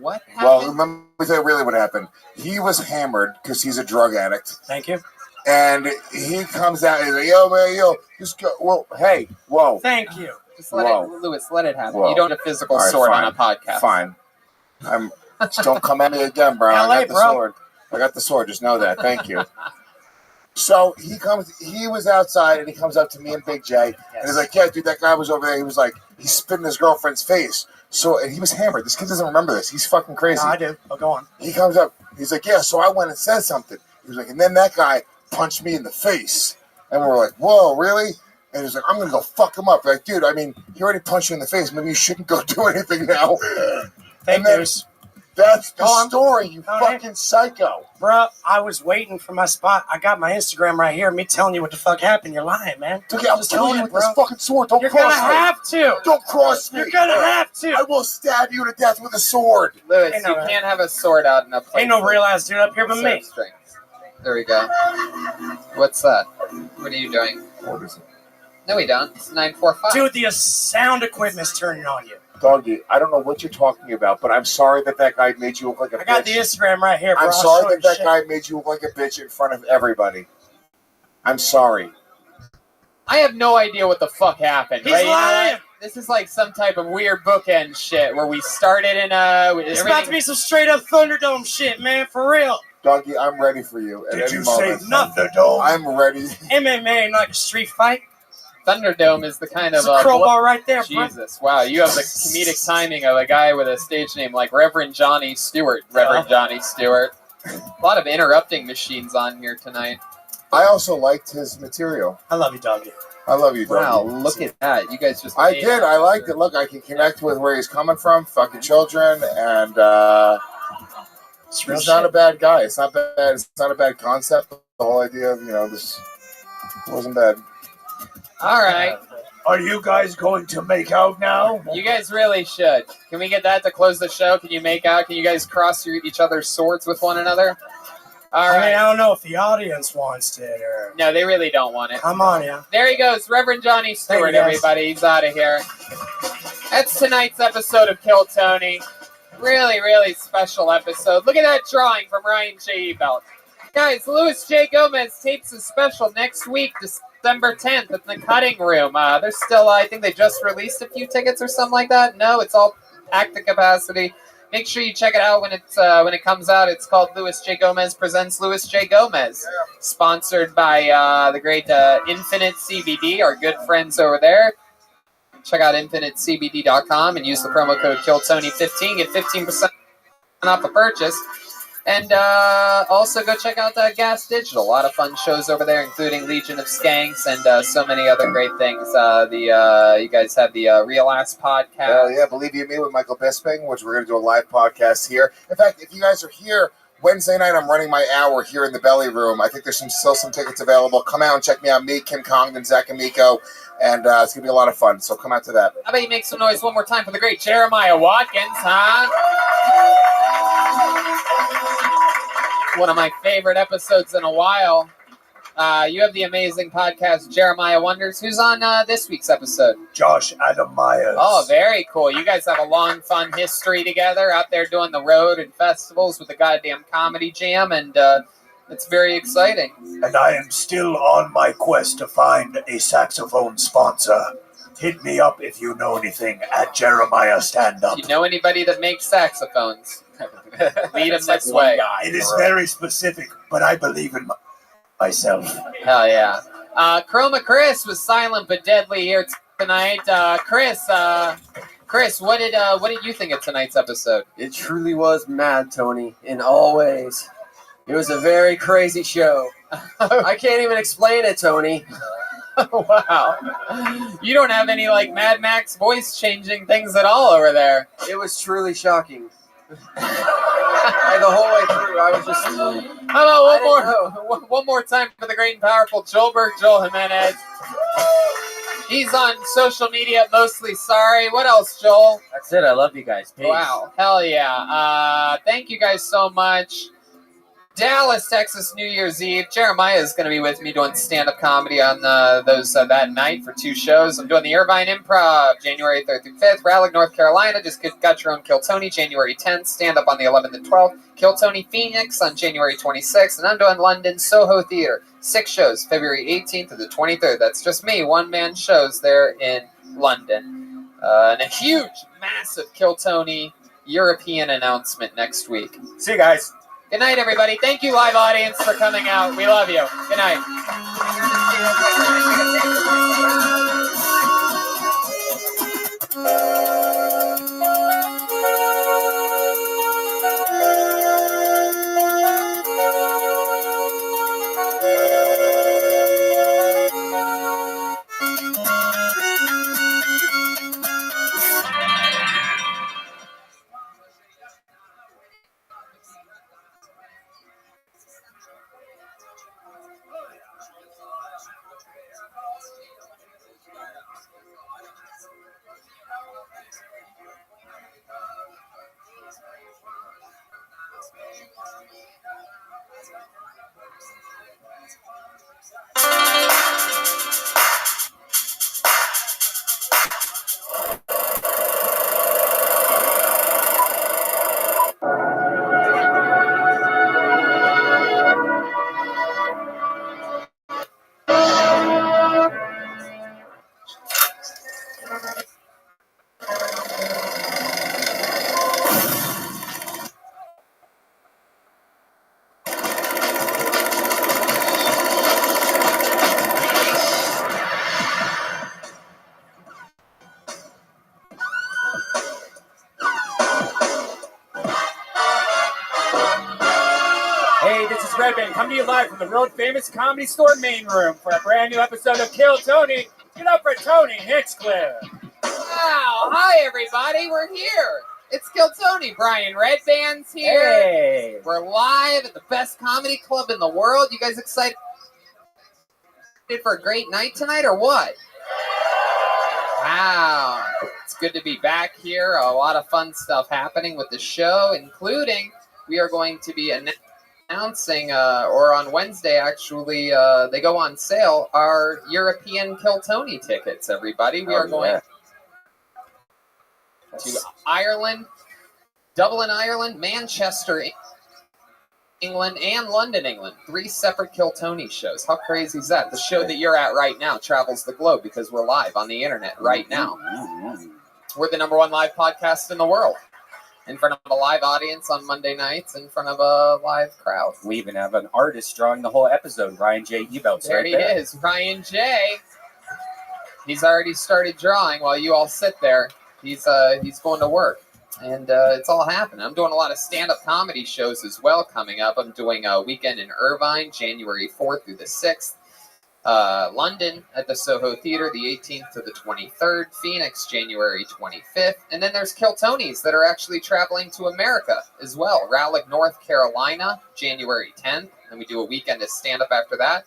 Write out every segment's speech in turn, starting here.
What happened? Well, let me tell you really what happened. He was hammered because he's a drug addict. Thank you. And he comes out and he's like, yo, man, yo, just go. Well, hey, whoa. Thank you. Just let it, Lewis, let it happen. Whoa. You don't have a physical All right, sword fine. on a podcast. Fine. Just don't come at me again, bro. LA, I got the bro. sword. I got the sword. Just know that. Thank you. So he was outside and he comes up to me and Big J and he's like, yeah, dude, that guy was over there. He was like, he spit in his girlfriend's face. So, and he was hammered. This kid doesn't remember this. He's fucking crazy. No, I do. Oh, go on. He comes up. He's like, yeah, so I went and said something. He was like, and then that guy punched me in the face. And we're like, whoa, really? And he's like, I'm going to go fuck him up. We're like, dude, I mean, he already punched you in the face. Maybe you shouldn't go do anything now. Thank you. That's the story, you fucking psycho. Bro, I was waiting for my spot. I got my Instagram right here. Me telling you what the fuck happened. You're lying, man. Okay, I'm telling you with this fucking sword. You're cross gonna me. have to. Don't cross me. You're gonna have to. I will stab you to death with a sword. Lewis, you can't have a sword out in a place. Ain't no real ass dude up here but me. There we go. What's that? What are you doing? What is it? No, we don't. It's 945. Dude, the sound equipment's turning on you. Doggy, I don't know what you're talking about, but I'm sorry that guy made you look like a bitch. I got the Instagram right here, bro. I'm sorry that guy made you look like a bitch in front of everybody. I'm sorry. I have no idea what the fuck happened. He's right? lying. You know what? This is like some type of weird bookend shit where we started in It's about to be some straight up Thunderdome shit, man, for real. Doggy, I'm ready for you at any moment. Say Thunderdome? I'm ready. MMA, like a street fight. Thunderdome is the kind of It's a crowbar right there, bro. Jesus, wow, you have the comedic timing of a guy with a stage name like Reverend Johnny Stewart. Reverend Johnny Stewart. A lot of interrupting machines on here tonight. I also liked his material. I love you, Doggy. I love you, Doggy. Wow, look at that. You guys just... I did. I liked it. Look, I can connect with where he's coming from, fucking children, and he's not a bad guy. It's not bad. It's not a bad concept. The whole idea of, this wasn't bad. All right. Are you guys going to make out now? You guys really should. Can we get that to close the show? Can you make out? Can you guys cross each other's swords with one another? All right. I mean, I don't know if the audience wants it or... No, they really don't want it. Come on, yeah. There he goes, Reverend Johnny Stewart, everybody. He's out of here. That's tonight's episode of Kill Tony. Really, really special episode. Look at that drawing from Ryan J. Ebelt. Guys, Louis J. Gomez tapes a special next week, December 10th at the Cutting Room. There's still, I think they just released a few tickets or something like that. No, it's all packed to capacity. Make sure you check it out when it comes out. It's called Louis J. Gomez Presents Louis J. Gomez. Sponsored by the great Infinite CBD, our good friends over there. Check out infinitecbd.com and use the promo code KillTony15. Get 15% off a purchase. And also go check out Gas Digital. A lot of fun shows over there, including Legion of Skanks and so many other great things. You guys have the Real Ass podcast. Hell yeah, Believe You Me with Michael Bisping, which we're going to do a live podcast here. In fact, if you guys are here Wednesday night, I'm running my hour here in the Belly Room. I think there's still some tickets available. Come out and check me out. Me, Kim Congdon, Zach Amico. And it's going to be a lot of fun. So come out to that. How about you make some noise one more time for the great Jeremiah Watkins, huh? One of my favorite episodes in a while. You have the amazing podcast Jeremiah Wonders. Who's on this week's episode? Josh Adam Myers. Oh, very cool. You guys have a long, fun history together out there doing the road and festivals with the goddamn comedy jam, and it's very exciting. And I am still on my quest to find a saxophone sponsor. Hit me up if you know anything at Jeremiah Stand Up. You know anybody that makes saxophones? Lead them this way. It is very specific, but I believe in myself. Hell yeah. Chroma Chris was silent but deadly here tonight. Chris, what did you think of tonight's episode? It truly was mad, Tony, in all ways. It was a very crazy show. I can't even explain it, Tony. Wow. You don't have any, Mad Max voice changing things at all over there. It was truly shocking. And the whole way through, I was just... How about one more time for the great and powerful Joel Jimenez. He's on social media, mostly sorry. What else, Joel? That's it. I love you guys. Peace. Wow. Hell yeah. Thank you guys so much. Dallas, Texas, New Year's Eve. Jeremiah is going to be with me doing stand-up comedy on that night for 2 shows. I'm doing the Irvine Improv, January 3rd through 5th. Raleigh, North Carolina, just got your own Kill Tony, January 10th. Stand-up on the 11th and 12th. Kill Tony Phoenix on January 26th. And I'm doing London Soho Theater. 6 shows, February 18th to the 23rd. That's just me, one-man shows there in London. And a huge, massive Kill Tony European announcement next week. See you guys. Good night, everybody. Thank you, live audience, for coming out. We love you. Good night. Hey, this is Rabbi, coming to you live from the world-famous Comedy Store main room for a brand new episode of Kill Tony. Get up for Tony Hinchcliffe. Wow. Hi, everybody. We're here. It's Kill Tony. Brian Redband's here. Hey. We're live at the best comedy club in the world. You guys excited for a great night tonight or what? Wow. It's good to be back here. A lot of fun stuff happening with the show, including we are going to be announcing, or on Wednesday, actually, they go on sale, our European Kill Tony tickets, everybody. We are going to Ireland, Dublin, Ireland, Manchester, England, and London, England. 3 separate Kill Tony shows. How crazy is that? The show that you're at right now travels the globe because we're live on the internet right now. We're the #1 live podcast in the world. In front of a live audience on Monday nights, in front of a live crowd. We even have an artist drawing the whole episode, Ryan J. Ebelt's There right he there. is, Ryan J. He's already started drawing while you all sit there. He's going to work, and it's all happening. I'm doing a lot of stand-up comedy shows as well coming up. I'm doing a weekend in Irvine, January 4th through the 6th. London at the Soho Theater, the 18th to the 23rd. Phoenix, January 25th. And then there's Kill Tonys that are actually traveling to America as well. Raleigh, North Carolina, January 10th. And we do a weekend of stand-up after that.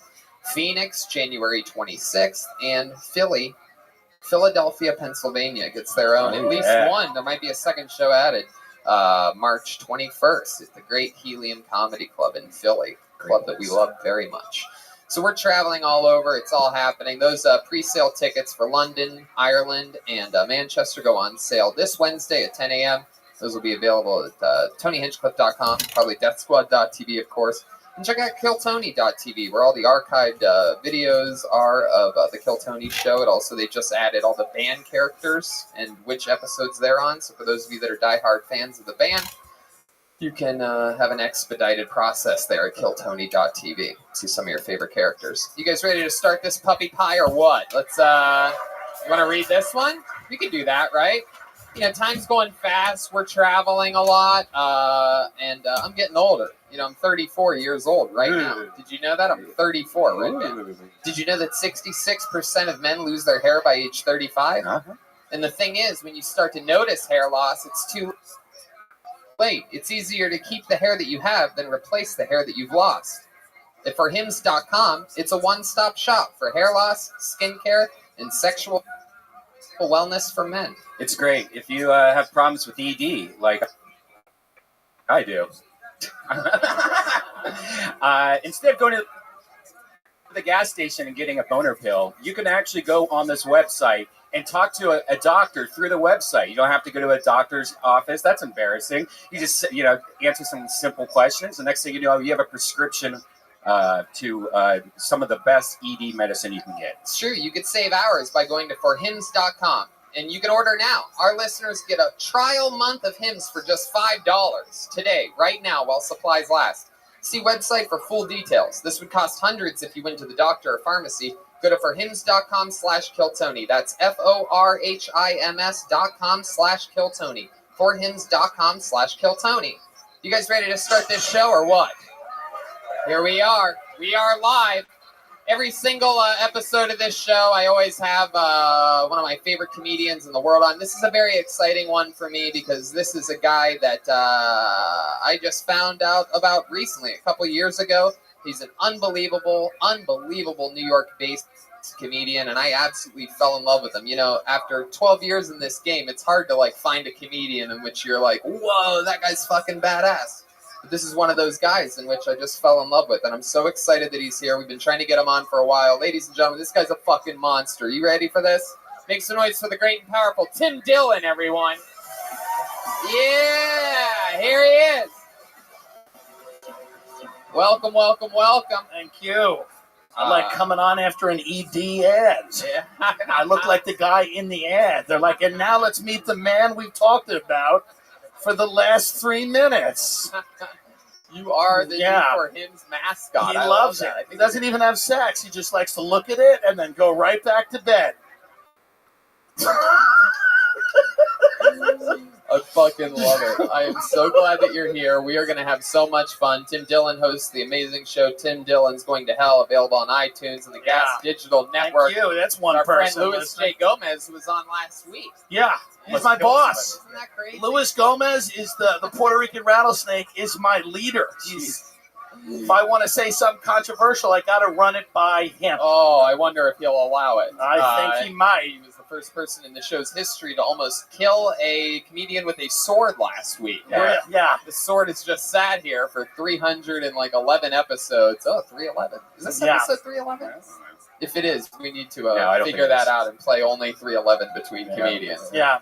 Phoenix, January 26th. And Philadelphia, Pennsylvania gets their own. At least one. There might be a second show added. March 21st at the Great Helium Comedy Club in Philly. Club that we love very much. So we're traveling all over. It's all happening. Those pre-sale tickets for London, Ireland, and Manchester go on sale this Wednesday at 10 a.m. Those will be available at TonyHinchcliffe.com, probably DeathSquad.tv, of course. And check out KillTony.tv, where all the archived videos are of the Kill Tony show. And also, they just added all the band characters and which episodes they're on. So for those of you that are diehard fans of the band, you can have an expedited process there at KillTony.tv. See some of your favorite characters. You guys ready to start this puppy pie or what? Let's, you want to read this one? We can do that, right? You know, time's going fast. We're traveling a lot, and I'm getting older. You know, I'm 34 years old right now. Did you know that? I'm 34 right now. Did you know that 66% of men lose their hair by age 35? And the thing is, when you start to notice hair loss, it's too late. It's easier to keep the hair that you have than replace the hair that you've lost. At forhims.com, it's a one-stop shop for hair loss, skincare, and sexual wellness for men. It's great. If you have problems with ED, like I do. Instead of going to the gas station and getting a boner pill, you can actually go on this website and talk to a doctor through the website. You don't have to go to a doctor's office. That's embarrassing. You just, answer some simple questions. The next thing you know, you have a prescription to some of the best ED medicine you can get. It's true. You could save hours by going to forhims.com. And you can order now. Our listeners get a trial month of Hims for just $5 today, right now, while supplies last. See website for full details. This would cost hundreds if you went to the doctor or pharmacy. Go to forhims.com/KillTony. That's FORHIMS.com/KillTony. Forhims.com/KillTony. You guys ready to start this show or what? Here we are. We are live. Every single episode of this show, I always have one of my favorite comedians in the world on. This is a very exciting one for me because this is a guy that I just found out about recently, a couple years ago. He's an unbelievable New York-based comedian, and I absolutely fell in love with him. After 12 years in this game, it's hard to find a comedian in which you're like, whoa, that guy's fucking badass. But this is one of those guys in which I just fell in love with, and I'm so excited that he's here. We've been trying to get him on for a while. Ladies and gentlemen, this guy's a fucking monster. You ready for this? Make some noise for the great and powerful Tim Dillon, everyone. Yeah, here he is. Welcome, welcome, welcome. Thank you. I like coming on after an ED ad. Yeah. I look like the guy in the ad. They're like, and now let's meet the man we've talked about for the last 3 minutes. You are the For Him's mascot. He loves it. He doesn't even have sex. He just likes to look at it and then go right back to bed. I fucking love it. I am so glad that you're here. We are going to have so much fun. Tim Dillon hosts the amazing show Tim Dillon's Going to Hell, available on iTunes and the Gas Digital Network. Thank you. That's one Our person. Our friend Luis J. Gomez, who was on last week. Yeah. He's my boss. Isn't that crazy? Luis Gomez is the Puerto Rican rattlesnake, is my leader. If I want to say something controversial, I got to run it by him. Oh, I wonder if he'll allow it. I think he might. He was the first person in the show's history to almost kill a comedian with a sword last week. Yeah. The sword has just sat here for 311 episodes. Oh, 311. Is this episode 311? If it is, we need to figure that out and play only 311 between comedians. Yeah.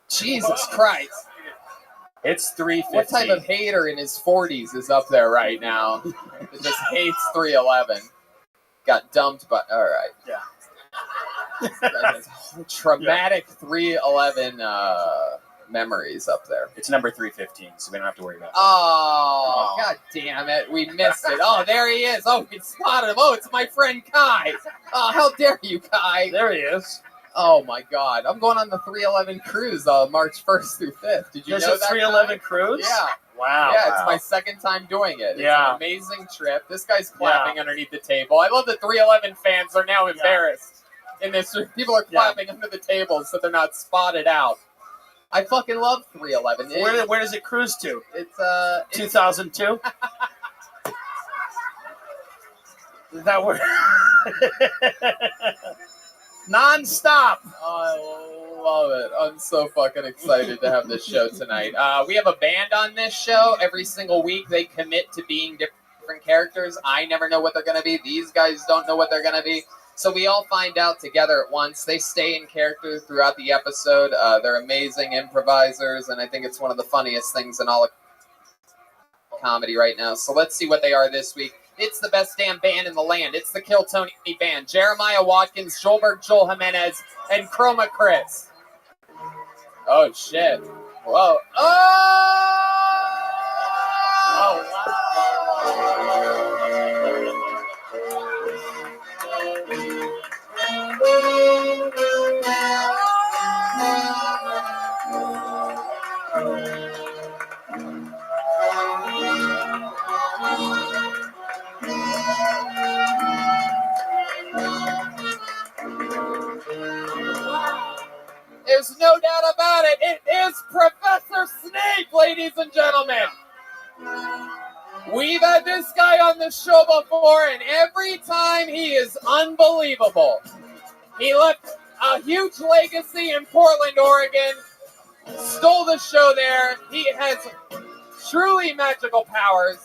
Jesus Christ. It's 3:15. What type of hater in his 40s is up there right now that just hates 311? Got dumped by... All right. Yeah. Traumatic 311 memories up there. It's number 315, so we don't have to worry about it. Oh, God damn it. We missed it. Oh, there he is. Oh, we spotted him. Oh, it's my friend Kai. Oh, how dare you, Kai. There he is. Oh, my God. I'm going on the 311 cruise March 1st through 5th. Did you know that? There's a 311 cruise? Yeah. Wow. Yeah, it's my second time doing it. It's an amazing trip. This guy's clapping underneath the table. I love that 311 fans are now embarrassed. In this, people are clapping under the table so they're not spotted out. I fucking love 311. Where does it cruise to? It's 2002? Is that where? Non-stop. I love it. I'm so fucking excited to have this show tonight. We have a band on this show. Every single week they commit to being different characters. I never know what they're going to be. These guys don't know what they're going to be. So we all find out together at once. They stay in character throughout the episode. They're amazing improvisers, and I think it's one of the funniest things in all of comedy right now. So let's see what they are this week. It's the best damn band in the land. It's the Kill Tony Band. Jeremiah Watkins, Joelberg Joel Jimenez, and Chroma Chris. Oh, shit. Whoa. Oh, wow. There's no doubt about it. It is Professor Snape, ladies and gentlemen. We've had this guy on the show before, and every time he is unbelievable. He left a huge legacy in Portland, Oregon, stole the show there. He has truly magical powers.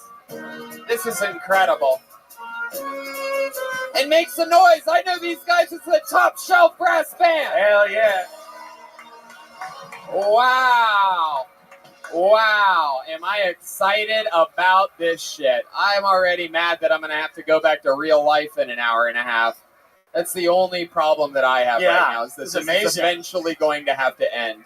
This is incredible. And make some noise. I know these guys. It's the Top Shelf Brass Band. Hell yeah. Wow. Wow. Am I excited about this shit? I'm already mad that I'm going to have to go back to real life in an hour and a half. That's the only problem that I have right now. Is this is eventually going to have to end.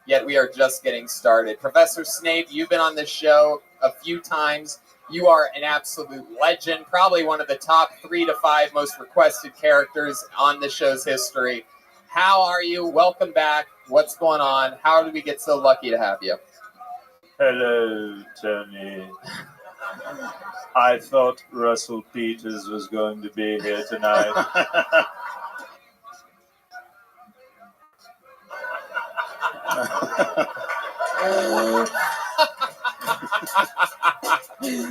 Yet we are just getting started. Professor Snape, you've been on this show a few times. You are an absolute legend. Probably one of the top 3 to 5 most requested characters on the show's history. How are you? Welcome back. What's going on? How did we get so lucky to have you? Hello, Tony. I thought Russell Peters was going to be here tonight.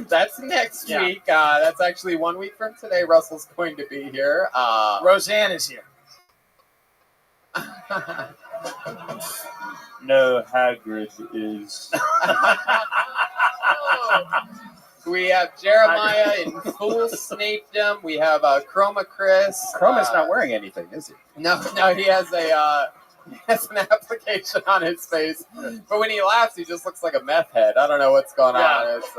That's next week. That's actually 1 week from today. Russell's going to be here. Roseanne is here. No, Hagrid is. We have Jeremiah in full Snapedom. We have Chroma Chris. Chroma's not wearing anything, is he? No, he has an application on his face. But when he laughs, he just looks like a meth head. I don't know what's going on. It's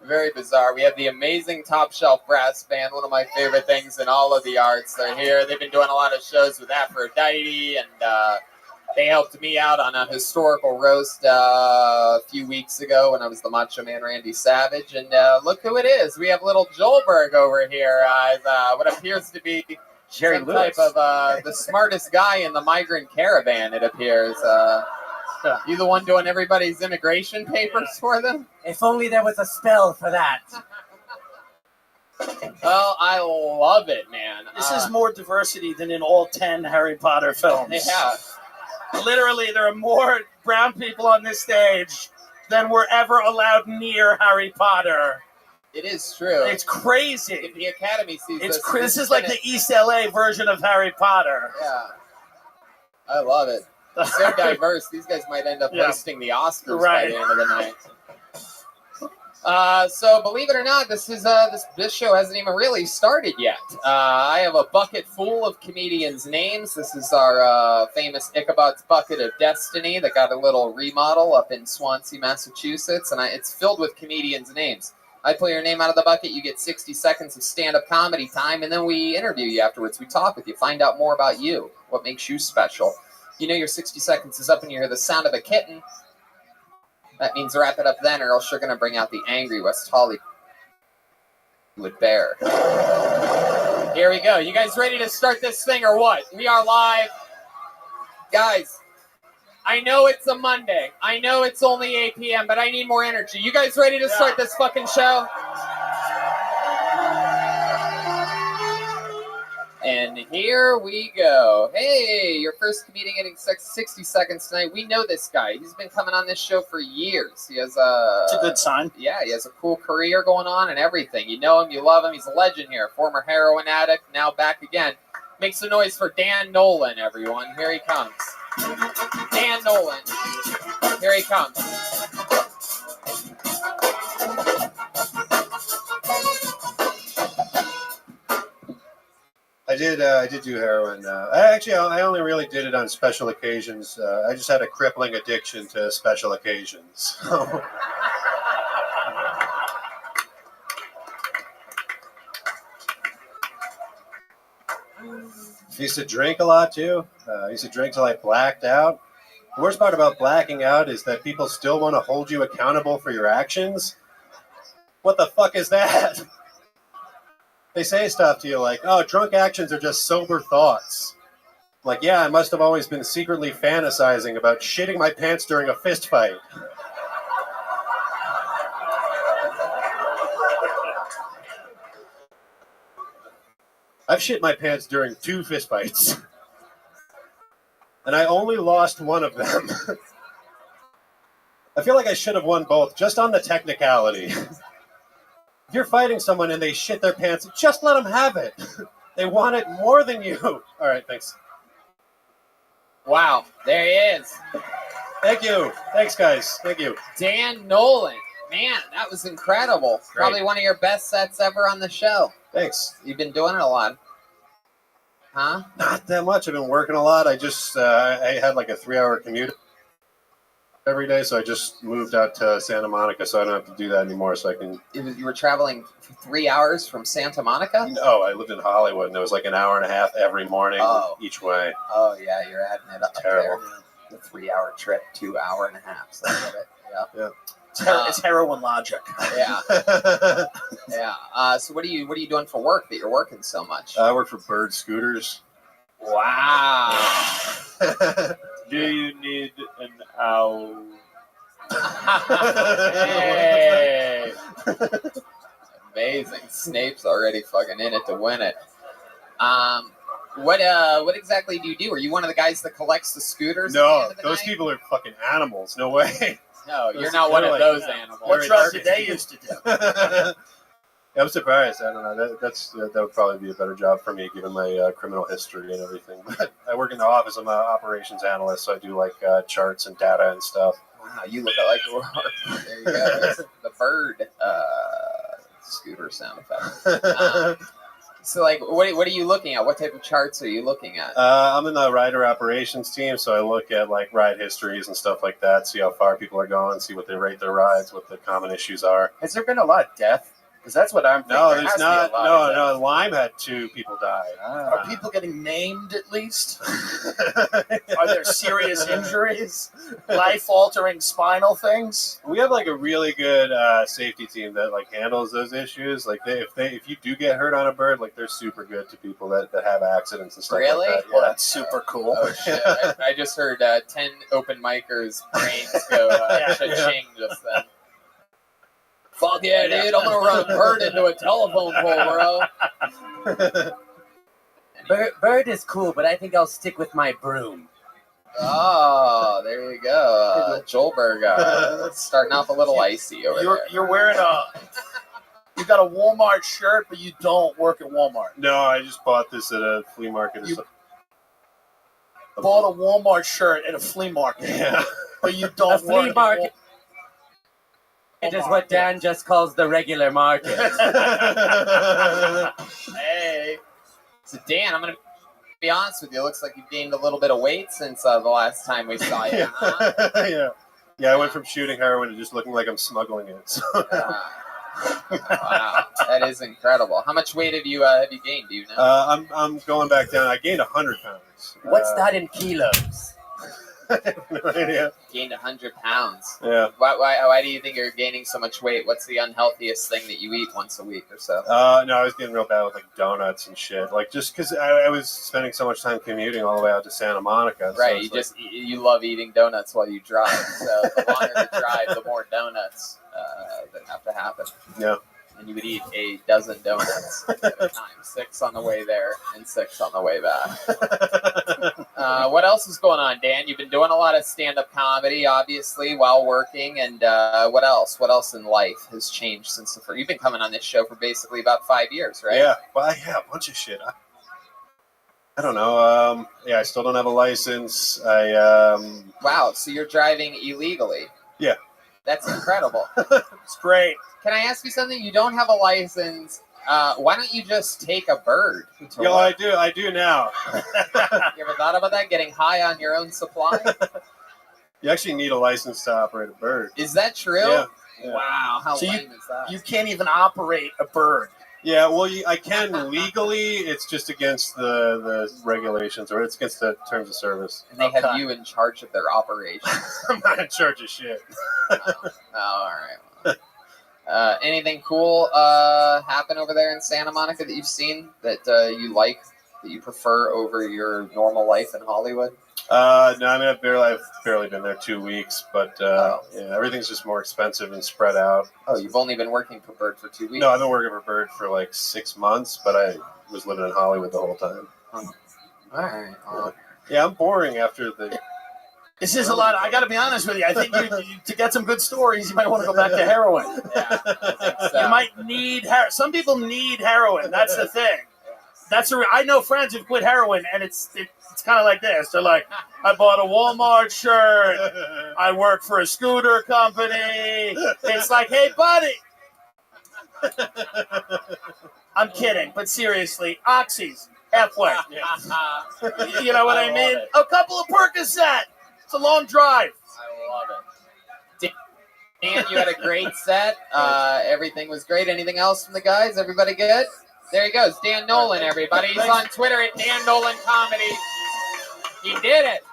very bizarre. We have the amazing Top Shelf Brass Band, one of my favorite things in all of the arts. They're here. They've been doing a lot of shows with Aphrodite, and they helped me out on a historical roast a few weeks ago when I was the Macho Man Randy Savage. And look who it is. We have little Joelberg over here, what appears to be Jerry some Lewis. type of the smartest guy in the migrant caravan, it appears. You the one doing everybody's immigration papers for them? If only there was a spell for that. Well, I love it, man. This is more diversity than in all 10 Harry Potter films. Yeah. Literally, there are more brown people on this stage than were ever allowed near Harry Potter. It is true. It's crazy. If the Academy sees This is like the East LA version of Harry Potter. Yeah. I love it. So diverse. These guys might end up hosting the Oscars by the end of the night. So believe it or not, this show hasn't even really started yet. I have a bucket full of comedians' names. This is our famous Ichabod's Bucket of Destiny that got a little remodel up in Swansea, Massachusetts, and it's filled with comedians' names. I pull your name out of the bucket, you get 60 seconds of stand-up comedy time, and then we interview you afterwards. We talk with you, find out more about you, what makes you special. You know your 60 seconds is up and you hear the sound of a kitten. That means wrap it up then, or else you're going to bring out the angry West Hollywood bear. Here we go. You guys ready to start this thing or what? We are live. Guys, I know it's a Monday. I know it's only 8 p.m., but I need more energy. You guys ready to start this fucking show? And here we go. Hey, your first comedian getting 60 seconds tonight. We know this guy. He's been coming on this show for years. He has It's a good sign. Yeah, he has a cool career going on and everything. You know him, you love him. He's a legend here. Former heroin addict, now back again. Make some noise for Dan Nolan, everyone. Here he comes. Dan Nolan. Here he comes. I did do heroin. I only really did it on special occasions. I just had a crippling addiction to special occasions. I used to drink a lot too. I used to drink till I blacked out. The worst part about blacking out is that people still want to hold you accountable for your actions. What the fuck is that? They say stuff to you like, oh, drunk actions are just sober thoughts. Like, yeah, I must have always been secretly fantasizing about shitting my pants during a fist fight. I've shit my pants during 2 fist fights. And I only lost one of them. I feel like I should have won both, just on the technicality. If you're fighting someone and they shit their pants, just let them have it. They want it more than you. All right, thanks. Wow, there he is. Thank you. Thanks, guys. Thank you. Dan Nolan. Man, that was incredible. Great. Probably one of your best sets ever on the show. Thanks. You've been doing it a lot. Huh? Not that much. I've been working a lot. I just I had like a 3-hour commute every day, so I just moved out to Santa Monica, so I don't have to do that anymore. So I can. You were traveling for 3 hours from Santa Monica? No, I lived in Hollywood, and it was like an hour and a half every morning each way. Oh, yeah, you're adding it up Terrible. there. The 3-hour trip, 2 hour and a half. So I get it. Yeah. It's heroin logic. Yeah. Yeah. So what are you doing for work that you're working so much? I work for Bird Scooters. Wow. Do you need an owl? Hey. Amazing. Snape's already fucking in it to win it. What exactly do you do? Are you one of the guys that collects the scooters? at the No, end of the those night? people are fucking animals. No way. No, those- you're not one of they're those like- animals. What drugs did they used to do? I'm surprised. I don't know. That would probably be a better job for me, given my criminal history and everything. But I work in the office. I'm an operations analyst, so I do like charts and data and stuff. Wow, you look like there you go. The bird scooter sound effect. So, like, what are you looking at? What type of charts are you looking at? I'm in the rider operations team, so I look at like ride histories and stuff like that, see how far people are going, see what they rate their rides, what the common issues are. Has there been a lot of death? Because that's what I'm thinking. No, There there's has to be a not. lot of death. No. Lyme had 2 people die. Are people getting maimed at least? Are there serious injuries? Life-altering spinal things? We have like a really good safety team that like handles those issues. Like if you do get hurt on a bird, like they're super good to people that have accidents and stuff Really? like that. Well, that's super cool. Oh shit! I just heard 10 open micers' brains go cha-ching just then. Fuck yeah, dude! I'm gonna run a bird into a telephone pole, bro. Bird is cool, but I think I'll stick with my broom. Oh, there you go, Joelberg. Starting off a little icy over there. You're wearing you got a Walmart shirt, but you don't work at Walmart. No, I just bought this at a flea market. You bought a Walmart shirt at a flea market, Yeah. but you don't A flea work market. At It is what Dan just calls the regular market. Hey, so Dan, I'm gonna be honest with you. It looks like you've gained a little bit of weight since the last time we saw you. Huh? Yeah, I went from shooting heroin to just looking like I'm smuggling it. So. Wow, that is incredible. How much weight have you gained? Do you know? I'm going back down. I gained 100 pounds. What's that in kilos? No idea. Gained 100 pounds. Yeah. Why do you think you're gaining so much weight? What's the unhealthiest thing that you eat once a week or so? No, I was getting real bad with like donuts and shit. Like just because I was spending so much time commuting all the way out to Santa Monica. So Right, it's you love eating donuts while you drive. So the longer the drive, the more donuts that have to happen. Yeah. And you would eat a dozen donuts at a time, 6 on the way there and 6 on the way back. What else is going on, Dan? You've been doing a lot of stand-up comedy, obviously, while working. And what else? What else in life has changed since the first? You've been coming on this show for basically about 5 years, right? Yeah. Well, yeah, a bunch of shit. I don't know. I still don't have a license. Wow, so you're driving illegally? Yeah. That's incredible. It's great. Can I ask you something? You don't have a license. Why don't you just take a bird? to Yeah, work? I do now. You ever thought about that? Getting high on your own supply? You actually need a license to operate a bird. Is that true? Yeah. Wow, how So lame is that? You can't even operate a bird. Yeah, well, I can legally. It's just against the regulations, or it's against the terms of service. And they have Okay. you in charge of their operations. I'm not in charge of shit. Oh, all right. Well. Anything cool happen over there in Santa Monica that you've seen that you like, that you prefer over your normal life in Hollywood? No, I mean I've barely been there 2 weeks, but yeah, everything's just more expensive and spread out. Oh, you've only been working for Bird for 2 weeks? No, I've been working for Bird for like 6 months, but I was living in Hollywood the whole time. All right. Well, Yeah, I'm boring after the. This is a lot. I got to be honest with you. I think to get some good stories, you might want to go back to heroin. yeah, I think so. You might need heroin. Some people need heroin. That's the thing. I know friends who've quit heroin, and it's kind of like this. They're like, I bought a Walmart shirt. I work for a scooter company. It's like, hey, buddy. I'm kidding, but seriously, oxys, halfway. You know what I mean? A couple of Percocet. It's a long drive. I love it. Dan, you had a great set. Everything was great. Anything else from the guys? Everybody good? There he goes, Dan Nolan, everybody. He's on Twitter at Dan Nolan Comedy. He did it.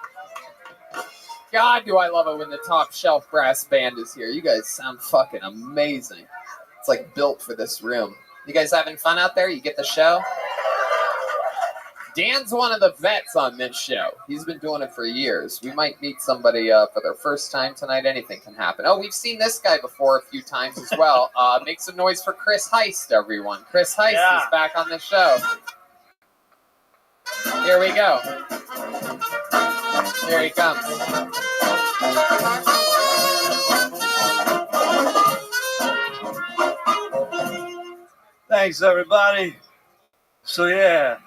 God, do I love it when the Top Shelf Brass Band is here. You guys sound fucking amazing. It's like built for this room. You guys having fun out there? You get the show? Dan's one of the vets on this show. He's been doing it for years. We might meet somebody for their first time tonight. Anything can happen. Oh, we've seen this guy before a few times as well. Make some noise for Chris Heist, everyone. Chris Heist is back on the show. Here we go. Here he comes. Thanks, everybody. So, yeah.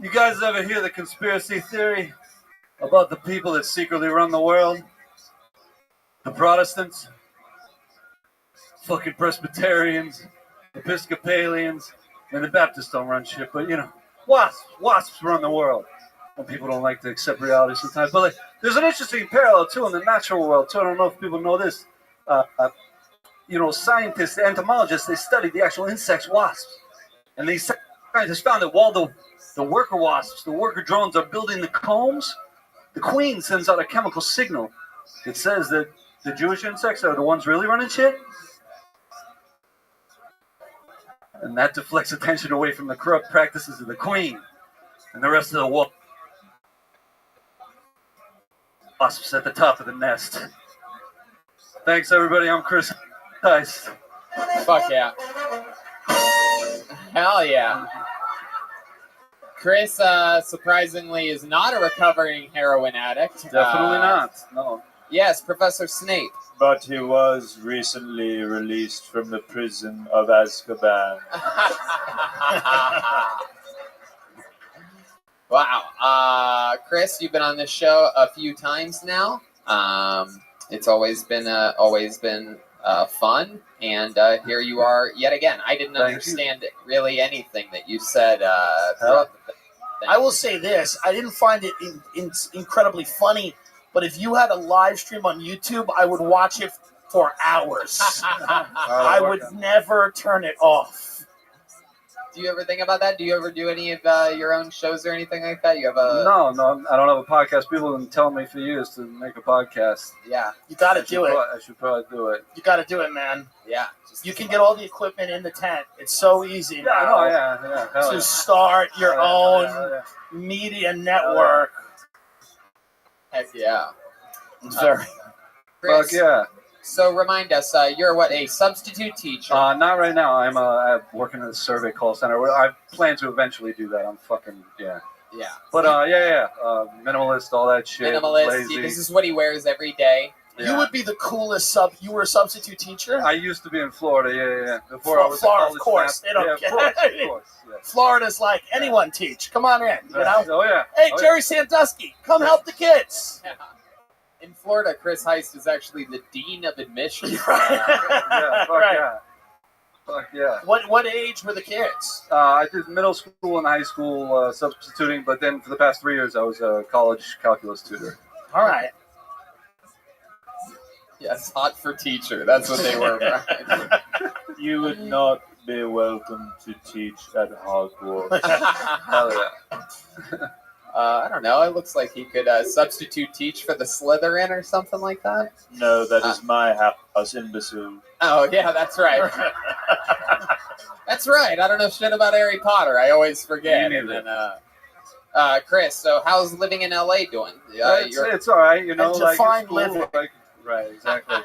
You guys ever hear the conspiracy theory about the people that secretly run the world? The Protestants? Fucking Presbyterians? Episcopalians? And the Baptists don't run shit, but, you know, wasps run the world. And people don't like to accept reality sometimes. But there's an interesting parallel, too, in the natural world, too. I don't know if people know this. Scientists, entomologists, they study the actual insects, wasps. And these scientists found that while the worker wasps, the worker drones are building the combs, the queen sends out a chemical signal. It says that the Jewish insects are the ones really running shit. And that deflects attention away from the corrupt practices of the queen and the rest of the wasps at the top of the nest. Thanks, everybody. I'm Chris Heist. Fuck yeah. Hell yeah. Chris, surprisingly, is not a recovering heroin addict. Definitely not. No. Yes, Professor Snape. But he was recently released from the prison of Azkaban. Wow. Chris, you've been on this show a few times now. It's always been fun, and here you are yet again. I didn't understand really anything that you said throughout the thing. I will say this. I didn't find it incredibly funny, but if you had a live stream on YouTube, I would watch it for hours. I would never turn it off. Do you ever think about that? Do you ever do any of your own shows or anything like that? You have a No, I don't have a podcast. People have been telling me for years to make a podcast. Yeah, you got to do it. I should probably do it. You got to do it, man. Yeah, you can get all the equipment in the tent. It's so easy now. To start your own media network. Heck yeah. Very. Chris, Fuck yeah. So remind us, you're a substitute teacher? Not right now. I'm working at a survey call center. I plan to eventually do that. I'm fucking, yeah. Yeah. But, minimalist, all that shit. Minimalist. Lazy. This is what he wears every day. Yeah. You would be the coolest You were a substitute teacher? I used to be in Florida, yeah. Before I was Florida, of course. They don't care. Of course. Yeah. Florida's like, anyone teach. Come on in, you know? Oh, yeah. Hey, Jerry Sandusky, come help the kids. Yeah. In Florida, Chris Heist is actually the dean of admissions. Fuck yeah. What age were the kids? I did middle school and high school substituting, but then for the past 3 years, I was a college calculus tutor. All right. Yes, hot for teacher. That's what they were, Brian. You would not be welcome to teach at Hogwarts. Hell yeah. I don't know. It looks like he could substitute teach for the Slytherin or something like that. No, that is my house, imbecile. Oh, yeah, that's right. That's right. I don't know shit about Harry Potter. I always forget. And then, Chris, so how's living in LA doing? It's all right, you know. Define living. Right, exactly.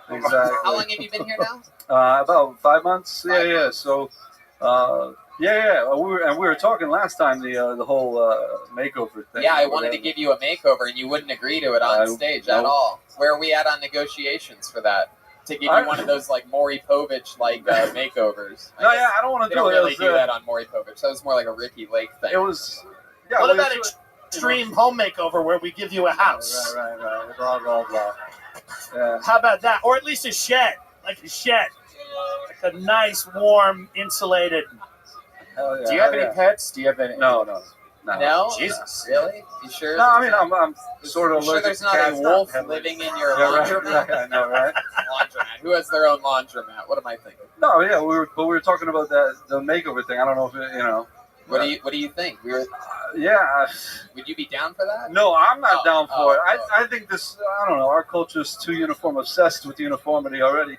Exactly. How long have you been here now? About 5 months. Yeah. So, we were talking last time the whole makeover thing. Yeah, I wanted to give you a makeover, and you wouldn't agree to it on stage at all. Where are we at on negotiations for that? to give you one of those like Maury Povich like makeovers. No, yeah, I don't want They to do don't it. really It do was, that on Maury Povich. That was more like a Ricky Lake thing. It was. Yeah, What we about was- extreme home makeover where we give you a house? Right. Blah blah blah. Yeah. How about that? Or at least a shed, like a shed, like a nice, warm, insulated. Hell yeah. Do you have hell any yeah. pets? Do you have any? No. No? Jesus. Really? You sure? No, I mean I'm sort of You sure allergic there's to not cats. a wolf Not living in your Yeah, right, laundromat? right, I know, right? Laundromat. Who has their own laundromat? What am I thinking? No, yeah, we were talking about the makeover thing. I don't know if it, What do you think? Yeah. Would you be down for that? No, I'm not down for it. oh. I think this. I don't know. Our culture is too obsessed with uniformity already.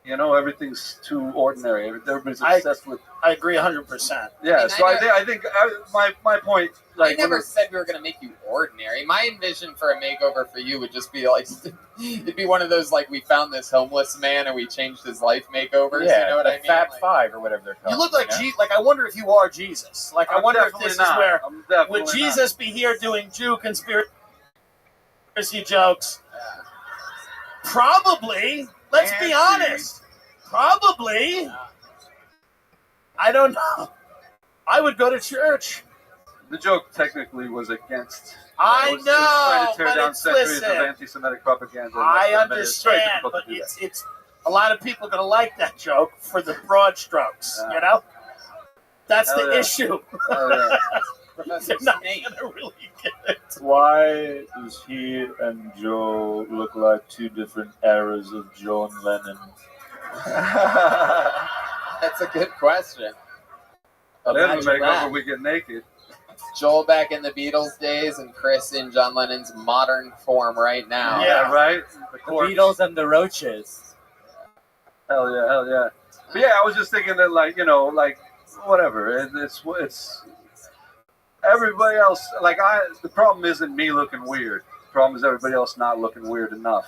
Everything's too ordinary. Everybody's obsessed with. I agree 100%. Yeah, mean, so I I think my point. I never said we were going to make you ordinary. My envision for a makeover for you would just be like, it'd be one of those like we found this homeless man and we changed his life makeovers. Yeah, you know what I mean? Fab Like, Five or whatever they're called. You look like Like I wonder if you are Jesus. Like I I'm wonder if definitely this is not. where I'm definitely would Jesus be here doing Jew conspiracy jokes? Probably. Let's be And honest. Probably. I don't know. I would go to church. not. The joke technically was against. I was know, trying to tear but down it's centuries listen. of anti-Semitic propaganda. I And it's very understand, difficult but to do that. it's a lot of people are gonna like that joke for the broad strokes. You know, that's Hell the yeah. issue. Oh, yeah. Professor They're not Snape. gonna really get it. Why does he and Joe look like two different eras of John Lennon? That's a good question. Then the Imagine makeover, that. we get naked. Joel back in the Beatles days and Chris in John Lennon's modern form right now. Yeah. Right. The Beatles and the Roaches. Hell yeah. But yeah, I was just thinking that, like whatever. It's everybody else. The problem isn't me looking weird. The problem is everybody else not looking weird enough.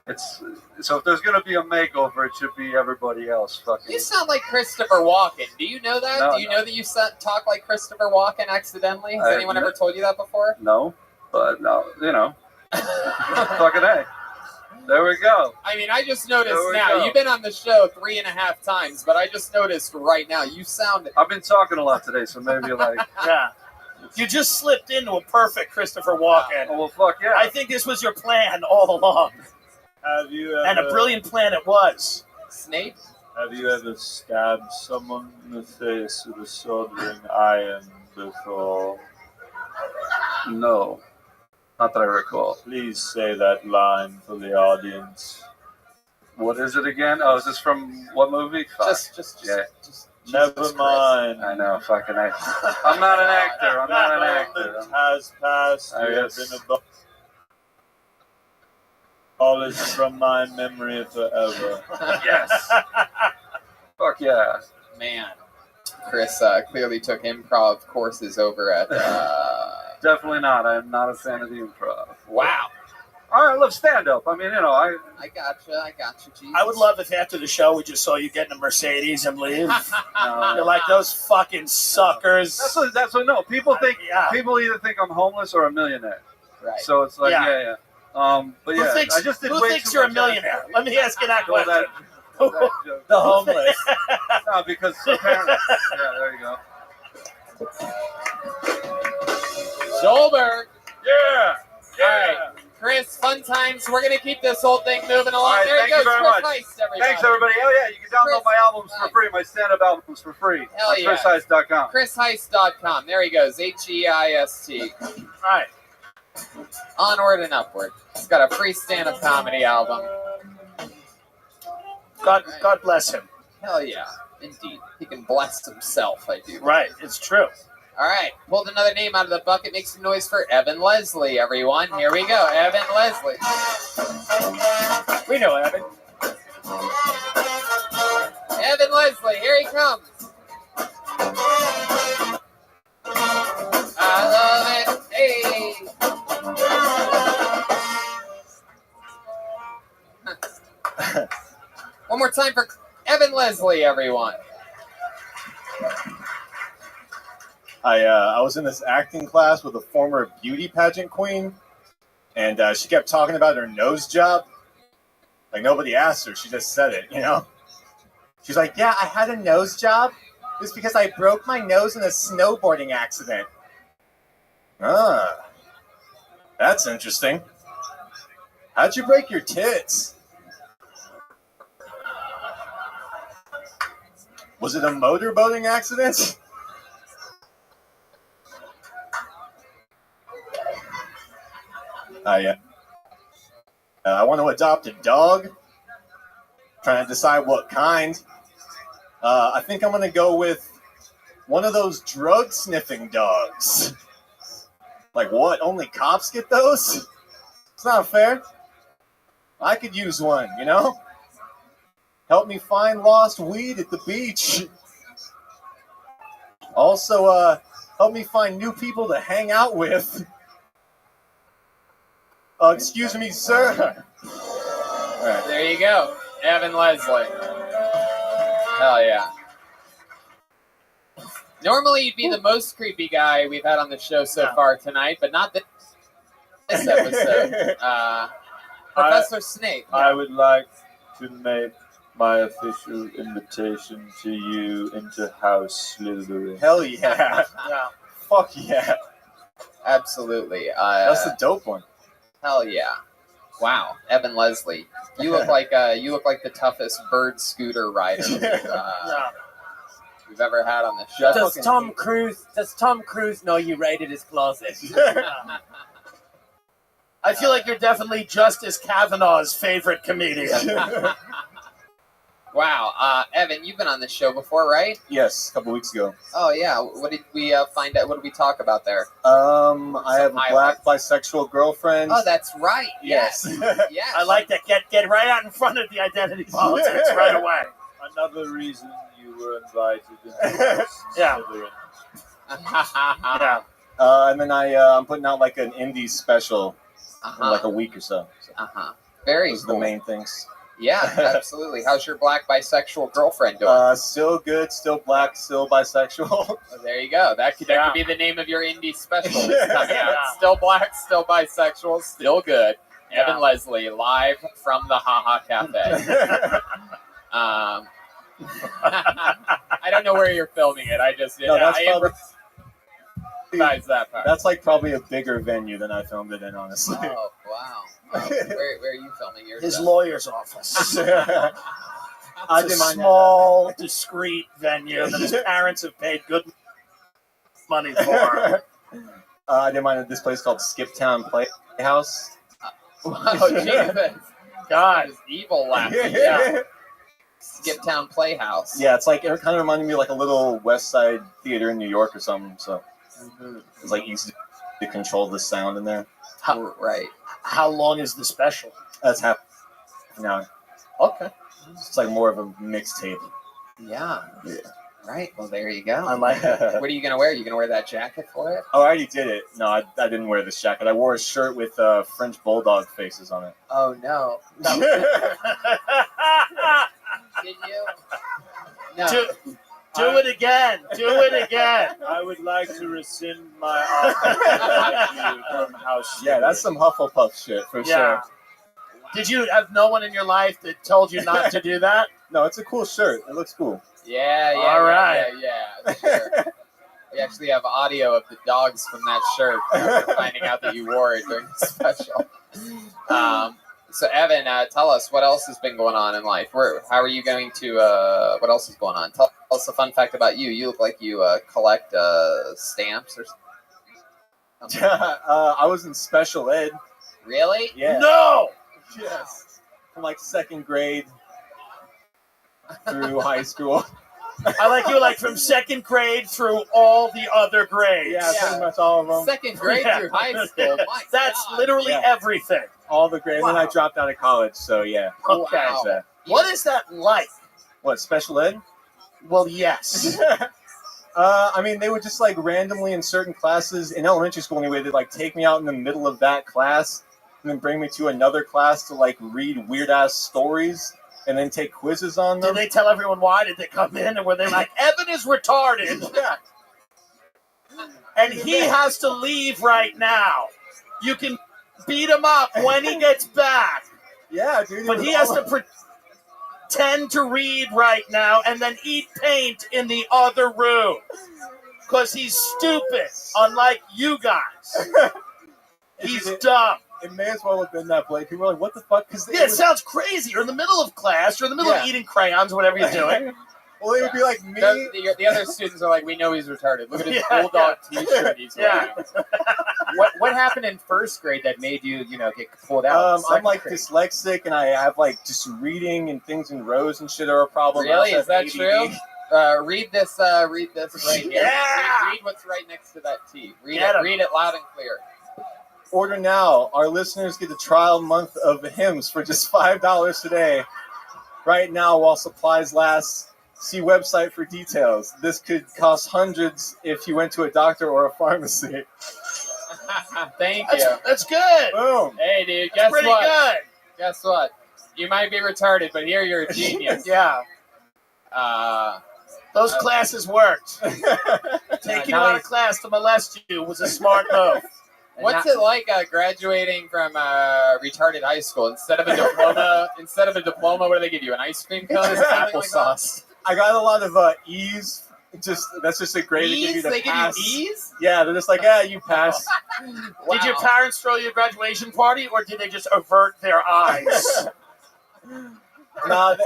It's so if there's gonna be a makeover, it should be everybody else. Fucking. You sound like Christopher Walken. Do you know that? No, Do you know that you talk like Christopher Walken accidentally? Has anyone ever told you that before? No, but no, fucking A. There we go. I mean, I just noticed There we now. go. You've been on the show 3.5 times, but I just noticed right now you sound. I've been talking a lot today, so maybe Yeah. You just slipped into a perfect Christopher Walken. Oh, well, fuck yeah. I think this was your plan all along, Have you and a ever, brilliant plan it was. Snape? have you ever stabbed someone in the face with a soldering iron before? No, not that I recall. Please say that line for the audience. What is it again? Oh, is this from what movie? Fuck. Just yeah. Never Jesus mind. I know, fucking A. I'm not an actor. I'm not an Moment actor. has passed. Oh, You have yes. been abolished from my memory forever. Yes. Fuck yeah. Man, Chris clearly took improv courses over at. Definitely not. I am not a fan of the improv. Wow. I love stand-up. I mean, I I gotcha, Jesus. I would love if after the show we just saw you get in a Mercedes and leave. no. You're like those fucking suckers. That's what no. People think Yeah. people either think I'm homeless or a millionaire. Right. So it's like Yeah. yeah. But Who yeah, thinks, I just did who way thinks too you're a much millionaire? Let me ask you that Well, question. that joke. The homeless. No, because apparently, yeah, there you go. Zolberg. Yeah. All right. Chris, fun times. We're going to keep this whole thing moving along. All right, there thank it you goes. very Chris much. Heist, everybody. Thanks, everybody. Oh, yeah, you can download my albums for Chris, free, my stand-up albums for free. Hell on yeah. ChrisHeist.com. ChrisHeist.com. There he goes. HEIST. All right. Onward and upward. He's got a free stand-up comedy album. God bless him. Hell yeah. Indeed. He can bless himself, I do. Right. It's true. All right. Pulled another name out of the bucket. Make some noise for Evan Leslie, everyone. Here we go. Evan Leslie. We know Evan. Evan Leslie. Here he comes. I love it. Hey. One more time for Evan Leslie, everyone. I was in this acting class with a former beauty pageant queen, and she kept talking about her nose job. Like, nobody asked her. She just said it, you know? She's like, yeah, I had a nose job. It was because I broke my nose in a snowboarding accident. Ah, that's interesting. How'd you break your tits? Was it a motorboating accident? Yeah. I want to adopt a dog. Trying to decide what kind. I think I'm going to go with one of those drug-sniffing dogs. Like what? Only cops get those? It's not fair. I could use one, you know? Help me find lost weed at the beach. Also, help me find new people to hang out with. Excuse me, sir. Right. There you go. Evan Leslie. Hell yeah. Normally you'd be the most creepy guy we've had on the show so far tonight, but not this episode. Professor Snape. I would like to make my official invitation to you into House Slytherin. Hell yeah. Yeah. Fuck yeah. Absolutely. That's the dope one. Hell yeah. Wow, Evan Leslie. You look like the toughest bird scooter rider we've ever had on the show. Does Tom Cruise know you raided his closet? I feel like you're definitely Justice Kavanaugh's favorite comedian. Wow, Evan, you've been on this show before, right? Yes, a couple weeks ago. Oh yeah. What did we find out? What did we talk about there? I have a black bisexual girlfriend. Oh, that's right. Yes. Yes. I like that. Get right out in front of the identity politics right away. Another reason you were invited into Yeah. Slytherin. Yeah. And then I'm putting out like an indie special in like a week or so. Very Those are cool. the main things. Yeah, absolutely. How's your black bisexual girlfriend doing? Still good, still black, still bisexual. Well, there you go. That could be the name of your indie special that's coming out. Still black, still bisexual, still good. Evan Leslie, live from the Haha Cafe. I don't know where you're filming it. I just besides that part. That's like probably a bigger venue than I filmed it in, honestly. Oh, wow. Where are you filming yours? His lawyer's office. I It's a small, discreet venue that his parents have paid good money for. I did mine at this place called Skiptown Playhouse. Oh, Jesus. God, it's evil laughing. Yeah. Skiptown Playhouse. Yeah, it's like, it kind of reminded me of like a little West Side theater in New York or something, so it's like easy to control the sound in there. Right. How long is the special? That's half an hour. Okay. It's like more of a mixtape. Yeah. Right. Well, there you go. I like it. What are you gonna wear? Are you gonna wear that jacket for it? Oh, I already did it. No, I didn't wear this jacket. I wore a shirt with French bulldog faces on it. Oh no. Did you? No. Do it again. Do it again. I would like to rescind my offer from House Slytherin. Yeah, that's some Hufflepuff shit for sure. Did you have no one in your life that told you not to do that? No, it's a cool shirt. It looks cool. Yeah. All right. Yeah. Sure. We actually have audio of the dogs from that shirt after finding out that you wore it during the special. So, Evan, tell us what else has been going on in life. How are you going to? What else is going on? Tell us a fun fact about you. You look like you collect stamps or something. I was in special ed. Really? Yeah. No. Yes. From like second grade through high school. I like you like from second grade through all the other grades. Yeah, pretty much all of them. Second grade through high school. My That's God. literally everything. All the grades. And I dropped out of college, so yeah. Okay. Wow. What is that like? What, special ed? Well, yes. I mean, they would just like randomly in certain classes in elementary school anyway, they'd like take me out in the middle of that class and then bring me to another class to like read weird ass stories and then take quizzes on them. Did they tell everyone why? Did they come in and were they like, Evan is retarded? Yeah. And he has to leave right now. You can beat him up when he gets back. Yeah, dude. But he has to pretend to read right now and then eat paint in the other room. Because he's stupid, unlike you guys. He's dumb. It may as well have been that way. People were like, what the fuck? It sounds crazy. You're in the middle of class. You're in the middle of eating crayons, whatever you're doing. Well, it would be like me. The other students are like, we know he's retarded. Look at his bulldog T-shirt he's wearing. What happened in first grade that made you, get pulled out? I'm like dyslexic, and I have like just reading and things in rows and shit are a problem. Really? Is that true? Read this right here. Yeah! Read what's right next to that T. Read it loud and clear. Order now. Our listeners get a trial month of hymns for just $5 today. Right now, while supplies last. See website for details. This could cost hundreds if you went to a doctor or a pharmacy. Thank you. That's good. Boom. Hey, dude, guess Pretty what? good. Guess what? You might be retarded, but here you're a genius. Yeah. Those classes worked. Taking you out of class to molest you was a smart move. What's it like graduating from retarded high school? Instead of a diploma, what do they give you? An ice cream cone? Applesauce. I got a lot of E's. That's just a grade to give you to They pass. give you E's? Yeah, they're just like, you pass. Wow. Did your parents throw you a graduation party, or did they just avert their eyes? Nah,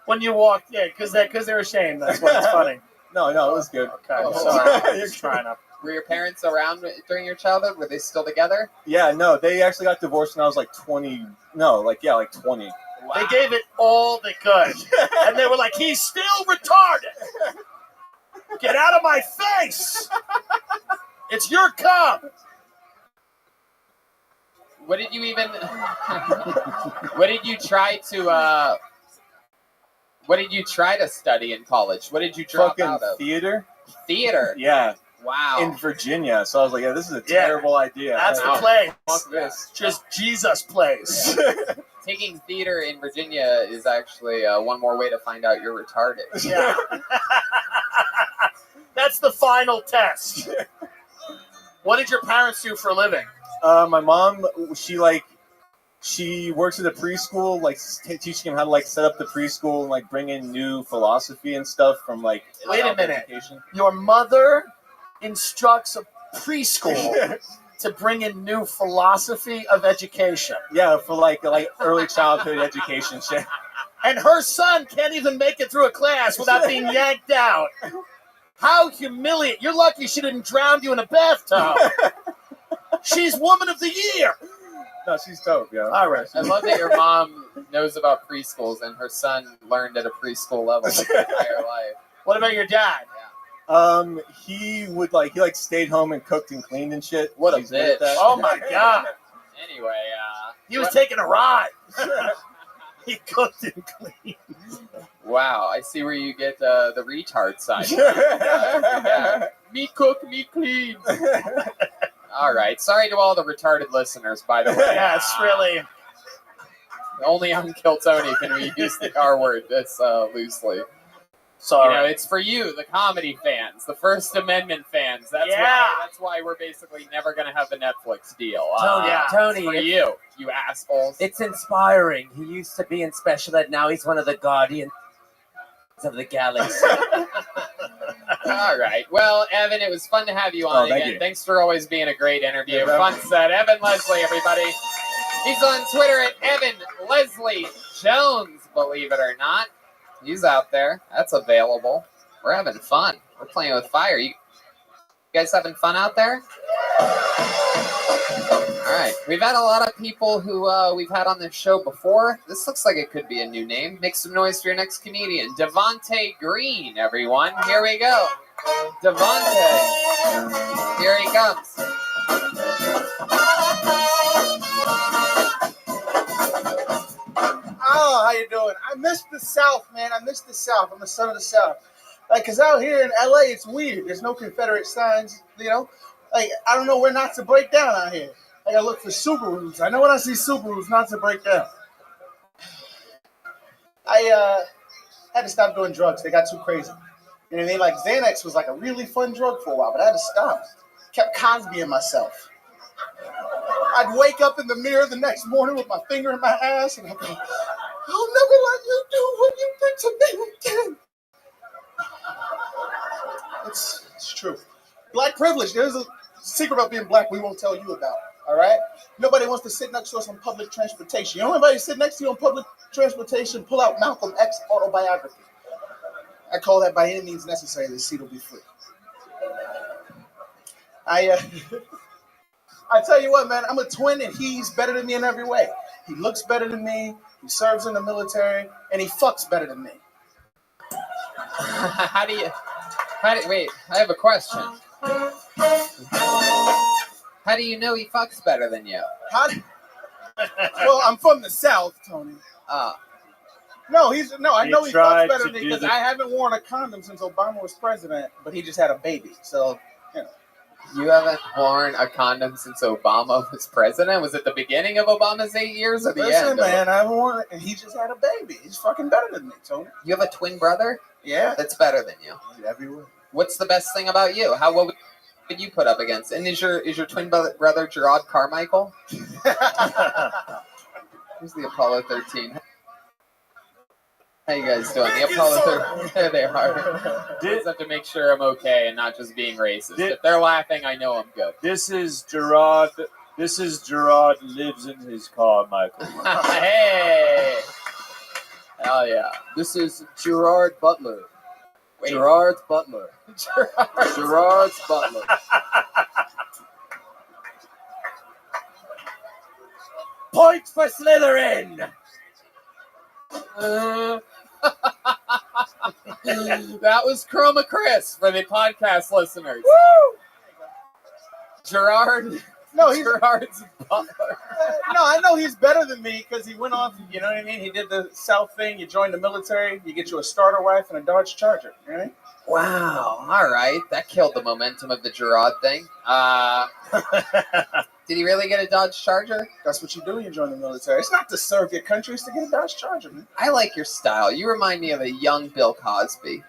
when you walked in, because they're ashamed. That's why it's funny. No, it was good. Okay, I'm sorry. You're trying to. Were your parents around during your childhood? Were they still together? Yeah, no, they actually got divorced when I was like 20. No, like 20. Wow. They gave it all they could. And they were like, he's still retarded. Get out of my face. It's your cup. What did you even... What did you try to study in college? What did you drop out of? Theater? Theater? Yeah. Wow. In Virginia. So I was like, this is a terrible idea. That's the place. Fuck this. Just Jesus place. Taking theater in Virginia is actually one more way to find out you're retarded. Yeah. That's the final test. What did your parents do for a living? My mom, she works at a preschool, teaching them how to set up the preschool and bring in new philosophy and stuff from Wait a minute. Education. Your mother instructs a preschool to bring in new philosophy of education. Yeah, for early childhood education shit. And her son can't even make it through a class without being yanked out. How humiliating. You're lucky she didn't drown you in a bathtub. She's Woman of the Year. No, she's dope, yeah. All right. I love that your mom knows about preschools and her son learned at a preschool level his entire life. What about your dad? He would he stayed home and cooked and cleaned and shit. What a He's good at bitch. that. Oh my God. Anyway, he was taking a ride. He cooked and cleaned. Wow, I see where you get the retard side. Yeah. Me cook, me clean. All right. Sorry to all the retarded listeners, by the way. Yeah, it's really... Only on Kill Tony can we use the R word this loosely. Sorry. It's for you, the comedy fans, the First Amendment fans. That's why we're basically never going to have the Netflix deal. Tony, for you assholes. It's inspiring. He used to be in special ed. Now he's one of the guardians of the galaxy. All right. Well, Evan, it was fun to have you on again. You. Thanks for always being a great interview. Fun set. Evan Leslie, everybody. He's on Twitter at Evan Leslie Jones, believe it or not. He's out there. That's available. We're having fun. We're playing with fire. You guys having fun out there? All right. We've had a lot of people who we've had on this show before. This looks like it could be a new name. Make some noise for your next comedian. Devontae Green, everyone. Here we go. Devontae. Here he comes. Oh, how you doing? I miss the South, man. I miss the South. I'm a son of the South. Because out here in L.A., it's weird. There's no Confederate signs, I don't know where not to break down out here. I got to look for Subarus. I know when I see Subarus, not to break down. I had to stop doing drugs. They got too crazy. You know what I mean? Xanax was a really fun drug for a while, but I had to stop. Kept Cosbying myself. I'd wake up in the mirror the next morning with my finger in my ass, and I'd go, I'll never let you do what you did to me again. It's true. Black privilege. There's a secret about being black we won't tell you about, all right? Nobody wants to sit next to us on public transportation. You know anybody sit next to you on public transportation, pull out Malcolm X autobiography. I call that by any means necessary, the seat will be free. I tell you what, man, I'm a twin and he's better than me in every way. He looks better than me, he serves in the military, and he fucks better than me. Wait, I have a question. How do you know he fucks better than you? Well, I'm from the South, Tony. I know he fucks better than me because I haven't worn a condom since Obama was president, but he just had a baby, so, you know. You haven't worn a condom since Obama was president? Was it the beginning of Obama's 8 years or the end? Listen, man, I haven't worn it, and he just had a baby. He's fucking better than me, Tony. You have a twin brother? Yeah. That's better than you. Everywhere. What's the best thing about you? What would you put up against? And is your twin brother Gerard Carmichael? Who's the Apollo 13? How you guys doing? The Apollo 13. There they are. Just have to make sure I'm okay and not just being racist. If they're laughing, I know I'm good. This is Gerard. This is Gerard lives in his car, Michael. Hey! Hell yeah. This is Gerard Butler. Wait. Gerard's Butler. Gerard's Butler. Point for Slytherin! That was Chroma Chris for the podcast listeners. Woo! Gerard's Butler. No, I know he's better than me because he went off, you know what I mean? He did the South thing. You join the military, you get you a starter wife and a Dodge Charger, you know what I mean? Wow. All right. That killed the momentum of the Gerard thing. Did he really get a Dodge Charger? That's what you do when you join the military. It's not to serve your country, it's to get a Dodge Charger, man. I like your style. You remind me of a young Bill Cosby.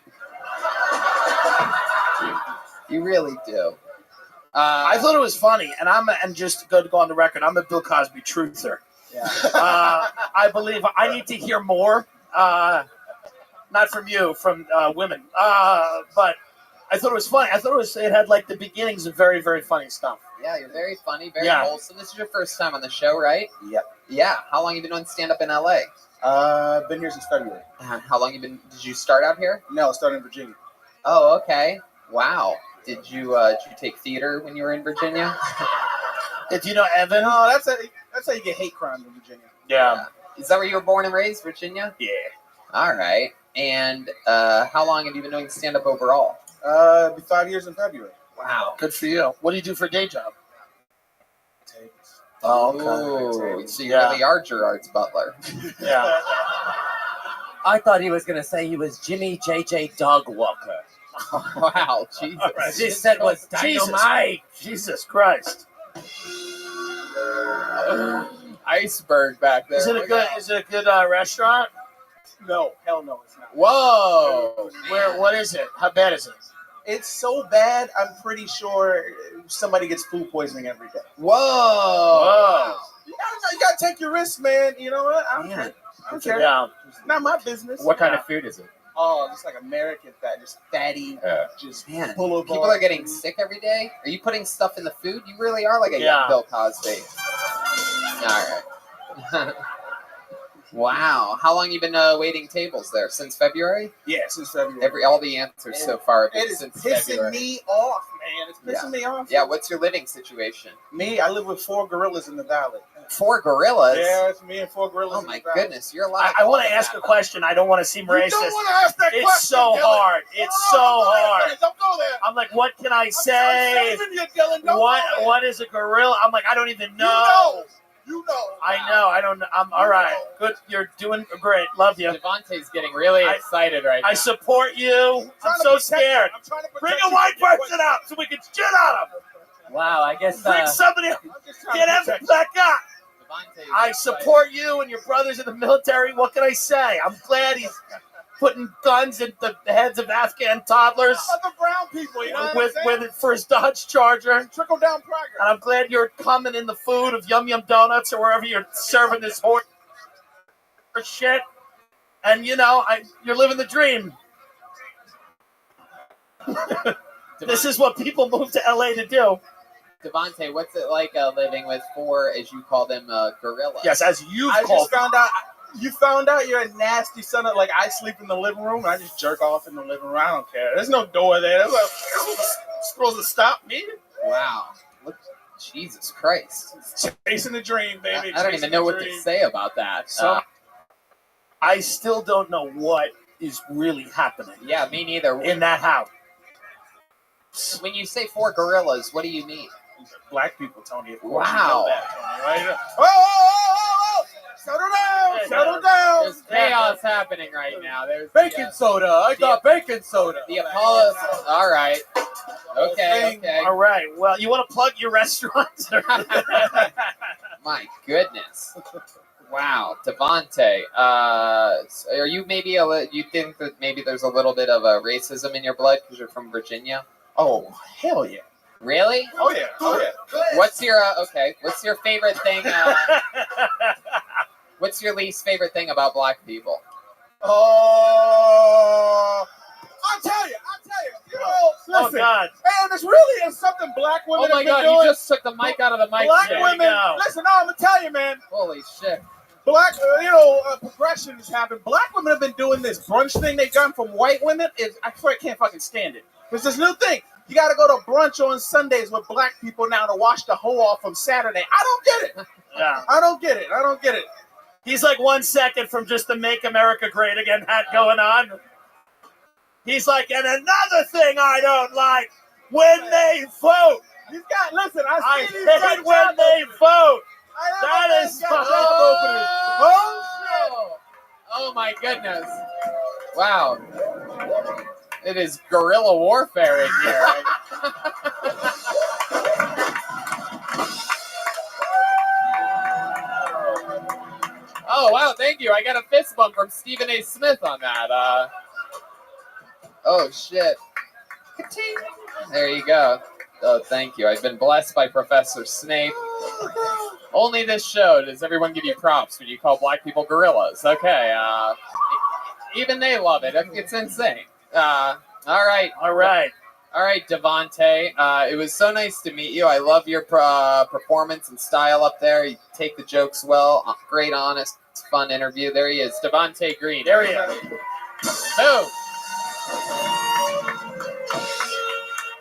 You really do. I thought it was funny, and just to go on the record, I'm a Bill Cosby truther. Yeah. I believe I need to hear more. Not from you, from women. But I thought it was funny. It had like the beginnings of very, very funny stuff. Yeah, you're very funny, very wholesome. This is your first time on the show, right? Yep. Yeah. How long have you been doing stand-up in LA? Been here since February. How long did you start out here? No, I started in Virginia. Oh, okay. Wow. Did you take theater when you were in Virginia? Did you know Evan? No, that's how you get hate crimes in Virginia. Yeah. Is that where you were born and raised, Virginia? Yeah. All right. And how long have you been doing stand-up overall? It'll be 5 years in February. Wow. Good for you. What do you do for a day job? Tapes. Oh, okay. So you really are Gerard's Butler. Yeah. I thought he was going to say he was Jimmy J.J. Dog Walker. Wow, Jesus. This set was dynamite. Jesus Christ. Iceberg back there. Is it a good restaurant? No, hell no, it's not. Whoa. What is it? How bad is it? It's so bad, I'm pretty sure somebody gets food poisoning every day. Whoa. You gotta take your risks, man. You know what? I don't care. Yeah. Not my business. What kind of food is it? Oh, just like American fat, just fatty, just Man, full of people are getting sick every day. Are you putting stuff in the food? You really are like a young Bill Cosby. All right. Wow. How long you been waiting tables there? Since February? Yeah, since February. All the answers so far have been It is since pissing February. me off, man. It's pissing me off. Yeah, what's your living situation? Me, I live with 4 gorillas in the valley. 4 gorillas? Yeah, it's me and 4 gorillas Oh in my the valley. goodness, you're alive. I want to ask a question. I don't want to seem racist. You don't want to ask that question. It's so Dylan. hard. It's so hard. Don't go there. I'm like, what can I say? I'm saving you, Dylan. Don't go there. What is a gorilla? I'm like, I don't even know. You know. I know. I don't know. I'm all right. Good. You're doing great. Love you. Devontae's getting really excited right now. I support you. I'm so scared. Bring a white person out so we can shit on him. Wow, I guess. Bring somebody up. Get him back up. I support you and your brothers in the military. What can I say? I'm glad he's putting guns in the heads of Afghan toddlers. The brown down people, you know what I'm saying? with for his Dodge Charger. Trickle down progress. And I'm glad you're coming in the food of Yum Yum Donuts or wherever you're serving this horse shit. And you know, you're living the dream. This is what people move to LA to do. Devontae, what's it like living with 4, as you call them, gorillas? Yes, as you I called just found out. You found out you're a nasty son of, like, I sleep in the living room and I just jerk off in the living room. I don't care. There's no door there. There's supposed to stop me. Wow. Look, Jesus Christ. Chasing the dream, baby. I don't even know what to say about that. I still don't know what is really happening. Yeah, me neither. In that house. When you say 4 gorillas, what do you mean? Black people, Tony. Of course Wow. you know that, Tony, right? Oh! Settle down! Settle down! There's chaos happening right now. There's Baking soda. I got baking soda. The Apollo. All right. Okay. All right. Well, you want to plug your restaurants? My goodness. Wow, Devontae. Are you maybe you think that maybe there's a little bit of racism in your blood because you're from Virginia? Oh, hell yeah. Really? Oh yeah. What's your What's your favorite thing? What's your least favorite thing about black people? Oh, I'll tell you. You know, listen. Oh God. And it's really is something black women Oh my have been God! doing. You just took the mic out of the mic. Black stand. women. Listen, no, I'm gonna tell you, man. Holy shit. Black, progression has happened. Black women have been doing this brunch thing they done from white women. I can't fucking stand it. It's this new thing. You got to go to brunch on Sundays with black people now to wash the hoe off from Saturday. I don't get it. Yeah. I don't get it. He's like 1 second from just the Make America Great Again hat going on. He's like, and another thing I don't like, when they vote. These guys, listen, I hate when they vote. That is Oh my goodness. Wow. It is guerrilla warfare in here. Oh, wow, thank you. I got a fist bump from Stephen A. Smith on that. Oh, shit. There you go. Oh, thank you. I've been blessed by Professor Snape. Only this show does everyone give you props when you call black people gorillas. Okay. Even they love it. It's insane. All right, Devontae. It was so nice to meet you. I love your performance and style up there. You take the jokes well. Great, honest, fun interview. There he is, Devontae Green. There he is. Boom.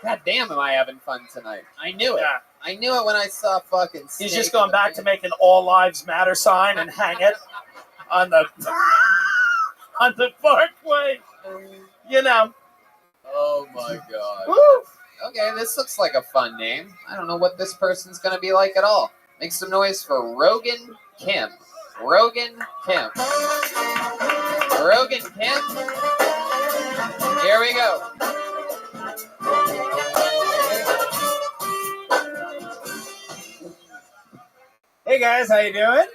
God damn, am I having fun tonight? I knew it. Yeah. I knew it when I saw fucking Snake. He's just going back to make an All Lives Matter sign and hang it on the parkway. You know. Oh my God. Woo. Okay, this looks like a fun name. I don't know what this person's going to be like at all. Make some noise for Rogan Kim. Rogan Kim. Rogan Kim. Here we go. Hey guys, how you doing?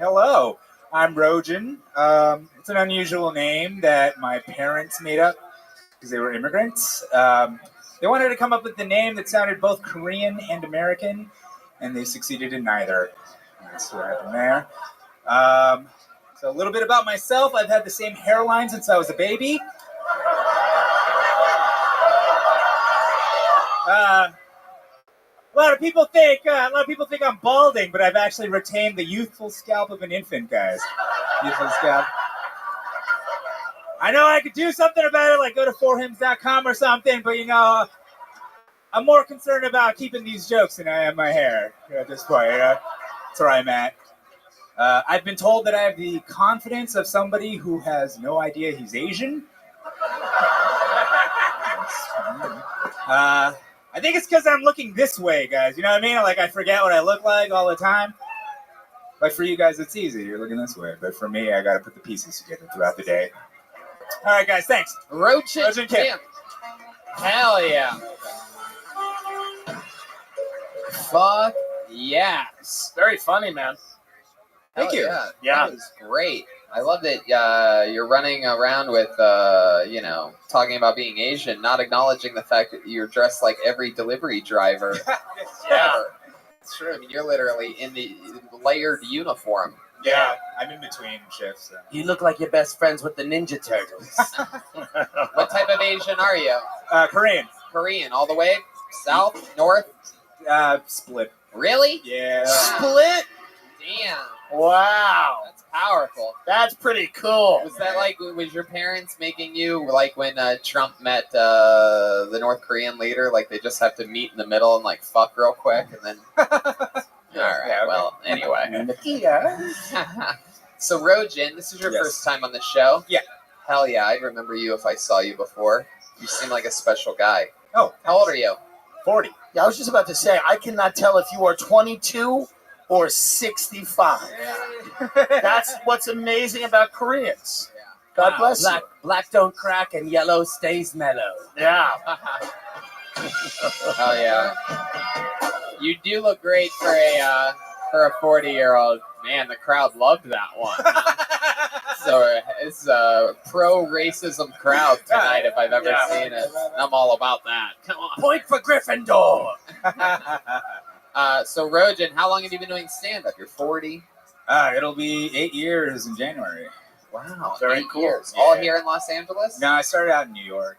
Hello, I'm Rogan. It's an unusual name that my parents made up because they were immigrants. They wanted to come up with the name that sounded both Korean and American, and they succeeded in neither. That's what happened there. So a little bit about myself. I've had the same hairline since I was a baby. A lot of people think I'm balding, but I've actually retained the youthful scalp of an infant, guys. Youthful scalp. I know I could do something about it, like go to forhims.com or something, but I'm more concerned about keeping these jokes than I am my hair at this point. That's where I'm at. I've been told that I have the confidence of somebody who has no idea he's Asian. I think it's because I'm looking this way, guys. You know what I mean? Like, I forget what I look like all the time. But for you guys, it's easy. You're looking this way. But for me, I got to put the pieces together throughout the day. All right, guys. Thanks. Rogan Kim. Hell yeah. Fuck yes. Very funny, man. Thank you. Yeah. That was great. I love that you're running around with, talking about being Asian, not acknowledging the fact that you're dressed like every delivery driver. Yeah. It's true. I mean, you're literally in the layered uniform. Yeah, I'm in between shifts. So. You look like you're best friends with the Ninja Turtles. What type of Asian are you? Korean. Korean, all the way? South? North? Split. Really? Yeah. Split? Damn. Wow. That's powerful. That's pretty cool. Was that like, was your parents making you, like when Trump met the North Korean leader, like they just have to meet in the middle and like fuck real quick and then... All right, well, anyway. So, Rojan, this is your first time on the show? Yeah. Hell yeah, I'd remember you if I saw you before. You seem like a special guy. Oh. How old are you? 40. Yeah, I was just about to say, I cannot tell if you are 22 or 65. That's what's amazing about Koreans. God bless you. Black don't crack and yellow stays mellow. Yeah. Oh, yeah. You do look great for a 40-year-old. Man, the crowd loved that one. So it's a pro-racism crowd tonight if I've ever seen it. I'm all about that. Come on. Point for Gryffindor. So, Rojan, how long have you been doing stand-up? You're 40? It'll be 8 years in January. Wow, Very 8 cool. years. Yeah. All here in Los Angeles? No, I started out in New York.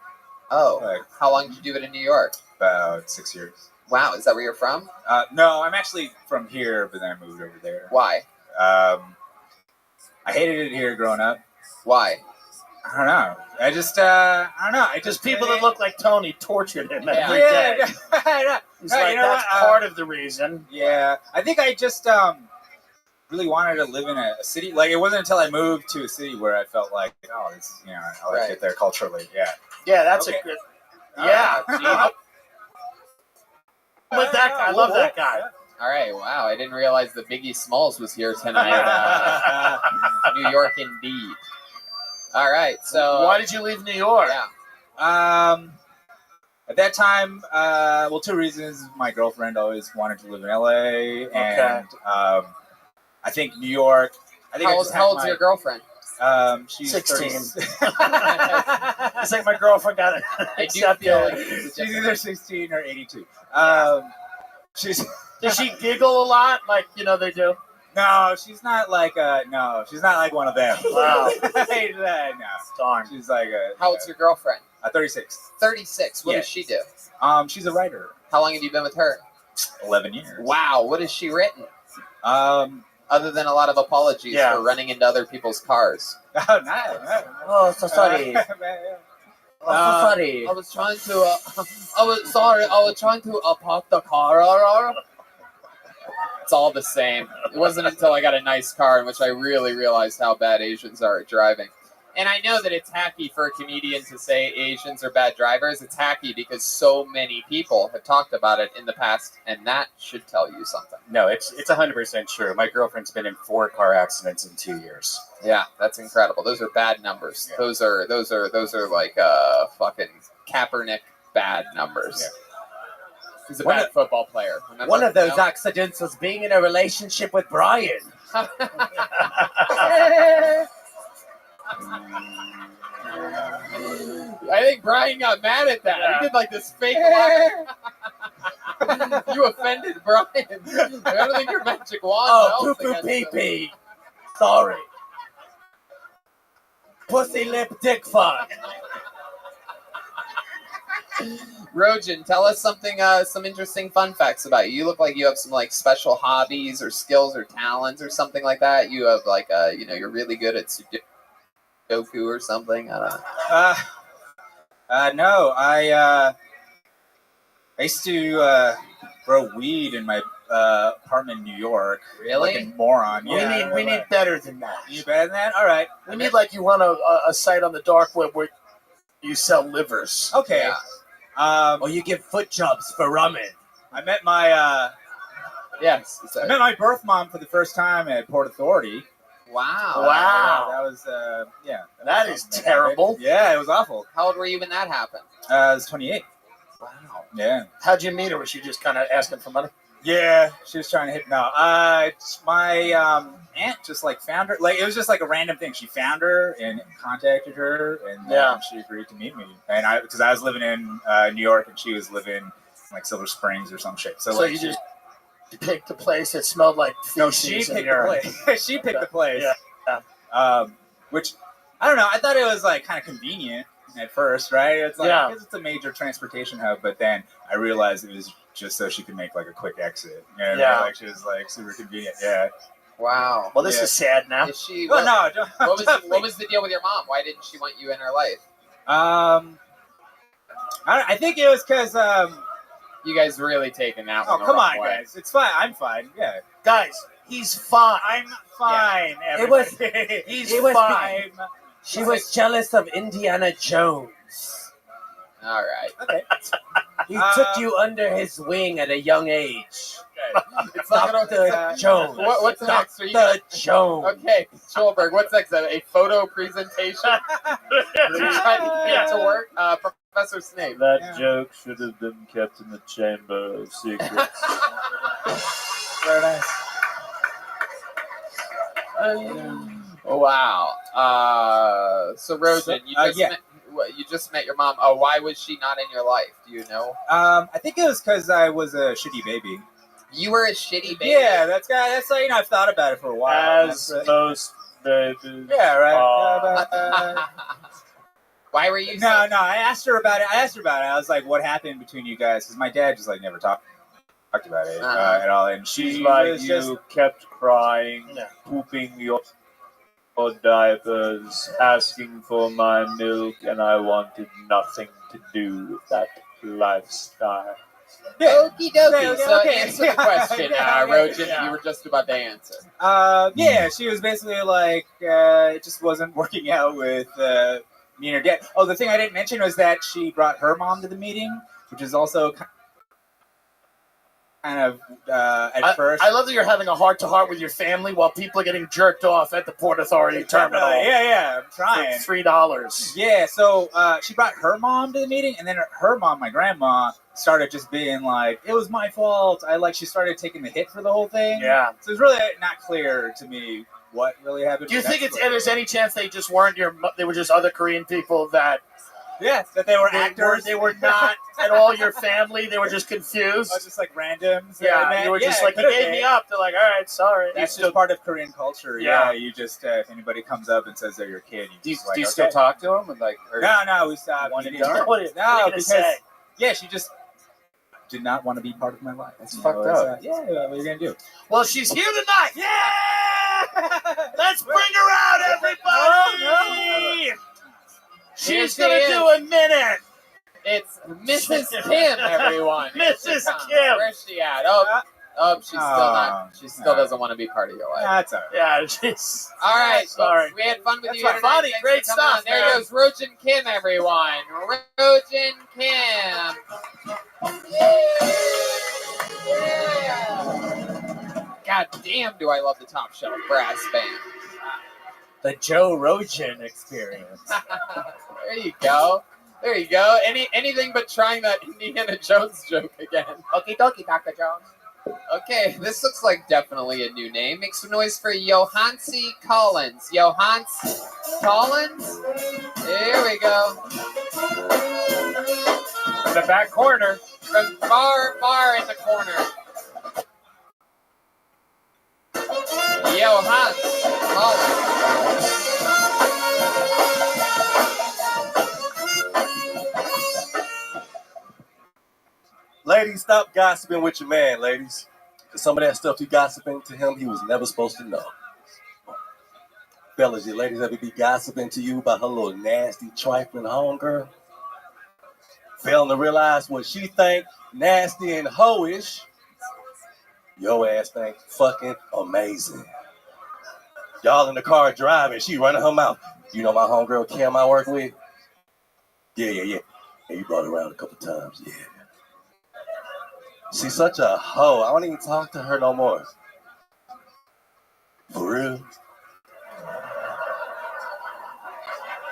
Oh, how long did you do it in New York? About 6 years. Wow, is that where you're from? No, I'm actually from here, but then I moved over there. Why? I hated it here growing up. Why? I don't know. I don't know. Just people that look like Tony tortured him every Yeah. day. Yeah. He's No, like, you know that's what? part of the reason. Yeah, I think I just really wanted to live in a city. Like, it wasn't until I moved to a city where I felt like, oh, this, I like it there culturally. Yeah. Yeah, that's Okay. a good. Yeah. With that guy, I love that guy. All right, wow, I didn't realize that Biggie Smalls was here tonight. New York, indeed. All right, so... Why did you leave New York? Yeah. At that time, well, 2 reasons. My girlfriend always wanted to live in LA, and I think New York. I think How old's your girlfriend? She's 16. 30. It's like my girlfriend got it. I do feel like She's either 16 or 82. Does she giggle a lot like they do? No, she's not like she's not like one of them. Wow. No. Darn. She's like How old's your girlfriend? 36. 36. What Yeah. does she do? She's a writer. How long have you been with her? 11 years. Wow, what has she written? Other than a lot of apologies for running into other people's cars. Oh, no. Oh, so sorry. Sorry. I was trying to. I was trying to park the car. It's all the same. It wasn't until I got a nice car in which I really realized how bad Asians are at driving. And I know that it's hacky for a comedian to say Asians are bad drivers. It's hacky because so many people have talked about it in the past, and that should tell you something. No, it's 100% true. My girlfriend's been in 4 car accidents in 2 years. Yeah, that's incredible. Those are bad numbers. Yeah. Those are like fucking Kaepernick bad numbers. Yeah. He's a bad football player. Remember? One of those accidents was being in a relationship with Brian. I think Brian got mad at that. He did like this fake laugh. You offended Brian. I don't think your magic wand Oh, helps poo-poo against him. pee-pee. Sorry. Pussy lip dick fuck. Rojan, tell us something, some interesting fun facts about you. You look like you have some like special hobbies or skills or talents or something like that. You have like, you're really good at Sudoku or something. I don't know. No, I used to grow weed in my apartment in New York. Really? Like a moron. We need better than that. You need better than that? All right. We need like you run a site on the dark web where you sell livers. Okay. Or you give foot jobs for ramen. I met my yes. I met my birth mom for the first time at Port Authority. Wow. Wow. That was That is terrible. Yeah, it was awful. How old were you when that happened? I was 28. Wow. Yeah. How'd you meet her? Was she just kind of asking for money? Yeah, she was trying to hit. No, my aunt just like found her. Like it was just like a random thing. She found her and contacted her, and then she agreed to meet me. And because I was living in New York and she was living in like Silver Springs or some shit. So like, you just picked a place that smelled like feces. No, she picked the place. She picked the place. Yeah. Which I don't know. I thought it was like kind of convenient at first, right? It's like I guess it's a major transportation hub, but then I realized it was just so she could make like a quick exit. You know what I mean? Like she was like super convenient. Yeah. Wow. Well, this is sad now. Is she? Well, What was the deal with your mom? Why didn't she want you in her life? I think it was because you guys really taking that one. Oh, come on, guys. It's fine. I'm fine. Yeah. Guys, he's fine. I'm fine. It was. He's fine. She was jealous of Indiana Jones. All right. Okay. He took you under his wing at a young age. It's like Dr. Jones. What's next? Dr. Jones. Okay, Schulberg, what's next? A photo presentation? Trying to get to work? Professor Snape. That joke should have been kept in the Chamber of Secrets. Very nice. Wow. So Rojan, you just met your mom. Oh, why was she not in your life? Do you know? I think it was because I was a shitty baby. You were a shitty baby? Yeah, that's like, I've thought about it for a while. As most babies. Yeah, right. Why were you? No. I asked her about it. I was like, "What happened between you guys?" Because my dad just like never talked about it at all, and she's like, you kept crying, pooping your diapers, asking for my milk, and I wanted nothing to do with that lifestyle. Yeah. Okie dokie. So Okay. answer the question, Rojan. You were just about to answer. Yeah, she was basically like, it just wasn't working out with me and her dad. Oh, the thing I didn't mention was that she brought her mom to the meeting, which is also kind of at first. I love that you're having a heart-to-heart with your family while people are getting jerked off at the Port Authority terminal. Yeah, I'm trying. For $3. Yeah, so she brought her mom to the meeting, and then her mom, my grandma, started just being like, it was my fault. She started taking the hit for the whole thing. Yeah. So it's really not clear to me what really happened. Do you think there's any chance they just weren't they were just other Korean people that... Yes, that they were actors. They were not at all your family. They were just confused. Oh, just like randoms. Yeah, you were just like, you gave me up. They're like, all right, sorry. That's just part of Korean culture. Yeah, you just, if anybody comes up and says they're your kid, do you still talk to them? No, we stopped. What Because she just did not want to be part of my life. That's fucked up. Yeah, what are you going to do? Well, she's here tonight. Yeah! Let's bring her out, everybody! No. She's going to do a minute. It's Mrs. Kim, everyone. Mrs. Kim. Where's she at? Oh, she's still not. She still doesn't want to be part of your life. That's all right. Yeah, she's... All right, sorry. We had fun with That's you tonight. funny. Thanks Great for coming stuff, on. There man. goes Rojan Kim, everyone. Rojan Kim. Yeah. God damn, do I love the Top Shelf Brass Band. The Joe Rogan experience. There you go. There you go. Anything but trying that Indiana Jones joke again. Okie dokie, Dr. Jones. Okay, this looks like definitely a new name. Make some noise for Johansi Collins. Johans Collins? There we go. In the back corner. From far in the corner. Johans Collins. Ladies, stop gossiping with your man, ladies. Because some of that stuff you gossiping to him, he was never supposed to know. Fellas, your ladies ever be gossiping to you about her little nasty, trifling homegirl? Failing to realize what she think nasty and hoish, your ass think fucking amazing. Y'all in the car driving, she running her mouth. You know my homegirl Kim I work with? Yeah. Hey, you brought her around a couple times, yeah. She's such a hoe. I don't even talk to her no more. For real?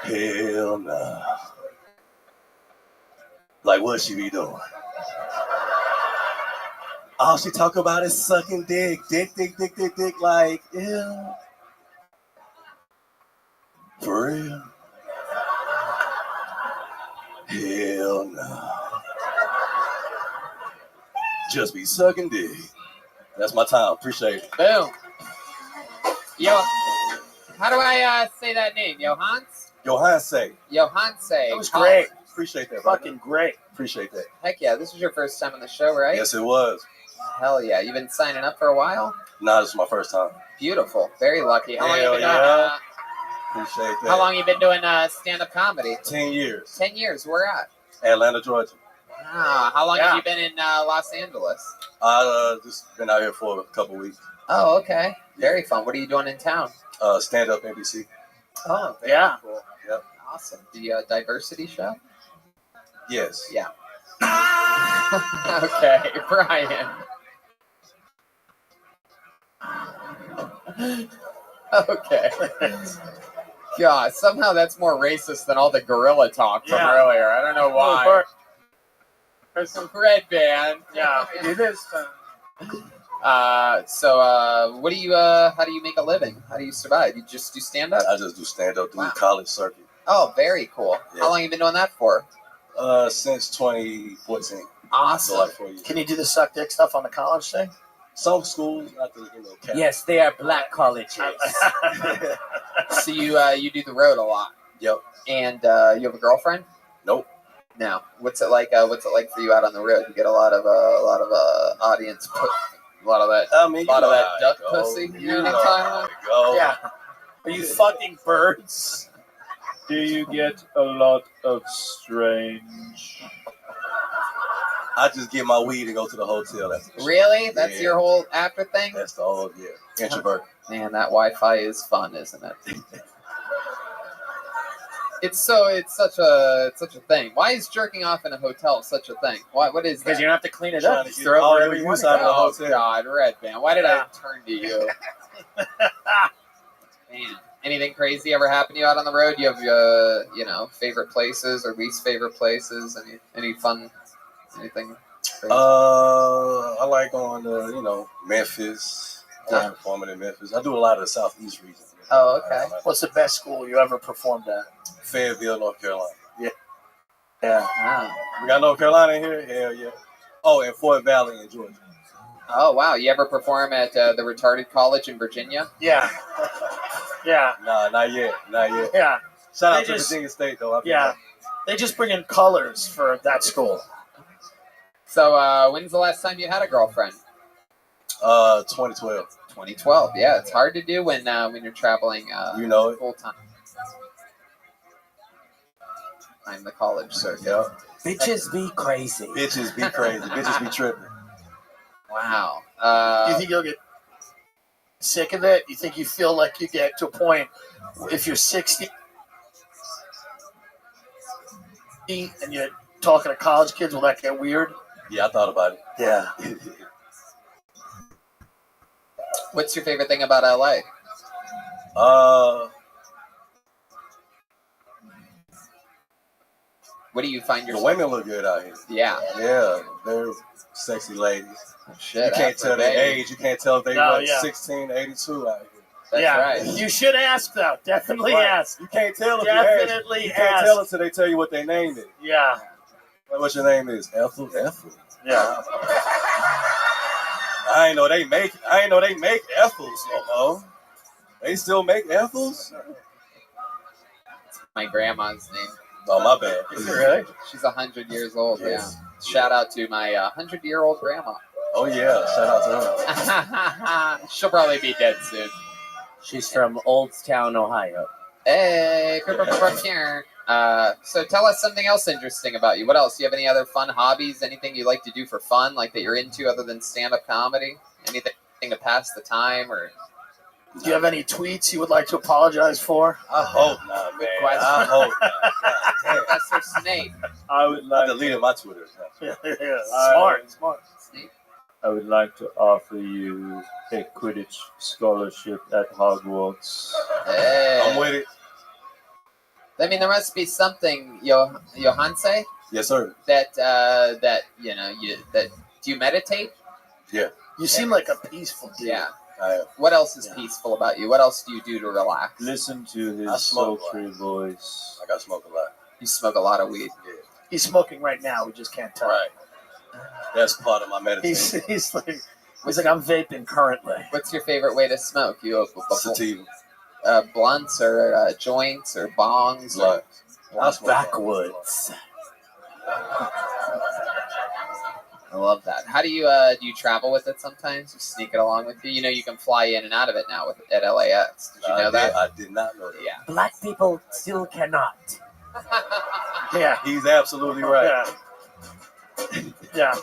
Hell no. Like what she be doing? All she talk about is sucking dick. Dick, like, yeah. For real? Hell no. Just be sucking dick. That's my time. Appreciate it. Boom. Yo, how do I say that name? Johans? Johanse. Johanse. That was great. Appreciate that, brother. Fucking great. Appreciate that. Heck yeah, this was your first time on the show, right? Yes, it was. Hell yeah. You've been signing up for a while? Nah, this is my first time. Beautiful. Very lucky. How long Hell you been yeah. Appreciate that. How long you been doing stand-up comedy? 10 years. 10 years. Where at? Atlanta, Georgia. Ah, how long have you been in Los Angeles? Just been out here for a couple weeks. Oh, okay. Very fun. What are you doing in town? Stand-up NBC. Oh, very Yeah. cool. Yep. Awesome. The diversity show? Yes. Yeah. Okay, Brian. Okay. God, somehow that's more racist than all the gorilla talk from earlier. I don't know why. Red band. Yeah. It is. So what do you? How do you make a living? How do you survive? You just do stand up? I just do stand-up, do the college circuit. Oh, very cool. Yeah. How long have you been doing that for? Since 2014. Awesome. So like 4 years. Can you do the suck dick stuff on the college thing? Some schools, not the cap. Yes, they are black colleges. So you do the road a lot. Yep. And you have a girlfriend? Nope. No. What's it like? What's it like for you out on the road? You get a lot of audience, a lot of that, duck pussy. You know what I'm talking about? Yeah. Are you fucking birds? Do you get a lot of strange? I just get my weed and go to the hotel. That's Really? That's your whole after thing? That's the whole introvert. Man, that Wi-Fi is fun, isn't it? It's such a thing. Why is jerking off in a hotel such a thing? What is that? Because you don't have to clean it up. Just throw it wherever you want. Oh God, Red Band. Why did I turn to you? Man, anything crazy ever happen to you out on the road? You have favorite places or least favorite places? Any fun? Anything crazy? I like going to Memphis. I like performing in Memphis. I do a lot of the Southeast region. Oh, okay. What's the best school you ever performed at? Fayetteville, North Carolina. Yeah. Wow. We got North Carolina in here? Hell yeah. Oh, and Fort Valley in Georgia. Oh, wow. You ever perform at the Retarded College in Virginia? Yeah. Yeah. Nah, not yet. Yeah. Shout out to Virginia State, though. Yeah. They just bring in colors for that school. So when's the last time you had a girlfriend? 2012. 2012. Yeah, it's hard to do when you're traveling full time. I'm the college circuit. Yeah. Bitches be crazy. Bitches be crazy. Bitches be tripping. Wow. Do you think you'll get sick of it? You think you feel like you get to a point if you're 60 and you're talking to college kids, will that get weird? Yeah, I thought about it. Yeah. What's your favorite thing about LA? What do you find the women look good out here. Yeah. Yeah, they're sexy ladies. Oh, shit, you can't tell their age. You can't tell if they No, were yeah. 16, 82 out here. That's right. You should ask, though. Definitely Right. ask. You can't tell if Definitely you can't ask. tell until they tell you what their name is. Yeah. Like, what your name is? Ethel. Yeah. I ain't know they make Ethels no more. They still make Ethels? My grandma's name. Oh, my bad. Is it really? She's 100 years old. Yes. Yeah. Shout out to my 100-year-old grandma. Oh yeah, shout out to her. She'll probably be dead soon. She's from Oldstown, Ohio. Hey, here. So tell us something else interesting about you. What else? Do you have any other fun hobbies? Anything you like to do for fun, like that you're into other than stand-up comedy? Anything to pass the time, or? Do you have any tweets you would like to apologize for? I hope not, man. question. I hope not. Professor Snape. I would like. I deleted my Twitter. Smart. I would like to offer you a Quidditch scholarship at Hogwarts. Hey. I'm with it. I mean, there must be something, Johanse, Yes, sir. that do you meditate? Yeah. You seem like a peaceful dude. Yeah. What else is peaceful about you? What else do you do to relax? Listen to I his smoke sultry voice. I got to smoke a lot. You smoke a lot of weed. Yeah. He's smoking right now. We just can't tell. Right. That's part of my meditation. He's like I'm vaping currently. What's your favorite way to smoke? You Sativa. Blunts or joints or bongs? Blunt. That's backwoods. I love that. How do you travel with it sometimes? You sneak it along with you? You know you can fly in and out of it now at LAX. Did you know that? I did not know that. Yeah. Black people still cannot. Yeah. He's absolutely right. Yeah.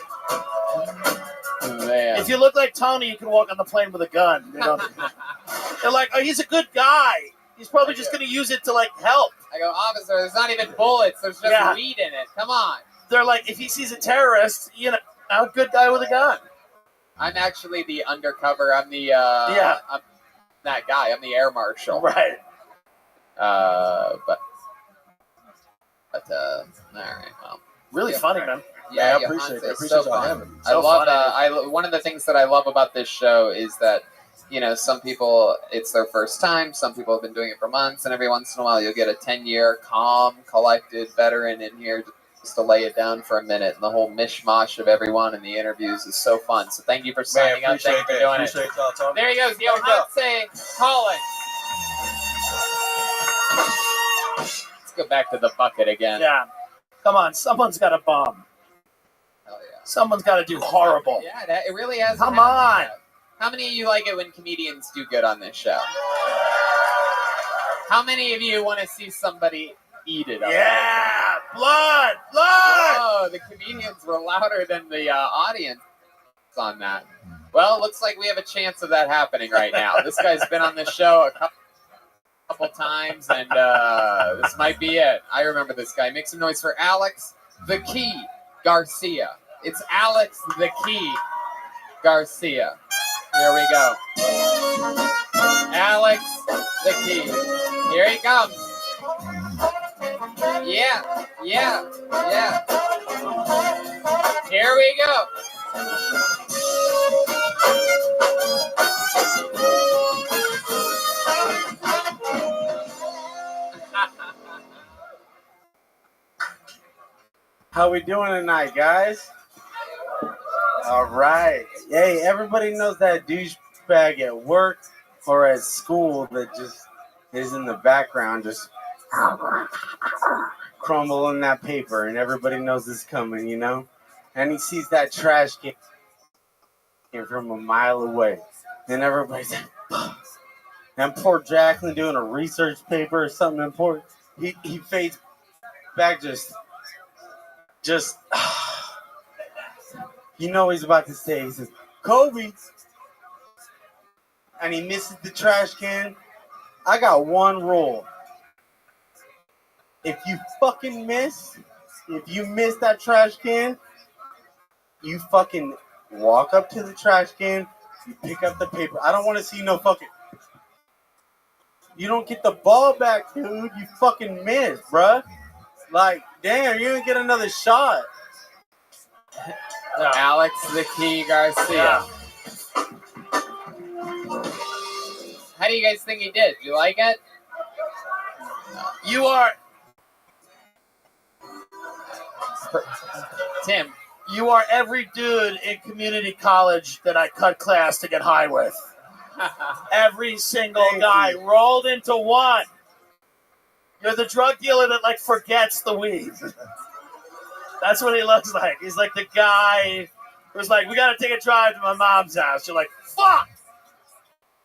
Man. If you look like Tony, you can walk on the plane with a gun. You know? They're like, oh, he's a good guy. He's probably just going to use it to, like, help. I go, officer, there's not even bullets. There's just weed in it. Come on. They're like, if he sees a terrorist, you know, I'm a good guy with a gun. I'm actually the undercover. I'm the I'm that guy. I'm the air marshal. Right. But all right. Well, really funny, man. Yeah, I appreciate it. I appreciate so y'all fun. having me. I love one of the things that I love about this show is that, you know, some people, it's their first time. Some people have been doing it for months, and every once in a while you'll get a 10-year calm, collected veteran in here just to lay it down for a minute. And the whole mishmash of everyone in the interviews is so fun. So thank you for signing up. Thank you for doing it. Y'all, Tony. There he goes. Yo, hot saying, Colin. Let's go back to the bucket again. Yeah. Come on, someone's got a bomb. Hell yeah. Someone's got to do horrible. Yeah, it really has. Come on. How many of you like it when comedians do good on this show? How many of you want to see somebody eat it up? Yeah, blood. Oh, the comedians were louder than the audience on that. Well, it looks like we have a chance of that happening right now. This guy's been on this show a couple times, and this might be it. I remember this guy. Make some noise for Alex the Key Garcia. It's Alex the Key Garcia. Here we go. Alex the Key. Here he comes. Yeah. Here we go. How we doing tonight, guys? All right. Hey, everybody knows that douchebag at work or at school that just is in the background just crumbling that paper, and everybody knows it's coming, you know? And he sees that trash can from a mile away. And everybody's like, and poor Jacqueline doing a research paper or something important. He fades back just you know he's about to say, he says, Kobe. And he misses the trash can. I got one rule. If you miss that trash can, you fucking walk up to the trash can, you pick up the paper. I don't want to see no fucking... You don't get the ball back, dude. You fucking missed, bruh. Like, damn, you didn't get another shot. Alex the Key Garcia. How do you guys think he did? Do you like it? You are... Tim. You are every dude in community college that I cut class to get high with. Every single guy rolled into one. You're the drug dealer that, like, forgets the weed. That's what he looks like. He's like the guy who's like, we got to take a drive to my mom's house. You're like, fuck!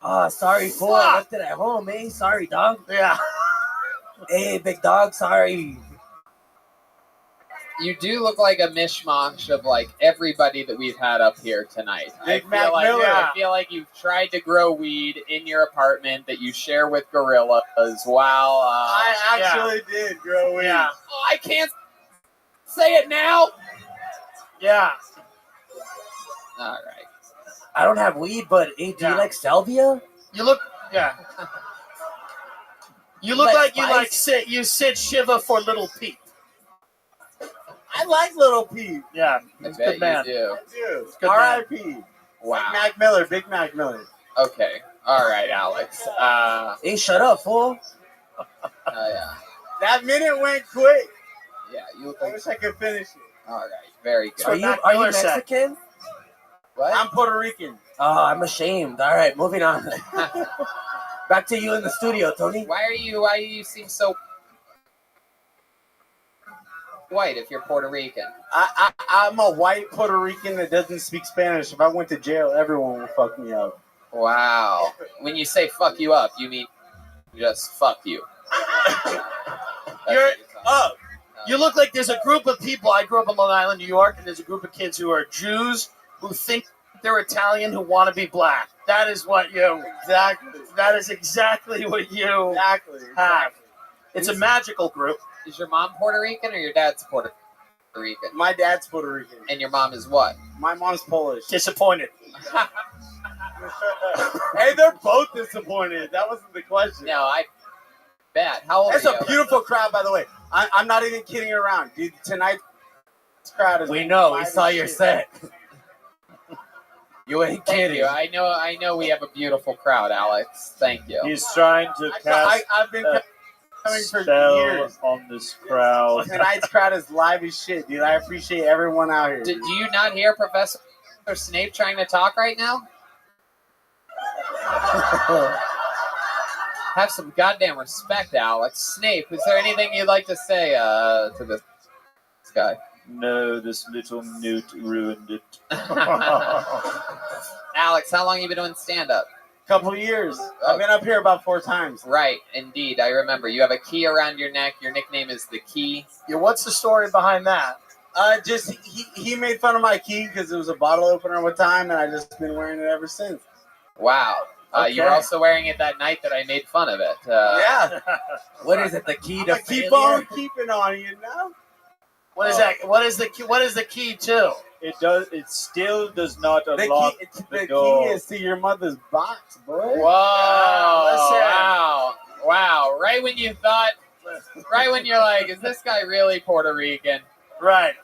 Oh, sorry, fool. I left it at home, eh? Sorry, dog. Yeah. Hey, big dog, sorry. You do look like a mishmash of like everybody that we've had up here tonight. I feel like you've tried to grow weed in your apartment that you share with gorillas while I actually did grow weed. Yeah. Oh, I can't say it now. Yeah. All right. I don't have weed, but hey, do you like salvia? You look, You look like you sit Shiva for Little Pete. I like Little Pete. Yeah, I he's a bet good man. you do. I do. Good R.I.P. Wow. Mac Miller, Big Mac Miller. Okay. All right, Alex. Hey, shut up, fool. Yeah. That minute went quick. Yeah, you look I like. wish I could finish it. All right, very good. Are you Mexican? What? I'm Puerto Rican. Oh, I'm ashamed. All right, moving on. Back to you in the studio, Tony. Why do you seem so white if you're Puerto Rican? I'm a white Puerto Rican that doesn't speak Spanish. If I went to jail, everyone would fuck me up. Wow. When you say fuck you up, you mean just fuck you. You're up. You look like there's a group of people. I grew up in Long Island, New York, and there's a group of kids who are Jews who think they're Italian who want to be black. That is what you exactly. That is exactly what you have. It's a magical group. Is your mom Puerto Rican or your dad's Puerto Rican? My dad's Puerto Rican. And your mom is what? My mom's Polish. Disappointed. Hey, they're both disappointed. That wasn't the question. No, I bet. How old That's are you? a beautiful crowd, by the way. I'm not even kidding around, dude. Tonight's crowd is. We know. We live saw as your shit. set. You ain't Thank kidding. you. I know we have a beautiful crowd, Alex. Thank you. He's trying to cast I've been a coming for spell years. on this crowd. Tonight's crowd is live as shit, dude. I appreciate everyone out here. Do you not hear Professor Snape trying to talk right now? Have some goddamn respect, Alex. Snape, is there anything you'd like to say to this guy? No, this little newt ruined it. Alex, how long have you been doing stand-up? Couple of years. I've been up here about 4 times. Right, indeed. I remember. You have a key around your neck. Your nickname is the Key. Yeah, what's the story behind that? Just he made fun of my key because it was a bottle opener one time, and I just been wearing it ever since. Wow. You were Okay. also wearing it that night that I made fun of it. Yeah. What is it? The key to Keep failure? on keeping on, you know. What is that? What is the key? What is the key to? It does. It still does not The unlock key, the the door. key is to your mother's box, boy. Whoa! Listen. Wow! Right when you thought, right when you're like, is this guy really Puerto Rican? Right.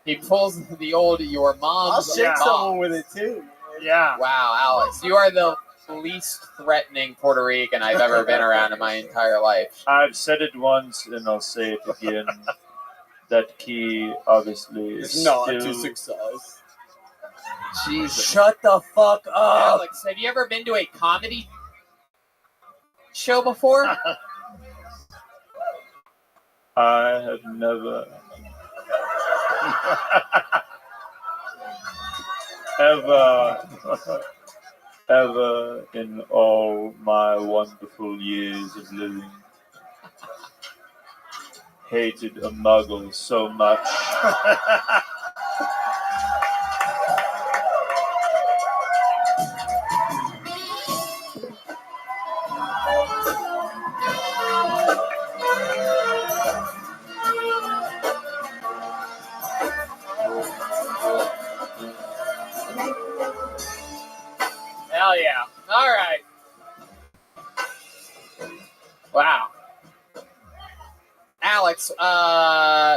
He pulls the old your I'll mom's shake box. someone with it too. Yeah. Wow, Alex, you are the least threatening Puerto Rican I've ever been around in my entire life. I've said it once and I'll say it again. That key obviously is still success. Jesus. Shut the fuck up. Alex, have you ever been to a comedy show before? I have never ever in all my wonderful years of living hated a muggle so much. Hell yeah. All right. Wow. Alex,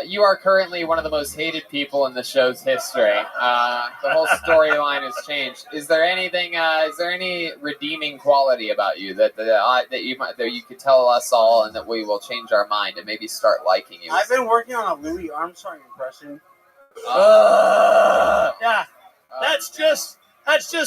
you are currently one of the most hated people in the show's history. The whole storyline has changed. Is there anything? Is there any redeeming quality about you that you could tell us all, and that we will change our mind and maybe start liking you? I've been working on a Louis Armstrong impression. Yeah. That's just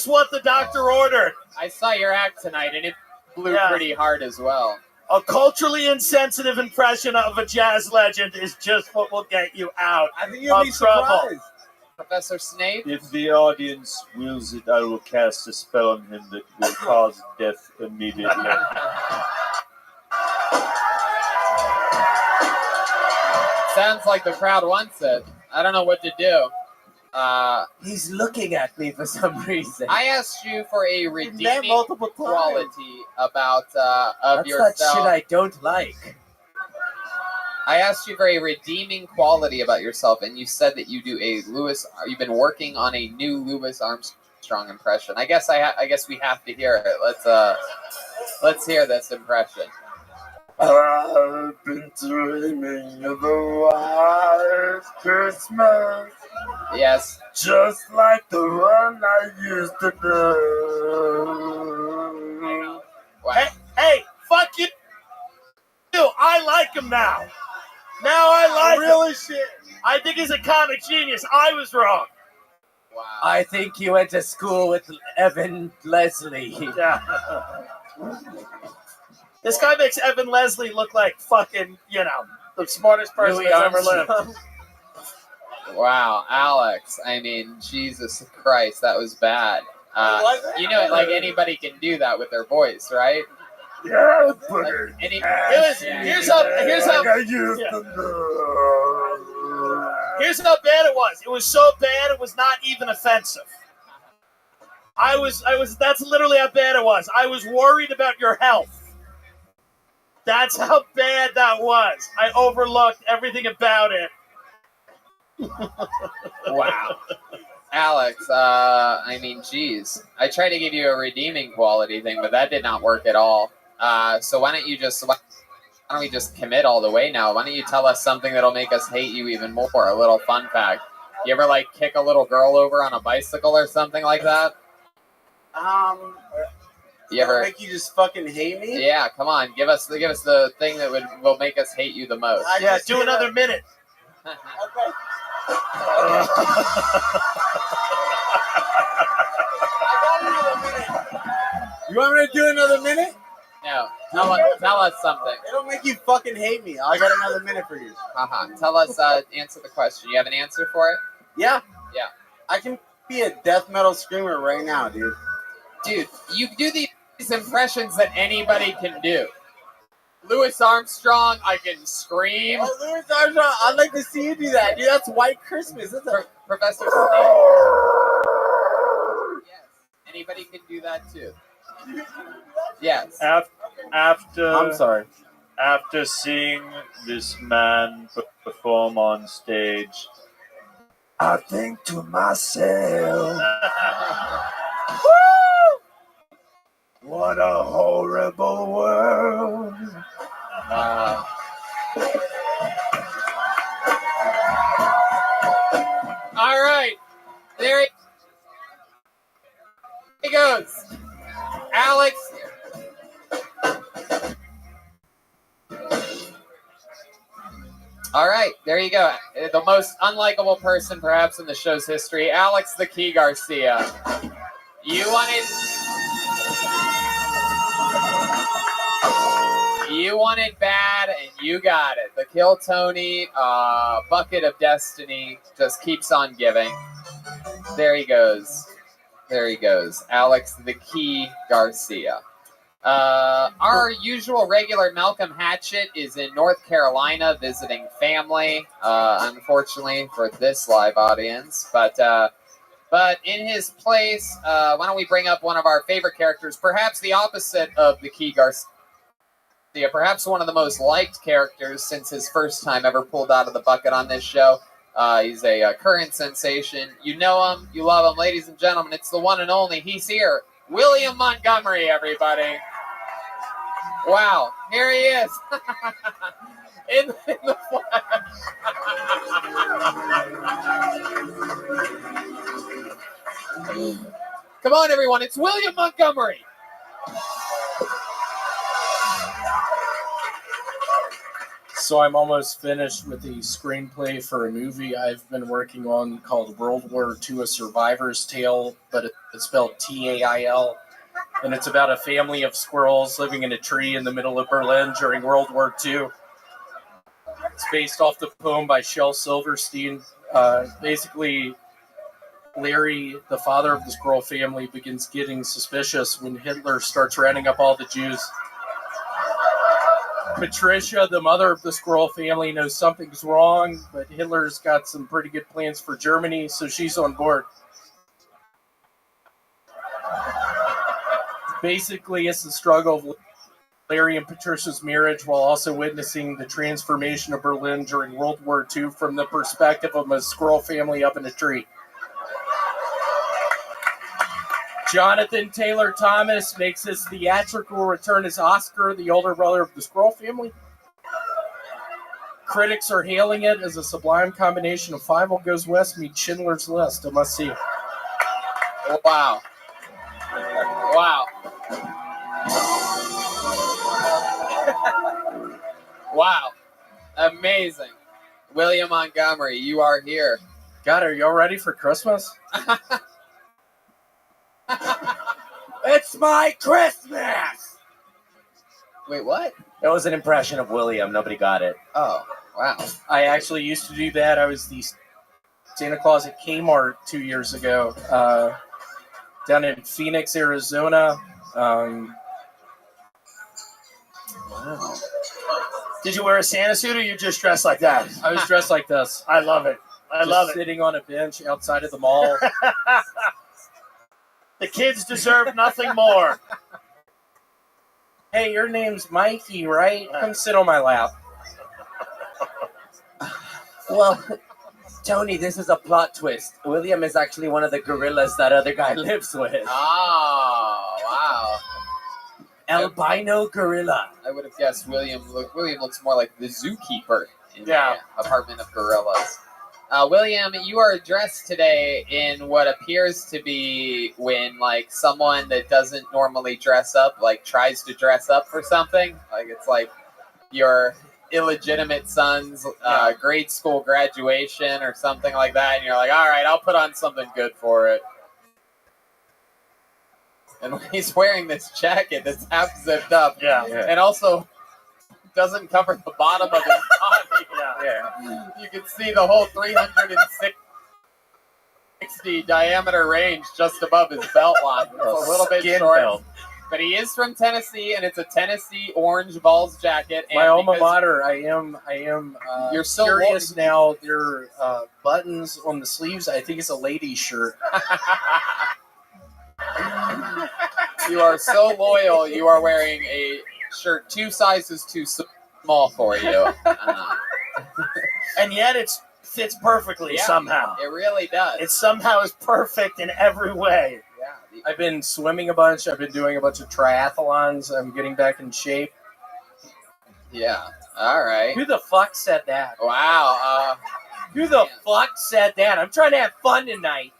what the doctor ordered. I saw your act tonight, and it blew Yeah. pretty hard as well. A culturally insensitive impression of a jazz legend is just what will get you out I think you'll of be trouble. surprised. Professor Snape? If the audience wills it, I will cast a spell on him that will cause death immediately. Sounds like the crowd wants it. I don't know what to do. He's looking at me for some reason. I asked you for a met redeeming multiple times. quality about of That's yourself. that shit I don't like. I asked you for a redeeming quality about yourself, and you said that you do a Louis. You've been working on a new Louis Armstrong impression. I guess we have to hear it. Let's hear this impression. I've been dreaming of a white Christmas. Yes. Just like the one I used to know. Hey, fuck you. I like him now. Now I like him. Really shit. I think he's a comic genius. I was wrong. Wow. I think you went to school with Evan Leslie. Yeah. This guy makes Evan Leslie look like fucking, the smartest person Louis that's ever Armstrong. lived. Wow, Alex. I mean, Jesus Christ, that was bad. You know, like anybody can do that with their voice, right? Yeah, but Here's how bad it was. It was so bad it was not even offensive. That's literally how bad it was. I was worried about your health. That's how bad that was. I overlooked everything about it. Wow. Alex, I mean, geez. I tried to give you a redeeming quality thing, but that did not work at all. So why don't we just commit all the way now? Why don't you tell us something that'll make us hate you even more? A little fun fact. You ever, kick a little girl over on a bicycle or something like that? You ever make you just fucking hate me? Yeah, come on. Give us the thing that will make us hate you the most. Do another minute. Okay. You want me to do another minute? No. Tell us something. It'll make you fucking hate me. I got another minute for you. Tell us, answer the question. You have an answer for it? Yeah. Yeah. I can be a death metal screamer right now, dude. Dude, you do these impressions that anybody can do. Louis Armstrong, I can scream. Oh, Louis Armstrong, I'd like to see you do that, dude. That's White Christmas. That's Professor Snape. Yes. Anybody can do that too. Yes. After I'm sorry. After seeing this man perform on stage, I think to myself, what a horrible world. All right. There he goes. Alex. All right, there you go. The most unlikable person perhaps in the show's history, Alex the Key Garcia. You wanted bad, and you got it. The Kill Tony bucket of destiny just keeps on giving. There he goes. Alex the Key Garcia. Our usual regular Malcolm Hatchett is in North Carolina visiting family, unfortunately for this live audience. But in his place, why don't we bring up one of our favorite characters, perhaps the opposite of the Key Garcia, perhaps one of the most liked characters since his first time ever pulled out of the bucket on this show. He's a current sensation. You know him, you love him. Ladies and gentlemen, it's the one and only. He's here. William Montgomery, everybody. Wow, here he is. in the flesh. Come on, everyone. It's William Montgomery. So I'm almost finished with the screenplay for a movie I've been working on called World War II, A Survivor's Tale, but it's spelled T-A-I-L. And it's about a family of squirrels living in a tree in the middle of Berlin during World War II. It's based off the poem by Shel Silverstein. Basically, Larry, the father of the squirrel family, begins getting suspicious when Hitler starts rounding up all the Jews. Patricia, the mother of the squirrel family, knows something's wrong, but Hitler's got some pretty good plans for Germany, so she's on board. Basically, it's the struggle of Larry and Patricia's marriage while also witnessing the transformation of Berlin during World War II from the perspective of a squirrel family up in a tree. Jonathan Taylor Thomas makes his theatrical return as Oscar, the older brother of the Squirrel family. Critics are hailing it as a sublime combination of Fievel Goes West meets Schindler's List. A must see. Wow. Wow. Wow. Amazing. William Montgomery, you are here. God, are y'all ready for Christmas? It's my Christmas! Wait, what? It was an impression of William. Nobody got it. Oh, wow. I actually used to do that. I was the Santa Claus at Kmart 2 years ago, down in Phoenix, Arizona. Wow. Did you wear a Santa suit or you just dressed like that? I was dressed like this. I love it. I love it. Sitting on a bench outside of the mall. The kids deserve nothing more. Hey, your name's Mikey, right? Come sit on my lap. Well, Tony, this is a plot twist. William is actually one of the gorillas that other guy lives with. Oh, wow. Albino gorilla. I would have guessed William looks more like the zookeeper in the apartment of gorillas. William, you are dressed today in what appears to be when, like, someone that doesn't normally dress up, like, tries to dress up for something. Like, it's like your illegitimate son's grade school graduation or something like that, and you're like, all right, I'll put on something good for it. And he's wearing this jacket that's half zipped up, and also doesn't cover the bottom of his body. You can see the whole 360 diameter range just above his belt line. It's a little bit short, belt. But he is from Tennessee, and it's a Tennessee orange Vols jacket. And my alma mater. I am. You're so curious now. There are buttons on the sleeves. I think it's a lady's shirt. You are so loyal. You are wearing a shirt 2 sizes too small for you. And yet it fits perfectly somehow. It really does. It somehow is perfect in every way. Yeah. I've been swimming a bunch. I've been doing a bunch of triathlons. I'm getting back in shape. Yeah. All right. Who the fuck said that? Wow. Who the fuck said that? I'm trying to have fun tonight.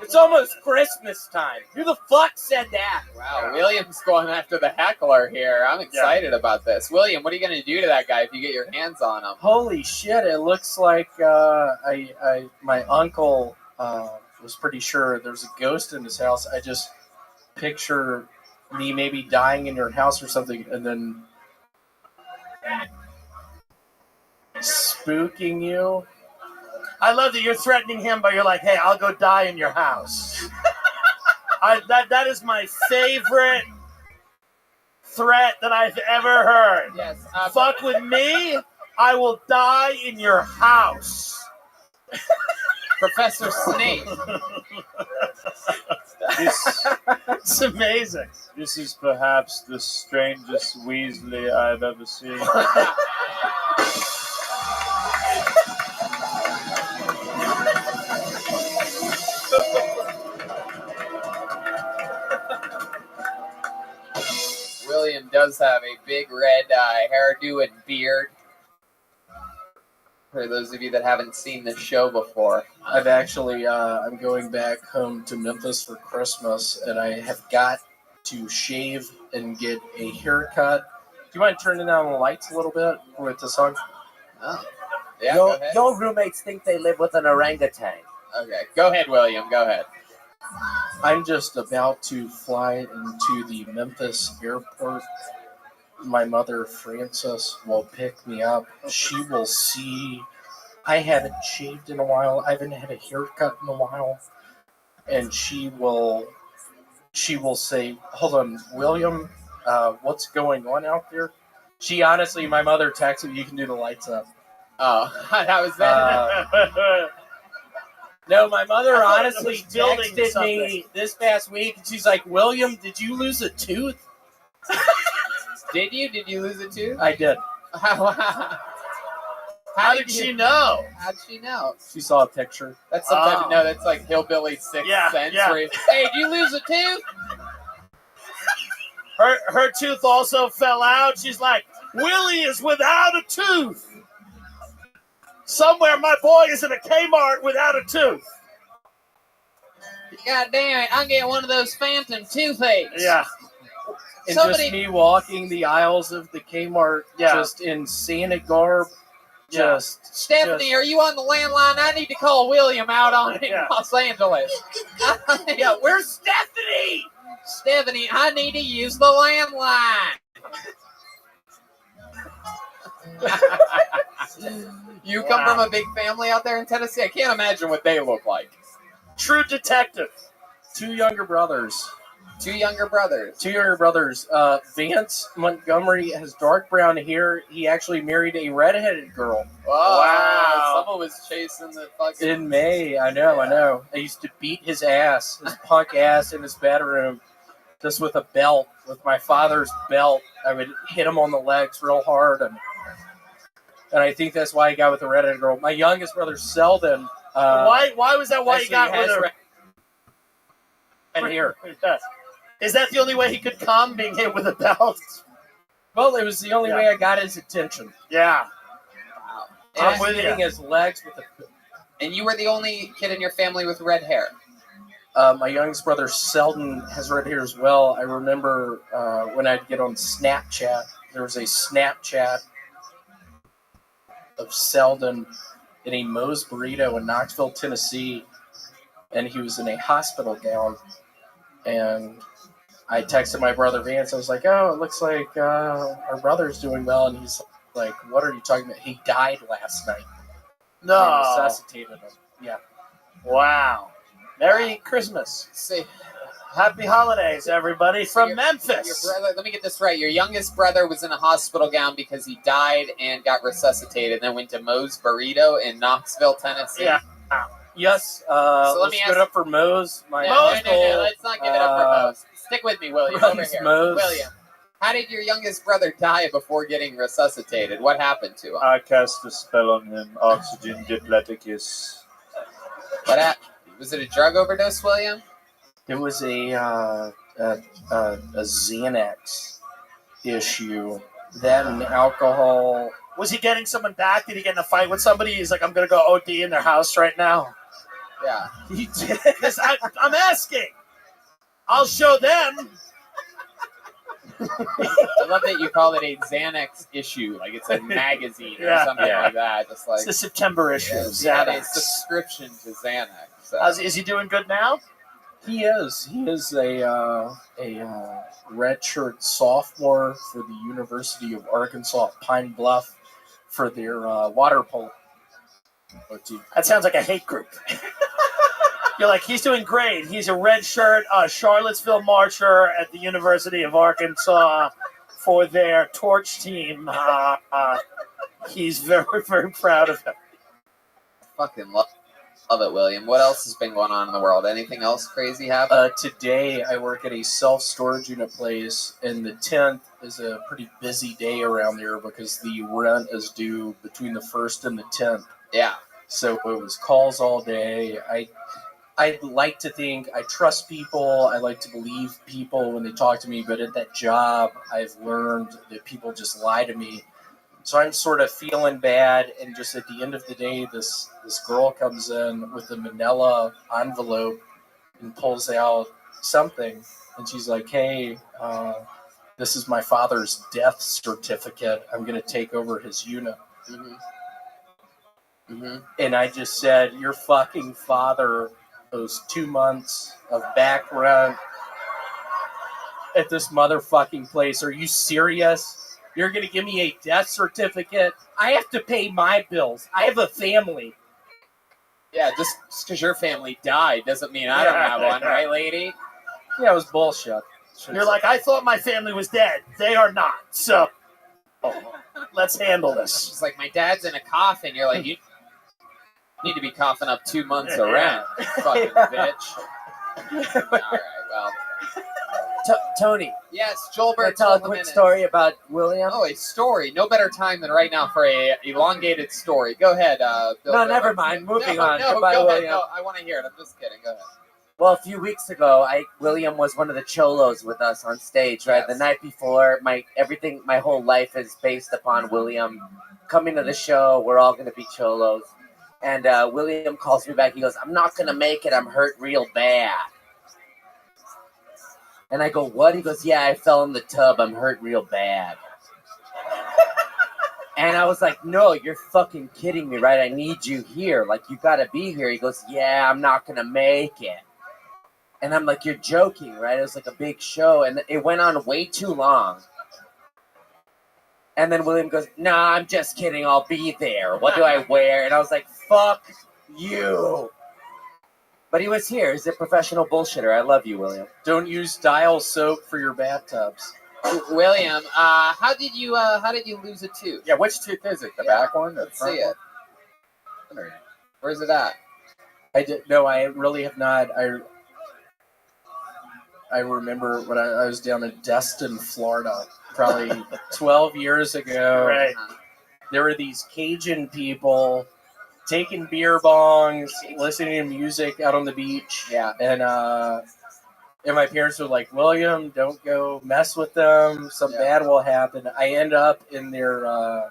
It's almost Christmas time. Who the fuck said that? Wow, William's going after the heckler here. I'm excited about this. William, what are you going to do to that guy if you get your hands on him? Holy shit, it looks like my uncle was pretty sure there's a ghost in his house. I just picture me maybe dying in your house or something and then spooking you. I love that you're threatening him, but you're like, hey, I'll go die in your house. That is my favorite threat that I've ever heard. Yes. Fuck with me, I will die in your house. Professor Snape. It's amazing. This is perhaps the strangest Weasley I've ever seen. William does have a big red hairdo and beard. For those of you that haven't seen this show before. I've actually, I'm going back home to Memphis for Christmas, and I have got to shave and get a haircut. Do you mind turning down the lights a little bit with the song? Oh. Yeah, go ahead. Your roommates think they live with an orangutan. Okay, go ahead, William. Go ahead. I'm just about to fly into the Memphis airport. My mother, Frances, will pick me up. She will see I haven't shaved in a while. I haven't had a haircut in a while. And she will say, hold on, William, what's going on out there? She honestly, my mother texted me, you can do the lights up. Oh, that was that. No, my mother I honestly was building texted something. me this past week, and she's like, William, did you lose a tooth? Did you? Did you lose a tooth? I did. How did she know? How'd she know? She saw a picture. That's sometimes no. That's like hillbilly sixth sense. Yeah. Where hey, did you lose a tooth? Her tooth also fell out. She's like, Willie is without a tooth. Somewhere my boy is in a Kmart without a tooth. God damn it! I'm getting one of those phantom toothaches. Yeah. And Somebody- just me walking the aisles of the Kmart, just in Santa garb. Just Stephanie, are you on the landline? I need to call William out on in Los Angeles. Yeah, where's Stephanie? Stephanie, I need to use the landline. You come from a big family out there in Tennessee? I can't imagine what they look like. True detective. 2 younger brothers. 2 younger brothers. 2 younger brothers. Vance Montgomery has dark brown hair. He actually married a redheaded girl. Wow. Someone was chasing the fucking... In May, I know. I used to beat his ass, his punk ass in his bedroom, just with a belt, with my father's belt. I would hit him on the legs real hard, and I think that's why he got with the redheaded girl. My youngest brother, Selden. Why was that why he got with her? And here. Is that the only way he could come, being hit with a belt? Well, it was the only way I got his attention. Yeah. Wow. I'm with hitting his legs with a... And you were the only kid in your family with red hair? My youngest brother, Selden, has red hair as well. I remember when I'd get on Snapchat, there was a Snapchat of Selden in a Moe's Burrito in Knoxville, Tennessee, and he was in a hospital gown. And I texted my brother Vance. I was like, "Oh, it looks like our brother's doing well." And he's like, "What are you talking about? He died last night." No. They resuscitated him. Yeah. Wow. Merry Christmas. See. Happy holidays, everybody, from Memphis. Your brother, let me get this right. Your youngest brother was in a hospital gown because he died and got resuscitated, and then went to Moe's Burrito in Knoxville, Tennessee. Yeah. Yes. So let let's me give it up for Moe's. No, let's not give it up for Moe's. Stick with me, William. Over here. Moe's. William, how did your youngest brother die before getting resuscitated? What happened to him? I cast a spell on him. Oxygen dipleticus. What happened? Was it a drug overdose, William? It was a Xanax issue. That and alcohol. Was he getting someone back? Did he get in a fight with somebody? He's like, I'm going to go OD in their house right now. Yeah. He did. I'm asking. I'll show them. I love that you call it a Xanax issue, like it's a magazine or something like that. Just like it's the September issue. Yeah, a subscription to Xanax. So. Is he doing good now? He is. He is a redshirt sophomore for the University of Arkansas at Pine Bluff for their water polo team. That sounds like a hate group. You're like, he's doing great. He's a red shirt, Charlottesville marcher at the University of Arkansas for their torch team. He's very, very proud of him. Fucking love it, William. What else has been going on in the world? Anything else crazy happen? Today, I work at a self-storage unit place, and the 10th is a pretty busy day around there because the rent is due between the 1st and the 10th. Yeah. So it was calls all day. I like to think I trust people. I like to believe people when they talk to me. But at that job, I've learned that people just lie to me. So I'm sort of feeling bad. And just at the end of the day, this girl comes in with a manila envelope and pulls out something. And she's like, "Hey, this is my father's death certificate. I'm going to take over his unit." Mm-hmm. Mm-hmm. And I just said, "Your fucking father owes 2 months of back rent at this motherfucking place. Are you serious? You're going to give me a death certificate? I have to pay my bills. I have a family." Yeah, just because your family died doesn't mean I don't have one, right, lady? Yeah, it was bullshit. You're like, I thought my family was dead. They are not. So let's handle this. She's like, my dad's in a coffin. You're like, you need to be coughing up 2 months of rent, fucking bitch. All right, well. Tony. Yes, Can I Joelbert. tell a quick story about William? Oh, a story. No better time than right now for a elongated story. Go ahead, Bill. No, never mind. Moving on. No, Goodbye, go ahead. William. No, I want to hear it. I'm just kidding. Go ahead. Well, a few weeks ago, William was one of the cholos with us on stage, right? Yes. The night before, my whole life is based upon William coming to the show. We're all going to be cholos. And William calls me back. He goes, I'm not going to make it. I'm hurt real bad. And I go, what? He goes, yeah, I fell in the tub. I'm hurt real bad. And I was like, no, you're fucking kidding me, right? I need you here. Like, you got to be here. He goes, yeah, I'm not going to make it. And I'm like, you're joking, right? It was like a big show. And it went on way too long. And then William goes, nah, I'm just kidding. I'll be there. What do I wear? And I was like, fuck you. But he was here. He's a professional bullshitter. I love you, William. Don't use Dial soap for your bathtubs. William, how did you lose a tooth? Yeah, which tooth is it? The back one? The Let's front see it. one? Where's it at? I really have not. I remember when I was down in Destin, Florida, probably 12 years ago. Right. There were these Cajun people taking beer bongs, listening to music out on the beach. Yeah. And my parents were like, William, don't go mess with them. Something bad will happen. I end up in their All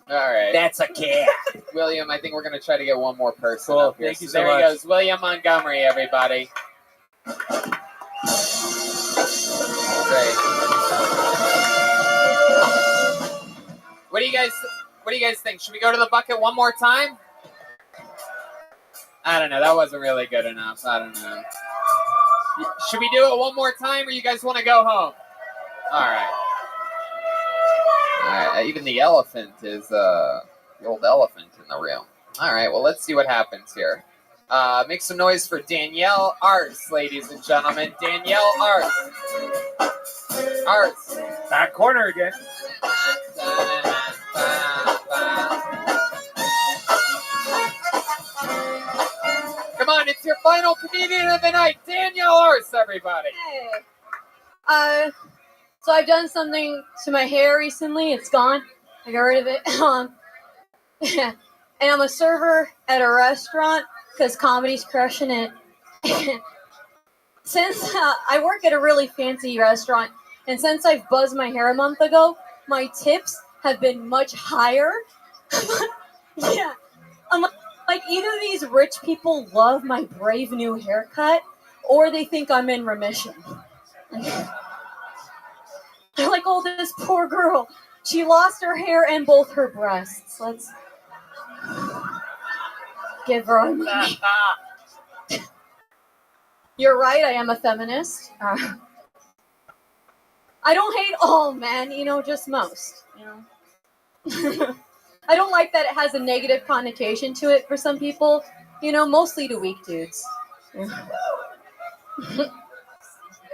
right. That's a cat. William, I think we're going to try to get one more person Cool. up here. Thank you so there much. he goes. William Montgomery, everybody. Great. What do you guys think? Should we go to the bucket one more time? I don't know. That wasn't really good enough. I don't know. Should we do it one more time, or you guys want to go home? All right. Even the elephant is the old elephant in the room. All right. Well, let's see what happens here. Make some noise for Danielle Arts, ladies and gentlemen. Danielle Arts. Arts. Back corner again. Come on, it's your final comedian of the night, Danielle Arts, everybody. Hey. So I've done something to my hair recently. It's gone. I got rid of it. And I'm a server at a restaurant because comedy's crushing it. Since I work at a really fancy restaurant, and since I've buzzed my hair a month ago, my tips have been much higher. Yeah. I'm like, either these rich people love my brave new haircut, or they think I'm in remission. They're like, oh, this poor girl. She lost her hair and both her breasts. Let's give her our money. You're right, I am a feminist. I don't hate all men, just most. I don't like that it has a negative connotation to it for some people. Mostly to weak dudes.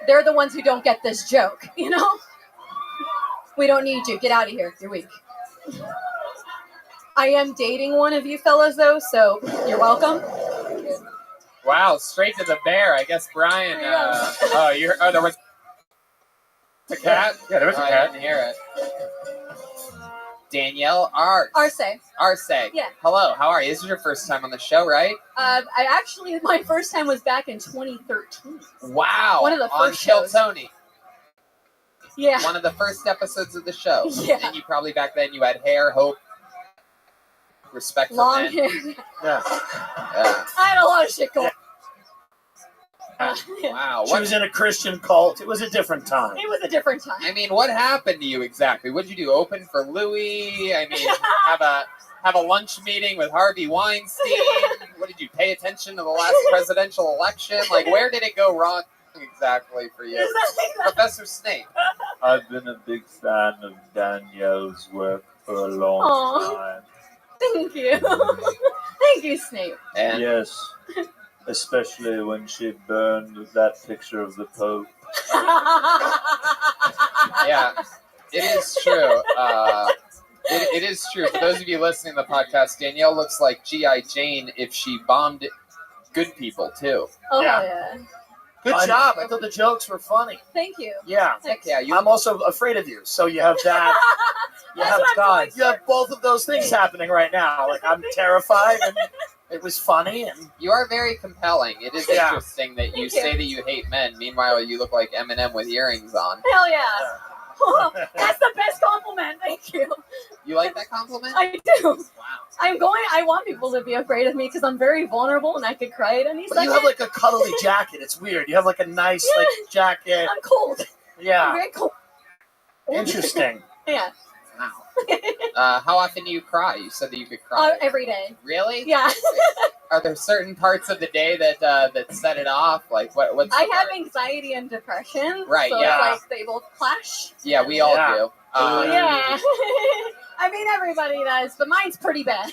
They're the ones who don't get this joke, We don't need you. Get out of here. You're weak. I am dating one of you fellas, though, so you're welcome. Wow, straight to the bear. I guess Brian. There was a cat. Yeah, there was a I cat. didn't hear it. Danielle Arts. Arce. Yeah. Hello. How are you? This is your first time on the show, right? My first time was back in 2013. Wow. One of the on first Kill shows. Tony. Yeah. One of the first episodes of the show. Yeah. And you probably back then you had hair, hope, respect for Long men. hair. Yeah. I had a lot of shit going. Wow. She was in a Christian cult. It was a different time. It was a different time. I mean, what happened to you exactly? What did you do? Open for Louis? I mean, have a lunch meeting with Harvey Weinstein? What did you pay attention to the last presidential election? Like, where did it go wrong exactly for you, Professor Snape? I've been a big fan of Danielle's work for a long time. Thank you. Thank you, Snape. And yes, especially when she burned that picture of the Pope. Yeah, it is true. It is true. For those of you listening to the podcast, Danielle looks like G.I. Jane if she bombed good people too. Oh Yeah. yeah. Good job. I thought the jokes were funny. Thank you. Yeah. Thanks. Yeah, you. I'm also afraid of you. So you have that. You That's have what I'm going you have both of those things happening right now. Like I'm terrified and it was funny and You are very compelling. It is Yeah. interesting that you Thank you. say that you hate men. Meanwhile, you look like Eminem with earrings on. Hell yeah. That's the best compliment. Thank you. You like that compliment? I do. I want people to be afraid of me because I'm very vulnerable and I could cry at any but second. you have like a cuddly jacket. It's weird. You have like a nice like jacket. I'm cold. I'm Yeah. very cold. Interesting. Yeah. Wow. How often do you cry? You said that you could cry. Every day. Really? Yeah. Are there certain parts of the day that set it off? Like what's I the have part? anxiety and depression. Right, So yeah. it's like they both clash. Yeah, we all Yeah. do. Yeah. I mean, everybody does, but mine's pretty bad.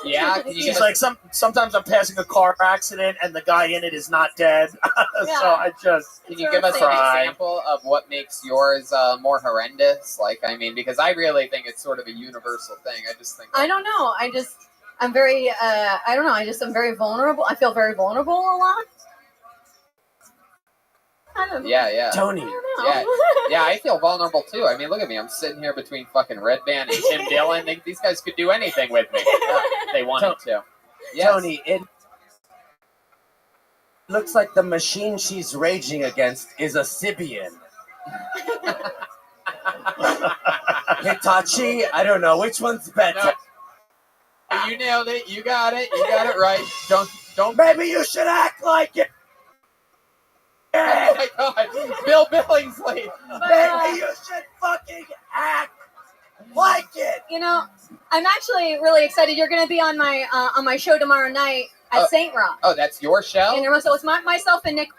Yeah. Can you give He's us- like sometimes I'm passing a car accident and the guy in it is not dead. Yeah. So I just Can you give us an Cry. example of what makes yours more horrendous? Like, I mean, because I really think it's sort of a universal thing. I just think. I don't know. I'm very, I don't know. I'm very vulnerable. I feel very vulnerable a lot. I don't know. Yeah. Tony. I don't Yeah, know. yeah, I feel vulnerable too. I mean, look at me. I'm sitting here between fucking Red Band and Tim Dillon. These guys could do anything with me if they wanted to. Yes. Tony, it looks like the machine she's raging against is a Sibian. Hitachi? I don't know. Which one's better? No. You nailed it. You got it. You got it right. Don't. Maybe you should act like it. Oh my God, Bill Billingsley. Maybe you should fucking act like it. You know, I'm actually really excited. You're going to be on my show tomorrow night at St. Rock. Oh, that's your show? And so it's myself and Nick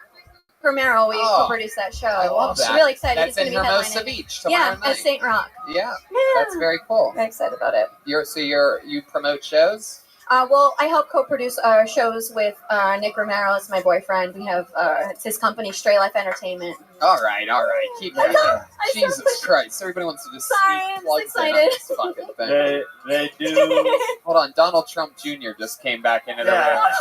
Romero. We Oh, co-produced that show. I love that. I'm really excited. That's He's in gonna be Hermosa headlining. Beach tomorrow Yeah, night. at St. Rock. Yeah, Yeah. that's very cool. Very excited about it. You promote shows? Well, I help co-produce shows with Nick Romero. It's my boyfriend. We have it's his company, Stray Life Entertainment. All right. Keep going. Jesus Christ! Everybody wants to just Sorry, sneak I'm plugs excited. in on this fucking thing. They do. Hold on, Donald Trump Jr. just came back into the Yeah. room.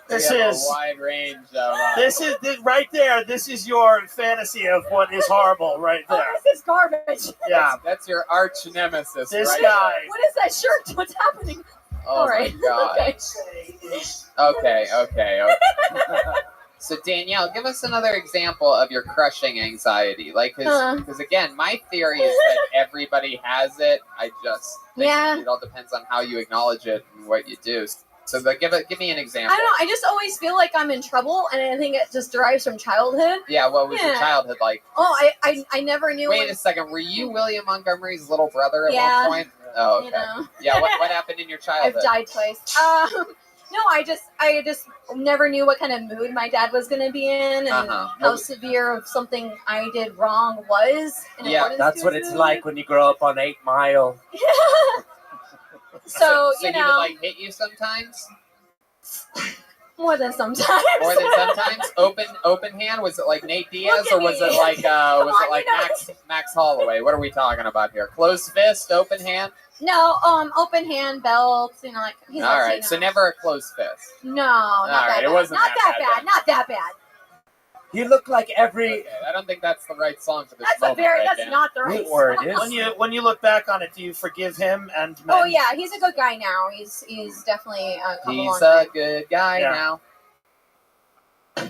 This We have is- a wide range of. this right there. This is your fantasy of what is horrible right there. Oh, this is garbage. Yeah. That's your arch nemesis. This right guy. What is that shirt? What's happening? Oh All right. my God. Okay. So Danielle, give us another example of your crushing anxiety. Like, because again, my theory is that everybody has it. I just think Yeah. it all depends on how you acknowledge it and what you do. So give me an example. I don't know. I just always feel like I'm in trouble, and I think it just derives from childhood. Yeah, what was your Yeah. childhood like? Oh, I never knew. Wait a second, were you William Montgomery's little brother at Yeah. one point? Oh, okay. You know. Yeah, what happened in your childhood? I've died twice. No, I just never knew what kind of mood my dad was going to be in, and how severe of something I did wrong was. in accordance That's to what his it's mood. like when you grow up on 8 Mile. So he you would know, like hit you sometimes? more than sometimes. More than sometimes? Open hand? Was it like Nate Diaz, Look or at was me. it like Come on, you know. Max Holloway? What are we talking about here? Closed fist, open hand? No, open hand belts. You know, like he's All like, right, you know. so never a closed fist. No, not that right, it bad. wasn't not that that bad. Not that bad. You look like every. Okay, I don't think that's the right song for this That's moment. that's not the right Or it song. is. When you look back on it, do you forgive him and men? Oh yeah, he's a good guy now. He's definitely come a long He's a way. good guy Yeah. now.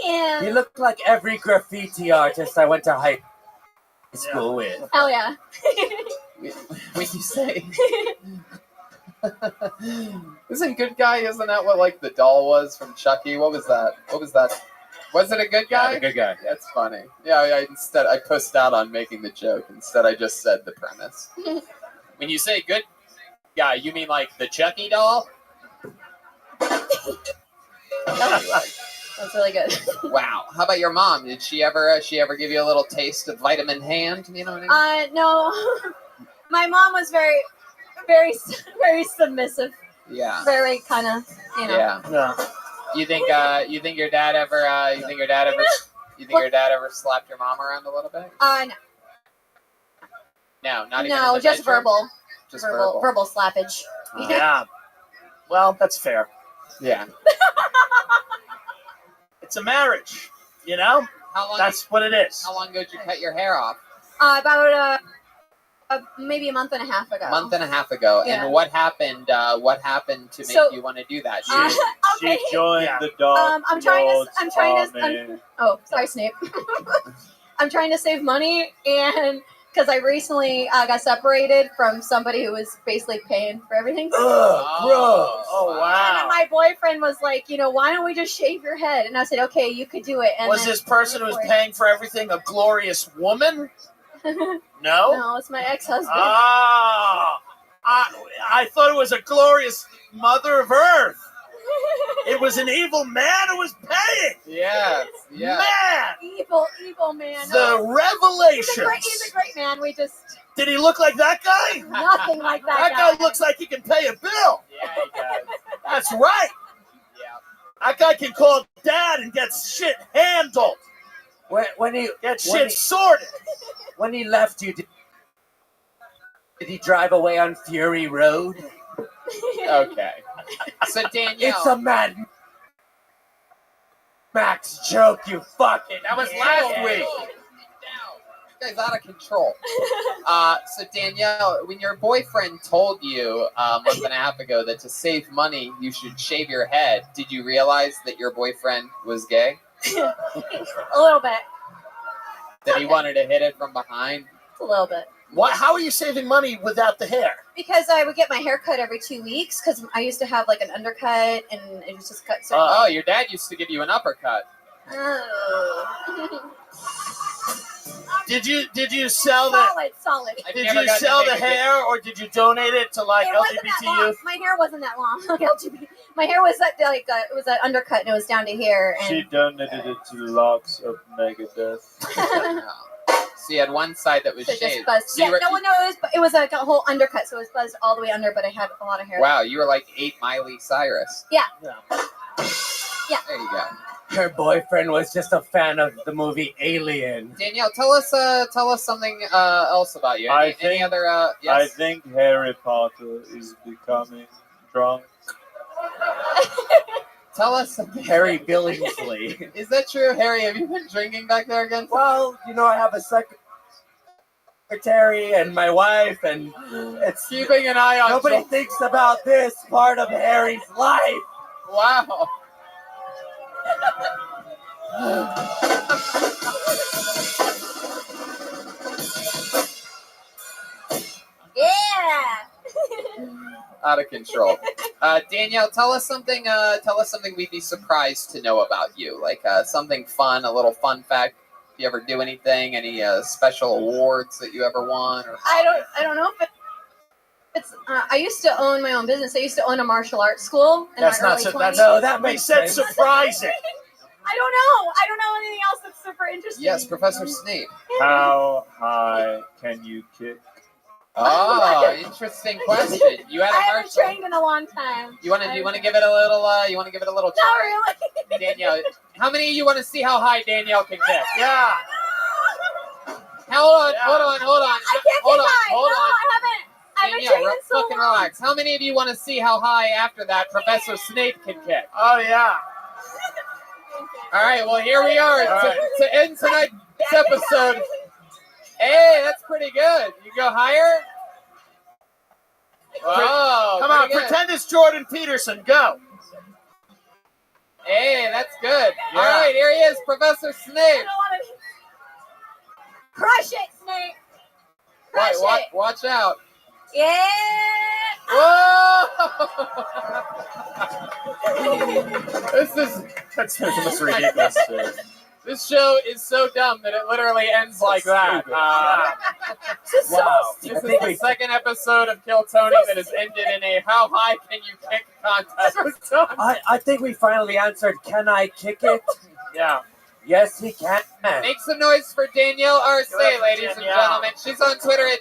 Yeah. You look like every graffiti artist I went to high school with. Hell yeah. When you say isn't good guy, isn't that what like the doll was from Chucky? What was that? Was it a good guy? Yeah, the good guy. That's funny. Yeah, instead I pushed out on making the joke. Instead I just said the premise. When you say good guy, you mean like the Chucky doll? That's really good. Wow. How about your mom? Did she ever give you a little taste of vitamin hand? You know what I mean? No. My mom was very, very, very submissive. Yeah. Very kind of, you know. Yeah. You think your dad ever slapped your mom around a little bit? No. No, not even in No, the just bedroom? verbal. Just verbal. Verbal slappage. Yeah. Well, that's fair. Yeah. It's a marriage, you know? How long? That's what it is. How long ago did you cut your hair off? About maybe a month and a half ago. A month and a half ago. Yeah. And what happened? What happened to make So- you want to do that? Okay. She joined the dog. I'm trying to. Army. Oh, sorry, Snape. I'm trying to save money, and because I recently got separated from somebody who was basically paying for everything. Gross. Oh, wow. And my boyfriend was like, why don't we just shave your head? And I said, okay, you could do it. And Was then- this person who was paying for everything a glorious woman? No? No, it's my ex-husband. Ah, I thought it was a glorious mother of earth. It was an evil man who was paying. Yes. Yeah. Man! Evil man. The revelations. He's a great man. We just Did he look like that guy? nothing like that. That guy looks like he can pay a bill. Yeah, he does. That's right. Yeah. That guy can call dad and get shit handled. When he Sorted. When he left you, did he drive away on Fury Road? Okay. So Danielle, It's a Mad Max joke, you fucking. that was last week. This guy's out of control. So Danielle, when your boyfriend told you a month and a half ago that to save money you should shave your head, did you realize that your boyfriend was gay? A little bit. That he wanted to hit it from behind? A little bit. Why? How are you saving money without the hair? Because I would get my hair cut every 2 weeks because I used to have like an undercut and it was just cut. Oh, your dad used to give you an uppercut. Oh. Did you sell the? Solid. Did you sell the hair or did you donate it to like It wasn't that LGBT long. youth? My hair wasn't that long. Like LGBT. My hair was it was an undercut and it was down to here. And She donated it to the locks of Megadeth. So you had one side that was so it just shaved. buzzed. So Yeah, you were- it was like a whole undercut, so it was buzzed all the way under, but I had a lot of hair. Wow, you were like 8 Miley Cyrus. Yeah. There you go. Her boyfriend was just a fan of the movie Alien. Danielle, tell us something else about you. Any other? Yes? I think Harry Potter is becoming drunk. Tell us something. Harry Billingsley. Is that true, Harry? Have you been drinking back there again? Well, I have a secretary and my wife, and it's keeping an eye on. Nobody thinks about this part of Harry's life. Wow. Yeah. Out of control. Danielle, tell us something we'd be surprised to know about you. Like something fun, a little fun fact. If you ever do anything, any special awards that you ever won? Or I don't know if it's. I used to own my own business. I used to own a martial arts school. In That's my not early so. 20s. That makes sense. Surprising. I don't know anything else that's super interesting. Yes, Professor Snape. How high can you kick? Oh, interesting question. You had I a haven't martial. trained in a long time. You want to give it a little? You want to give it a little? Not really. Danielle, how many of you want to see how high Danielle can kick? Yeah. Hold on. I can't Hold get on. high. Hold no, on. I haven't Danielle, trained in so fucking long. relax. How many of you want to see how high after that Professor Snape can kick? Oh yeah. All right. Well, here we are All right. to end tonight's episode. Hey, that's pretty good. You go higher. Whoa, Come on, pretty good. pretend it's Jordan Peterson. Go. Hey, that's good. Yeah. All right, here he is, Professor Snape. I don't want to. Crush it, Snape. Crush it. Watch out. Yeah. Whoa! That's the most ridiculous shit. This show is so dumb that it literally ends like that. This is Wow. so This is the second episode of Kill Tony that has ended in a how high can you kick contest. I think we finally answered, can I kick it? Yeah. Yes, he can. Make some noise for Danielle Arce, Give it up for ladies and Danielle. gentlemen. She's on Twitter at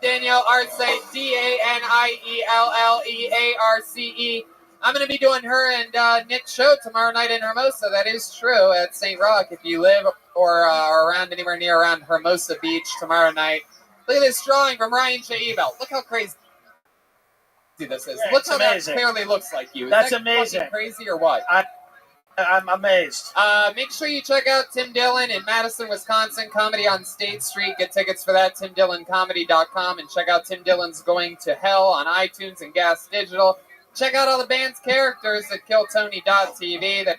Danielle Arce, DanielleArce. I'm going to be doing her and Nick's show tomorrow night in Hermosa. That is true, at St. Rock. If you live or are around anywhere near around Hermosa Beach tomorrow night, look at this drawing from Ryan J. Ebelt. Look how crazy this is. Yeah, Look it's how amazing. that clearly looks like you. Is That's that amazing. fucking crazy or what? I'm amazed. Make sure you check out Tim Dillon in Madison, Wisconsin. Comedy on State Street. Get tickets for that, TimDillonComedy.com. And check out Tim Dillon's Going to Hell on iTunes and Gas Digital. Check out all the band's characters at KillTony.tv.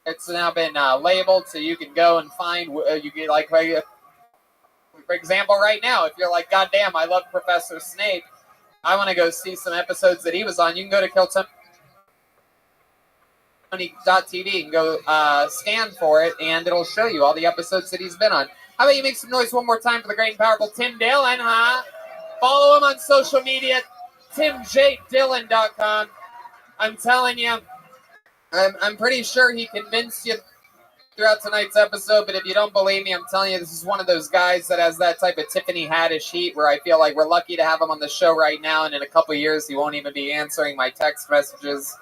It's now been labeled, so you can go and find, you get like, for example, right now, if you're like, God damn, I love Professor Snape, I want to go see some episodes that he was on, you can go to KillTony.tv and go scan for it, and it'll show you all the episodes that he's been on. How about you make some noise one more time for the great and powerful Tim Dillon, huh? Follow him on social media, TimJDillon.com. I'm telling you, I'm pretty sure he convinced you throughout tonight's episode, but if you don't believe me, I'm telling you, this is one of those guys that has that type of Tiffany Haddish heat where I feel like we're lucky to have him on the show right now, and in a couple years, he won't even be answering my text messages.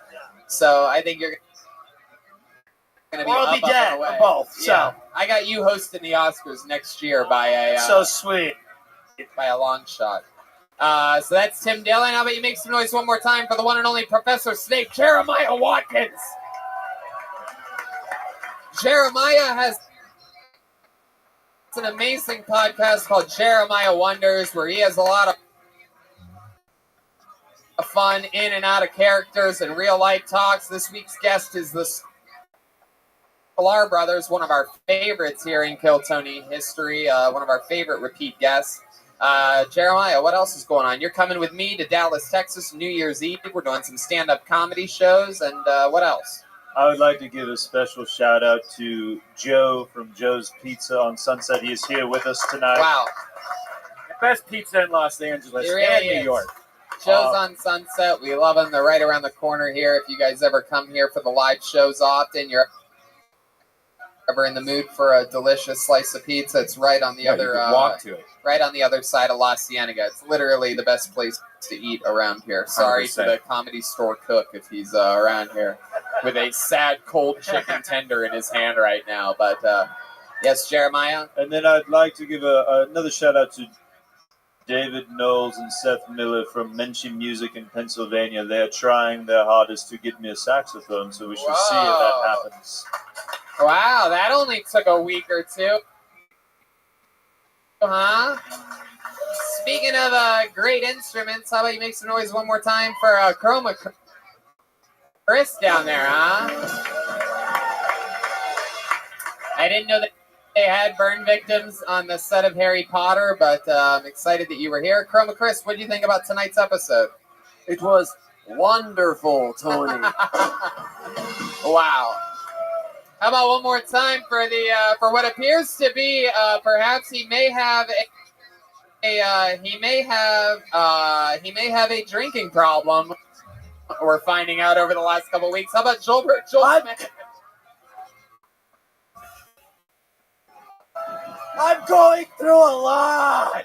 So I think you're going to be We'll be dead, and away. both. So Yeah. I got you hosting the Oscars next year by a so sweet, by a long shot. So that's Tim Dillon. How about you make some noise one more time for the one and only Professor Snape, Jeremiah Watkins. Jeremiah has an amazing podcast called Jeremiah Wonders, where he has a lot of fun in and out of characters and real life talks. This week's guest is the Sklar brothers, one of our favorites here in Kill Tony history, one of our favorite repeat guests. Jeremiah, what else is going on? You're coming with me to Dallas, Texas, New Year's Eve. We're doing some stand-up comedy shows, and what else? I would like to give a special shout out to Joe from Joe's Pizza on Sunset. He is here with us tonight. Wow. The best pizza in Los Angeles It really and New is. York. Shows on Sunset. We love them. They're right around the corner here. If you guys ever come here for the live shows often, you're ever in the mood for a delicious slice of pizza, it's right on the Yeah, other you can walk to it. right on the other side of La Cienega. It's literally the best place to eat around here. Sorry to 100%. the Comedy Store cook if he's around here with a sad cold chicken tender in his hand right now. But yes, Jeremiah. And then I'd like to give another shout out to David Knowles and Seth Miller from Menchie Music in Pennsylvania. They're trying their hardest to get me a saxophone, so we shall see if that happens. Wow, that only took a week or two. Huh? Speaking of great instruments, how about you make some noise one more time for Chroma Chris down there, huh? I didn't know that they had burn victims on the set of Harry Potter, but I'm excited that you were here. Chroma Chris, what do you think about tonight's episode? It was wonderful, Tony. Wow. How about one more time for the for what appears to be perhaps he may have a drinking problem. We're finding out over the last couple of weeks. How about Joel Smith? I'm going through a lot.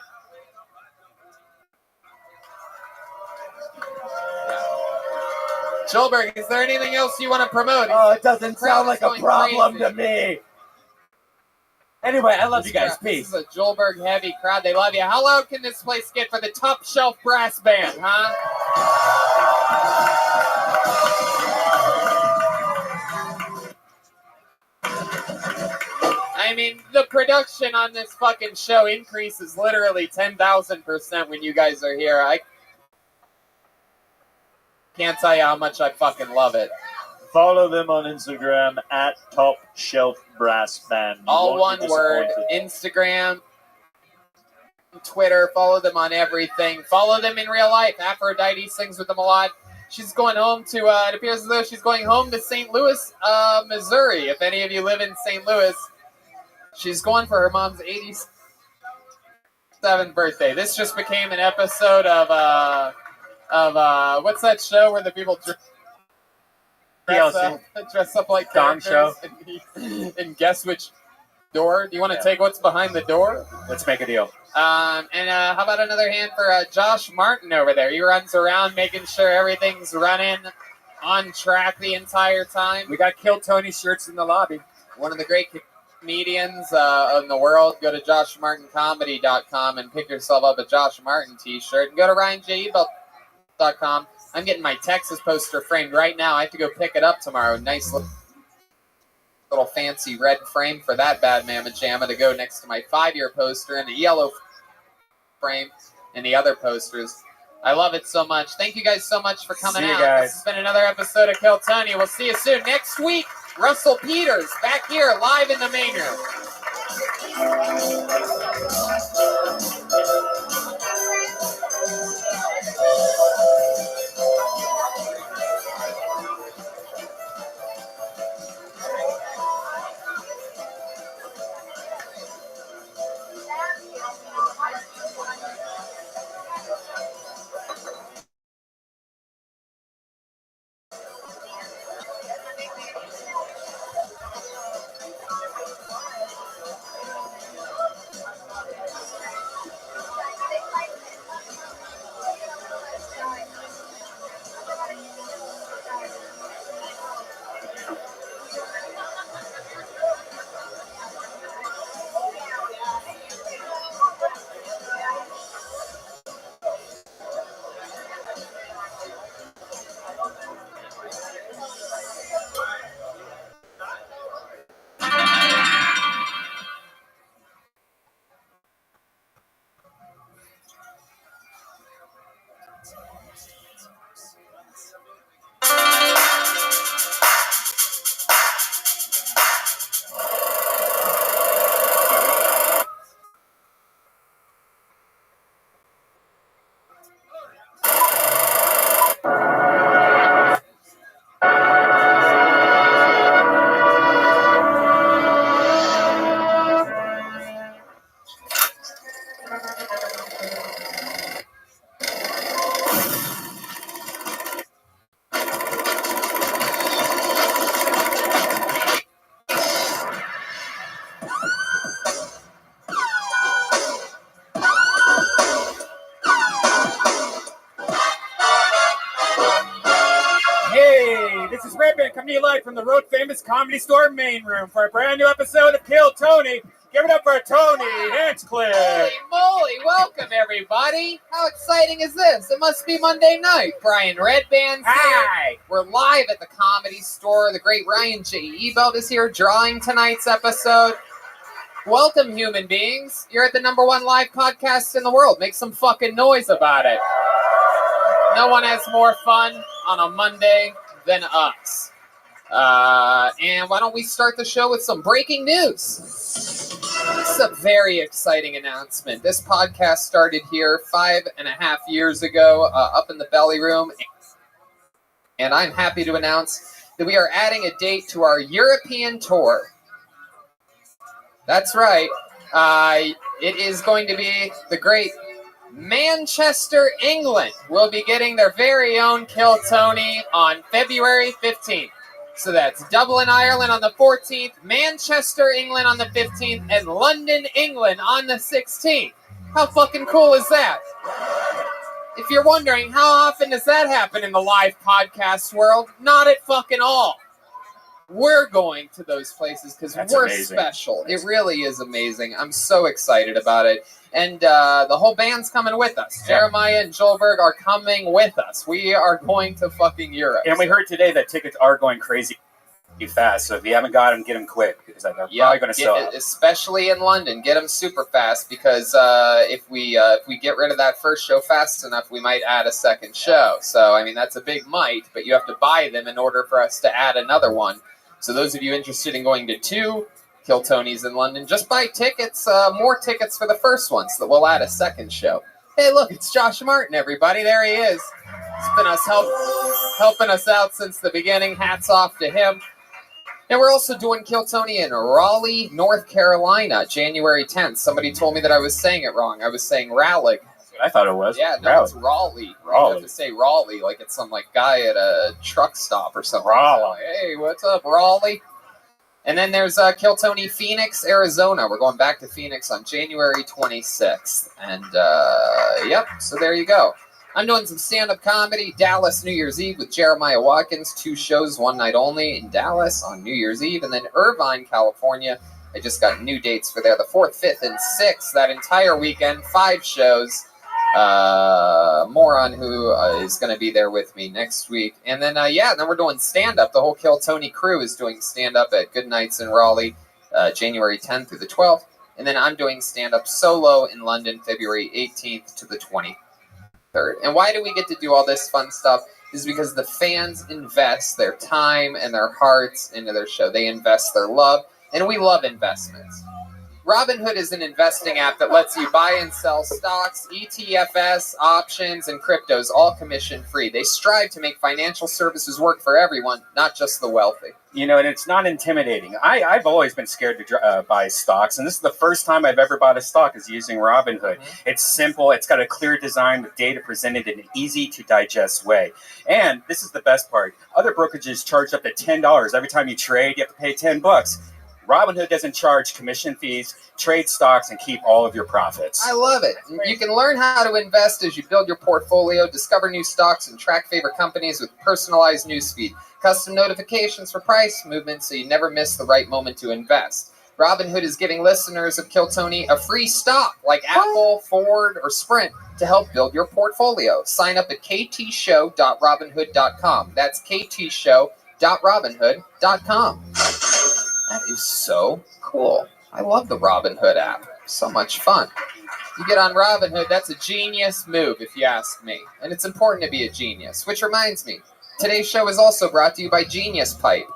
Joelberg, is there anything else you want to promote? Oh, it doesn't sound like a problem to me. Anyway, I love you guys. Peace. This is a Joelberg heavy crowd. They love you. How loud can this place get for the Top Shelf Brass Band, huh? I mean, the production on this fucking show increases literally 10,000% when you guys are here. I can't tell you how much I fucking love it. Follow them on Instagram at Top Shelf Brass Band. You All won't one be word. disappointed. Instagram, Twitter. Follow them on everything. Follow them in real life. Aphrodite sings with them a lot. She's going home to, it appears as though she's going home to St. Louis, Missouri. If any of you live in St. Louis, she's going for her mom's 87th birthday. This just became an episode of what's that show where the people dress up like Gong characters and guess which door? Do you want to take what's behind the door? Let's make a deal. How about another hand for Josh Martin over there? He runs around making sure everything's running on track the entire time. We got Kill Tony shirts in the lobby. One of the great comedians in the world. Go to joshmartincomedy.com and pick yourself up a Josh Martin t-shirt. And go to ROTHSCHILD.com. I'm getting my Texas poster framed right now. I have to go pick it up tomorrow. Nice little fancy red frame for that bad mamma jamma to go next to my 5-year poster and a yellow frame and the other posters. I love it so much. Thank you guys so much for coming See you out. guys. This has been another episode of Kill Tony. We'll see you soon. Next week, Russell Peters back here live in the main room. Hey, this is Rabbi coming to you live from the Road Famous Comedy Store main room for a brand new episode of Kill Tony. Give it up for Tony Hinchcliffe. Holy moly, welcome everybody. How exciting is this? It must be Monday night. Brian Redband's Hi. here. We're live at the Comedy Store. The great Ryan J. Ebelt is here drawing tonight's episode. Welcome, human beings. You're at the #1 live podcast in the world. Make some fucking noise about it. No one has more fun on a Monday than us. And why don't we start the show with some breaking news? This is a very exciting announcement. This podcast started here 5.5 years ago, up in the belly room. And I'm happy to announce that we are adding a date to our European tour. That's right. It is going to be the great Manchester, England will be getting their very own Kill Tony on February 15th. So that's Dublin, Ireland on the 14th, Manchester, England on the 15th, and London, England on the 16th. How fucking cool is that? If you're wondering, how often does that happen in the live podcast world? Not at fucking all. We're going to those places because we're amazing. special. It really is amazing. I'm so excited about it. And the whole band's coming with us. Yeah. Jeremiah and Joelberg are coming with us. We are going to fucking Europe. And we heard today that tickets are going crazy fast. So if you haven't got them, get them quick because they're probably going to sell out. Especially in London, get them super fast because if we get rid of that first show fast enough, we might add a second show. So I mean that's a big might, but you have to buy them in order for us to add another one. So those of you interested in going to 2 Kill Tonys in London, just buy tickets, more tickets for the first one, so that we'll add a second show. Hey, look, it's Josh Martin, everybody. There he is. It's been helping us out since the beginning. Hats off to him. And we're also doing Kill Tony in Raleigh, North Carolina, January 10th. Somebody told me that I was saying it wrong. I was saying Raleigh. I thought it was. Yeah, no, Raleigh. it's Raleigh. Raleigh. You have to say Raleigh like it's some like guy at a truck stop or something. Raleigh. Hey, what's up, Raleigh? And then there's Kill Tony Phoenix, Arizona. We're going back to Phoenix on January 26th. And, yep, so there you go. I'm doing some stand-up comedy, Dallas New Year's Eve with Jeremiah Watkins. 2 shows, 1 night only in Dallas on New Year's Eve. And then Irvine, California. I just got new dates for there, the 4th, 5th, and 6th. That entire weekend, 5 shows. More on who is going to be there with me next week. And then, then we're doing stand-up. The whole Kill Tony crew is doing stand-up at Good Nights in Raleigh, January 10th through the 12th. And then I'm doing stand-up solo in London, February 18th to the 23rd. And why do we get to do all this fun stuff? Is because the fans invest their time and their hearts into their show. They invest their love, and we love investments. Robinhood is an investing app that lets you buy and sell stocks, ETFs, options, and cryptos, all commission-free. They strive to make financial services work for everyone, not just the wealthy. You know, and it's not intimidating. I've always been scared to buy stocks, and this is the first time I've ever bought a stock is using Robinhood. Mm-hmm. It's simple. It's got a clear design with data presented in an easy-to-digest way. And this is the best part. Other brokerages charge up to $10. Every time you trade, you have to pay $10. Robinhood doesn't charge commission fees, trade stocks, and keep all of your profits. I love it. You can learn how to invest as you build your portfolio, discover new stocks, and track favorite companies with personalized newsfeed, custom notifications for price movement so you never miss the right moment to invest. Robinhood is giving listeners of Kill Tony a free stock like Apple, Ford, or Sprint to help build your portfolio. Sign up at ktshow.robinhood.com. That's ktshow.robinhood.com. That is so cool. I love the Robinhood app. So much fun. You get on Robinhood, that's a genius move, if you ask me. And it's important to be a genius. Which reminds me, today's show is also brought to you by Genius Pipe.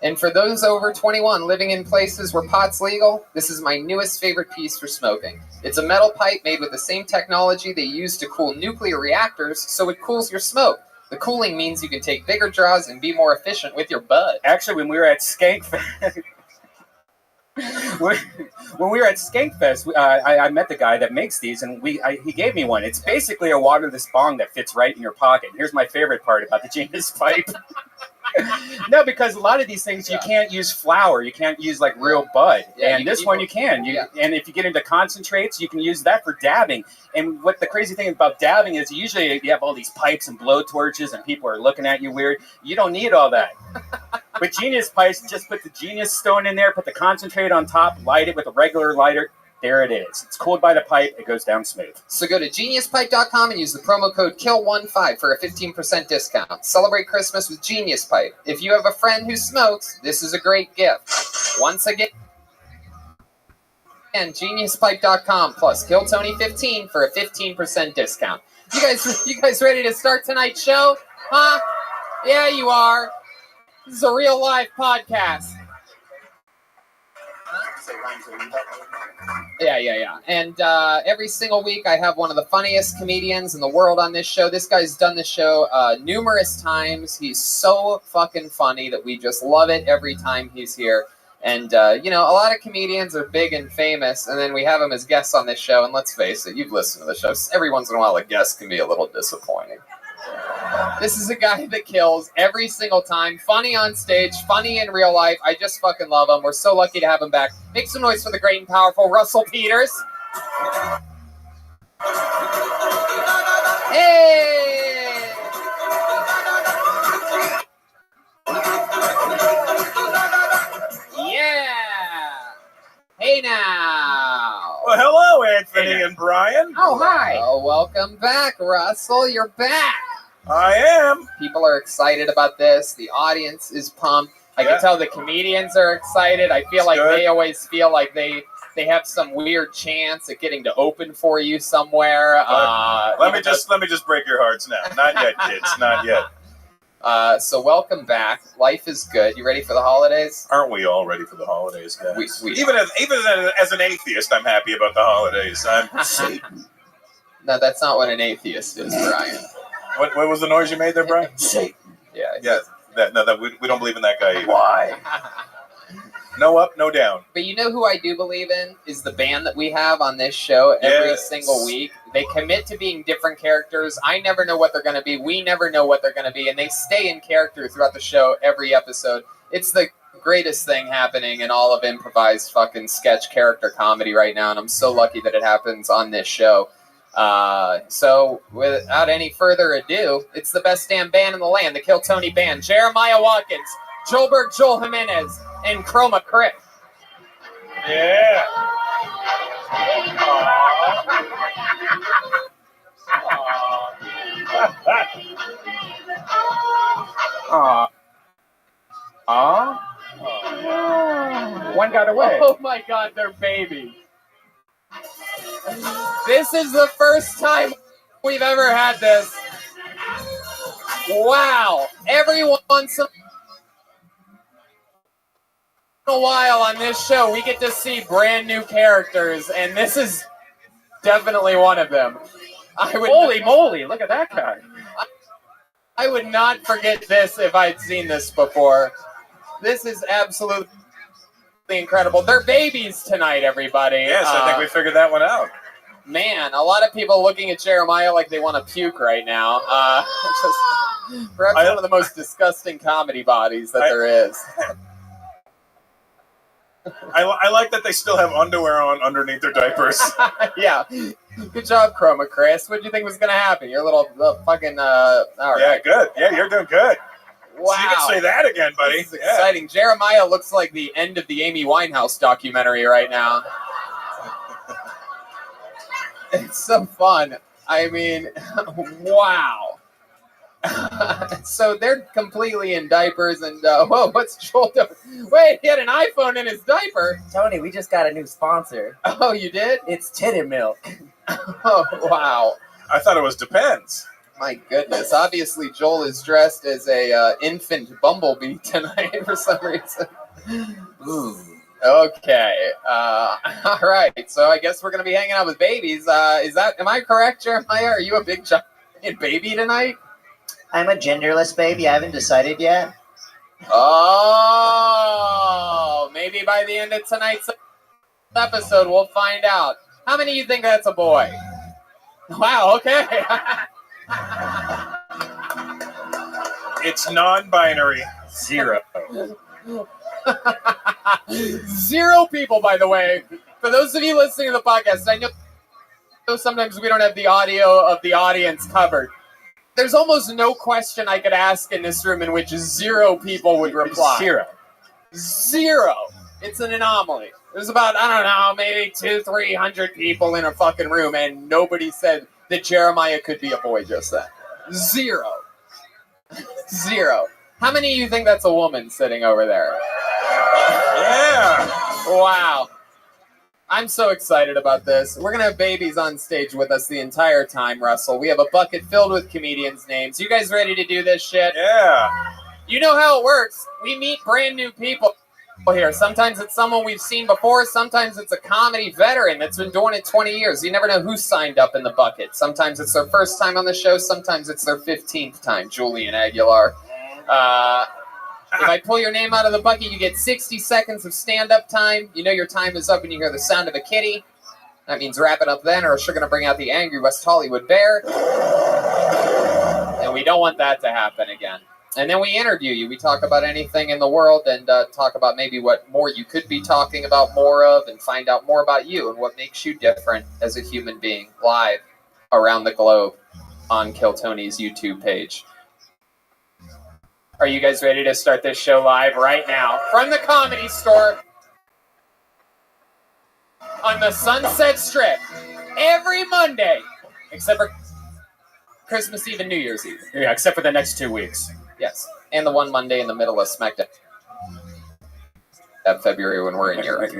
And for those over 21 living in places where pot's legal, this is my newest favorite piece for smoking. It's a metal pipe made with the same technology they use to cool nuclear reactors, so it cools your smoke. The cooling means you can take bigger draws and be more efficient with your bud. Actually, when we were at Skankfest, I met the guy that makes these, and he gave me one. It's basically a waterless bong that fits right in your pocket. Here's my favorite part about the Genius Pipe. No, because a lot of these things you can't use flour, you can't use like real bud, and this one you can. And if you get into concentrates, you can use that for dabbing. And what the crazy thing about dabbing is, usually you have all these pipes and blow torches, and people are looking at you weird. You don't need all that. With Genius Pipes, just put the Genius Stone in there, put the concentrate on top, light it with a regular lighter. There it is. It's cooled by the pipe. It goes down smooth. So go to geniuspipe.com and use the promo code KILL15 for a 15% discount. Celebrate Christmas with Genius Pipe. If you have a friend who smokes, this is a great gift. Once again, geniuspipe.com plus KillTony15 for a 15% discount. You guys ready to start tonight's show? Huh? Yeah, you are. This is a real live podcast. Yeah. And every single week I have one of the funniest comedians in the world on this show. This guy's done this show numerous times. He's so fucking funny that we just love it every time he's here. And, a lot of comedians are big and famous, and then we have them as guests on this show. And let's face it, you've listened to the show. Every once in a while, a guest can be a little disappointing. This is a guy that kills every single time. Funny on stage, funny in real life. I just fucking love him. We're so lucky to have him back. Make some noise for the great and powerful Russell Peters. Hey! Yeah! Hey now! Well, hello, Anthony and Brian. Oh, hi. Oh, welcome back, Russell. You're back. I am. People are excited about this. The audience is pumped. I can tell the comedians are excited. I feel like they always feel like they have some weird chance at getting to open for you somewhere. Let me just break your hearts now. Not yet, kids. Not yet. So welcome back. Life is good. You ready for the holidays? Aren't we all ready for the holidays, guys? Even as an atheist, I'm happy about the holidays. I'm Satan. No, that's not what an atheist is, Brian. What was the noise you made there, Brian? Satan. Yeah. We don't believe in that guy either. Why? No up, no down. But you know who I do believe in is the band that we have on this show every single week. They commit to being different characters. I never know what they're going to be. We never know what they're going to be. And they stay in character throughout the show every episode. It's the greatest thing happening in all of improvised fucking sketch character comedy right now. And I'm so lucky that it happens on this show. So without any further ado, it's the best damn band in the land, the Kill Tony Band. Jeremiah Watkins, Joelberg Joel Jimenez, and Chroma Crip. Yeah. Aw. One got away. Oh my God, they're babies. This is the first time we've ever had this. Wow. Every once in a while on this show, we get to see brand new characters, and this is definitely one of them. Holy moly, look at that guy. I would not forget this if I'd seen this before. This is absolutely incredible. They're babies tonight, everybody. Yes, I think we figured that one out. Man, a lot of people looking at Jeremiah like they want to puke right now. Perhaps one of the most disgusting comedy bodies that there is. I like that they still have underwear on underneath their diapers. Yeah. Good job, Chroma Chris. What did you think was going to happen? Your little fucking... all right. Yeah, good. Yeah, you're doing good. Wow. So you can say that again, buddy. This is exciting. Jeremiah looks like the end of the Amy Winehouse documentary right now. It's so fun. I mean, wow. So they're completely in diapers, and whoa, what's Joel doing? Wait, he had an iPhone in his diaper. Tony, we just got a new sponsor. Oh, you did? It's titty milk. Oh, wow. I thought it was Depends. My goodness. Obviously, Joel is dressed as a infant bumblebee tonight for some reason. Ooh. Okay. All right. So I guess we're going to be hanging out with babies. Am I correct, Jeremiah? Are you a big giant baby tonight? I'm a genderless baby. I haven't decided yet. Oh, maybe by the end of tonight's episode, we'll find out. How many of you think that's a boy? Wow, okay. It's non-binary. 0. 0 people, by the way. For those of you listening to the podcast, I know sometimes we don't have the audio of the audience covered. There's almost no question I could ask in this room in which 0 people would reply. 0. 0. It's an anomaly. There's about, I don't know, maybe 200-300 people in a fucking room, and nobody said that Jeremiah could be a boy just then. 0. 0. How many of you think that's a woman sitting over there? Yeah. Wow. I'm so excited about this. We're going to have babies on stage with us the entire time, Russell. We have a bucket filled with comedians' names. You guys ready to do this shit? Yeah. You know how it works. We meet brand new people here. Sometimes it's someone we've seen before. Sometimes it's a comedy veteran that's been doing it 20 years. You never know who signed up in the bucket. Sometimes it's their first time on the show. Sometimes it's their 15th time, Julian Aguilar. If I pull your name out of the bucket, you get 60 seconds of stand-up time. You know your time is up when you hear the sound of a kitty. That means wrap it up then, or else you're going to bring out the angry West Hollywood bear. And we don't want that to happen again. And then we interview you. We talk about anything in the world and talk about maybe what more you could be talking about more of and find out more about you and what makes you different as a human being live around the globe on Kill Tony's YouTube page. Are you guys ready to start this show live right now from the Comedy Store on the Sunset Strip every Monday, except for Christmas Eve and New Year's Eve? Yeah, except for the next 2 weeks. Yes, and the one Monday in the middle of SmackDown that February when we're in Europe.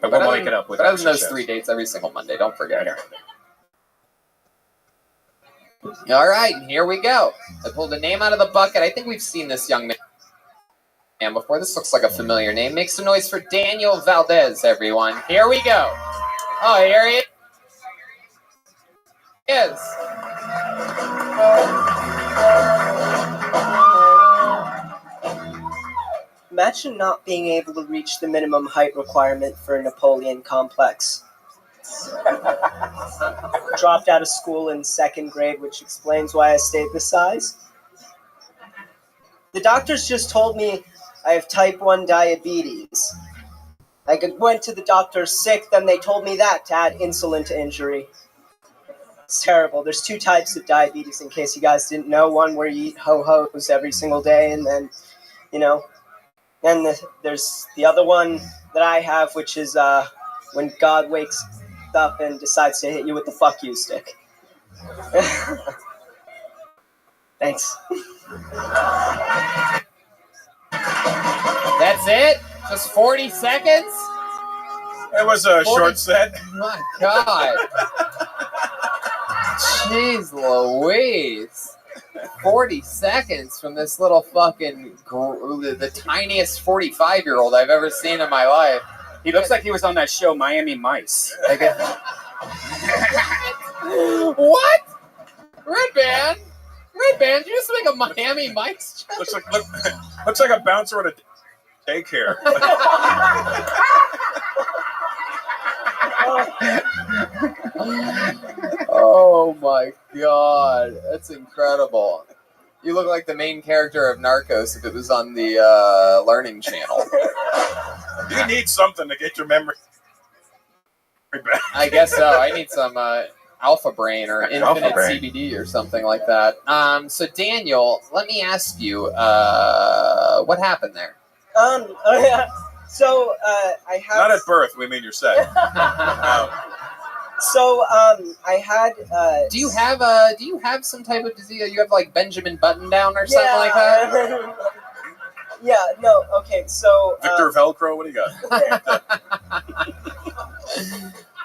But we'll make it up with other than those shows. 3 dates every single Monday, don't forget. All right, here we go. I pulled a name out of the bucket. I think we've seen this young man before. This looks like a familiar name. Make some noise for Daniel Valdez, everyone. Here we go. Oh, here he is. Imagine not being able to reach the minimum height requirement for a Napoleon complex. Dropped out of school in 2nd grade, which explains why I stayed this size. The doctors just told me I have type 1 diabetes. I went to the doctor sick, then they told me that to add insulin to injury. It's terrible. There's 2 types of diabetes, in case you guys didn't know. One where you eat ho-hos every single day, and then, then there's the other one that I have, which is when God wakes up and decides to hit you with the fuck you stick. Thanks. That's it? Just 40 seconds? It was a short set. My God. Jeez Louise. 40 seconds from this little fucking, the tiniest 45-year-old I've ever seen in my life. He looks like he was on that show, Miami Mice. What? Red Band? Red Band, did you just make a Miami Mice joke? Looks like a bouncer at a daycare. Oh my God, that's incredible. You look like the main character of Narcos if it was on the Learning Channel. You need something to get your memory back. I guess so. I need some Alpha Brain or Infinite Brain. CBD or something like that. So Daniel, let me ask you, what happened there? So I have. Not at birth, we mean your set. So I had. Do you have some type of disease? You have like Benjamin Button down or something like that? Yeah. No. Okay. So. Victor Velcro, what do you got?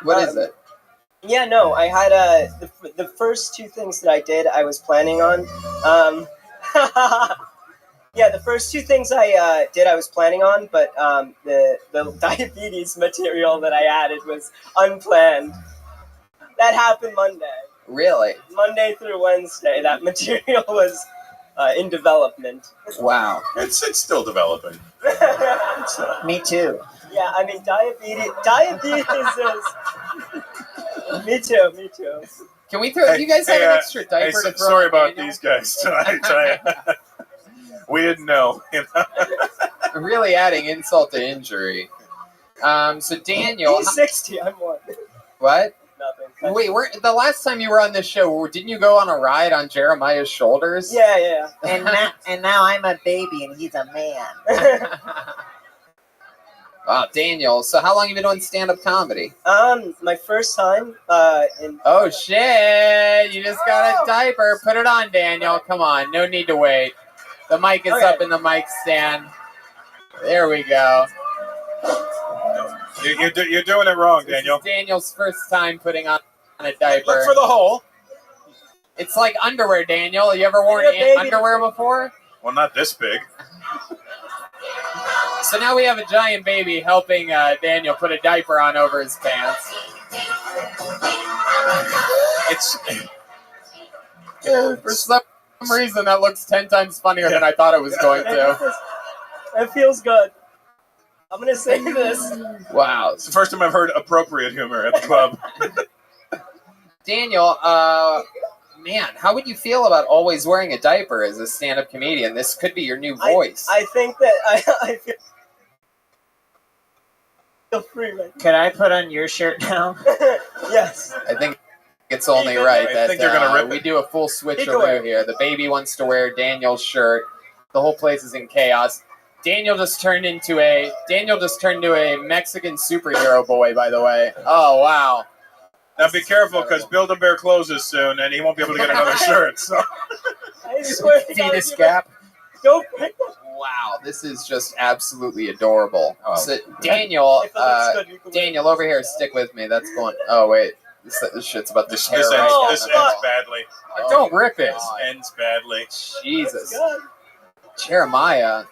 What is it? Yeah. No. I had the first two things that I did. I was planning on. Yeah, the first two things I did, I was planning on, but the diabetes material that I added was unplanned. That happened Monday. Really? Monday through Wednesday, that material was in development. Wow. It's still developing. Me too. Yeah, I mean, diabetes is... Me too. Can we throw... you guys have an extra diaper to throw sorry on about Daniel? these guys tonight. We didn't know. Really adding insult to injury. So Daniel... He's 60, I'm 1. What? Nothing. Wait, the last time you were on this show, didn't you go on a ride on Jeremiah's shoulders? Yeah. And now I'm a baby and he's a man. Wow, Daniel. So how long have you been doing stand-up comedy? My first time in... Oh, shit. You just got a diaper. Put it on, Daniel. Come on. No need to wait. The mic is up in the mic stand. There we go. You're doing it wrong, Daniel. This is Daniel's first time putting on a diaper. Look for the hole. It's like underwear, Daniel. You ever worn underwear before? Well, not this big. So now we have a giant baby helping Daniel put a diaper on over his pants. For some reason, that looks 10 times funnier than I thought it was going to. It feels good. I'm going to say this. Wow. It's the first time I've heard appropriate humor at the club. Daniel, man, how would you feel about always wearing a diaper as a stand-up comedian? This could be your new voice. I think that I feel free right now. Could I put on your shirt now? Yes. I think it's only right I that think you're gonna rip we it. do a full switcheroo here. The baby wants to wear Daniel's shirt. The whole place is in chaos. Daniel just turned into a Mexican superhero boy, by the way. Oh, wow. Now be careful, because Build-A-Bear closes soon, and he won't be able to get another shirt. So. I swear to God, Fetus gap. Don't break them. Wow, this is just absolutely adorable. So, Daniel, Daniel, over here, stick with me. That's going... Oh, wait. This shit's about to This tear ends badly. Don't rip it. This ends badly. Jesus. Jeremiah.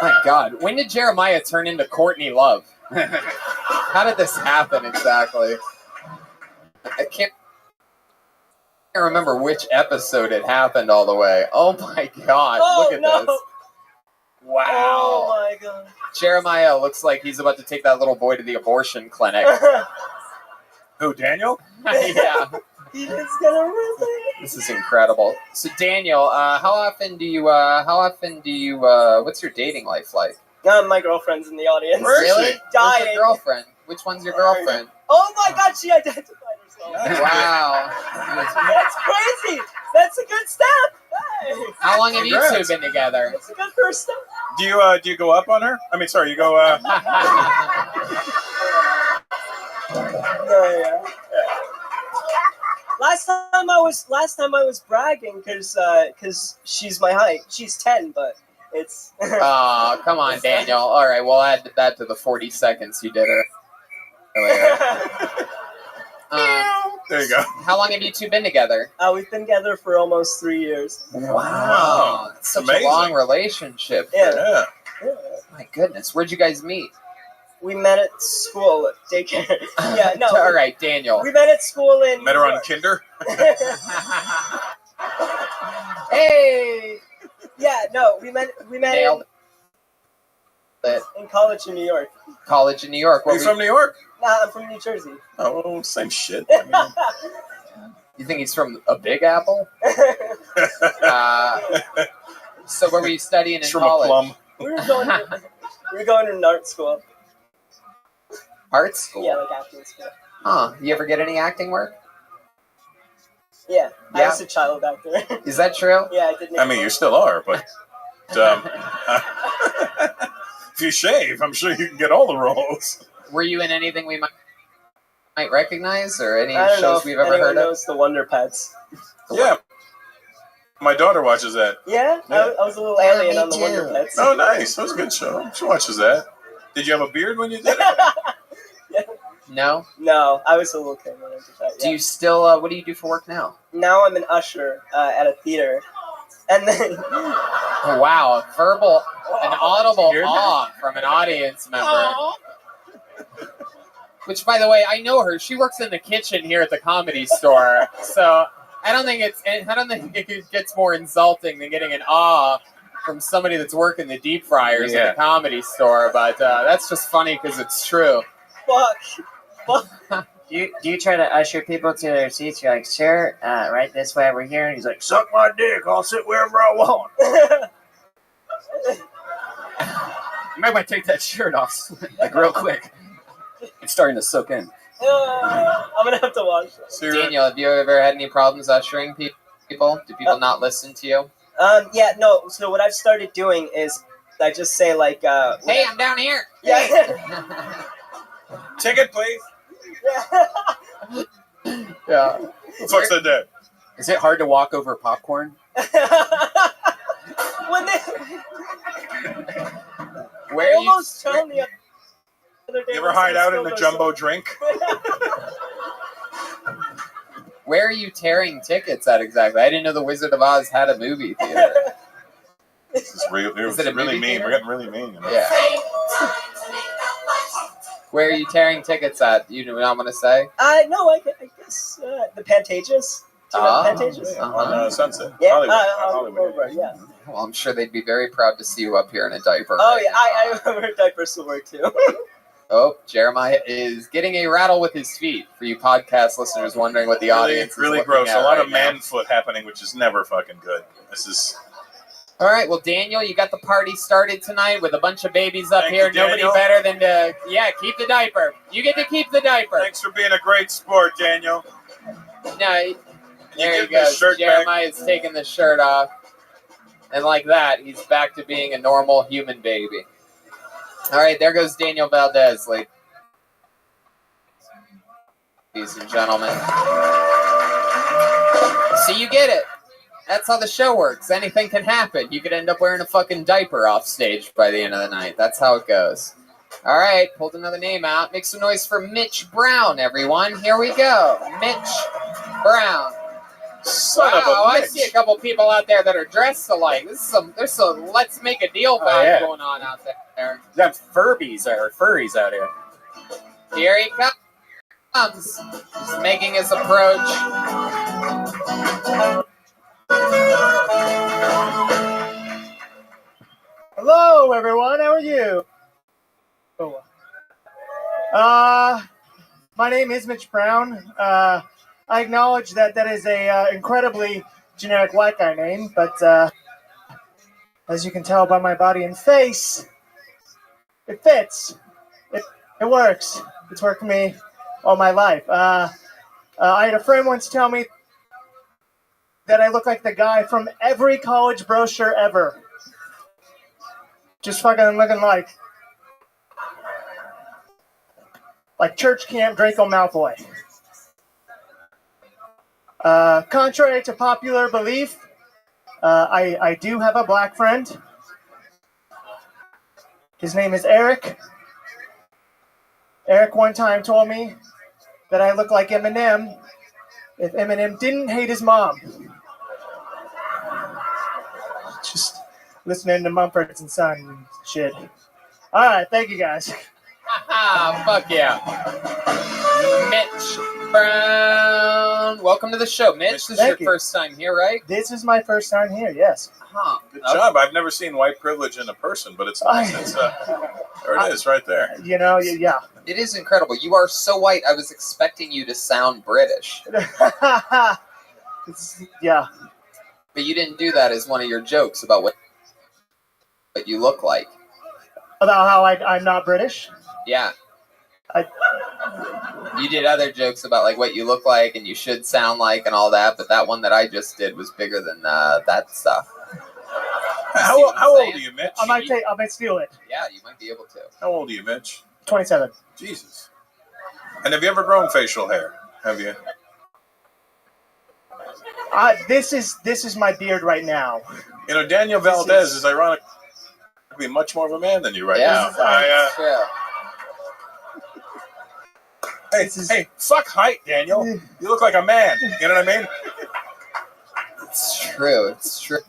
My God. When did Jeremiah turn into Courtney Love? How did this happen exactly? I can't remember which episode it happened all the way. Oh my God. Look at this. Wow. Oh my God. Jeremiah looks like he's about to take that little boy to the abortion clinic. Who, Daniel? Yeah. He's gonna rip it. This is incredible. So Daniel, how often do you what's your dating life like? My girlfriend's in the audience. Really? Who's Dying. your girlfriend? Which one's your girlfriend? Oh my God, she identified herself. Wow. That's crazy. That's a good step. Hey. How long have you Congrats. two been together? That's a good first step. Do you go up on her? I mean, sorry, you go... Yeah. Last time last time I was bragging because she's my height. She's 10, but it's. Oh, come on, Daniel. All right, we'll add that to the 40 seconds you did earlier. There you go. How long have you two been together? We've been together for almost 3 years. Wow, that's such Amazing. a long relationship. Yeah. My goodness, where'd you guys meet? We met at school, daycare. Yeah, no. All right, Daniel. We met at school in. Met her on Kinder. Hey. Yeah, no, we met Nailed in college in New York. College in New York. Are you from New York? Nah, I'm from New Jersey. Oh, well, same shit. I mean, You think he's from a Big Apple? So where were you studying in from college? a plum. We were going to an art school. Art school? Yeah, like acting school. Huh. You ever get any acting work? Yeah, I Yeah. was a child actor. Is that true? Yeah, I did. I mean, you still are, but if you shave, I'm sure you can get all the roles. Were you in anything we might recognize, or any I don't know shows if we've ever anyone heard of? knows the Wonder Pets. Yeah. My daughter watches that. Yeah, Yeah. I was a little alien on the Wonder Pets. Oh, nice. That was a good show. She watches that. Did you have a beard when you did it? No? No, I was a little kid when I did that. Do you still, what do you do for work now? Now I'm an usher at a theater. And then. Oh, wow. An audible awe from an audience member. Which, by the way, I know her. She works in the kitchen here at the Comedy Store. So I don't think it gets more insulting than getting an awe from somebody that's working the deep fryers at the Comedy Store. But that's just funny because it's true. Fuck. Do you try to usher people to their seats? You're like, sir, right this way over here. And he's like, suck my dick. I'll sit wherever I want. You might want to take that shirt off, like real quick. It's starting to soak in. I'm gonna have to watch that. Daniel, have you ever had any problems ushering people? Do people not listen to you? Yeah, no. So what I've started doing is I just say like, hey, I'm down here. Yeah. Ticket, please. Yeah. Who the fuck said that? Is it hard to walk over popcorn? When they Where are you? almost told me. You ever hide out in the jumbo drink? Where are you tearing tickets at exactly? I didn't know the Wizard of Oz had a movie theater. This is real. Is it a really movie mean. theater? We're getting really mean. You know? Yeah. Where are you tearing tickets at? You do not want to say? No, I guess the Pantages. Do you know the Pantages? On Sunset. Yeah, Hollywood. Hollywood. Yeah. Well, I'm sure they'd be very proud to see you up here in a diaper. Oh yeah, I wear diapers to work too. Oh, Jeremiah is getting a rattle with his feet. For you podcast listeners wondering what the audience is really looking gross. at A lot right of now. man foot happening, which is never fucking good. This is. All right, well, Daniel, you got the party started tonight with a bunch of babies up Thank here. you, Nobody Daniel. better than to, keep the diaper. You get to keep the diaper. Thanks for being a great sport, Daniel. No, there give you go. the shirt back? Jeremiah's taking the shirt off. And like that, he's back to being a normal human baby. All right, there goes Daniel Valdez, ladies and gentlemen. So you get it. That's how the show works. Anything can happen. You could end up wearing a fucking diaper off stage by the end of the night. That's how it goes. All right, pulled another name out. Make some noise for Mitch Brown, everyone. Here we go. Mitch Brown. Son of a I bitch. see a couple people out there that are dressed alike. There's some let's make a deal vibe going on out there. You have furries out here. Here he comes. He's making his approach. Hello, everyone. How are you? My name is Mitch Brown. I acknowledge that is a incredibly generic white guy name, but as you can tell by my body and face, it fits. It works. It's worked for me all my life. I had a friend once tell me that I look like the guy from every college brochure ever. Just fucking looking like church camp Draco Malfoy. Contrary to popular belief, I do have a black friend. His name is Eric. Eric one time told me that I look like Eminem if Eminem didn't hate his mom. Just listening to Mumford and Son and shit. All right, thank you guys. Fuck yeah. Mitch Brown. Welcome to the show, Mitch. This is your first time here, right? This is my first time here, yes. Huh. Good job. I've never seen white privilege in a person, but it's nice. There it is, right there. You know, yeah. It is incredible. You are so white, I was expecting you to sound British. Yeah. But you didn't do that as one of your jokes about what you look like. About how I'm not British? Yeah. You did other jokes about like what you look like and you should sound like and all that, but that one that I just did was bigger than that stuff. How old are you, Mitch? I might steal it. Yeah, you might be able to. How old are you, Mitch? 27. Jesus. And have you ever grown facial hair? Have you? This is my beard right now. You know, Daniel Valdez is ironically much more of a man than you right now. Hey, fuck height, Daniel. You look like a man. You know what I mean? It's true. It's true.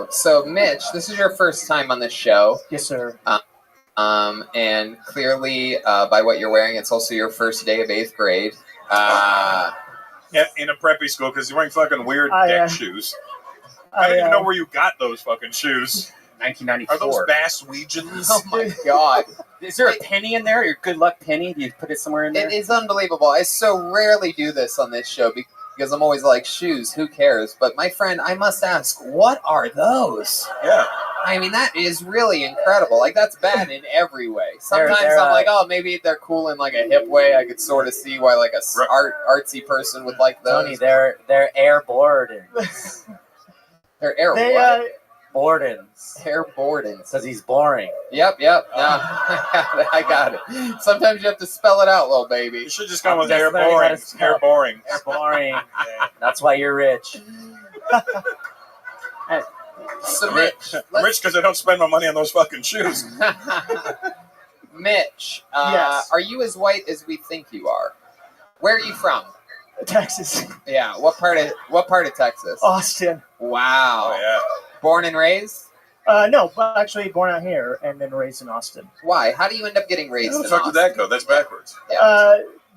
So, Mitch, this is your first time on this show. Yes, sir. And clearly, by what you're wearing, it's also your first day of 8th grade. Yeah, in a preppy school because you're wearing fucking weird deck shoes. I don't even know where you got those fucking shoes. 1994. Are those Basswegians? Oh my god. Is there a penny in there? Your good luck penny? Do you put it somewhere in there? It is unbelievable. I so rarely do this on this show because I'm always like, shoes, who cares? But my friend, I must ask, what are those? Yeah. I mean, that is really incredible. Like, that's bad in every way. Sometimes They're, I'm like, oh, maybe they're cool in like a hip way. I could sort of see why like a artsy person would like those. Tony, they're airborne. They're air what? Bordens. Air Bordens. Because he's boring. Yep. No, I got it. Sometimes you have to spell it out, little baby. You should just go with air boring. Air boring. Air boring. That's why you're rich. So, Mitch, I'm rich because I don't spend my money on those fucking shoes. Mitch, yes. Are you as white as we think you are? Where are you from? Texas. Yeah. What part of Texas? Austin. Wow. Oh, yeah. Born and raised? No, but actually born out here and then raised in Austin. Why? How do you end up getting raised How in the fuck Austin? did that go? That's backwards.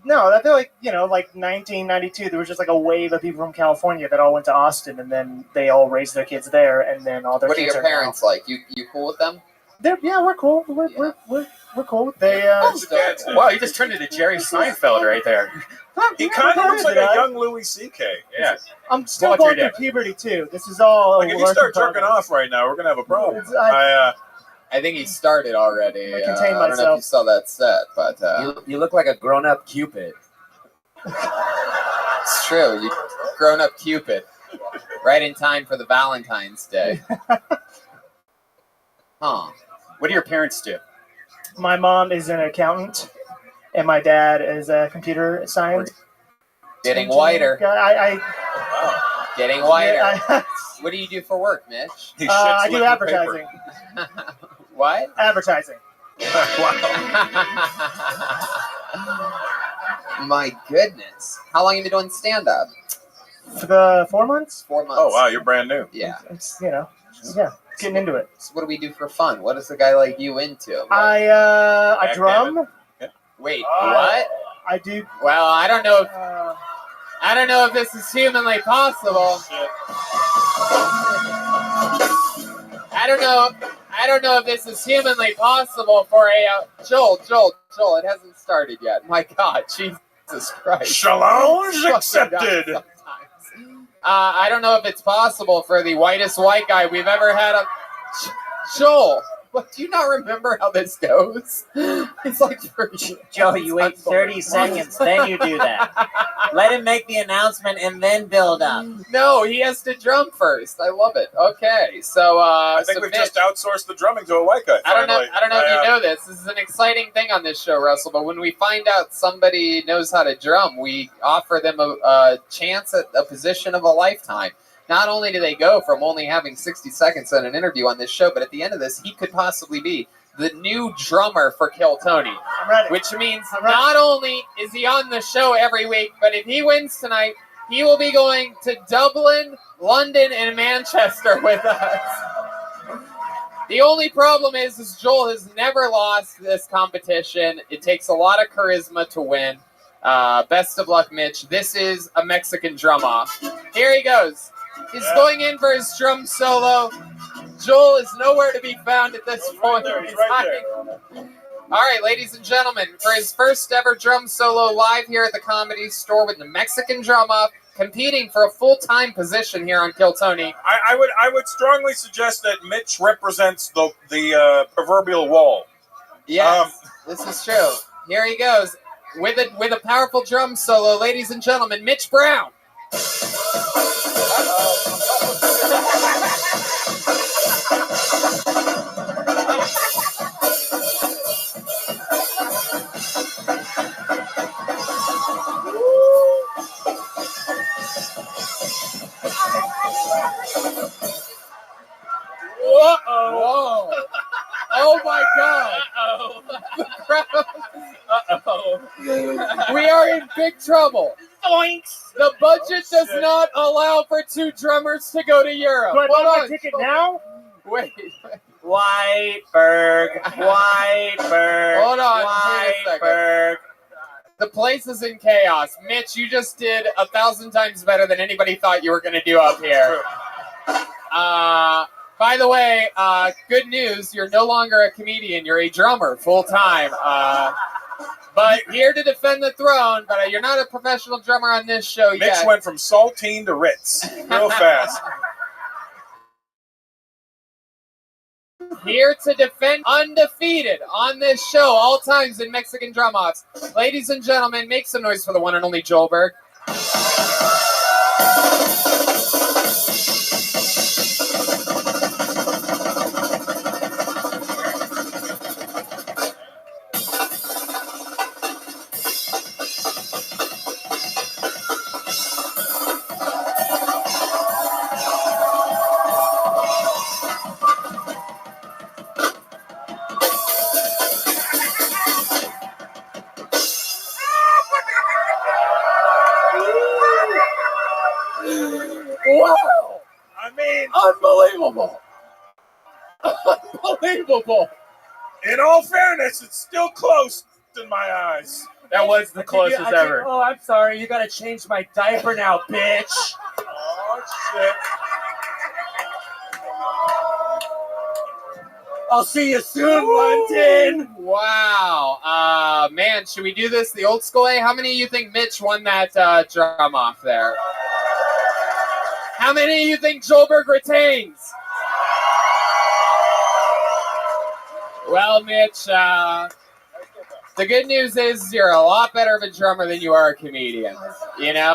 No, I feel like, like 1992, there was just like a wave of people from California that all went to Austin, and then they all raised their kids there, and then all their What are kids your parents like? You cool with them? We're cool. We're cool. They wow, you just turned into Jerry Seinfeld right there. He kind of looks like a young Louis C.K. Yeah. I'm still going through puberty too. This is all. Like if you start jerking off right now, we're gonna have a problem. I think he started already. I contain I don't know if myself. you saw that set, but You look like a grown-up Cupid. it's true. You grown up Cupid, right in time for the Valentine's Day. Huh? What do your parents do? My mom is an accountant, and my dad is a computer science. Getting whiter. Getting whiter. Yeah, What do you do for work, Mitch? I do advertising. What? Advertising. My goodness. How long have you been doing stand-up? For the 4 months? 4 months. Oh wow, you're brand new. Yeah. It's getting into it. So what do we do for fun? What is a guy like you into? I drum. Wait, what? I do. Well, I don't know if this is humanly possible. I don't know if this is humanly possible for a Joel. It hasn't started yet. My God, Jesus Christ. Challenge accepted. I don't know if it's possible for the whitest white guy we've ever had on. Joel, what, do you not remember how this goes? It's like for Joe, you wait 30 seconds, then you do that. Let him make the announcement and then build up. No, he has to drum first. I love it. Okay, so I think we've just outsourced the drumming to a white guy. I don't know if you know. know this. This is an exciting thing on this show, Russell. But when we find out somebody knows how to drum, we offer them a chance at a position of a lifetime. Not only do they go from only having 60 seconds in an interview on this show, but at the end of this, he could possibly be the new drummer for Kill Tony. I'm ready. Which means not only is he on the show every week, but if he wins tonight, he will be going to Dublin, London, and Manchester with us. The only problem is Joel has never lost this competition. It takes a lot of charisma to win. Best of luck, Mitch. This is a Mexican drum off. Here he goes. He's going in for his drum solo. Joel is nowhere to be found at this point. He's hiding. All right, ladies and gentlemen, for his first ever drum solo live here at the Comedy Store with the Mexican drum off, competing for a full-time position here on Kill Tony. I would strongly suggest that Mitch represents the proverbial wall. Yes, this is true. Here he goes with a powerful drum solo, ladies and gentlemen, Mitch Brown. Whoa! Oh my God! We are in big trouble. The budget does not allow for 2 drummers to go to Europe. Do I buy my ticket now? Wait. Whiteberg. Hold on. Wait a second. The place is in chaos. Mitch, you just did 1,000 times better than anybody thought you were going to do up here. By the way, good news, you're no longer a comedian. You're a drummer full-time. But here to defend the throne, but you're not a professional drummer on this show yet. Mitch went from saltine to Ritz real fast. Here to defend undefeated on this show, all times in Mexican drum offs. Ladies and gentlemen, make some noise for the one and only Joel Berg. Wow! I mean, unbelievable! Unbelievable! In all fairness, it's still close in my eyes. That was the closest ever. Oh, I'm sorry. You gotta change my diaper now, bitch. Oh, shit. I'll see you soon, London. Wow. Man, should we do this the old school way? How many of you think Mitch won that drum off there? How many of you think Joelberg retains? Well, Mitch, the good news is you're a lot better of a drummer than you are a comedian. You know?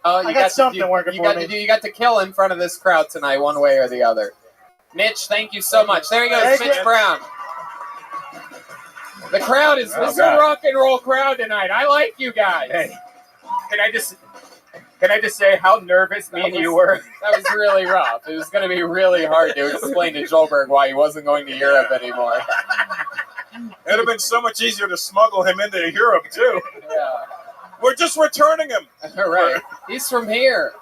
Oh, you I got something working for me. You got to kill in front of this crowd tonight, one way or the other. Mitch, thank you so much. There he goes, Mitch Brown. The crowd is this is a rock and roll crowd tonight. I like you guys. Hey, can I just say how nervous me and you were? That was really rough. It was going to be really hard to explain to Joelberg why he wasn't going to Europe anymore. It'd have been so much easier to smuggle him into Europe, too. Yeah. We're just returning him. Right. He's from here.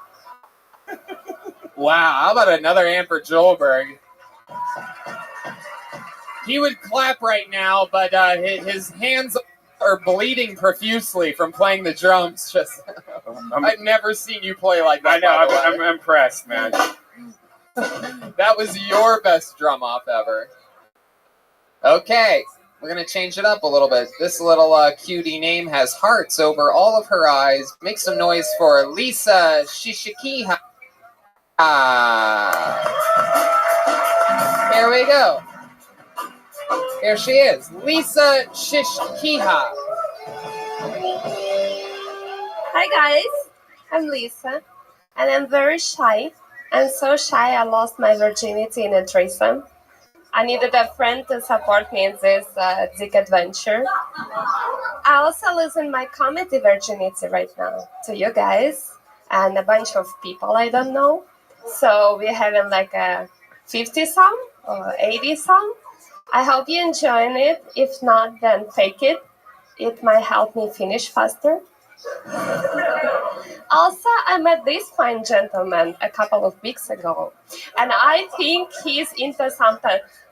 Wow. How about another hand for Joelberg? He would clap right now, but his hands are bleeding profusely from playing the drums. Just, I've never seen you play like that. I know. I'm impressed, man. That was your best drum off ever. Okay, we're gonna change it up a little bit. This little cutie name has hearts over all of her eyes. Make some noise for Lisa Shishikiha. Here we go. Here she is, Lisa Shishkiha. Hi guys, I'm Lisa, and I'm very shy. I'm so shy I lost my virginity in a threesome. I needed a friend to support me in this dick adventure. I also losing my comedy virginity right now to you guys and a bunch of people I don't know. So we're having like a 50 song or 80 song. I hope you enjoying it. If not, then fake it. It might help me finish faster. Also, I met this fine gentleman a couple of weeks ago, and I think he's into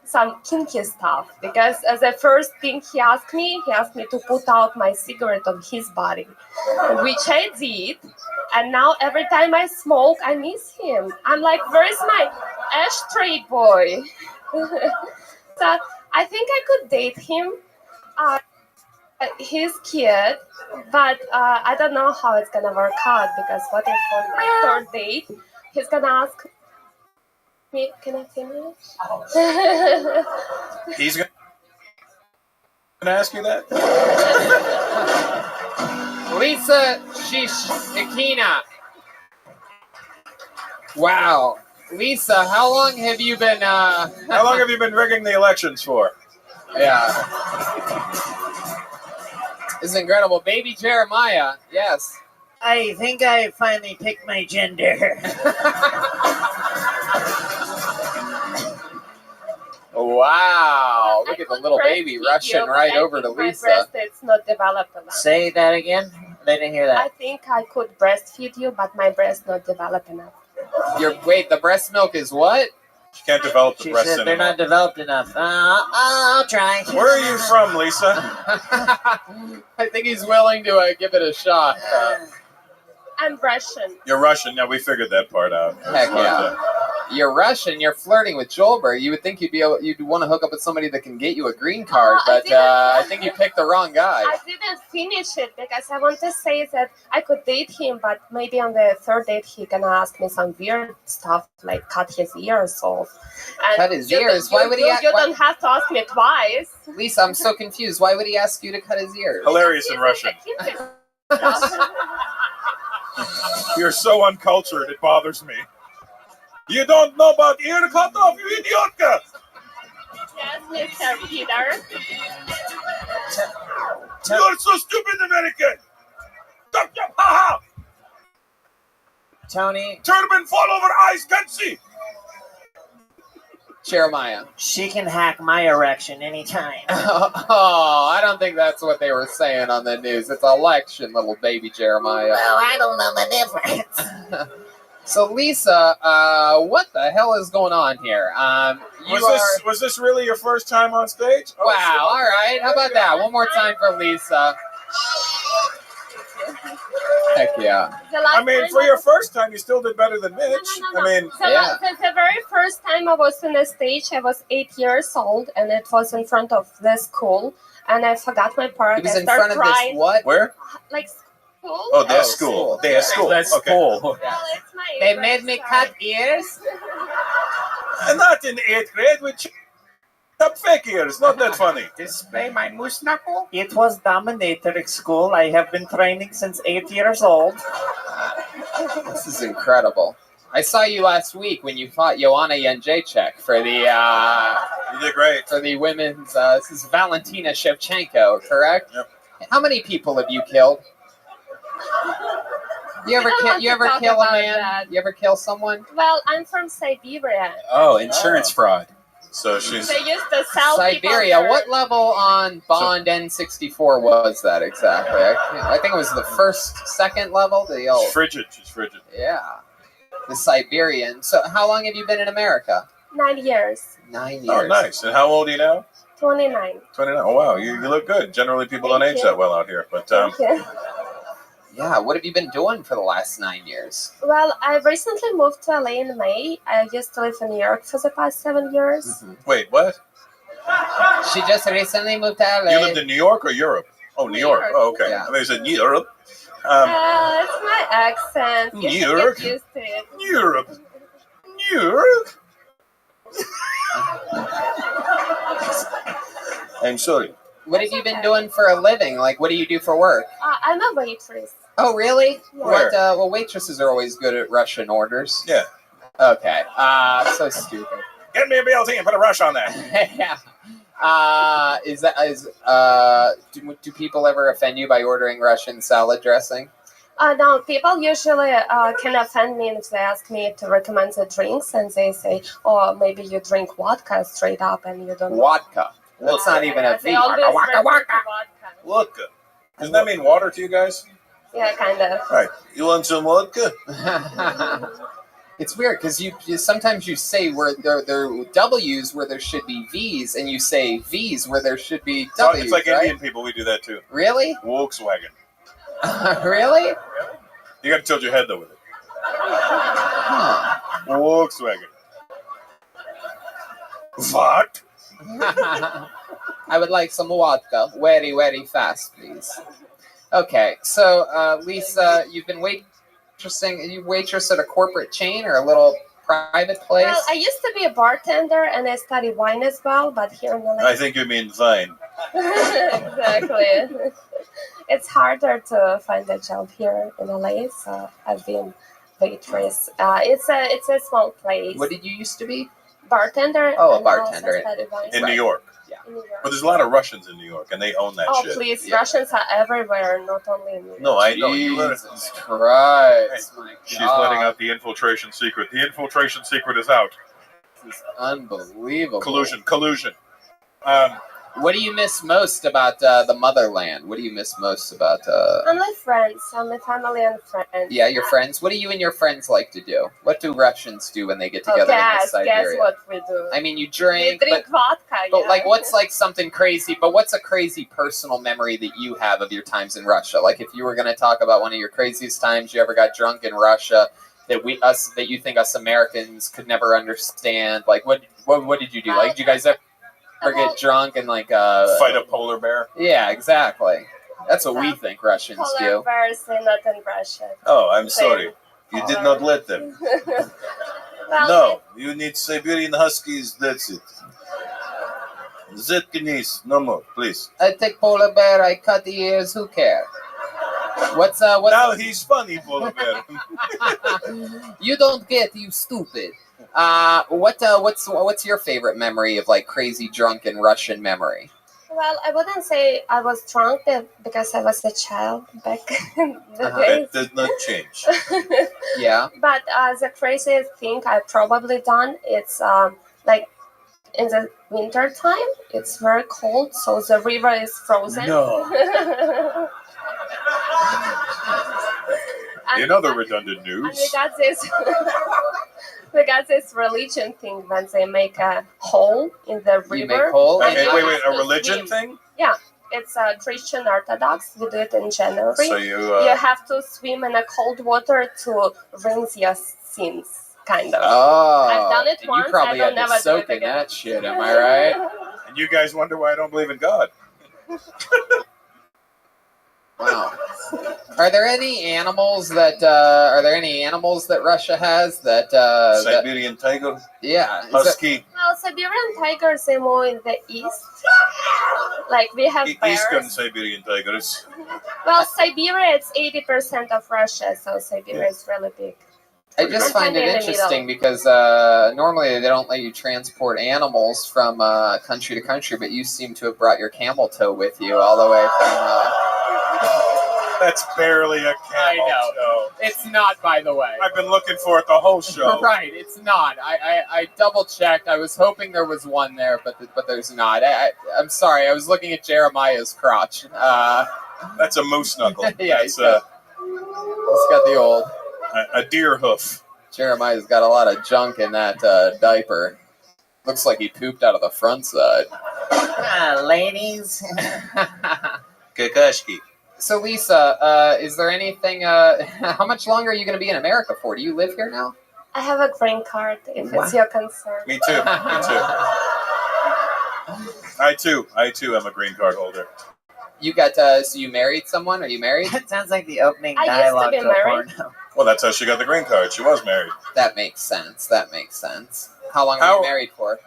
some kinky stuff because as the first thing he asked me to put out my cigarette on his body, which I did, and now every time I smoke, I miss him. I'm like, where's my ashtray boy? So I think I could date him. He's cute, but I don't know how it's gonna work out because what if on the third date he's gonna ask me, "Can I finish?" He's gonna ask you that? Lisa Shishikina. Wow. Lisa, how long have you been How long have you been rigging the elections for? Yeah. This is incredible. Baby Jeremiah, yes. I think I finally picked my gender. Wow. Look at the little baby rushing right over to My Lisa. breast is not developed enough. Say that again? I didn't hear I that. think I could breastfeed you, but my breast not developed enough. Wait, the breast milk is what? She can't develop the She breasts said they're anymore. not developed enough. I'll try. Where are you from, Lisa? I think he's willing to give it a shot. I'm Russian. You're Russian. Yeah, we figured that part out. Heck yeah. You're Russian. You're flirting with Joelberg. You would think you'd want to hook up with somebody that can get you a green card, but I think you picked the wrong guy. I didn't finish it because I want to say that I could date him, but maybe on the third date he gonna ask me some weird stuff like cut his ears off. And Cut his ears? Why would he? You don't have to ask me twice. Lisa, I'm so confused. Why would he ask you to cut his ears? Hilarious in Russian. You're so uncultured, it bothers me. You don't know about ear cut off, you idiotka! Yes, Mr. Peter. You're so stupid, American! Stop, ha ha! Tony. Turban fall over eyes, can't see! Jeremiah. She can hack my erection anytime. Oh, I don't think that's what they were saying on the news. It's election, little baby Jeremiah. Well, I don't know the difference. So, Lisa, what the hell is going on here? Was this really your first time on stage? Oh, wow, all right. How about that? One more time for Lisa. Heck yeah. I mean, for your first time, you still did better than Mitch. No. I mean, So the very first time I was on the stage, I was 8 years old, and it was in front of the school, and I forgot my part. It was I in started front of crying. this what? Where? Like school. Oh, their school. Their school. That's okay. school. Well, it's my They age, made I'm me sorry. cut ears? And not in 8th grade, which up fake ears. Not that funny. Display my moose knuckle? It was dominatrix school. I have been training since 8 years old. This is incredible. I saw you last week when you fought Joanna Jędrzejczyk for the you did great. For the women's this is Valentina Shevchenko, correct? Yep. How many people have you killed? You ever kill a man? That. You ever kill someone? Well, I'm from Siberia. Oh, insurance fraud. So she's They used to sell Siberia. people What level on Bond N64 was that exactly? I think it was the second level. She's frigid. She's frigid. Yeah. The Siberian. So how long have you been in America? 9 years. 9 years. Oh, nice. And how old are you now? 29. 29. Oh, wow. You look good. Generally, people don't age that well out here. But Thank you. Yeah, what have you been doing for the last 9 years? Well, I recently moved to LA in May. I used to live in New York for the past 7 years. Mm-hmm. Wait, what? She just recently moved to LA. You lived in New York or Europe? Oh, New York. Oh, okay. Yeah. I think you said Europe. It's my accent. You New should York? get used to it. Europe. Europe? I'm sorry. What have you been doing for a living? Like, what do you do for work? I'm a waitress. Oh, really? Where? Well, waitresses are always good at Russian orders. Yeah. Okay. So stupid. Get me a BLT and put a rush on that. Yeah. Do people ever offend you by ordering Russian salad dressing? No, people usually can offend me if they ask me to recommend the drinks and they say, oh, maybe you drink vodka straight up and you don't. Vodka. That's not even a They V. always Waka, refer to waka. vodka. Vodka. Doesn't that mean water to you guys? Yeah, kind of. Right. You want some vodka? It's weird because you sometimes you say where there are W's where there should be V's, and you say V's where there should be W's. It's like right? Indian people. We do that too. Really? Volkswagen. Really? You got to tilt your head though with it. Volkswagen. What? I would like some vodka, very, very fast, please. Okay, so Lisa, you've been waitressing. You waitress at a corporate chain or a little private place? Well, I used to be a bartender and I studied wine as well, but here in LA. I think you mean vine. Exactly. It's harder to find a job here in LA, so I've been waitress. It's a small place. What did you used to be? Bartender. Oh, a and I also bartender. studied wine. In New York. Yeah. In New York. But there's a lot of Russians in New York, and they own that Oh, shit. please. Yeah. Russians are everywhere, not only in New York. No, I know. You let it. Jesus Christ, my She's God. letting out the infiltration secret. The infiltration secret is out. This is unbelievable. Collusion. What do you miss most about the motherland? What do you miss most about? Only friends. Only family and friends. Yeah, your friends. What do you and your friends like to do? What do Russians do when they get together in Siberia? Guess what we do? I mean, you We drink, drink vodka. but yeah. like, what's like something crazy? But what's a crazy personal memory that you have of your times in Russia? Like, if you were going to talk about one of your craziest times you ever got drunk in Russia, that you think us Americans could never understand. Like, what did you do? Like, did you guys ever get drunk and like Fight a polar bear? Yeah, exactly. That's what we think Russians Polar do. bears are not in Russia. Oh, I'm sorry. You did not let them. Well, No, you need Siberian Huskies, that's it. Zetkins, no more, please. I take polar bear, I cut the ears, who cares? What's Now he's funny, polar bear. You don't get, you stupid. What's your favorite memory of like crazy drunken Russian memory? Well, I wouldn't say I was drunk because I was a child back in the That days. does not change. Yeah. But the craziest thing I've probably done, it's like in the winter time, it's very cold, so the river is frozen. No. And In other redundant and news, we got this religion thing when they make a hole in the river. You make hole? and you wait, have a to religion swim. thing? Yeah, it's a Christian Orthodox. We do it in January. So you have to swim in a cold water to rinse your sins, kind of. Oh, I've done it and once. you probably I had will to never soak do it in again. that shit. Am I right? and you guys wonder why I don't believe in God. Wow. Are there any animals that Russia has that Siberian tiger, yeah, husky, Well, Siberian tigers are more in the east. Like we have bears. Eastern Siberian tigers. Well, Siberia, it's 80% of Russia, so Siberia is really big. I just find it Kinda in the interesting middle. because normally they don't let you transport animals from country to country, but you seem to have brought your camel toe with you all the way from. That's barely a camel toe. It's not, by the way. I've been looking for it the whole show. Right, it's not. I double checked. I was hoping there was one there, but there's not. I'm sorry. I was looking at Jeremiah's crotch. That's a moose knuckle. Yeah, That's he's got the old a deer hoof. Jeremiah's got a lot of junk in that diaper. Looks like he pooped out of the front side. Ladies. Kakashki. So Lisa, is there anything? How much longer are you going to be in America for? Do you live here now? I have a green card, if it's your concern. Me too. I too am a green card holder. You got so you married someone? Are you married? That sounds like the opening I used to dialogue be to a married. porno. Well, that's how she got the green card. She was married. That makes sense. How long were you married for?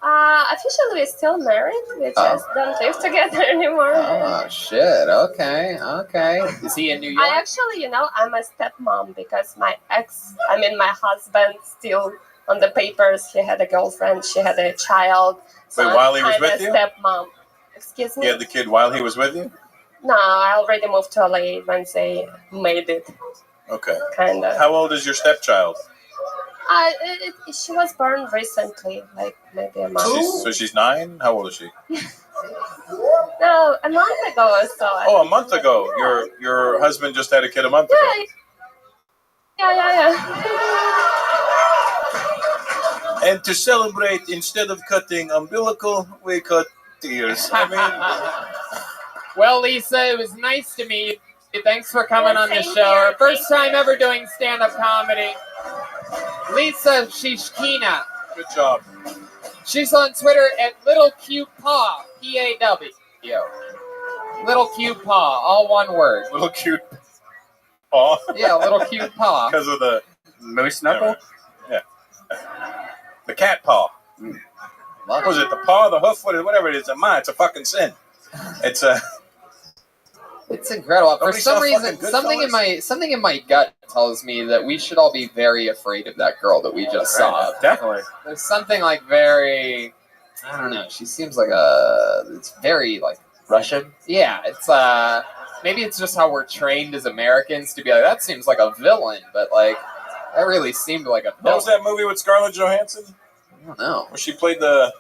Officially, we're still married. We just don't live together anymore. Oh shit. Okay. Is he in New York? I actually, I'm a stepmom because my husband still on the papers. He had a girlfriend. She had a child. So Wait, while he was with you? Stepmom. Excuse me. You had the kid while he was with you? No, I already moved to LA when they made it. Okay. Kinda. How old is your stepchild? She was born recently, like maybe a month. So she's 9? How old is she? No, a month ago or so. Oh, a month ago. Yeah. Your husband just had a kid a month ago. Yeah. And to celebrate, instead of cutting umbilical, we cut ears. I mean, well, Lisa, it was nice to meet you. Thanks for coming on the show. Our first time ever doing stand-up comedy. Lisa Shishkina. Good job. She's on Twitter at Little Cute Paw, P-A-W. Little Cute Paw, all one word. Little Cute Paw? Yeah, Little Cute Paw. Because of the moose knuckle? Yeah. The cat paw. What was it? The paw, the hoof, whatever it is. It's a fucking sin. It's a... It's incredible. For Nobody some saw reason, fucking something in my gut tells me that we should all be very afraid of that girl that we just saw. Definitely. There's something like very, I don't know. She seems like it's very like Russian. Yeah, it's maybe it's just how we're trained as Americans to be like that seems like a villain, but like that really seemed like a villain. What was that movie with Scarlett Johansson? I don't know. Where she played the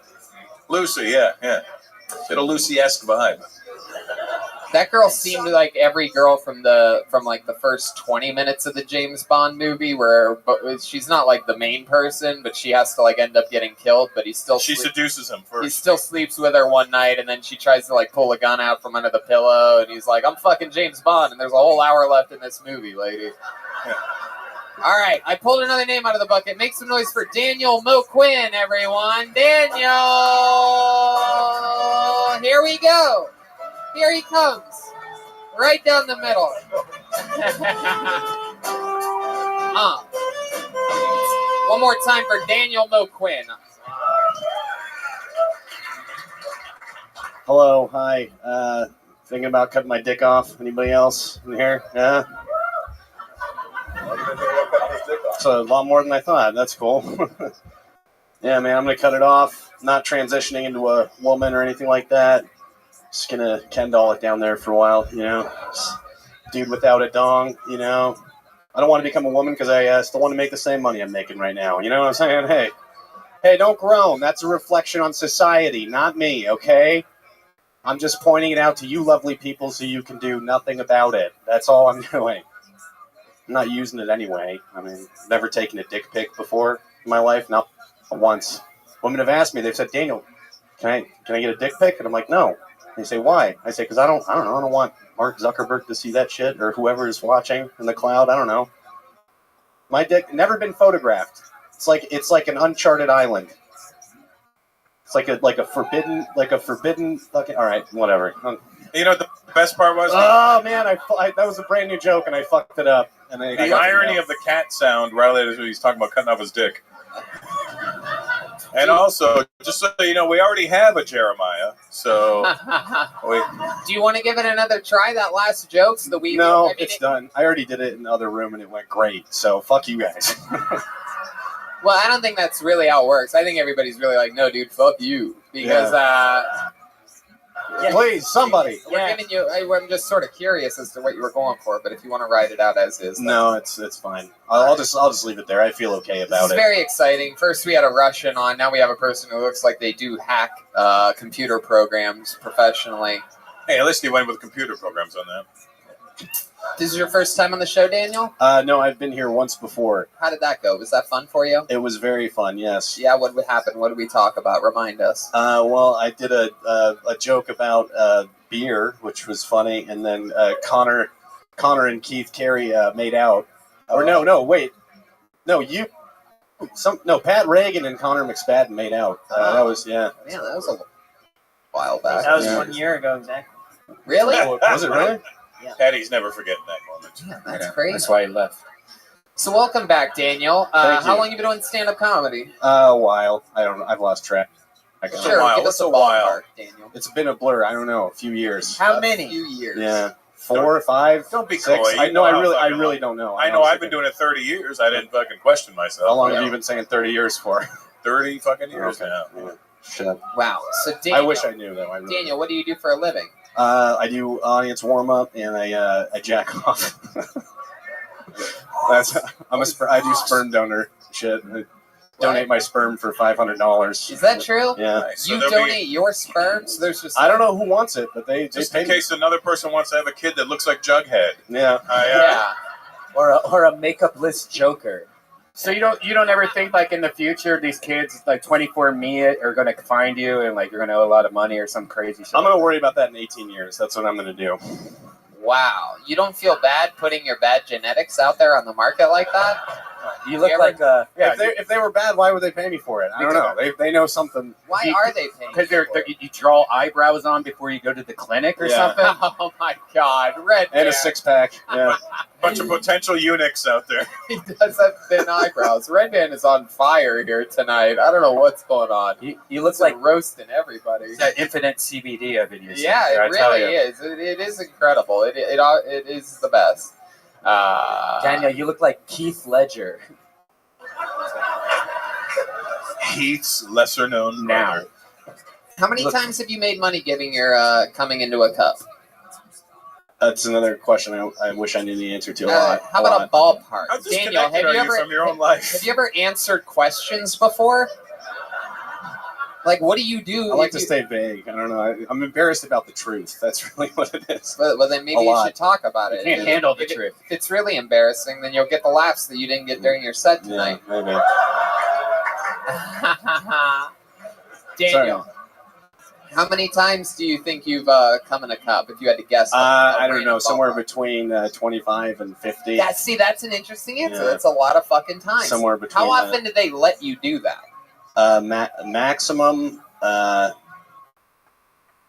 Lucy, yeah. She had a Lucy-esque vibe. That girl seemed like every girl from like the first 20 minutes of the James Bond movie, where she's not like the main person, but she has to like end up getting killed. But she seduces him first. He still sleeps with her one night, and then she tries to like pull a gun out from under the pillow, and he's like, "I'm fucking James Bond," and there's a whole hour left in this movie, lady. Yeah. All right, I pulled another name out of the bucket. Make some noise for Daniel Moquin, everyone. Daniel, here we go. Here he comes, right down the middle. One more time for Daniel Moquin. Hello, hi. Thinking about cutting my dick off. Anybody else in here? Yeah. It's a lot more than I thought. That's cool. Yeah, man, I'm gonna cut it off. Not transitioning into a woman or anything like that. Just gonna Ken doll it down there for a while, Just dude without a dong, I don't want to become a woman because I still want to make the same money I'm making right now. You know what I'm saying? Hey, don't groan. That's a reflection on society, not me, okay? I'm just pointing it out to you lovely people so you can do nothing about it. That's all I'm doing. I'm not using it anyway. I mean, never taken a dick pic before in my life, not once. Women have asked me, they've said, Daniel, can I get a dick pic? And I'm like, no. They say, why? I say, because I don't know. I don't want Mark Zuckerberg to see that shit or whoever is watching in the cloud. I don't know. My dick never been photographed. It's like an uncharted island. It's like a forbidden fucking. All right, whatever. You know what the best part was? Oh man, I that was a brand new joke and I fucked it up. And the irony of the cat sound, Riley, he's talking about cutting off his dick. And also, just so you know, we already have a Jeremiah, so... Do you want to give it another try, that last joke? So that it's done. I already did it in the other room, and it went great, so fuck you guys. Well, I don't think that's really how it works. I think everybody's really like, no, dude, fuck you. Because, please, somebody. We're giving you... I'm just sort of curious as to what you were going for, but if you want to write it out as is... No, it's fine. I'll just leave it there. I feel okay about It's very exciting. First, we had a Russian on. Now we have a person who looks like they do hack computer programs professionally. Hey, at least he went with computer programs on that. This is your first time on the show, Daniel? No, I've been here once before. How did that go? Was that fun for you? It was very fun, yes. Yeah, what would happen? What did we talk about? Remind us. Well, I did a joke about beer, which was funny, and then Connor and Keith Carey made out. Or wait. Pat Reagan and Connor McSpadden made out. That was, Man, that was a while back. That was 1 year ago, exactly. Really? Was it really? Yeah. Patty's never forgetting that moment. Yeah, that's crazy. That's why he left. So welcome back, Daniel. Thank How you. long you been doing stand-up comedy? A while. I don't know. I've lost track. What's Sure, a while? give What's us a a while? ballpark, Daniel. It's been a blur. I don't know, a few years. How many? A few years. Yeah, 4, 5. Don't be 6. coy. You I know. know I how really fucking don't know. I know. I've been doing it 30 years. I didn't fucking question myself. How long have you been saying 30 years for? 30 fucking years now. Yeah. Shit. Wow. So Daniel, I wish I knew though. I really Daniel, what do you do for a living? I do audience warm up and I jack off. I do sperm donor shit. I donate my sperm for $500. Is that true? Yeah. Nice. So You there'll donate your sperm? So there's just I don't know who wants it, but they Just pay in me. case another person wants to have a kid that looks like Jughead. Yeah. Yeah. Or a makeup-less Joker. So you don't ever think like in the future these kids like 24Me are gonna find you and like you're gonna owe a lot of money or some crazy shit? I'm gonna worry about that in 18 years. That's what I'm gonna do. Wow. You don't feel bad putting your bad genetics out there on the market like that? You look ever- like a. Yeah. If they were bad, why would they pay me for it? I don't know. They know something. Why are they paying? Because you draw eyebrows on before you go to the clinic or Yeah. something. Oh my God, Red And Man. a 6-pack. Yeah. Bunch of potential eunuchs out there. He does have thin eyebrows. Red Man is on fire here tonight. I don't know what's going on. You look He's like roasting everybody. That infinite CBD of videos. Yeah, it really is. It is incredible. It is the best. Daniel. You look like Keith Ledger. Heath's lesser known now. How many times have you made money giving your coming into a cup? That's another question I wish I knew the answer to a lot. How about a ballpark? How Daniel, disconnected are you from your own life? have you ever answered questions before? Like, what do you do? I like if to you- stay vague. I don't know. I'm embarrassed about the truth. That's really what it is. Well, then maybe A you lot. should talk about it. You can't handle the If truth. If it's really embarrassing, then you'll get the laughs that you didn't get during your set tonight. Yeah, maybe. Daniel, how many times do you think you've come in a cup? If you had to guess, I don't know. Somewhere between 25 and 50. that's an interesting answer. Yeah. That's a lot of fucking time. Somewhere between How often do they let you do that? Maximum.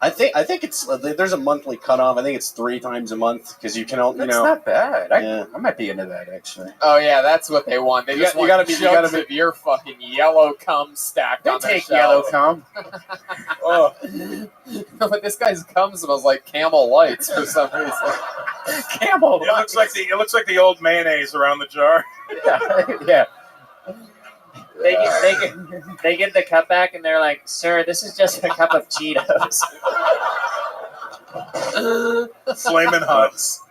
I think it's there's a monthly cutoff. I think it's 3 times a month because you can only That's not bad. Yeah. I might be into that actually. Oh yeah, that's what they want. They just You want gotta be- you gotta jugs be- of your fucking yellow cum stacked They on their take yellow shelves. cum. Oh, but this guy's cum smells like Camel Lights for some reason. Camel. It looks like the old mayonnaise around the jar. Yeah. They get the cup back and they're like, "Sir, this is just a cup of Cheetos." Flamin' Huts.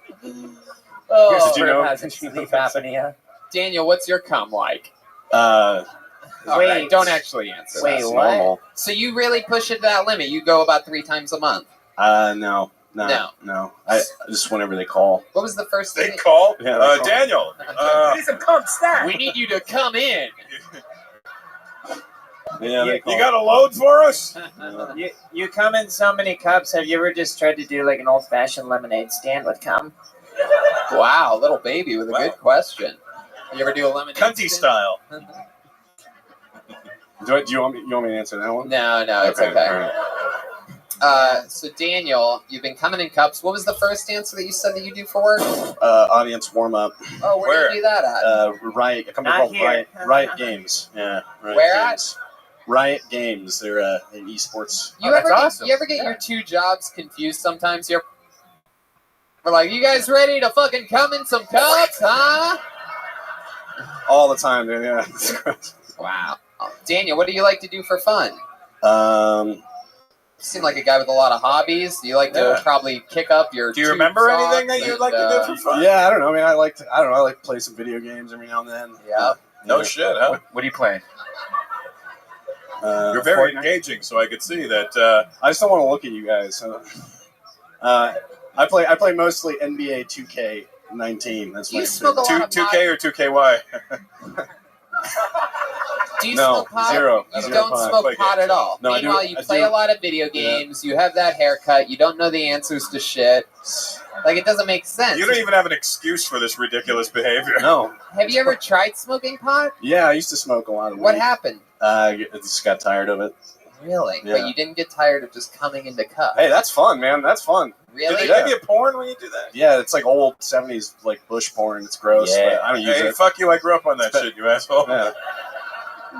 Oh, Did you know? Has sleep apnea. Daniel, what's your cum like? Wait. Don't actually answer. Wait, that. what? Normal. So you really push it to that limit? You go about 3 times a month. No. No. I just whenever they call. What was the first They thing? call Yeah, they call. Daniel. Need some cum stack. We need you to come in. Yeah, they You call. got a load for us? You come in so many cups. Have you ever just tried to do like an old fashioned lemonade stand with cum? Wow, little baby with a good question. You ever do a lemonade Cunty stand? style. Do you want me to answer that one? No, it's okay. all right. So Daniel, you've been coming in cups. What was the first answer that you said that you do for work? Audience warm up. Oh, where do you do that at? Riot. A company Not called here. Riot Games. Yeah. Riot Where Games. Riot Games. They're an esports. You ever get your 2 jobs confused sometimes? We're like, you guys ready to fucking come in some cups, huh? All the time, dude. Yeah. It's gross. Wow. Daniel, what do you like to do for fun? You seem like a guy with a lot of hobbies. You like to probably kick up your. Do you remember anything that you'd like to do for fun? Yeah, I don't know. I mean, I like to play some video games every now and then. Yeah. No shit, huh? What are you playing? You're very Fortnite. engaging, so I could see that. I just don't want to look at you guys. I play mostly NBA 2K19. That's You my smoke a lot of 2K or 2KY? Do you No, smoke pot? zero. You Zero don't pot. smoke Play pot games. at all. No, I do- Meanwhile, you I play do. a lot of video games. You have that haircut. You don't know the answers to shit. Like, it doesn't make sense. You don't even have an excuse for this ridiculous behavior. No. Have you ever tried smoking pot? Yeah, I used to smoke a lot of weed. What happened? I just got tired of it. Really? Yeah. But you didn't get tired of just coming into cup. Hey, that's fun, man. That's fun. Really? Did they give you porn when you do that? Yeah, it's like old 70s like bush porn. It's gross. Yeah. But I don't use Hey, it. fuck you. I grew up on that shit, you asshole. Yeah.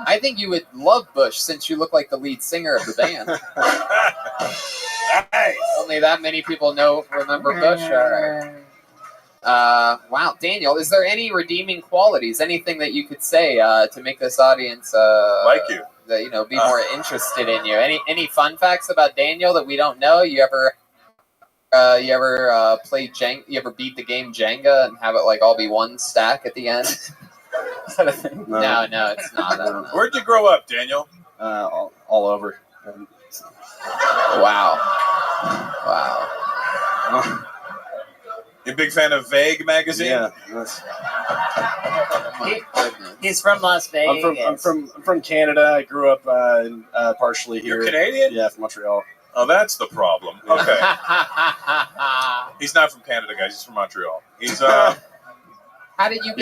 I think you would love Bush since you look like the lead singer of the band. Nice. Only that many people remember Bush. All right. Wow, Daniel, is there any redeeming qualities? Anything that you could say to make this audience like you? That be more interested in you? Any fun facts about Daniel that we don't know? You ever play Jenga? You ever beat the game Jenga and have it like all be one stack at the end? Is that a thing? No, it's not. I don't know. Where'd you grow up, Daniel? All over. Wow. You a big fan of Vague magazine? Yeah. He's from Las Vegas. I'm from Canada. I grew up partially here. You're Canadian? Yeah, from Montreal. Oh, that's the problem. Okay. He's not from Canada, guys. He's from Montreal. He's How did you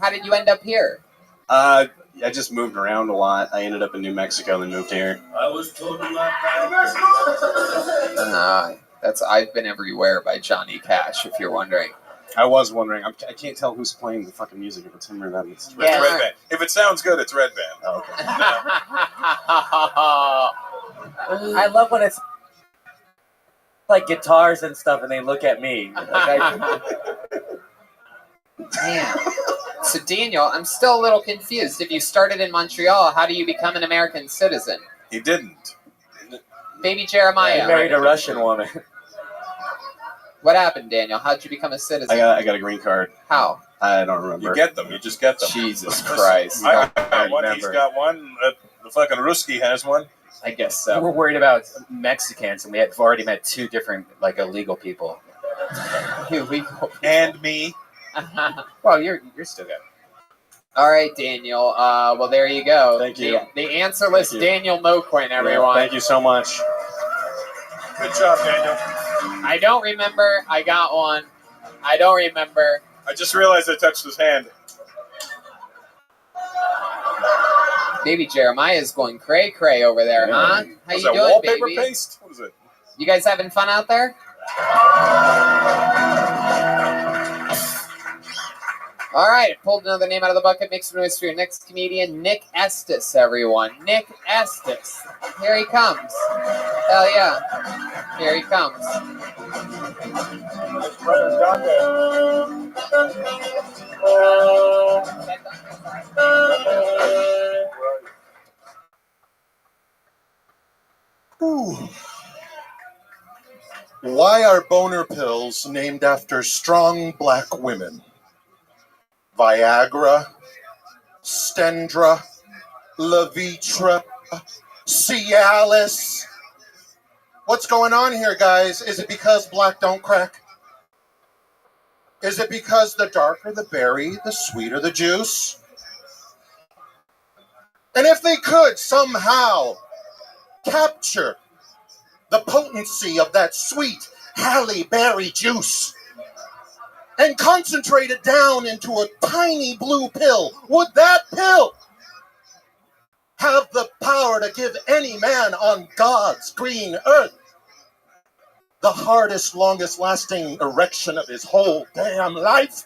How did you end up here? I just moved around a lot. I ended up in New Mexico and then moved here. I was told I've Been Everywhere by Johnny Cash, if you're wondering. I was wondering. I can't tell who's playing the fucking music, if it's him or them. It's Red Band. If it sounds good, it's Red Band. Oh, okay. I love when it's like guitars and stuff, and they look at me. Man. So, Daniel, I'm still a little confused. If you started in Montreal, how do you become an American citizen? He didn't. Baby Jeremiah. He married a Russian woman. What happened, Daniel? How'd you become a citizen? I got a green card. How? I don't remember. You get them. You just get them. Jesus Christ. I got one. He's got one. The fucking Ruski has one. I guess so. We're worried about Mexicans, and we've already met 2 different illegal people. Illegal. And me. Well, you're still good. All right, Daniel. Well, there you go. Thank you. The answerless Daniel Moquin, everyone. Thank you so much. Good job, Daniel. I don't remember. I got one. I don't remember. I just realized I touched his hand. Baby Jeremiah is going cray-cray over there, huh? How you doing, wallpaper baby? paste? What is it? You guys having fun out there? All right, pulled another name out of the bucket. Make some noise for your next comedian, Nick Estes, everyone. Nick Estes. Here he comes. Hell yeah. Here he comes. Ooh. Why are boner pills named after strong black women? Viagra, Stendra, Levitra, Cialis. What's going on here, guys? Is it because black don't crack? Is it because the darker the berry, the sweeter the juice? And if they could somehow capture the potency of that sweet Halle Berry juice and concentrate it down into a tiny blue pill, would that pill have the power to give any man on God's green earth the hardest, longest lasting erection of his whole damn life?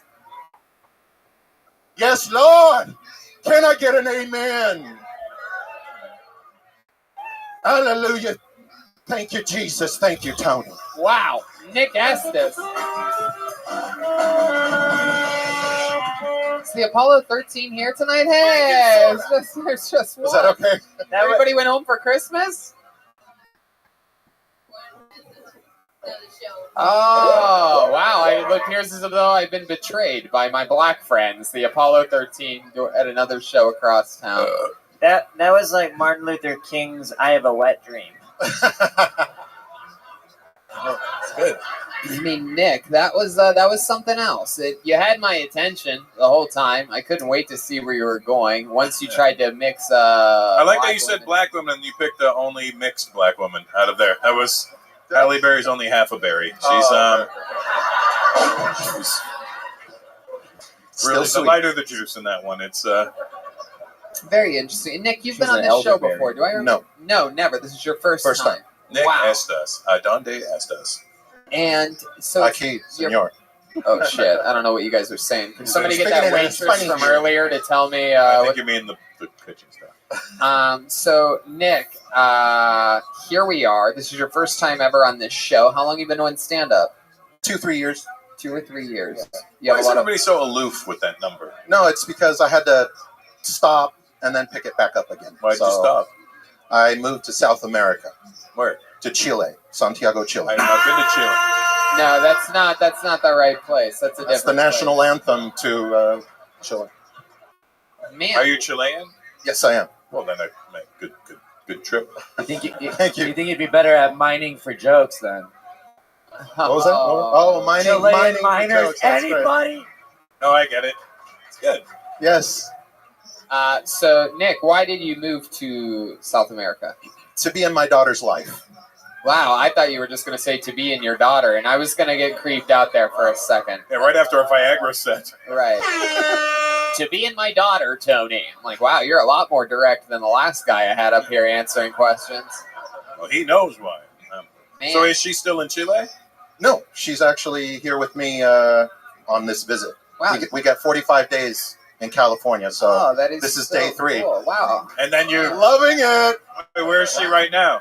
Yes, Lord. Can I get an amen? Hallelujah. Thank you, Jesus. Thank you, Tony. Wow. Nick Estes. Is the Apollo 13 here tonight? Hey, there's just one. Is that okay? Everybody went home for Christmas? Oh, wow. It appears as though I've been betrayed by my black friends. The Apollo 13 at another show across town. That was like Martin Luther King's "I Have a Wet Dream." It's good. I mean, Nick, that was something else. You had my attention the whole time. I couldn't wait to see where you were going. Once you tried to mix. I like that you said black woman and you picked the only mixed black woman out of there. That was Halle Berry's only half a berry. She's really the lighter the juice in that one. It's very interesting. Nick, you've been She's on an this show elderberry. before. Do I remember? No, never. This is your first time. Nick Wow. Estes. Donde Estes. And so Aquí, senor. Oh shit! I don't know what you guys are saying. Can somebody get Speaking that in a waitress funny from gear. earlier to tell me? I think What, you mean the kitchen stuff. so Nick, here we are. This is your first time ever on this show. How long you been doing stand-up? 2-3 years. 2 or 3 years. Yeah. You Why have is a lot of. everybody so aloof with that number? No, it's because I had to stop and then pick it back up again. Why'd you stop? I moved to South America. Where? To Chile, Santiago, Chile. I've not been to Chile. No, that's not the right place. That's a That's the different national anthem to Chile. place. Man, Are you Chilean? Yes, I am. Well, then I good trip. You think Thank you. You think you'd be better at mining for jokes then? What was that? Oh, mining miners. jokes, that's great. Anybody? No, I get it. It's good. Yes, So Nick, why did you move to South America? to be in my daughter's life. Wow, I thought you were just going to say to be in your daughter, and I was going to get creeped out there for a second. Yeah, right after a Viagra set. Right. To be in my daughter, Tony. I'm like, wow, you're a lot more direct than the last guy I had up here answering questions. Well, he knows why. Man. So is she still in Chile? No, she's actually here with me on this visit. Wow. We got 45 days in California, so Oh, that is this is so day 3. cool. Wow. And then you Loving it. Where is she right now?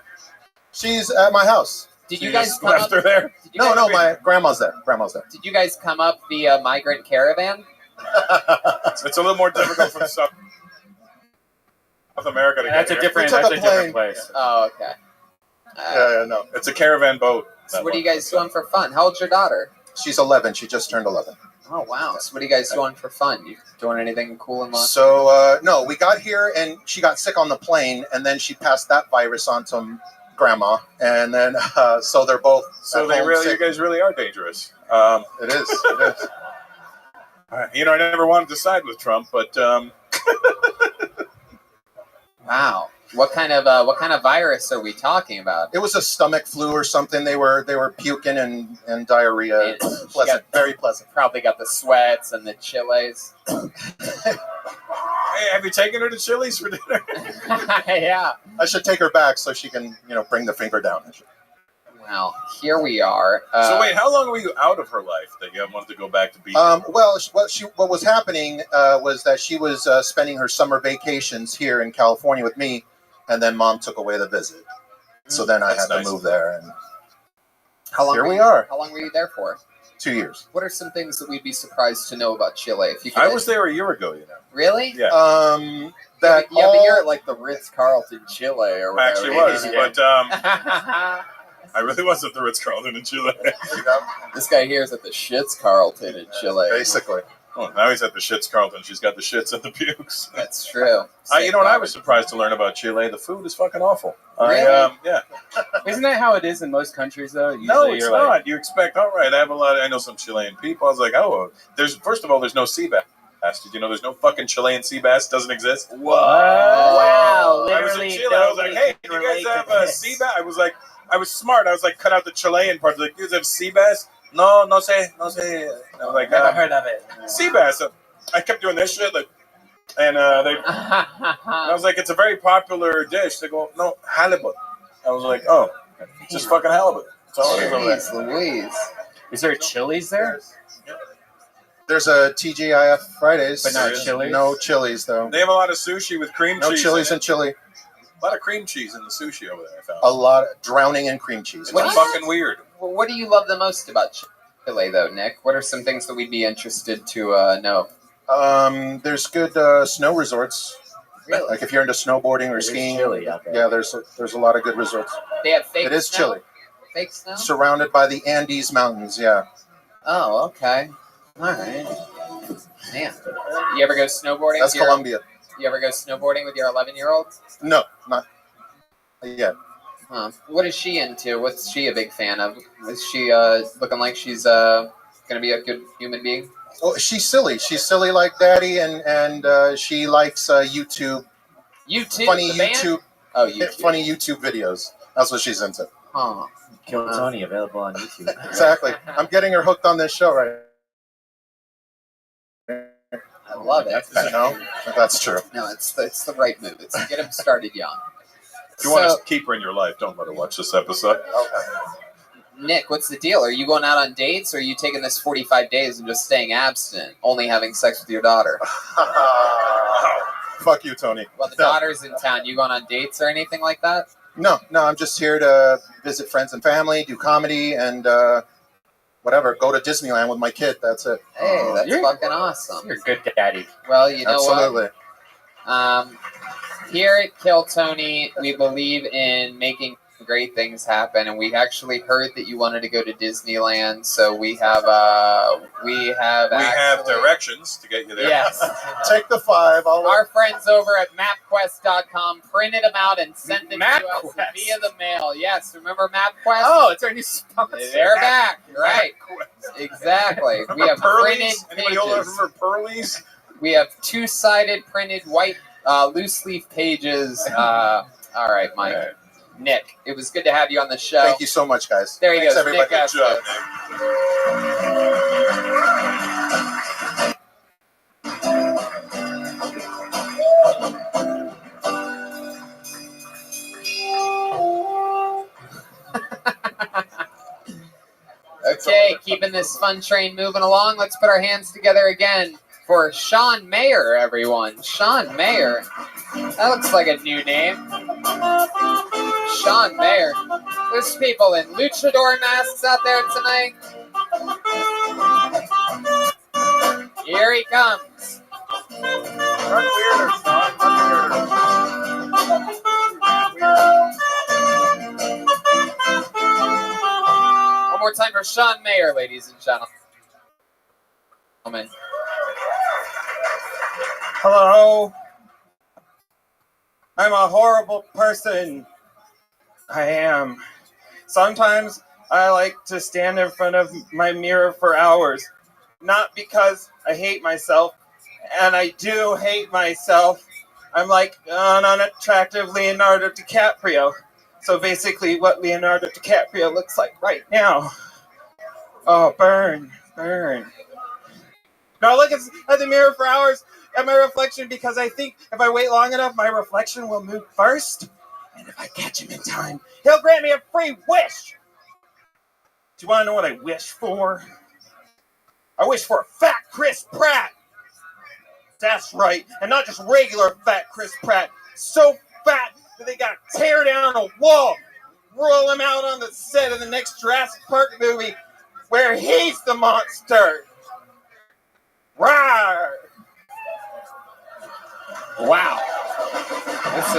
She's at my house. Did You you guys just come left up? her there? Did you No, guys, no, my grandma's there. Grandma's there. Did you guys come up via migrant caravan? It's a little more difficult from South America to That's get a here. different. took That's a a different plane. place. Oh, okay. Yeah, no. It's a caravan boat. So what are you guys doing for fun? How old's your daughter? She's 11. She just turned 11. Oh, wow. So what are you guys doing for fun? You doing anything cool in Los So, no, we got here and she got sick on the plane, and then she passed that virus on to grandma, and then so they're both So at they home really, sick. you guys really are dangerous. It is. It is. You know, I never wanted to side with Trump, but Wow. What kind of virus are we talking about? It was a stomach flu or something. They were puking and diarrhea. Man, Pleasant, very pleasant. Probably got the sweats and the chiles. hey, have you taken her to Chili's for dinner? Yeah. I should take her back so she can, bring the finger down. Well, here we are. So wait, how long were you out of her life that you wanted to go back to be? Well, what was happening was that she was spending her summer vacations here in California with me, and then Mom took away the visit. So then I had to move there, and here we are. How long were you there for? 2 years. What are some things that we'd be surprised to know about Chile? If you could, I was there a year ago, Really? Yeah. That yeah, but you're at like the Ritz-Carlton, Chile, or I whatever. actually was, Yeah. but I really was at the Ritz-Carlton in Chile. This guy here is at the Schitz-Carlton in Chile. Basically. Oh, now he's at the Shits-Carlton. She's got the shits and the pukes. That's true. You know what? I was surprised to learn about Chile. The food is fucking awful. Really? Yeah. Isn't that how it is in most countries, though? Usually No, it's you're not. like- You expect, all right, I know some Chilean people. I was like, first of all, there's no sea bass. Did you know there's no fucking Chilean sea bass? Doesn't exist? What? Wow, I was in literally. Chile. I was like, hey, do you guys have a sea bass? I was smart. I was like, cut out the Chilean part. Like, you guys have sea bass? No sé. I was like, Never heard of it. sea bass. I kept doing this shit, and I was like, it's a very popular dish. They go, no, halibut. I was like, oh, just fucking halibut. That's all it is over Jeez there. Louise. Is there Chili's there? There's a TGIF Fridays. But not Chili's? No Chili's, though. They have a lot of sushi with cream No cheese. Chili's in in Chile. it. A lot of cream cheese in the sushi over there, I found. A lot drowning in cream cheese. It's fucking weird. Well, what do you love the most about Chile, though, Nick? What are some things that we'd be interested to know? There's good snow resorts. Really? Like if you're into snowboarding or It is skiing. chilly out there. Yeah, there's a lot of good resorts. They have fake It is snow? chilly. Fake snow? Surrounded by the Andes Mountains, yeah. Oh, okay. All right. Man. You ever go snowboarding? That's with your- Colombia. You ever go snowboarding with your 11-year-old? No, not yet. Huh. What is she into? What's she a big fan of? Is she looking like she's going to be a good human being? Oh, she's silly. She's silly like Daddy, and she likes YouTube. YouTube? Funny the band? YouTube. Oh, YouTube. Funny YouTube videos. That's what she's into. Huh. Kill Tony, available on YouTube. Exactly. I'm getting her hooked on this show right I love it. I know. That's true. No, it's the right move. It's get him started young. If you want to keep her in your life, don't let her watch this episode. Nick, what's the deal? Are you going out on dates, or are you taking this 45 days and just staying abstinent, only having sex with your daughter? Fuck you, Tony. Well, the daughter's in town. You going on dates or anything like that? No, I'm just here to visit friends and family, do comedy, and whatever. Go to Disneyland with my kid. That's it. Hey, that's fucking awesome. You're a good daddy. Well, you know Absolutely. what? Here at Kill Tony, we believe in making great things happen, and we actually heard that you wanted to go to Disneyland, so we have directions to get you there. Yes. Take the 5. Our friends over at MapQuest.com printed them out and sent them to us via the mail. Yes, remember MapQuest? Oh, it's our new sponsor. They're back, right? Exactly. We have printed Anybody else pages. remember Pearlies? We have 2-sided printed white loose leaf pages. All right, Mike. Nick, it was good to have you on the show. Thank you so much, guys. There you Thanks, go. everybody. Nick Good job, Okay, keeping this fun train moving along. Let's put our hands together again for Sean Mayer, everyone. Sean Mayer. That looks like a new name. Sean Mayer. There's people in luchador masks out there tonight. Here he comes. One more time for Sean Mayer, ladies and gentlemen. Hello. I'm a horrible person. I am. Sometimes I like to stand in front of my mirror for hours. Not because I hate myself, and I do hate myself. I'm like an unattractive Leonardo DiCaprio. So basically what Leonardo DiCaprio looks like right now. Oh, burn. Now I look at the mirror for hours at my reflection because I think if I wait long enough, my reflection will move first. And if I catch him in time, he'll grant me a free wish. Do you want to know what I wish for? I wish for a fat Chris Pratt. That's right. And not just regular fat Chris Pratt. So fat that they gotta tear down a wall, roll him out on the set of the next Jurassic Park movie where he's the monster. Rawr! Wow. This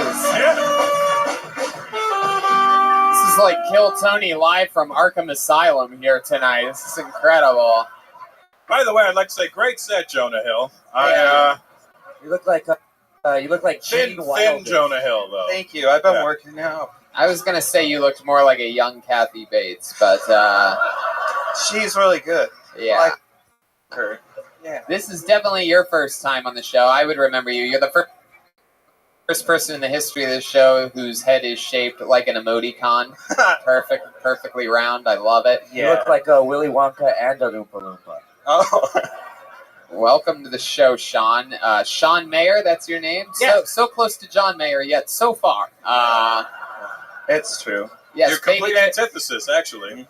is like Kill Tony live from Arkham Asylum here tonight. This is incredible. By the way, I'd like to say, great set, Jonah Hill. You look like thin Gene Wilder. Jonah Hill, though. Thank you. I've been working out. I was gonna say you looked more like a young Kathy Bates, but she's really good. Yeah. I like her. Yeah. This is definitely your first time on the show. I would remember you. You're the first person in the history of this show whose head is shaped like an emoticon. Perfectly round. I love it. You look like a Willy Wonka and a Loompa Loompa. Oh. Welcome to the show, Sean. Sean Mayer, that's your name? Yeah. So close to John Mayer, yet so far. It's true. Yes, Your complete antithesis, actually.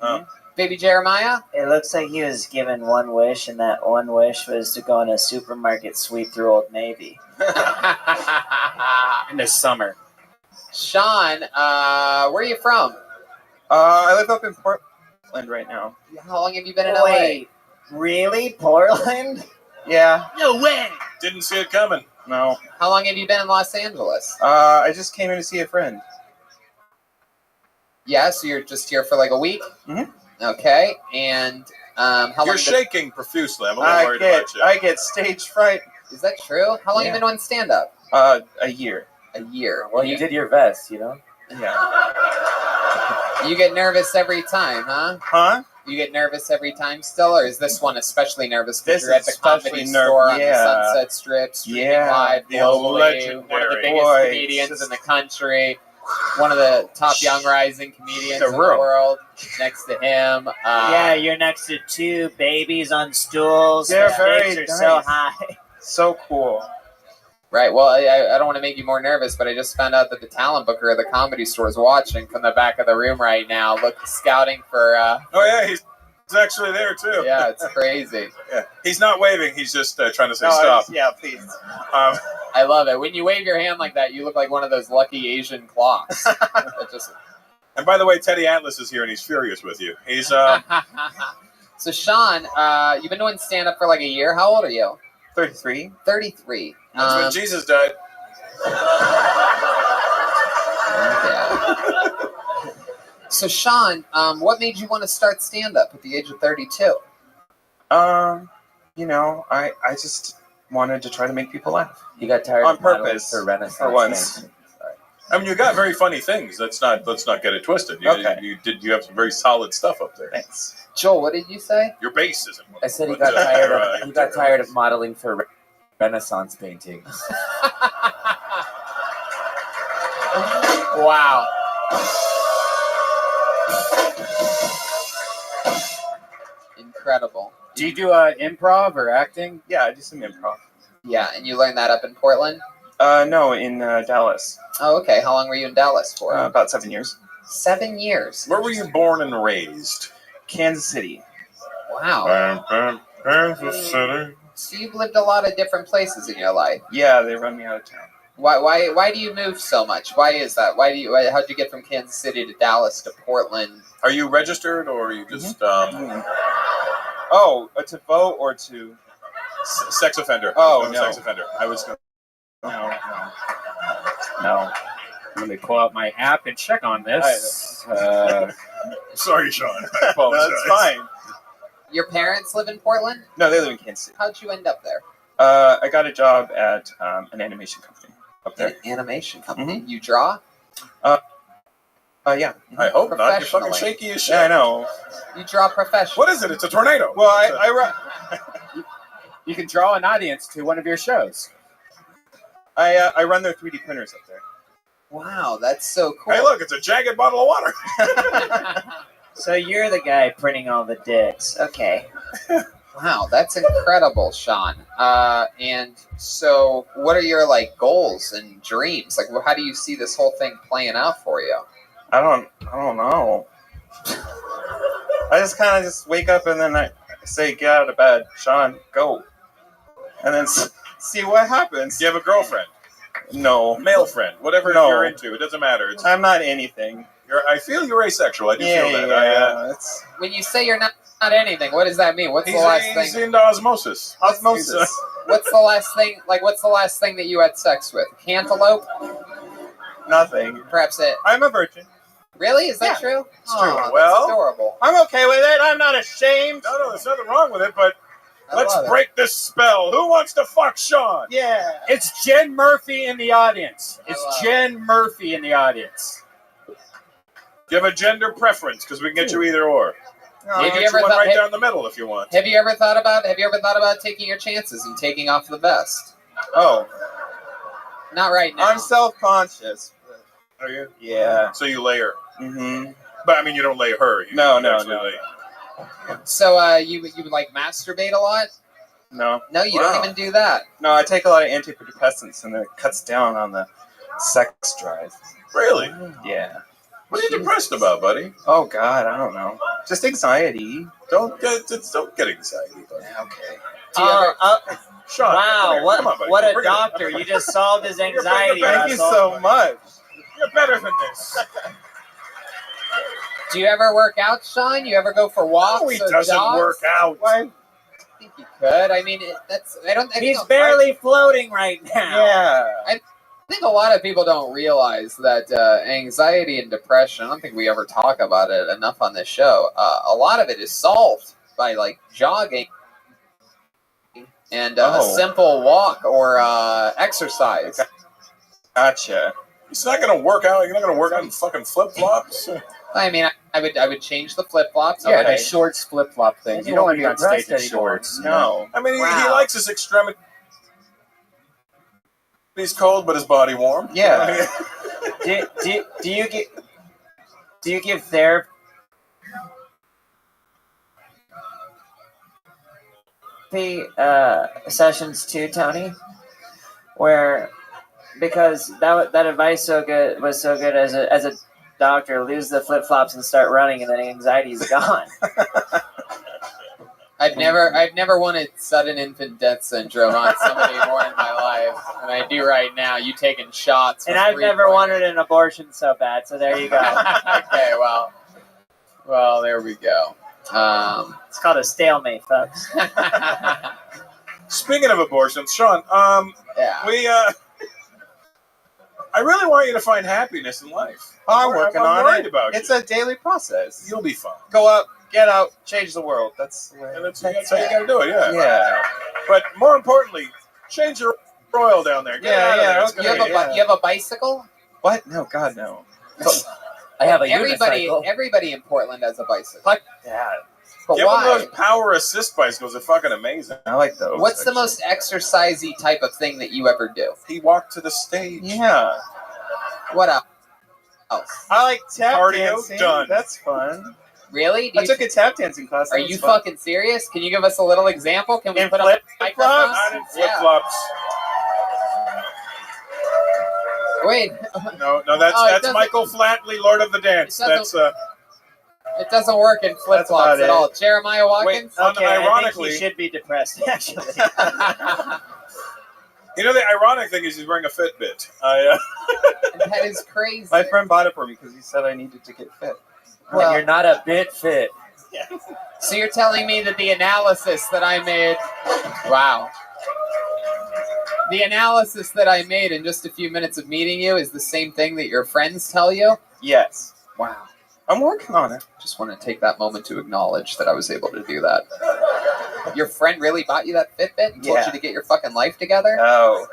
Baby Jeremiah? It looks like he was given one wish, and that one wish was to go in a supermarket sweep through Old Navy. In the summer. Sean, where are you from? I live up in Portland right now. How long have you been in Wait, really? Portland? Yeah. No way! Didn't see it coming. No. LA? How long have you been in Los Angeles? I just came in to see a friend. Yeah, so you're just here for like a week? Mm-hmm. Okay, and how long? You're shaking profusely. I'm a little worried about you. I get stage fright. Is that true? How long have you been doing stand-up? A year. A year. Well, you did your best, you know? Yeah. You get nervous every time, huh? Huh? You get nervous every time still, or is this one especially nervous because This you're at the is especially Comedy Store on the yeah. Sunset Strip, streaming Yeah. live The globally, legendary. one of the biggest Boy, comedians just- in the country, one of the top young rising comedians in the world, next to him. Yeah, you're next to two babies on stools. They're The very stakes are so nice. high. So cool. Right. Well, I don't want to make you more nervous, but I just found out that the talent booker of the Comedy Store is watching from the back of the room right now, scouting for. Oh yeah, he's actually there too. Yeah, it's crazy. Yeah, he's not waving. He's just trying to say stop. Yeah, please. I love it. When you wave your hand like that, you look like one of those lucky Asian clocks. It just. And by the way, Teddy Atlas is here, and he's furious with you. He's So Sean, you've been doing stand up for like a year. How old are you? 33. 33. That's when Jesus died. Yeah. So Sean, what made you want to start stand up at the age of 32? You know, I just wanted to try to make people laugh. You got tired on of modeling purpose for Renaissance for once. painting. I mean, you got very funny things. Let's not get it twisted. You have some very solid stuff up there. Thanks. Joel, what did you say? Your bass isn't. I said he got tired of modeling for Renaissance painting. Wow. Incredible. Do you do improv or acting? Yeah, I do some improv. Yeah, and you learned that up in Portland? No, in Dallas. Oh, okay. How long were you in Dallas for? About 7 years. 7 years. Where were you born and raised? Kansas City. Wow. Kansas City. So you've lived a lot of different places in your life. Yeah, they run me out of town. Why do you move so much? Why is that? How'd you get from Kansas City to Dallas to Portland? Are you registered or are you just Oh, to vote or to sex offender? Oh, no. Sex offender. I was No. Let me pull out my app and check on this. Sorry, Sean. I apologize. That's fine. Your parents live in Portland? No, they live in Kansas City. How'd you end up there? I got a job at an animation company up there. An animation company? You draw? Yeah. I hope not. You're fucking shaky as shit. Yeah, I know. You draw professionally. What is it? It's a tornado. Well, You can draw an audience to one of your shows. I run their 3D printers up there. Wow, that's so cool. Hey, look, it's a jagged bottle of water. So you're the guy printing all the dicks. Okay. Wow, that's incredible, Sean. And so what are your goals and dreams? How do you see this whole thing playing out for you? I don't know. I just kind of wake up and then I say, get out of bed, Sean, go. And then see what happens. Do you have a girlfriend? No. Male friend? Whatever you're into. It doesn't matter. I'm not anything. I feel you're asexual. I do feel that. Yeah, when you say you're not anything, what does that mean? What's the last thing? He's into osmosis. Osmosis. What's the last thing? What's the last thing that you had sex with? Cantaloupe? Nothing. Perhaps it. I'm a virgin. Really? Is that true? It's true. Oh, Well, that's adorable. I'm okay with it. I'm not ashamed. No, there's nothing wrong with it, but let's love it. break this spell. Who wants to fuck Sean? Yeah. It's Jen Murphy in the audience. It's Jen Murphy in the audience. Do you have a gender preference? Because we can get you either or. Have you Get ever you one thought- right have- down the middle if you want. Have you ever thought about taking your chances and taking off the vest? Oh. Not right now. I'm self-conscious. Are you? Yeah. So you lay her. Mm-hmm. But I mean, you don't lay her. You No. lay. So you masturbate a lot? No. No, you don't even do that. No, I take a lot of antidepressants and it cuts down on the sex drive. Really? Yeah. What are you depressed about, buddy? Oh God, I don't know. Just anxiety. Don't get anxiety, buddy. Okay. Sean, Wow, come on, buddy. what a Bring it in. doctor. You just solved his anxiety. Thank you Russell. so much. You're better than this. Do you ever work out, Sean? You ever go for walks? No, he or doesn't jogs? work out. Why? I think you could. I mean, He's barely floating right now. Yeah. I think a lot of people don't realize that anxiety and depression, I don't think we ever talk about it enough on this show. A lot of it is solved by jogging and a simple walk or exercise. Gotcha. He's not going to work out. You're not going to work out in fucking flip-flops. I mean, I would change the flip flops. Yeah, the shorts flip-flop thing. You don't want to be on stage in shorts. No. I mean, he likes his extremity. He's cold, but his body warm. Yeah. do you give therapy sessions too, Tony? where because that advice was so good as a doctor, lose the flip flops and start running, and then anxiety's gone. I've never wanted sudden infant death syndrome on somebody more in my life than I do right now. You taking shots, And I've never wanted an abortion so bad. So there you go. Okay, well, there we go. It's called a stalemate, folks. Speaking of abortions, Sean, I really want you to find happiness in life. I'm working on worried it. about It's you. a daily process. You'll be fine. Go up, get out, change the world. That's how you got to do it. Yeah. Yeah. But more importantly, change your oil down there. Get it out of there. It's gonna- You have a bicycle? What? No, God, no. I have a everybody. unicycle. Everybody in Portland has a bicycle. Yeah. But Give them why? those power assist bicycles. They're fucking amazing. I like those. What's the most exercisey type of thing that you ever do? He walked to the stage. Yeah. What else? I like tap Cardio dancing. done. That's fun. Really? I took a tap dancing class. Are That was you fun. fucking serious? Can you give us a little example? Can we In put up a flip-flops? microphone? Not in flip-flops. Wait. No, that's Oh, it that's doesn't- Michael Flatley, Lord of the Dance. It doesn't- That's It doesn't work in flip flops about at it. all. Jeremiah Watkins. Okay, I think Ironically- he should be depressed. Actually, you know the ironic thing is he's wearing a Fitbit. That is crazy. My friend bought it for me because he said I needed to get fit. Well- You're not a bit fit. So you're telling me that the analysis that I made, wow. The analysis that I made in just a few minutes of meeting you is the same thing that your friends tell you? Yes. Wow. I'm working on it. Just want to take that moment to acknowledge that I was able to do that. Your friend really bought you that Fitbit and told Yeah. you to get your fucking life together? Oh.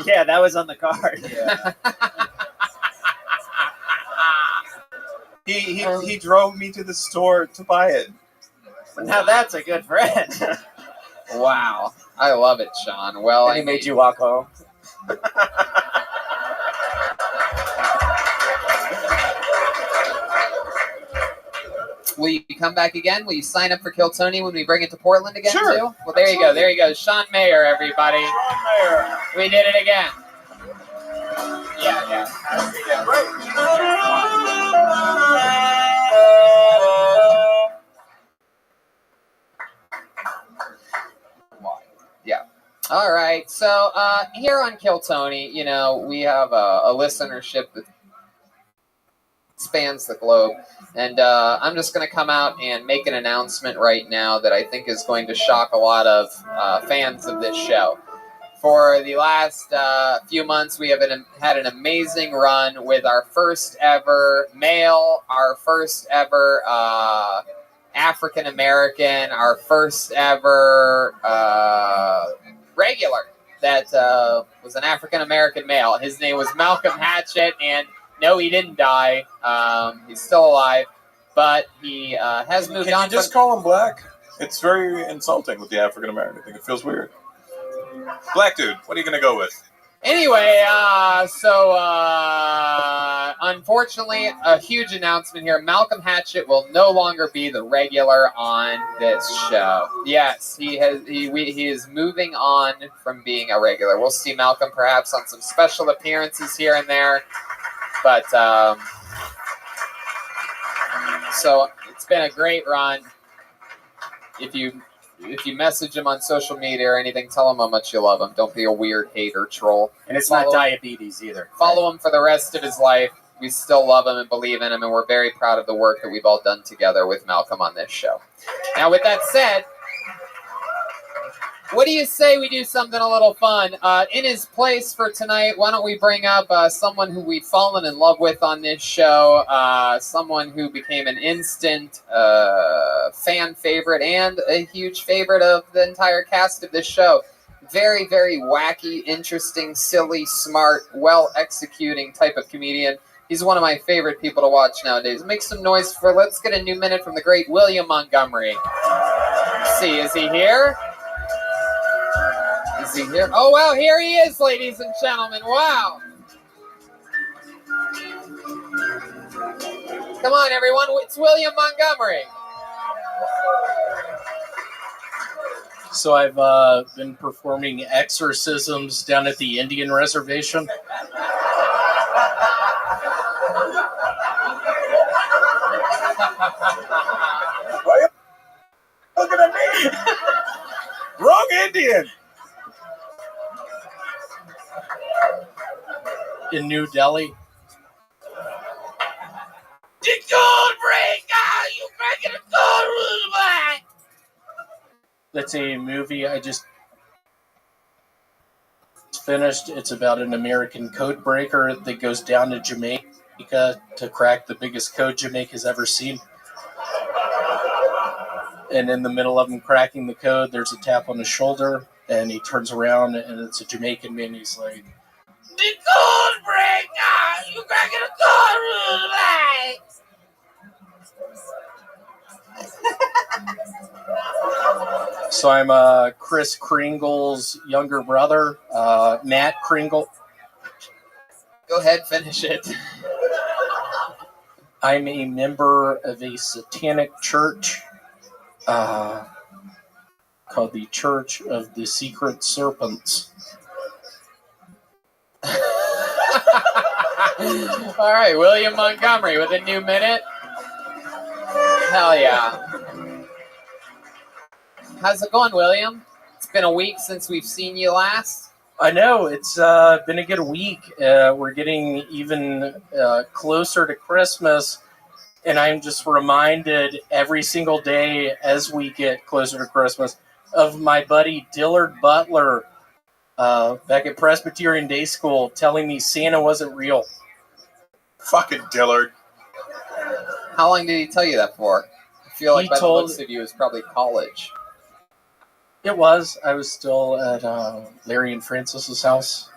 yeah, that was on the card. He drove me to the store to buy it. Now that's a good friend. Wow. I love it, Sean. Well, And he made you walk home. Will you come back again? Will you sign up for Kill Tony when we bring it to Portland again, Sure. too? Well, there you go. There you go. Sean Mayer, everybody. We did it again. Yeah. Yeah. All right. So here on Kill Tony, you know, we have a listenership that spans the globe. And I'm just going to come out and make an announcement right now that I think is going to shock a lot of fans of this show. For the last few months, we have had an amazing run with our first ever male, our first ever African American, our first ever regular that was an African American male. His name was Malcolm Hatchett, and no, he didn't die. He's still alive, but he has moved Can on. you just call him black? It's very insulting with the African American thing. It feels weird. Black dude, what are you going to go with? Anyway, unfortunately, a huge announcement here. Malcolm Hatchett will no longer be the regular on this show. Yes, he is moving on from being a regular. We'll see Malcolm perhaps on some special appearances here and there. But, so it's been a great run. If you message him on social media or anything, tell him how much you love him. Don't be a weird hater troll. And it's not diabetes either. Follow him for the rest of his life. We still love him and believe in him, and we're very proud of the work that we've all done together with Malcolm on this show. Now, with that said, what do you say we do something a little fun? In his place for tonight, why don't we bring up someone who we've fallen in love with on this show, someone who became an instant fan favorite and a huge favorite of the entire cast of this show. Very, very wacky, interesting, silly, smart, well-executing type of comedian. He's one of my favorite people to watch nowadays. Make some noise for, let's get a new minute from the great William Montgomery. Let's see, is he here? Is he here? Oh, wow, here he is, ladies and gentlemen. Wow. Come on, everyone. It's William Montgomery. So I've been performing exorcisms down at the Indian reservation. Looking at me. Wrong Indian. In New Delhi. The gold breaker! You breaking the gold rule, boy! That's a movie I just finished. It's about an American code breaker that goes down to Jamaica to crack the biggest code Jamaica's ever seen. And in the middle of him cracking the code, there's a tap on his shoulder, and he turns around, and it's a Jamaican man. He's like, The gold breaker! You breaking the gold rule, boy! so I'm Chris Kringle's younger brother, Matt Kringle. Go ahead, finish it. I'm a member of a satanic church called the Church of the Secret Serpents. All right, William Montgomery with a new minute. Hell yeah. How's it going, William? It's been a week since we've seen you last. I know, it's been a good week. We're getting even closer to Christmas, and I'm just reminded every single day as we get closer to Christmas of my buddy Dillard Butler back at Presbyterian Day School telling me Santa wasn't real. Fucking Dillard. How long did he tell you that for? I feel like He by told- the looks of you, it was probably college. It was. I was still at Larry and Francis's house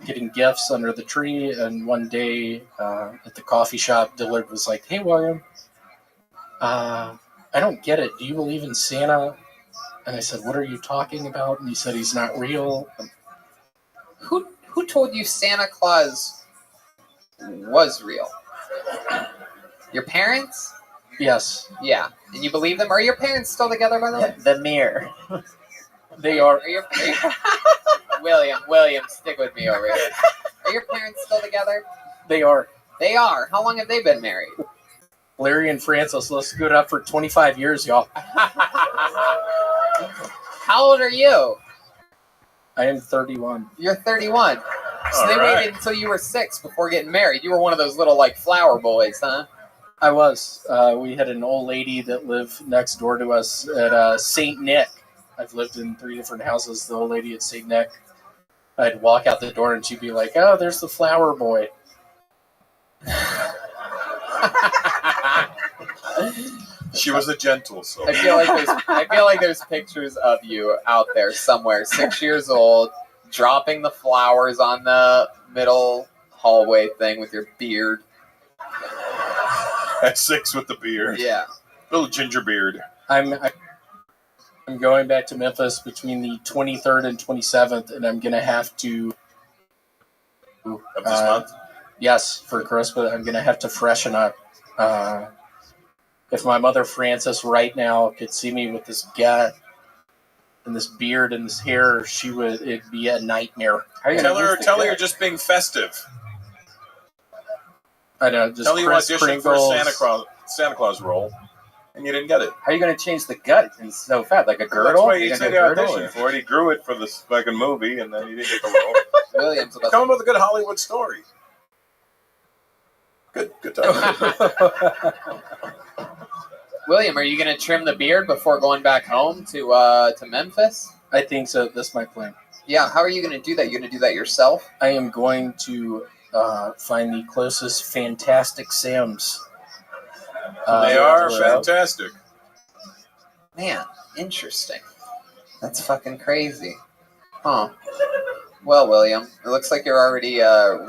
getting gifts under the tree, and one day at the coffee shop, Dillard was like, "Hey, William, I don't get it. Do you believe in Santa?" And I said, "What are you talking about?" And he said, "He's not real." Who told you Santa Claus was real? Your parents? Yes. Yeah. And you believe them? Are your parents still together, by the way? The mirror. They are. William, stick with me over here. Are your parents still together? They are. They are. How long have they been married? Larry and Francis, let's go up for 25 years, y'all. How old are you? I am 31. You're 31. So All they right. waited until you were 6 before getting married. You were one of those little, like, flower boys, huh? I was. We had an old lady that lived next door to us at St. Nick. I've lived in 3 different houses. The old lady at St. Nick. I'd walk out the door and she'd be like, "Oh, there's the flower boy." She was a gentle soul. I feel like there's pictures of you out there somewhere, 6 years old, dropping the flowers on the middle hallway thing with your beard. At 6 with the beard. Yeah. Little ginger beard. I'm going back to Memphis between the 23rd and 27th, and I'm going to have to... Of this month? Yes, for Christmas. I'm going to have to freshen up. If my mother Frances right now could see me with this gut and this beard and this hair, it'd be a nightmare. Tell her you're just being festive. I know, just Tell her you Chris auditioned for a Pringles. Santa Claus role, and you didn't get it. How are you going to change the gut and so fat? Like a girdle? That's why You he gonna said do he a girdle, auditioned or- for it. He grew it for this fucking movie, and then he didn't get the role. William's about Come up with a good Hollywood story. Good time. William, are you going to trim the beard before going back home to Memphis? I think so. That's my plan. Yeah, how are you going to do that? You're going to do that yourself? I am going to find the closest Fantastic Sam's. They are to, fantastic. Man, interesting. That's fucking crazy. Huh. Well, William, it looks like you're already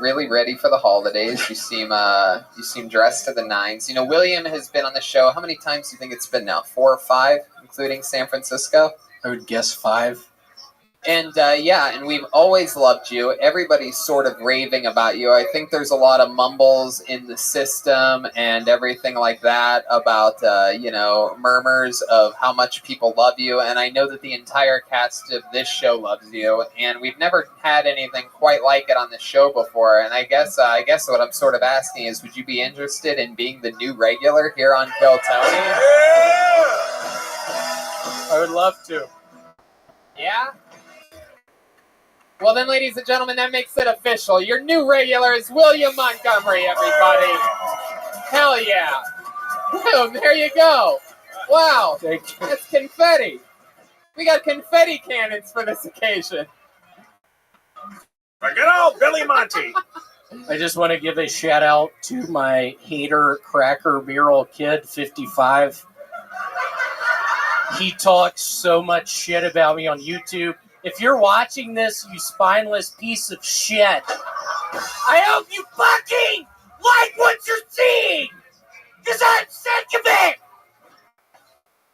really ready for the holidays. You seem dressed to the nines. You know, William has been on the show. How many times do you think it's been now? 4 or 5, including San Francisco? I would guess 5. And and we've always loved you. Everybody's sort of raving about you. I think there's a lot of mumbles in the system and everything like that about, murmurs of how much people love you. And I know that the entire cast of this show loves you. And we've never had anything quite like it on the show before. And I guess what I'm sort of asking is, would you be interested in being the new regular here on Kill Tony? I would love to. Yeah? Well then, ladies and gentlemen, that makes it official. Your new regular is William Montgomery, everybody. Hell yeah. Boom, there you go. Wow, that's confetti. We got confetti cannons for this occasion. Good old Billy Monty. I just want to give a shout out to my hater Cracker Barrel Kid 55. He talks so much shit about me on YouTube. If you're watching this, you spineless piece of shit, I hope you fucking like what you're seeing! Because I'm sick of it!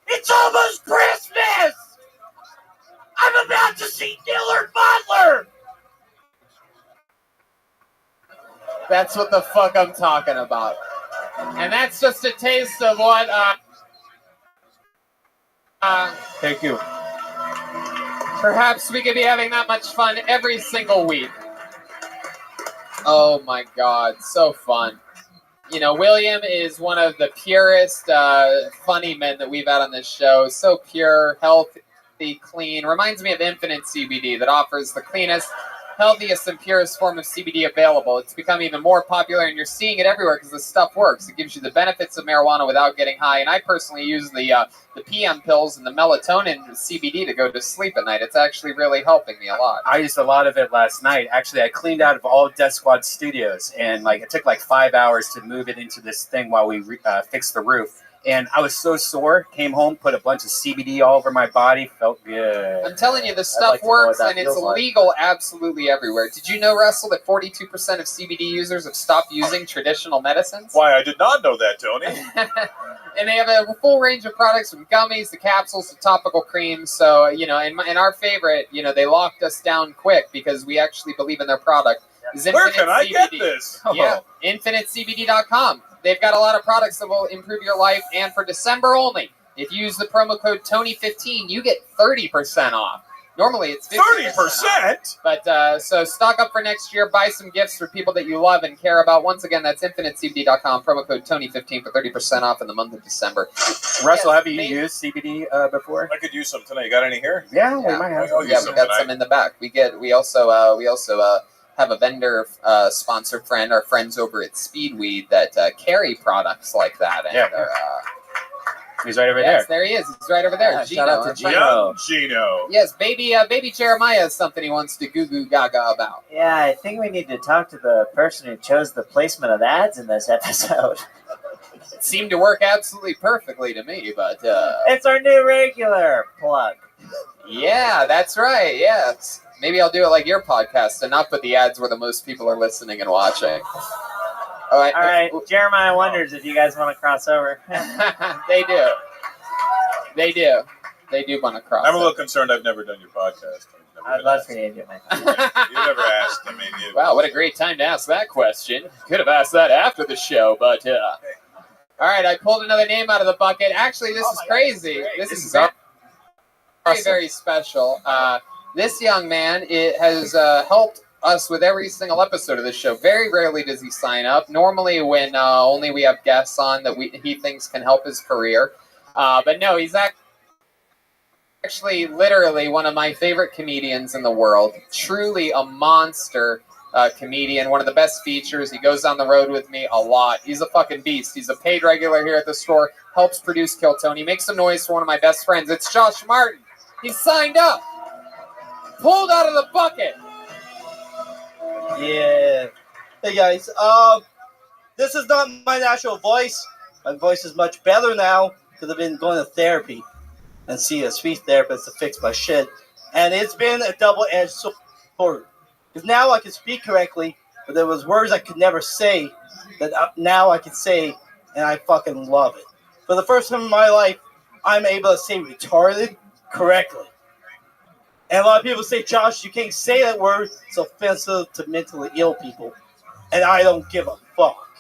It's almost Christmas! I'm about to see Dillard Butler! That's what the fuck I'm talking about. And that's just a taste of what, Thank you. Perhaps we could be having that much fun every single week. Oh my god, so fun. You know, William is one of the purest, funny men that we've had on this show. So pure, healthy, clean. Reminds me of Infinite CBD that offers the cleanest, healthiest, and purest form of CBD available. It's become even more popular, and you're seeing it everywhere because the stuff works. It gives you the benefits of marijuana without getting high. And I personally use the PM pills and the melatonin CBD to go to sleep at night. It's actually really helping me a lot. I used a lot of it last night. Actually, I cleaned out of all of Death Squad Studios, and it took 5 hours to move it into this thing while we fixed the roof. And I was so sore, came home, put a bunch of CBD all over my body, felt good. I'm telling you, the stuff works, and it's legal absolutely everywhere. Did you know, Russell, that 42% of CBD users have stopped using traditional medicines? Why, I did not know that, Tony. And they have a full range of products from gummies to capsules to topical creams. So, and our favorite, they locked us down quick because we actually believe in their product. Where can I get this? Yeah, InfiniteCBD.com. They've got a lot of products that will improve your life, and for December only, if you use the promo code Tony15, you get 30% off. Normally it's 50%. But so stock up for next year, buy some gifts for people that you love and care about. Once again, that's InfiniteCBD.com, promo code Tony15 for 30% off in the month of December. Russell, have you used CBD before? I could use some tonight. You got any here? Yeah, we might have. I'll use some we got tonight. some in the back. We also have a vendor sponsor friend, our friends over at Speedweed, that carry products like that. And he's right over there he is. He's right over there. Gino, shout out to our Gino. friend. Gino. Yes, baby Jeremiah has something he wants to goo gaga about. Yeah, I think we need to talk to the person who chose the placement of ads in this episode. It seemed to work absolutely perfectly to me, but it's our new regular plug. Yeah, that's right. Yes. Maybe I'll do it like your podcast and not put the ads where the most people are listening and watching. All right. Jeremiah wonders if you guys want to cross over. They do. They do want to cross. I'm a little concerned. I've never done your podcast. I'd love for you to do my You never asked. I mean, wow, what a great time to ask that question. Could have asked that after the show, but all right, I pulled another name out of the bucket. Actually, this is crazy. This is very, very special. This young man has helped us with every single episode of this show. Very rarely does he sign up. Normally when only we have guests on that he thinks can help his career. But no, he's actually literally one of my favorite comedians in the world. Truly a monster comedian. One of the best features. He goes down the road with me a lot. He's a fucking beast. He's a paid regular here at the store. Helps produce Kill Tony. Makes some noise for one of my best friends. It's Josh Martin. He's signed up. Pulled out of the bucket. Yeah. Hey guys, this is not my natural voice. My voice is much better now because I've been going to therapy and see a speech therapist to fix my shit. And it's been a double-edged sword. Because now I can speak correctly, but there was words I could never say that now I can say, and I fucking love it. For the first time in my life, I'm able to say retarded correctly. And a lot of people say, Josh, you can't say that word. It's offensive to mentally ill people. And I don't give a fuck.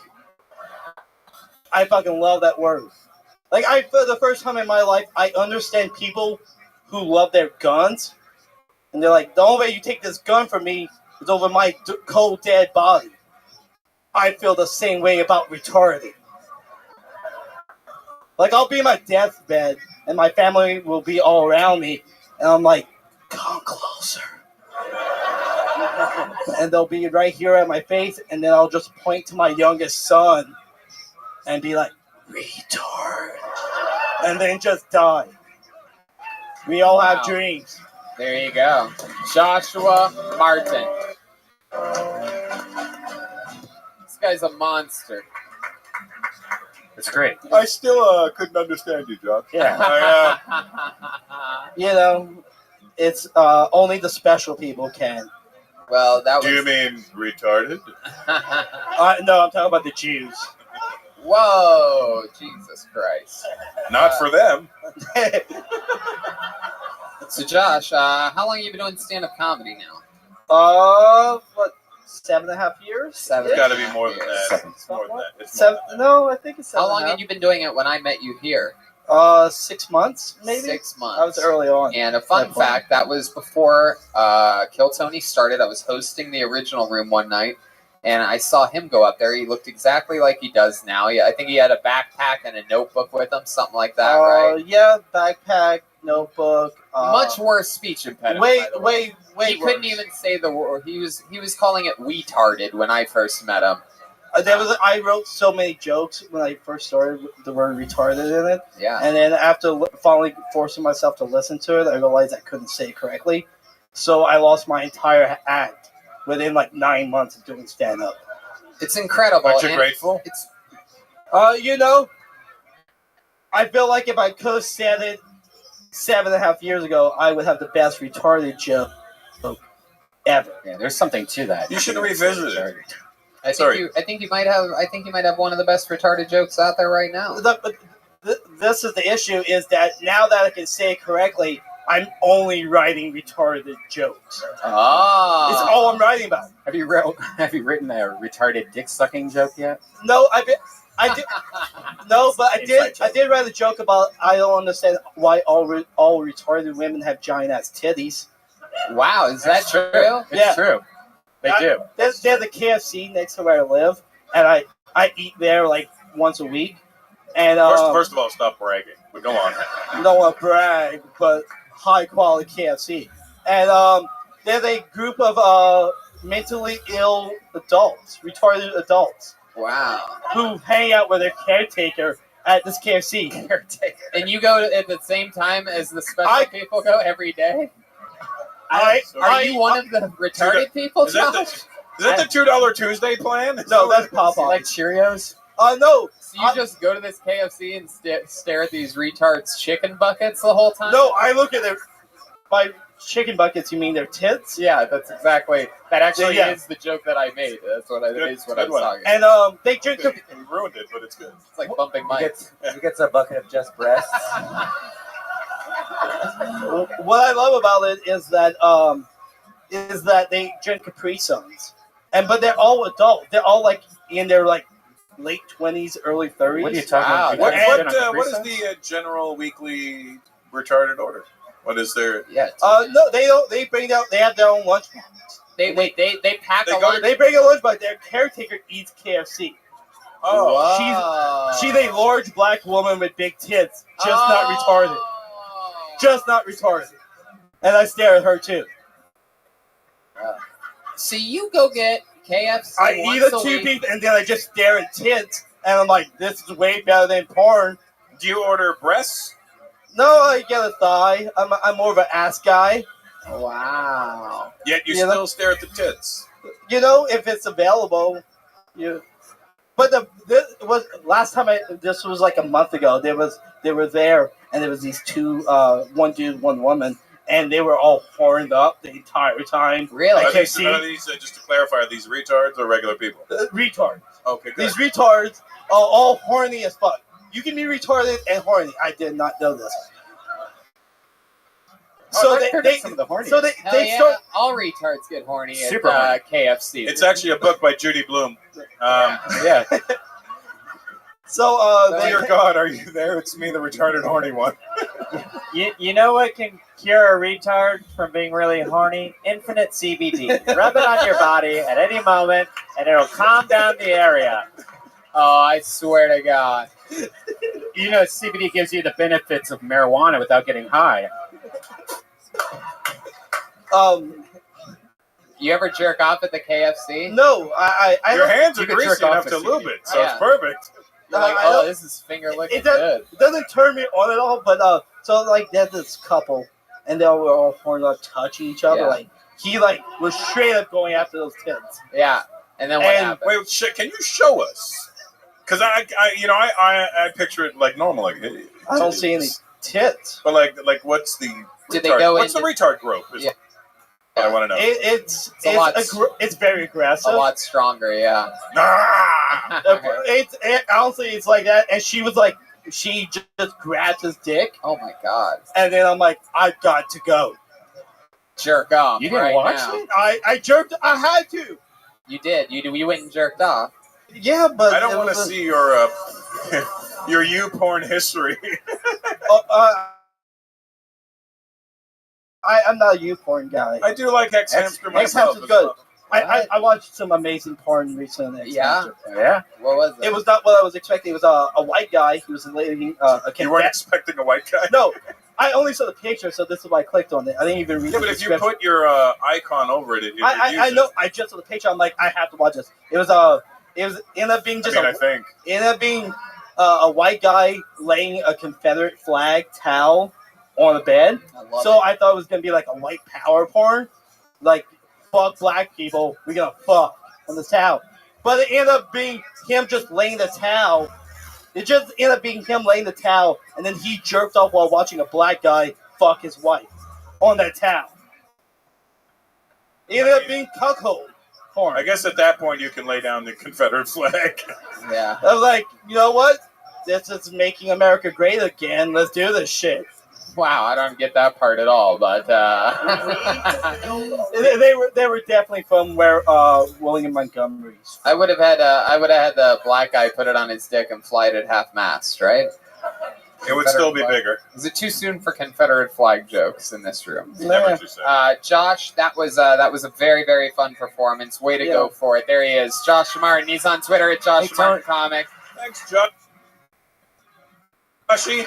I fucking love that word. Like, for the first time in my life, I understand people who love their guns. And they're like, the only way you take this gun from me is over my cold, dead body. I feel the same way about retarded. Like, I'll be in my deathbed, and my family will be all around me, and I'm like, come closer. And they'll be right here at my face, and then I'll just point to my youngest son and be like, retard. And then just die. We all have dreams. There you go. Joshua Martin. This guy's a monster. It's great. I still couldn't understand you, Josh. Yeah. You know, it's only the special people can. Well, that was... Do you mean retarded? No, I'm talking about the Jews. Whoa, Jesus Christ. Not for them. So, Josh, how long have you been doing stand-up comedy now? What, 7.5 years? It's got to be more than that. It's more than that. It's Seven, no, I think it's 7. How long had you been doing it when I met you here? 6 months, maybe. 6 months. I was early on. And a fun fact, that was before Kill Tony started. I was hosting the original room one night, and I saw him go up there. He looked exactly like he does now. I think he had a backpack and a notebook with him, something like that, right? Yeah, backpack, notebook. Much worse speech impediment. Way He couldn't even say the word. He was calling it "retarded" when I first met him. I wrote so many jokes when I first started with the word retarded in it. Yeah. And then after finally forcing myself to listen to it, I realized I couldn't say it correctly. So I lost my entire act within like 9 months of doing stand-up. It's incredible. Aren't you grateful? It's, you know, I feel like if I could have said it 7.5 years ago, I would have the best retarded joke ever. Yeah, there's something to that. You should revisit it. I think you might have one of the best retarded jokes out there right now. This is the issue: is that now that I can say it correctly, I'm only writing retarded jokes. Ah, it's all I'm writing about. Have you written a retarded dick sucking joke yet? No, I did. No, but I did write a joke about I don't understand why all retarded women have giant ass titties. Wow, is that true? It's true. They do. There's a KFC next to where I live, and I eat there like once a week. And First of all, stop bragging. But go on. Don't want to brag, but high quality KFC. And there's a group of mentally ill adults, retarded adults. Wow. Who hang out with their caretaker at this KFC. Caretaker. And you go at the same time as the special people go every day? Are you one of the retarded people, Josh? Is that the $2 Tuesday plan? No, that's Pop-Up. Like Cheerios? No. So you just go to this KFC and stare at these retards' chicken buckets the whole time? No, I look at their... By chicken buckets, you mean their tits? Yeah, that's exactly... That actually is the joke that I made. That's what I was talking about. And they drink... You ruined it, but it's good. It's like bumping mics. He gets a bucket of just breasts. What I love about it is that they drink Capri Suns, but they're all adult. They're all like in their like late 20s, early 30s. What are you talking about? What is the general weekly retarded order? What is their? Yeah. No, they don't. They bring out. They have their own lunch box. They pack a lunch. They bring a lunch box. Their caretaker eats KFC. Oh, she's a large black woman with big tits, just not retarded. Just not retarded. And I stare at her too. So you go get KFC I eat a two-piece and then I just stare at tits and I'm like, this is way better than porn. Do you order breasts? No, I get a thigh. I'm more of an ass guy. Wow. Yet you still stare at the tits. You know, if it's available, But this was last time. This was like a month ago. They were there, and there was these two, one dude, one woman, and they were all horned up the entire time. Really? Are these, just to clarify, are these retards or regular people? Retards. Okay, good. These retards are all horny as fuck. You can be retarded and horny. I did not know this. So that could they be some of the horniest. so they Hell they yeah, start. all retards get horny Super at KFC. It's actually a book by Judy Blume. Yeah. So Dear God, are you there? It's me, the retarded horny one. You know what can cure a retard from being really horny? Infinite CBD. Rub it on your body at any moment, and it'll calm down the area. Oh, I swear to God. You know, CBD gives you the benefits of marijuana without getting high. You ever jerk off at the KFC? No, I Your don't- hands are you can greasy jerk off enough to to lube CBD. it, so Yeah. it's perfect. You're like, I oh, don't- this is finger licking It, does, good. it doesn't turn me on at all, but so like there's this couple, and they were all horny, like touching each other. Yeah. Like he like was straight up going after those tits. Yeah, and then what happened? Wait, can you show us? Because I picture it like normal, like hey, I don't see any tits. But like what's the Did they retard- go what's the retard growth? Is what I want to know. It's a lot- it's very aggressive. A lot stronger, yeah. Honestly, it's like that, and she was like, she just grabbed his dick. Oh my God! And then I'm like, I got to go. Jerk off. You didn't right watch now. it? I jerked. I had to. You did. You went and jerked off. Yeah, but I don't want to see your your you porn history. I'm not a youth porn guy. I do like X Hamster X myself. Hamster's good. I watched some amazing porn recently. Yeah? Yeah. What was it? It was not what I was expecting. It was a white guy. He was leading a You weren't expecting a white guy? No, I only saw the picture, so this is why I clicked on it. I didn't even read Yeah, the but if you description. put your icon over it, I know. I just saw the picture. I'm like, I have to watch this. It was ended up being just I think. it ended up being a white guy laying a Confederate flag towel on the bed. So I thought it was gonna be like a white power porn, like fuck black people, we gonna fuck on the towel. But it ended up being him just laying the towel. It just ended up being him laying the towel, and then he jerked off while watching a black guy fuck his wife on that towel. It ended up being cuckold porn. I guess at that point you can lay down the Confederate flag. Yeah. I was like, you know what? This is making America great again. Let's do this shit. Wow, I don't get that part at all, but They were definitely from where William Montgomery's. I would have had the black guy put it on his dick and fly it at half mast, right? It would still be bigger. Is it too soon for Confederate flag jokes in this room? Never too soon. Josh, that was a very, very fun performance. Way to go for it. There he is, Josh Martin. He's on Twitter at Josh Martin Comic. Thanks, Josh. Joshy.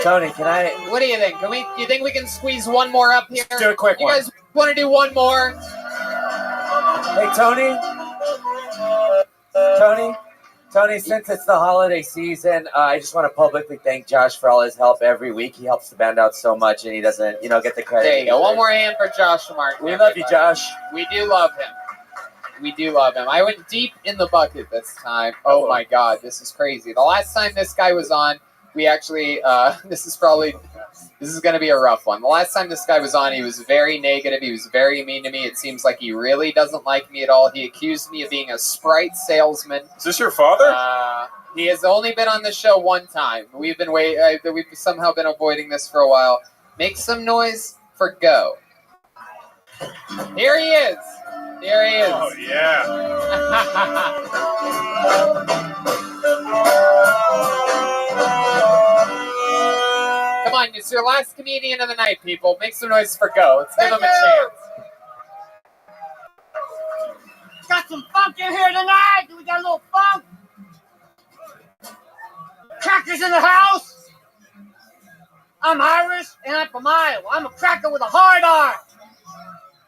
Tony, can I? What do you think? You think we can squeeze one more up here? Do a quick You one. guys want to do one more? Hey, Tony, since it's the holiday season, I just want to publicly thank Josh for all his help every week. He helps the band out so much, and he doesn't, get the credit. There you go. One more hand for Josh Martin. We love you, Josh. We do love him. We do love him. I went deep in the bucket this time. Oh my God, this is crazy. The last time this guy was on, we actually, this is going to be a rough one. The last time this guy was on, he was very negative. He was very mean to me. It seems like he really doesn't like me at all. He accused me of being a Sprite salesman. Is this your father? He has only been on the show one time. We've somehow been avoiding this for a while. Make some noise for Go. Here he is. Here he is. Oh, yeah. Come on, it's your last comedian of the night, people. Make some noise for Go. Let's give him a chance. Got some funk in here tonight. We got a little funk. Crackers in the house. I'm Irish and I'm from Iowa. I'm a cracker with a hard R.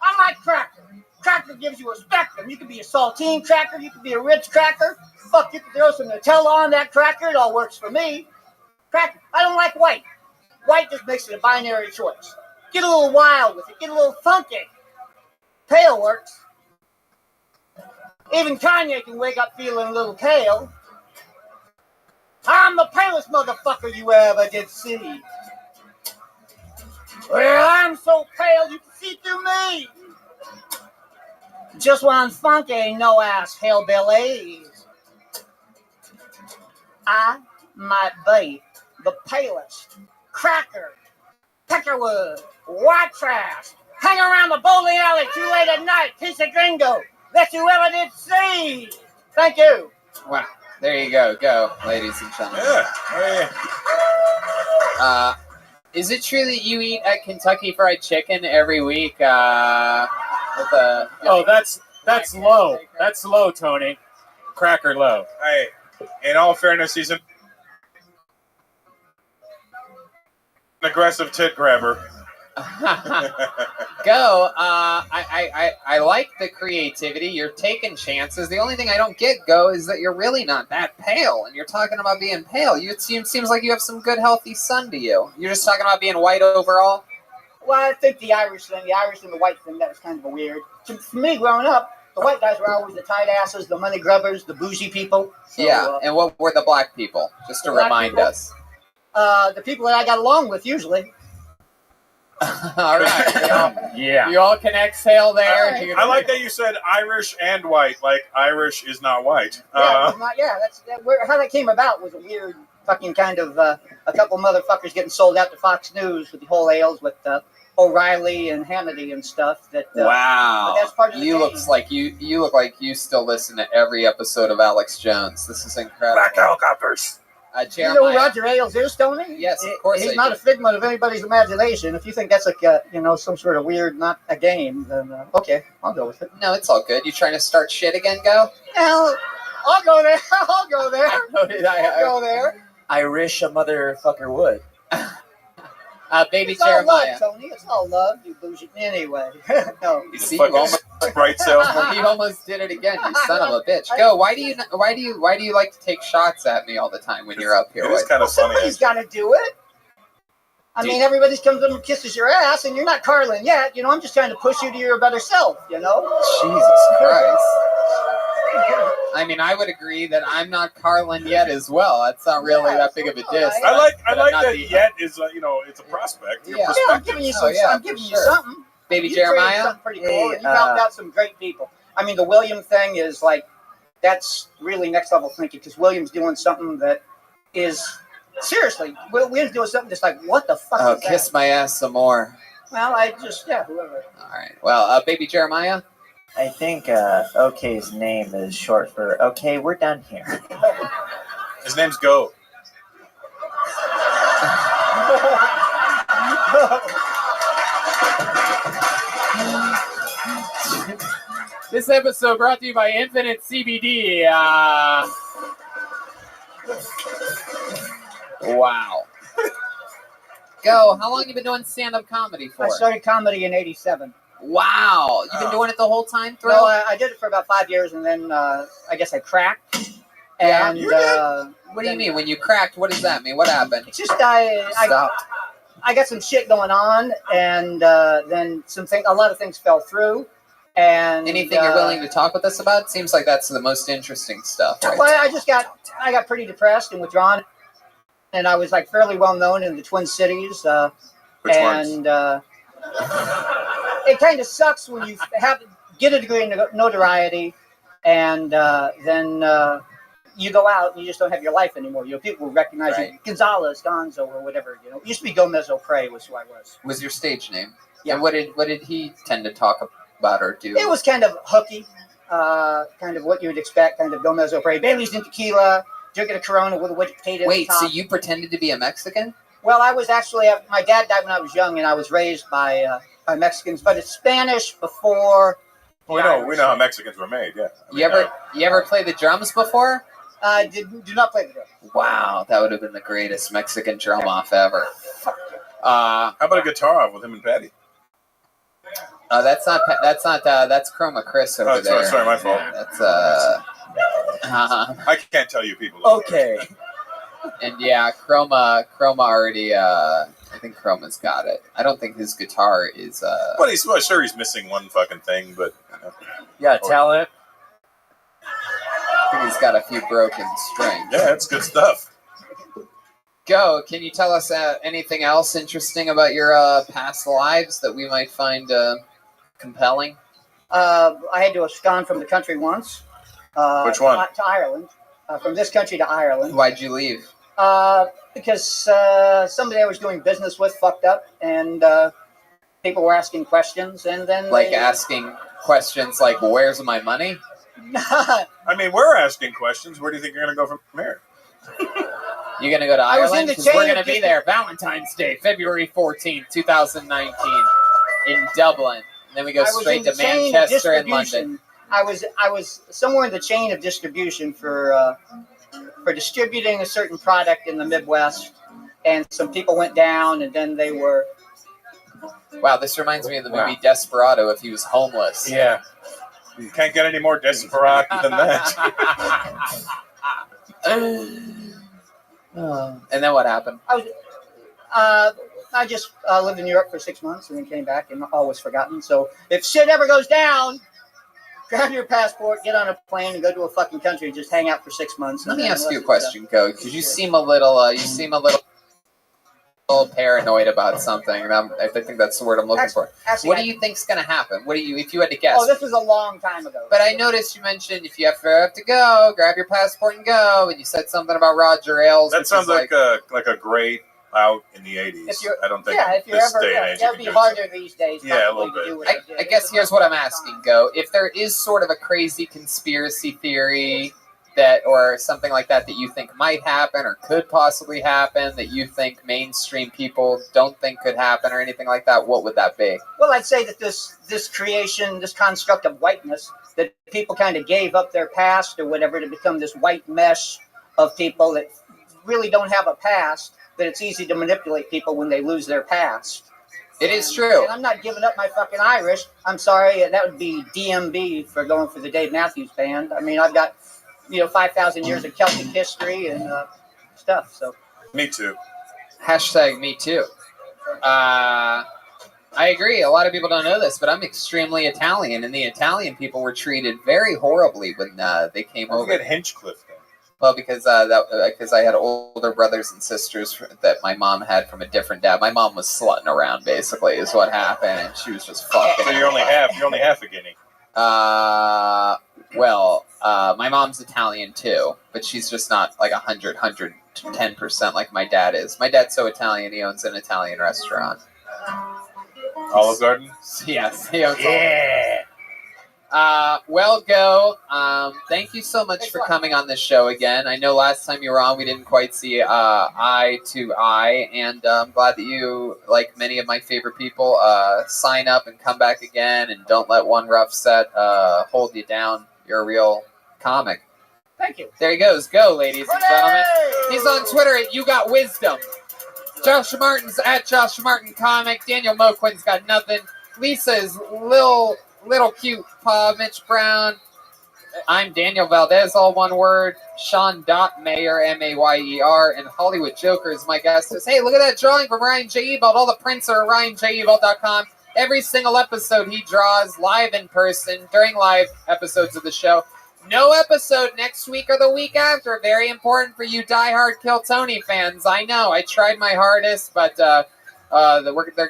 I like cracker. Cracker gives you a spectrum. You can be a saltine cracker. You can be a Ritz cracker. Fuck, you can throw some Nutella on that cracker. It all works for me. Cracker. I don't like white. White just makes it a binary choice. Get a little wild with it. Get a little funky. Pale works. Even Kanye can wake up feeling a little pale. I'm the palest motherfucker you ever did see. Well, I'm so pale you can see through me. Just when I'm funky, ain't no ass hellbillies. I might be the palest cracker picker firewood, white trash, hang around the bowling alley too late at night, piece of gringo. That you ever did see. Thank you. Wow. There you go. Go, ladies and gentlemen. Is it true that you eat at Kentucky Fried Chicken every week? Oh, that's low. That's low, Tony. Cracker low. Hey, in all fairness, he's an aggressive tit grabber. Go. I like the creativity. You're taking chances. The only thing I don't get, Go, is that you're really not that pale. And you're talking about being pale. It seems like you have some good, healthy sun to you. You're just talking about being white overall? Well, I think the Irish and the white thing, that was kind of a weird. For me, growing up, the white guys were always the tight asses, the money grubbers, the bougie people. So, yeah, and what were the black people? Just to remind us. The people that I got along with, usually. All right. You all can exhale there. Right. I like that you said Irish and white, like Irish is not white. How that came about was a weird fucking kind of a couple motherfuckers getting sold out to Fox News with the whole ales with O'Reilly and Hannity and stuff. Wow. That's part of the you game. look like you still listen to every episode of Alex Jones. This is incredible. Black helicopters. You Jeremiah. know who Roger Ailes is, Tony? Yes, of course. He's not a figment of anybody's imagination. If you think that's like some sort of weird, not a game, then okay, I'll go with it. No, it's all good. You trying to start shit again, Go? Well, I'll go there. I'll go there. I'll go there. Irish a motherfucker would. Baby It's all Jeremiah. love, Tony. It's all love, you bougie. Anyway, no. You see, you almost, you almost did it again, you son of a bitch. Go. Why do you like to take shots at me all the time when you're up here? It is kind of funny. Somebody's got to do it. I mean, everybody comes up and kisses your ass, and you're not Carlin yet. I'm just trying to push you to your better self. Jesus Christ. I mean, I would agree that I'm not Carlin yet as well. That's not really that big of a diss. I like that yet is it's a prospect. Yeah. I'm giving you some. I'm giving you something. Baby You Jeremiah? created something pretty cool. And you helped out some great people. I mean, the William thing is that's really next level thinking, because William's doing something that is seriously. William's doing something that's like, what the fuck? Oh, is kiss that? my ass some more. Well, whoever. All right. Well, Baby Jeremiah. I think OK's name is short for okay, we're done here. His name's Go. This episode brought to you by Infinite CBD. Wow. Go. How long have you been doing stand-up comedy for? I started comedy in '87. Wow. You've been doing it the whole time through? No, I did it for about 5 years, and then I guess I cracked. Yeah, And you did? What do you mean? When you cracked, what does that mean? What happened? It's just I got some shit going on, and then a lot of things fell through. And anything you're willing to talk with us about? Seems like that's the most interesting stuff. Right? Well, I got pretty depressed and withdrawn, and I was fairly well known in the Twin Cities. Which ones? It kind of sucks when you get a degree in notoriety, and then you go out and you just don't have your life anymore. People will recognize you, Gonzalez, Gonzo, or whatever. It used to be Gomez O'Prey was who I was. Was your stage name? Yeah. And what did he tend to talk about or do? It was kind of hooky, kind of what you would expect, kind of Gomez O'Prey, Bailey's and tequila, drinking a Corona with a wedge of potato. Wait, at the top. so you pretended to be a Mexican? Well, I was actually. My dad died when I was young, and I was raised by Mexicans, but it's Spanish before. We know how Mexicans were made. Yeah. You ever play the drums before? I do not play the drums. Wow, that would have been the greatest Mexican drum off ever. How about a guitar off with him and Patty? That's Chroma Chris over there. Sorry, my fault. That's I can't tell you people. Okay. And yeah, Chroma already. I think Chroma's got it. I don't think his guitar is. Well, sure he's missing one fucking thing, but. Yeah, talent. I think he's got a few broken strings. Yeah, that's good stuff. Go. Can you tell us anything else interesting about your past lives that we might find compelling? I had to abscond from the country once. Which one? To Ireland. From this country to Ireland. Why'd you leave? Because somebody I was doing business with fucked up, and people were asking questions, and then Like asking questions like, "Where's my money?" I mean, we're asking questions. Where do you think you're going to go from here? You're going to go to I was in Ireland? the Because chain we're going of to be dis- there Valentine's Day, February 14th, 2019 in Dublin. And then we go I was straight in the to chain of Manchester and distribution. London. I was somewhere in the chain of distribution for distributing a certain product in the Midwest, and some people went down, and then they were. Wow, this reminds me of the movie Desperado if he was homeless. Yeah. You can't get any more desperate than that. And then what happened? I just lived in Europe for 6 months and then came back and all was forgotten. So if shit ever goes down, grab your passport, get on a plane, and go to a fucking country and just hang out for 6 months. Let me ask you a question, Go, because you seem a little paranoid about something. And I think that's the word I'm looking for. actually, What do you think's going to happen? If you had to guess? Oh, this was a long time ago. But I noticed you mentioned if you have to go, grab your passport and go, and you said something about Roger Ailes. That sounds like a great out in the 80s. I don't think if you're this ever, day and age. that'd be harder these days. Yeah, a probably, little to bit. do what you did. I guess here's what I'm asking, Go. If there is sort of a crazy conspiracy theory that, or something like that you think might happen or could possibly happen that you think mainstream people don't think could happen or anything like that, what would that be? Well, I'd say that this creation, this construct of whiteness, that people kind of gave up their past or whatever to become this white mesh of people that really don't have a past, that it's easy to manipulate people when they lose their past. It is true. And I'm not giving up my fucking Irish. I'm sorry, that would be DMB for going for the Dave Matthews Band. I mean, I've got 5,000 years of Celtic history and stuff. So. Me too. Hashtag me too. I agree. A lot of people don't know this, but I'm extremely Italian, and the Italian people were treated very horribly when they came over. Look at Hinchcliffe. Well, because I had older brothers and sisters that my mom had from a different dad. My mom was slutting around, basically, is what happened, and she was just fucking. So you're only half a guinea. My mom's Italian too, but she's just not like 110% like my dad is. My dad's so Italian, he owns an Italian restaurant. Olive Garden? Yes, he owns Go. Thank you so much for coming on this show again. I know last time you were on, we didn't quite see eye to eye, and I'm glad that you, like many of my favorite people, sign up and come back again, and don't let one rough set hold you down. You're a real comic. Thank you. There he goes. Go, ladies and gentlemen. He's on Twitter at You Got Wisdom. Josh Martin's at Josh Martin Comic. Daniel Moquin's got nothing. Lisa is little cute paw. Mitch Brown. I'm Daniel Valdez, all one word. Sean Mayer, Mayer, and Hollywood Joker is my guest. Says, hey, look at that drawing from Ryan J. Ebald. All the prints are at RyanJEbald.com. Every single episode he draws live in person during live episodes of the show. No episode next week or the week after. Very important for you diehard Kill Tony fans. I know. I tried my hardest, but they're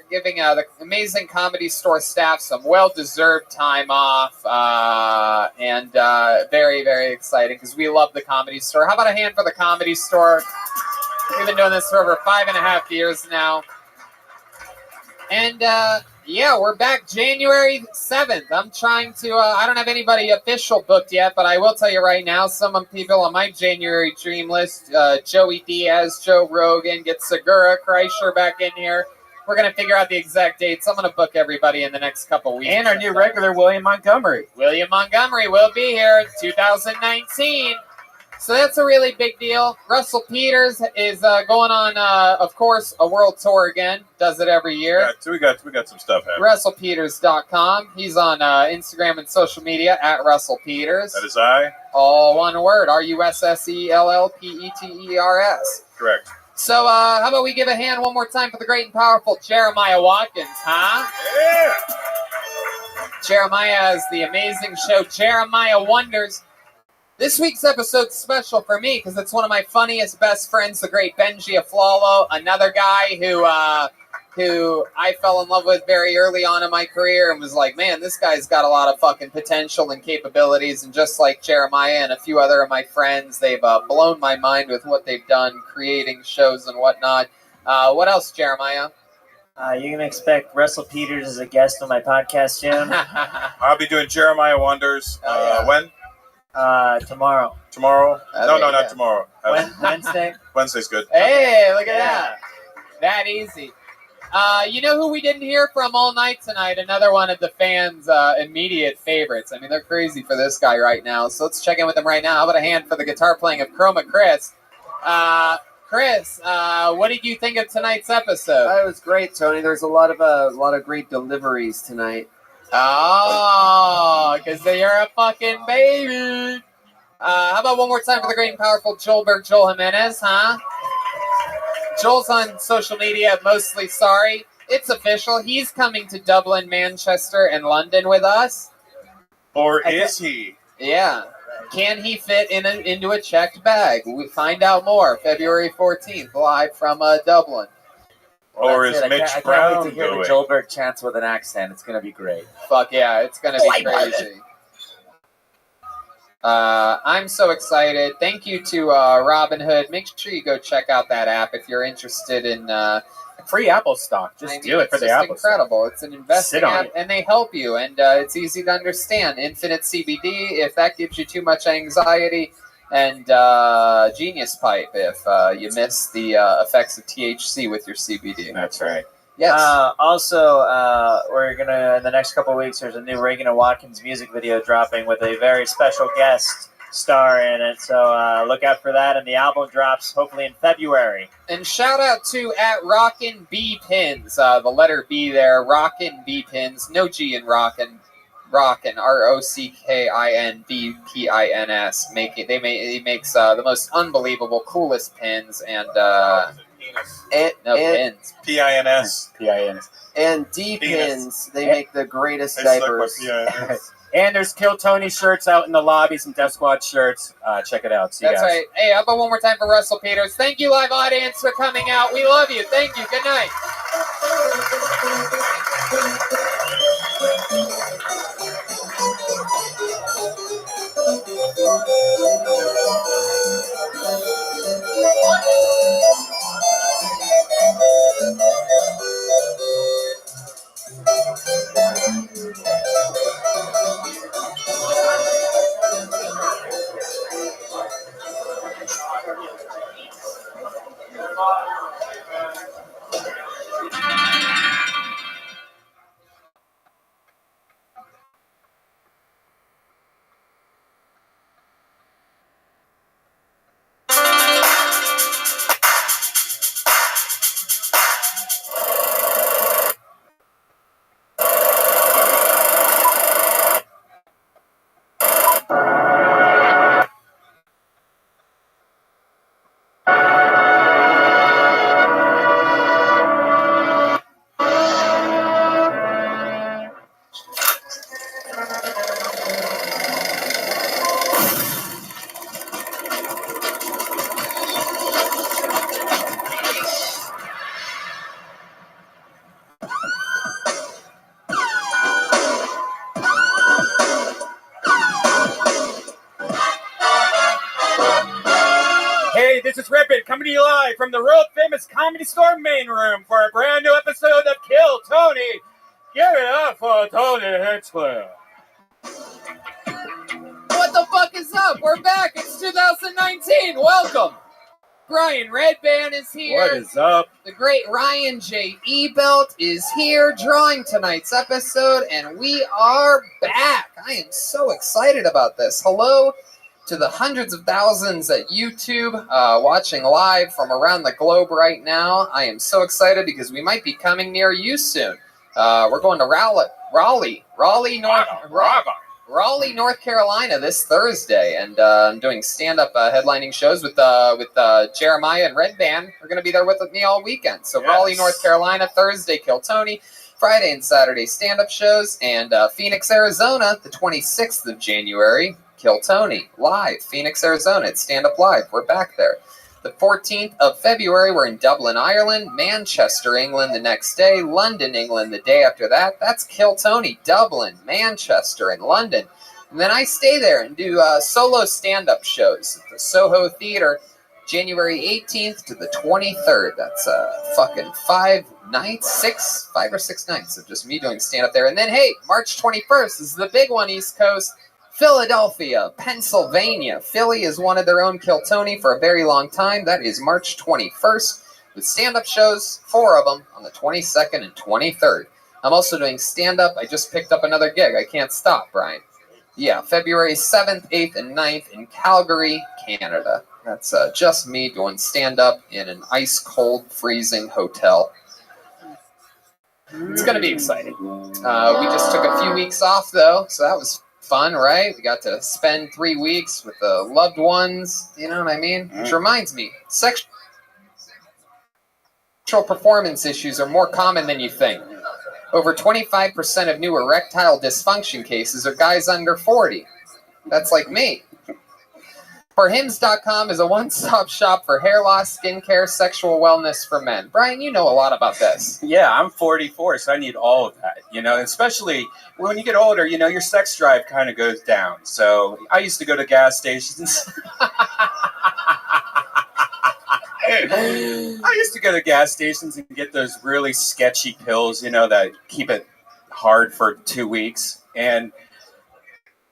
giving the Amazing Comedy Store staff some well-deserved time off, and very, very exciting because we love the Comedy Store. How about a hand for the Comedy Store? We've been doing this for over 5.5 years now. And we're back January 7th. I'm trying to, I don't have anybody official booked yet, but I will tell you right now, some people on my January dream list, Joey Diaz, Joe Rogan, get Segura, Kreischer back in here. We're going to figure out the exact dates. I'm going to book everybody in the next couple weeks. And our new regular, William Montgomery. William Montgomery will be here in 2019. So that's a really big deal. Russell Peters is going on, of course, a world tour again. Does it every year. Yeah, so we got some stuff happening. RussellPeters.com. He's on Instagram and social media at Russell Peters. That is I. All one word. RussellPeters. Correct. So how about we give a hand one more time for the great and powerful Jeremiah Watkins, huh? Yeah. Jeremiah has the amazing show Jeremiah Wonders. This week's episode's special for me because it's one of my funniest best friends, the great Benji Aflalo, another guy who I fell in love with very early on in my career and was like, man, this guy's got a lot of fucking potential and capabilities. And just like Jeremiah and a few other of my friends, they've blown my mind with what they've done, creating shows and whatnot. What else, Jeremiah? You can expect Russell Peters as a guest on my podcast soon. I'll be doing Jeremiah Wonders. When? Tomorrow. Tomorrow? No, yeah. not tomorrow. Wednesday? Wednesday's good. Hey, look at that. That easy. You know who we didn't hear from all night tonight? Another one of the fans' immediate favorites. I mean, they're crazy for this guy right now. So let's check in with him right now. How about a hand for the guitar playing of Chroma Chris? Chris, what did you think of tonight's episode? It was great, Tony. There's a lot of great deliveries tonight. Oh, because you're a fucking baby. How about one more time for the great and powerful Joel Jimenez, huh? Joel's on social media, mostly sorry. It's official. He's coming to Dublin, Manchester, and London with us. Or is he? Yeah. Can he fit into a checked bag? We find out more February 14th, live from Dublin. Or is Mitch I can't Brown wait to hear doing? the Joelberg chants with an accent. It's going to be great. Fuck yeah, it's going to be crazy. I'm so excited. Thank you to Robinhood. Make sure you go check out that app if you're interested in free Apple stock. Just do it for the Apple It's incredible. It's an investing Sit on app, it. and they help you, and it's easy to understand. Infinite CBD, if that gives you too much anxiety, and Genius Pipe, if you miss the effects of THC with your CBD. That's right. Yes. Also, we're gonna in the next couple of weeks. There's a new Reagan and Watkins music video dropping with a very special guest star in it. So look out for that, and the album drops hopefully in February. And shout out to @Rockin' B Pins, the letter B there, Rockin' B Pins, no G in Rockin', ROCKINBPINS. He makes the most unbelievable, coolest pins, and pins. PINS. PINS. And D-Pins, they make the greatest diapers. And there's Kill Tony shirts out in the lobby, some Death Squad shirts. Check it out. See you That's guys. right. Hey, how about one more time for Russell Peters? Thank you, live audience, for coming out. We love you. Thank you. Good night. Hey, this is Rabbi coming to you live from the world famous Comedy Store main room for a brand new episode of Kill Tony. Give it up for Tony Hinchcliffe. What the fuck is up? We're back. It's 2019. Welcome. Brian Redband is here. What is up? The great Ryan J. Ebelt is here drawing tonight's episode, and we are back. I am so excited about this. Hello to the hundreds of thousands at YouTube watching live from around the globe right now. I am so excited because we might be coming near you soon. We're going to Raleigh, North Carolina this Thursday, and I'm doing stand-up headlining shows with Jeremiah and Red Band. We're going to be there with me all weekend. So Raleigh, North Carolina, Thursday, Kill Tony. Friday and Saturday stand-up shows, and Phoenix, Arizona, the 26th of January, Kill Tony, live, Phoenix, Arizona. It's Stand Up Live. We're back there. The 14th of February, we're in Dublin, Ireland, Manchester, England the next day, London, England the day after that. That's Kill Tony, Dublin, Manchester, and London. And then I stay there and do solo stand-up shows at the Soho Theatre, January 18th to the 23rd. That's fucking 5 or 6 nights of just me doing stand-up there. And then, hey, March 21st is the big one, East Coast. Philadelphia, Pennsylvania. Philly has wanted their own Kill Tony for a very long time. That is March 21st with stand-up shows, 4 of them, on the 22nd and 23rd. I'm also doing stand-up. I just picked up another gig. I can't stop, Brian. Yeah, February 7th, 8th, and 9th in Calgary, Canada. That's just me doing stand-up in an ice-cold, freezing hotel. It's going to be exciting. We just took a few weeks off, though, so that was fun, right? We got to spend 3 weeks with the loved ones, you know what I mean? Which reminds me, sexual performance issues are more common than you think. Over 25% of new erectile dysfunction cases are guys under 40. That's like me. ForHims.com is a one-stop shop for hair loss, skincare, sexual wellness for men. Brian, you know a lot about this. Yeah, I'm 44, so I need all of that, especially when you get older, your sex drive kind of goes down. So I used to go to gas stations. I used to go to gas stations and get those really sketchy pills, that keep it hard for 2 weeks. And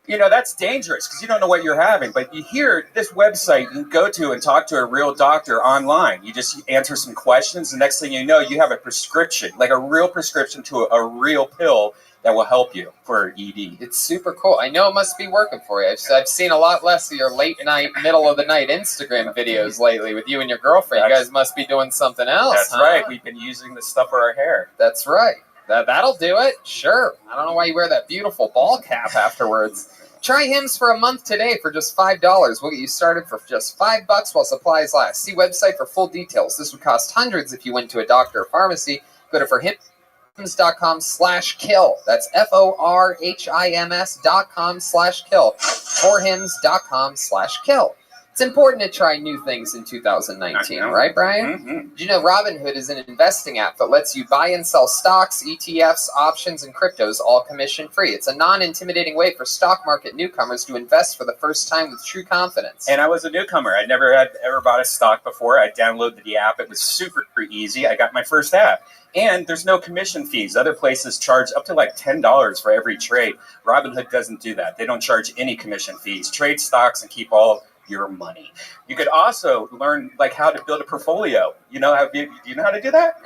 that's dangerous because you don't know what you're having. But you hear this website you can go to and talk to a real doctor online. You just answer some questions. The next thing you know, you have a prescription, like a real prescription to a real pill that will help you for ED. It's super cool. I know it must be working for you. I've seen a lot less of your late night, middle of the night Instagram videos lately with you and your girlfriend. You guys must be doing something else. That's right. We've been using this stuff for our hair. That's right. That'll do it. Sure. I don't know why you wear that beautiful ball cap afterwards. Try Hims for a month today for just $5. We'll get you started for just $5 while supplies last. See website for full details. This would cost hundreds if you went to a doctor or pharmacy. Go to forhims.com/kill. That's FORHIMS.com/kill. forhims.com/kill. It's important to try new things in 2019, right, Brian? Mm-hmm. Did you know Robinhood is an investing app that lets you buy and sell stocks, ETFs, options, and cryptos all commission-free? It's a non-intimidating way for stock market newcomers to invest for the first time with true confidence. And I was a newcomer. I never had ever bought a stock before. I downloaded the app. It was super easy. I got my first app. And there's no commission fees. Other places charge up to like $10 for every trade. Robinhood doesn't do that. They don't charge any commission fees. Trade stocks and keep all your money. You could also learn how to build a portfolio. Do you know how to do that?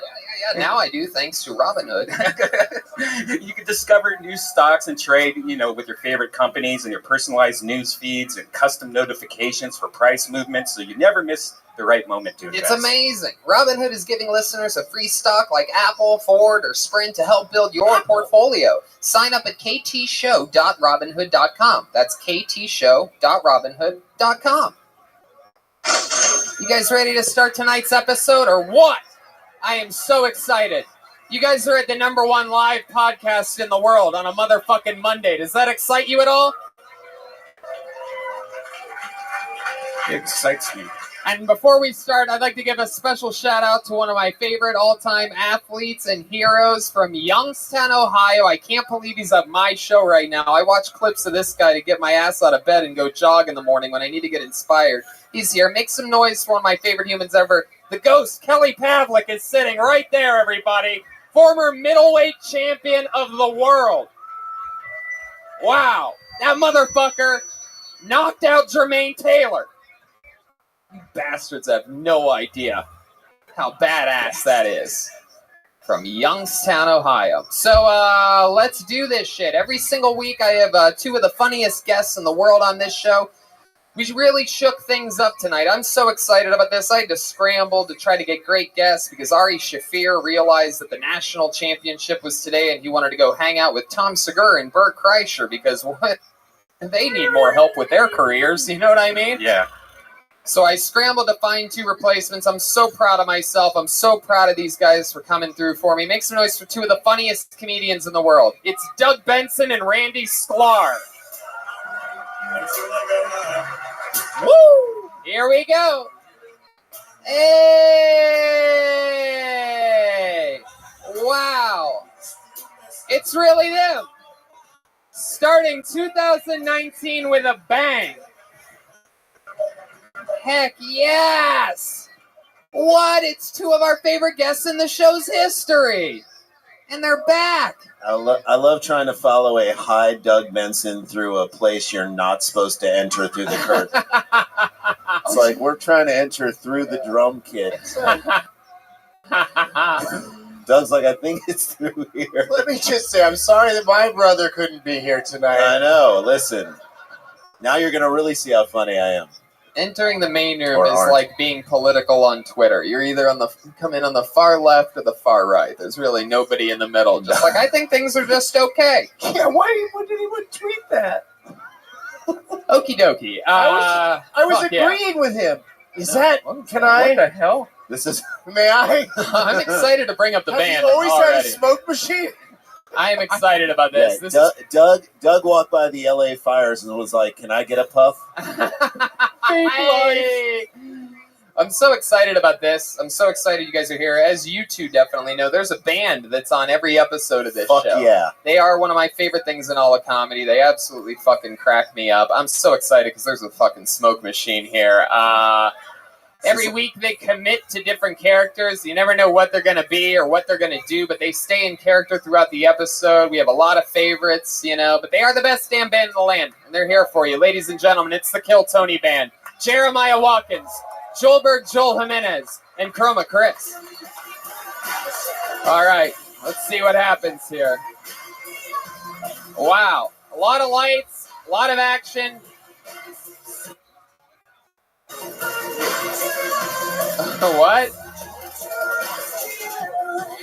Yeah. Now I do, thanks to Robinhood. You can discover new stocks and trade, with your favorite companies and your personalized news feeds and custom notifications for price movements, so you never miss the right moment to invest. It's amazing. Robinhood is giving listeners a free stock like Apple, Ford, or Sprint to help build your portfolio. Sign up at ktshow.robinhood.com. That's ktshow.robinhood.com. You guys ready to start tonight's episode or what? I am so excited. You guys are at the #1 live podcast in the world on a motherfucking Monday. Does that excite you at all? It excites me. And before we start, I'd like to give a special shout out to one of my favorite all-time athletes and heroes from Youngstown, Ohio. I can't believe he's at my show right now. I watch clips of this guy to get my ass out of bed and go jog in the morning when I need to get inspired. He's here. Make some noise for one of my favorite humans ever. The ghost, Kelly Pavlik, is sitting right there, everybody. Former middleweight champion of the world. Wow. That motherfucker knocked out Jermaine Taylor. You bastards have no idea how badass that is. From Youngstown, Ohio. So, let's do this shit. Every single week I have 2 of the funniest guests in the world on this show. We really shook things up tonight. I'm so excited about this. I had to scramble to try to get great guests because Ari Shaffir realized that the national championship was today and he wanted to go hang out with Tom Segura and Bert Kreischer because they need more help with their careers. You know what I mean? Yeah. So I scrambled to find 2 replacements. I'm so proud of myself. I'm so proud of these guys for coming through for me. Make some noise for 2 of the funniest comedians in the world. It's Doug Benson and Randy Sklar. Woo! Here we go. Hey! Wow. It's really them. Starting 2019 with a bang. Heck yes! What? It's two of our favorite guests in the show's history. And they're back. I love trying to follow a high Doug Benson through a place you're not supposed to enter through the curtain. It's like we're trying to enter through the drum kit. Doug's like, I think it's through here. Let me just say, I'm sorry that my brother couldn't be here tonight. I know. Listen, now you're going to really see how funny I am. Entering the main room Or is aren't. like being political on Twitter. You're either come in on the far left or the far right. There's really nobody in the middle. Just like, I think things are just okay. Yeah, why did anyone tweet that? Okie dokie. I was fuck yeah. agreeing with him. Is that? Can I? What the hell? This is. May I? I'm excited to bring up the Have band. you always had already. a smoke machine? I am excited about this. Yeah, This Doug walked by the LA fires and was like, "Can I get a puff?" Hey! I'm so excited about this. I'm so excited you guys are here. As you two definitely know, there's a band that's on every episode of this Fuck show. yeah. They are one of my favorite things in all of comedy. They absolutely fucking crack me up. I'm so excited because there's a fucking smoke machine here. Every week they commit to different characters. You never know what they're going to be or what they're going to do, but they stay in character throughout the episode. We have a lot of favorites, but they are the best damn band in the land, and they're here for you. Ladies and gentlemen, it's the Kill Tony Band. Jeremiah Watkins, Joelberg Joel Jimenez, and Chroma Chris. All right, let's see what happens here. Wow, a lot of lights, a lot of action. What?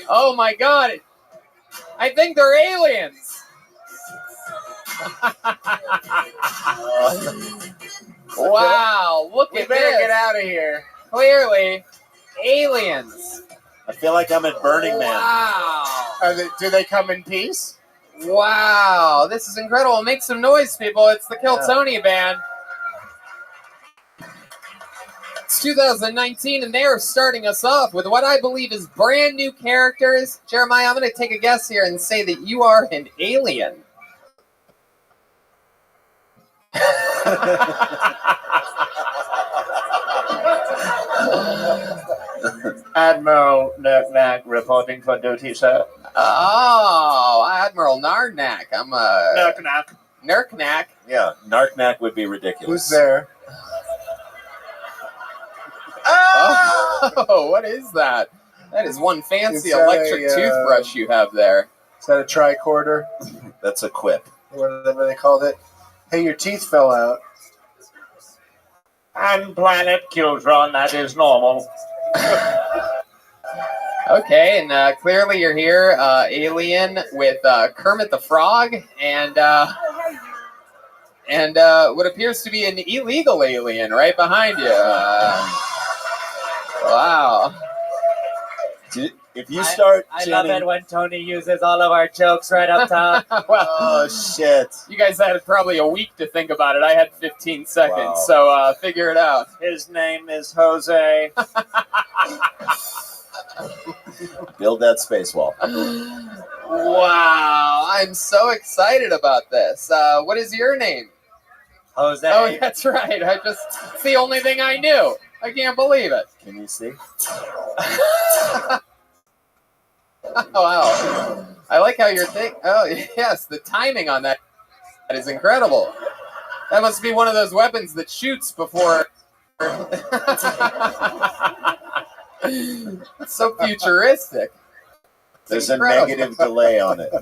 Oh my god! I think they're aliens! Wow, look We at better this. get out of here. Clearly, aliens. I feel like I'm at Burning Man. Wow. Do they come in peace? Wow, this is incredible. Make some noise, people. It's the Kill Tony Band. It's 2019, and they are starting us off with what I believe is brand new characters. Jeremiah, I'm going to take a guess here and say that you are an alien. Admiral Nurknack reporting for duty, sir. Oh, Admiral Nardnak. I'm a... Nurknack. Yeah, Narknack would be ridiculous. Who's there? Oh, what is that? That is one fancy Is that electric a, toothbrush you have there. Is that a tricorder? That's a quip. Whatever they called it. Hey, your teeth fell out. And planet Kiltron, that is normal. Okay, and clearly you're here, alien, with Kermit the Frog, and what appears to be an illegal alien right behind you. Wow. If you start I love it when Tony uses all of our jokes right up top. Well, oh, shit. You guys had probably a week to think about it. I had 15 seconds, Wow. so figure it out. His name is Jose. Build that space wall. Wow, I'm so excited about this. What is your name? Jose. Oh, that's right. It's the only thing I knew. I can't believe it. Can you see? Wow. I like how you're thinking. Oh, yes, the timing on that is incredible. That must be one of those weapons that shoots before. It's so futuristic. There's incredible. a negative delay on it.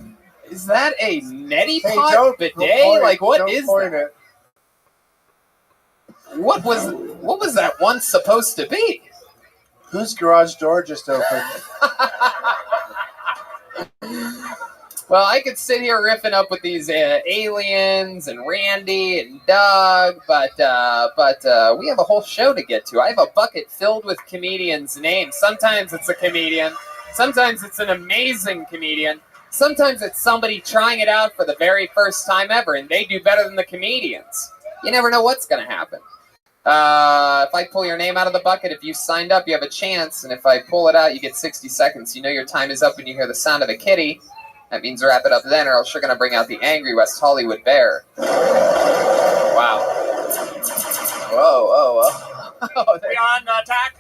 Is that a neti Hey, pot don't bidet? point Like, what don't is point that? it. What was that once supposed to be? Whose garage door just opened? Well, I could sit here riffing up with these aliens and Randy and Doug, but we have a whole show to get to. I have a bucket filled with comedians' names. Sometimes it's a comedian. Sometimes it's an amazing comedian. Sometimes it's somebody trying it out for the very first time ever, and they do better than the comedians. You never know what's going to happen. If I pull your name out of the bucket, if you signed up, you have a chance. And if I pull it out, you get 60 seconds. You know your time is up when you hear the sound of a kitty. That means wrap it up then, or else you're going to bring out the angry West Hollywood bear. Wow. Whoa, whoa, whoa. We are under attack.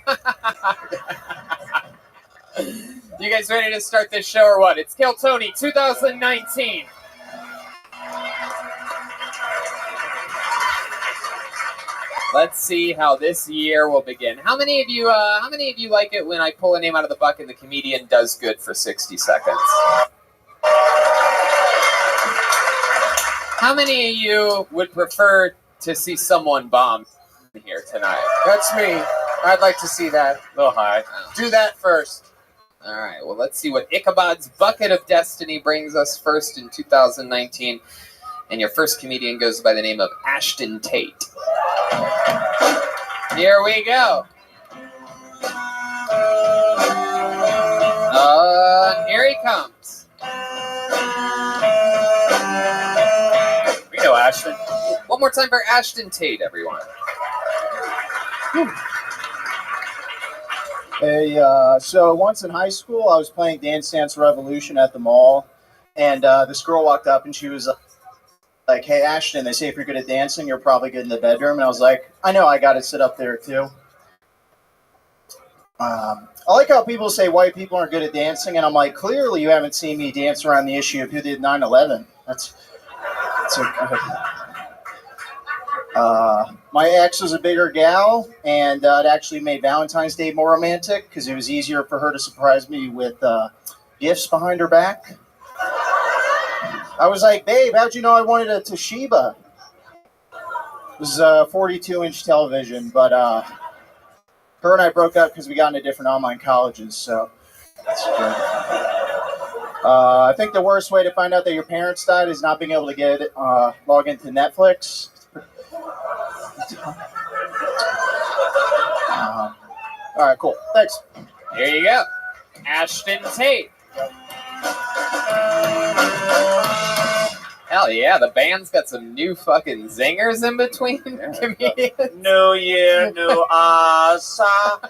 You guys ready to start this show or what? It's Kill Tony 2019. Let's see how this year will begin. How many of you like it when I pull a name out of the bucket and the comedian does good for 60 seconds? How many of you would prefer to see someone bomb here tonight? That's me. I'd like to see that. A little high. Do that first. All right, well, let's see what Ichabod's Bucket of Destiny brings us first in 2019. And your first comedian goes by the name of Ashton Tate. Here we go. Here he comes. We know Ashton. One more time for Ashton Tate, everyone. Hey, so once in high school, I was playing Dance Dance Revolution at the mall, and this girl walked up and she was like, "Hey, Ashton, they say if you're good at dancing, you're probably good in the bedroom." And I was like, "I know, I got to sit up there too." I like how people say white people aren't good at dancing, and I'm like, clearly you haven't seen me dance around the issue of who did 9/11. My ex was a bigger gal, and it actually made Valentine's Day more romantic because it was easier for her to surprise me with gifts behind her back. I was like, "Babe, how'd you know I wanted a Toshiba?" It was a 42-inch television, but her and I broke up because we got into different online colleges, so that's good. I think the worst way to find out that your parents died is not being able to log into Netflix. All right, cool. Thanks. Here you go. Ashton Tate. Hell yeah, the band's got some new fucking zingers in between comedians. New year, new asa.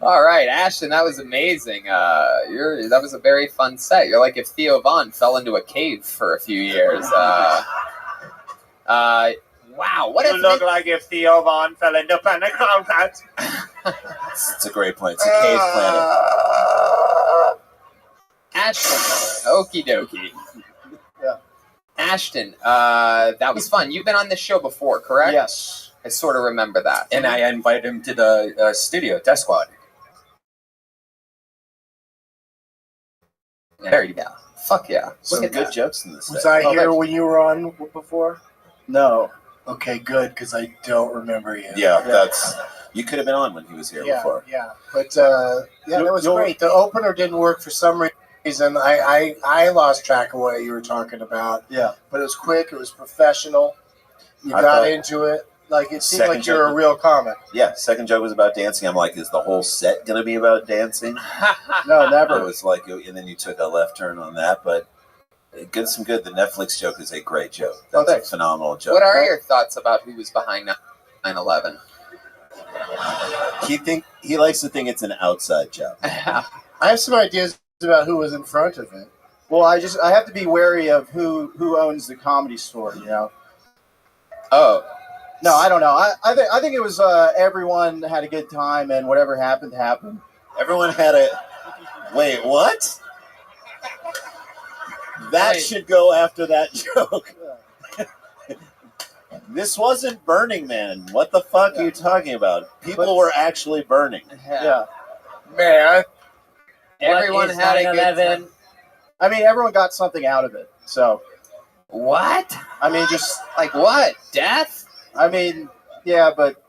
All right, Ashton, that was amazing. That was a very fun set. You're like if Theo Von fell into a cave for a few years. Wow, what You look like if Theo Von fell into panic contact. It's a great planet. It's a cave planet. Ashton, okie dokie. Yeah. Ashton, that was fun. You've been on this show before, correct? Yes. I sort of remember that. And I invited him to the studio, Death Squad. There you go. Fuck yeah. Some Look at good that. jokes in this. Was I here when you were on before? No. Okay, good, because I don't remember you. Yeah, that's. You could have been on when he was here before. Yeah, but that was great. The opener didn't work for some reason. I lost track of what you were talking about. Yeah, but it was quick. It was professional. You I got thought- into it. Like it seemed Second like you're a joke- real comic. Yeah, second joke was about dancing. I'm like, is the whole set going to be about dancing? No, never. It was like, and then you took a left turn on that, but good. The Netflix joke is a great joke. That's a phenomenal joke. What are your thoughts about who was behind 9/11? He likes to think it's an outside job. I have some ideas about who was in front of it. Well, I have to be wary of who owns the Comedy Store. You know. Oh. No, I don't know. I think it was everyone had a good time and whatever happened happened. Everyone had a. Wait, what? That should go after that joke. This wasn't Burning Man. What the fuck are you talking about? People were actually burning. Yeah. Man. Everyone had a good time. I mean, everyone got something out of it. So. What? I mean, just like what? Death? I mean, yeah, but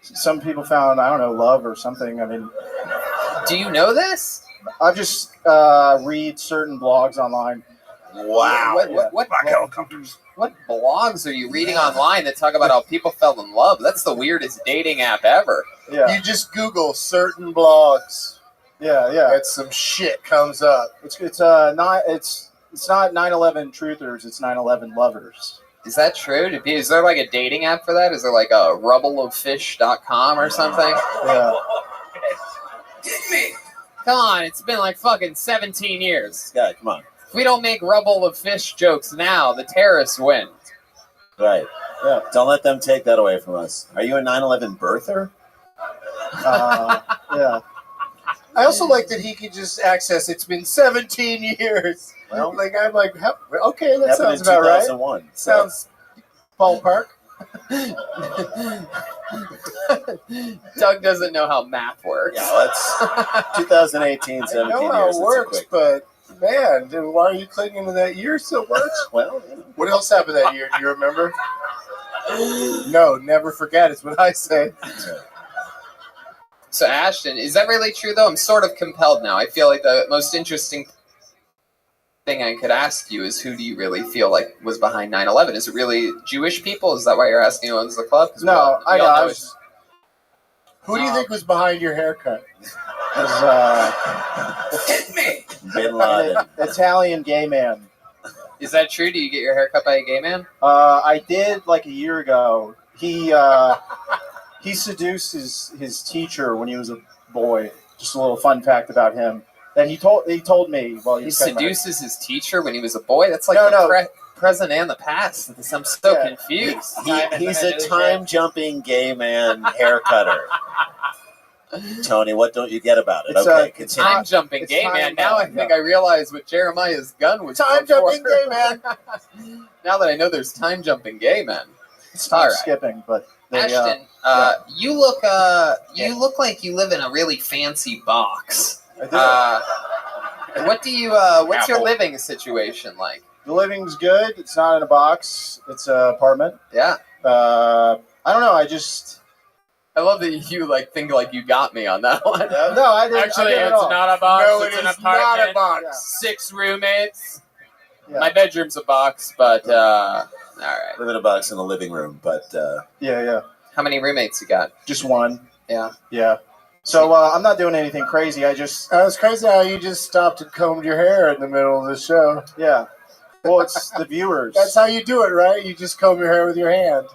some people found, I don't know, love or something. I mean, do you know this? I just read certain blogs online. Wow. What blogs are you reading online that talk about how people fell in love? That's the weirdest dating app ever. Yeah. You just Google certain blogs. Yeah. And some shit comes up. It's not 9/11 truthers. It's 9/11 lovers. Is that true? Is there like a dating app for that? Is there like a rubbleoffish.com or something? Yeah. Come on, it's been like fucking 17 years. Yeah, come on. If we don't make rubble of fish jokes now, the terrorists win. Right. Yeah. Don't let them take that away from us. Are you a 9/11 birther? Yeah. I also like that he could just access. It's been 17 years. Well, like I'm like, okay, that happened sounds in about right. 2001. Sounds ballpark. Doug doesn't know how math works. Yeah, that's 2018, 17 I know years. how That's it a works, quick- but man, dude, why are you clinging to that year so much? Well, What else happened that year? Do you remember? No, never forget. It's what I say. So Ashton, is that really true though? I'm sort of compelled now. I feel like the most interesting thing I could ask you is who do you really feel like was behind 9/11? Is it really Jewish people? Is that why you're asking who owns the club? 'Cause No, we all know it's- Who do you think was behind your haircut? Hit me. Bin Laden. Italian gay man. Is that true? Do you get your hair cut by a gay man? I did like a year ago. He seduced his teacher when he was a boy. Just a little fun fact about him. That he told me while he He was cutting my hair. seduces his teacher when he was a boy? That's like No, the no. present and the past. I'm so Yeah. confused. He's a time-jumping gay man hair cutter. Tony, what don't you get about it? It's Okay, continue. Time jumping It's gay time man. Now I bound, think I realize what Jeremiah's gun was. Time for. jumping gay man. Now that I know there's time jumping gay men. It's All not right. skipping, but they, Ashton, yeah. you look like you live in a really fancy box. I do. What's your Apple. living situation like? The living's good. It's not in a box. It's an apartment. Yeah. I don't know. I love that you think like you got me on that one. No, I didn't. Actually, I did it it's all. not a box. No, it's it an is apartment. not a box. 6 roommates. Yeah. My bedroom's a box, but all right. Live in a box in the living room, but Yeah. How many roommates you got? Just one. Yeah. Yeah. So I'm not doing anything crazy. It's crazy how you just stopped and combed your hair in the middle of the show. Yeah. Well, it's the viewers. That's how you do it, right? You just comb your hair with your hand.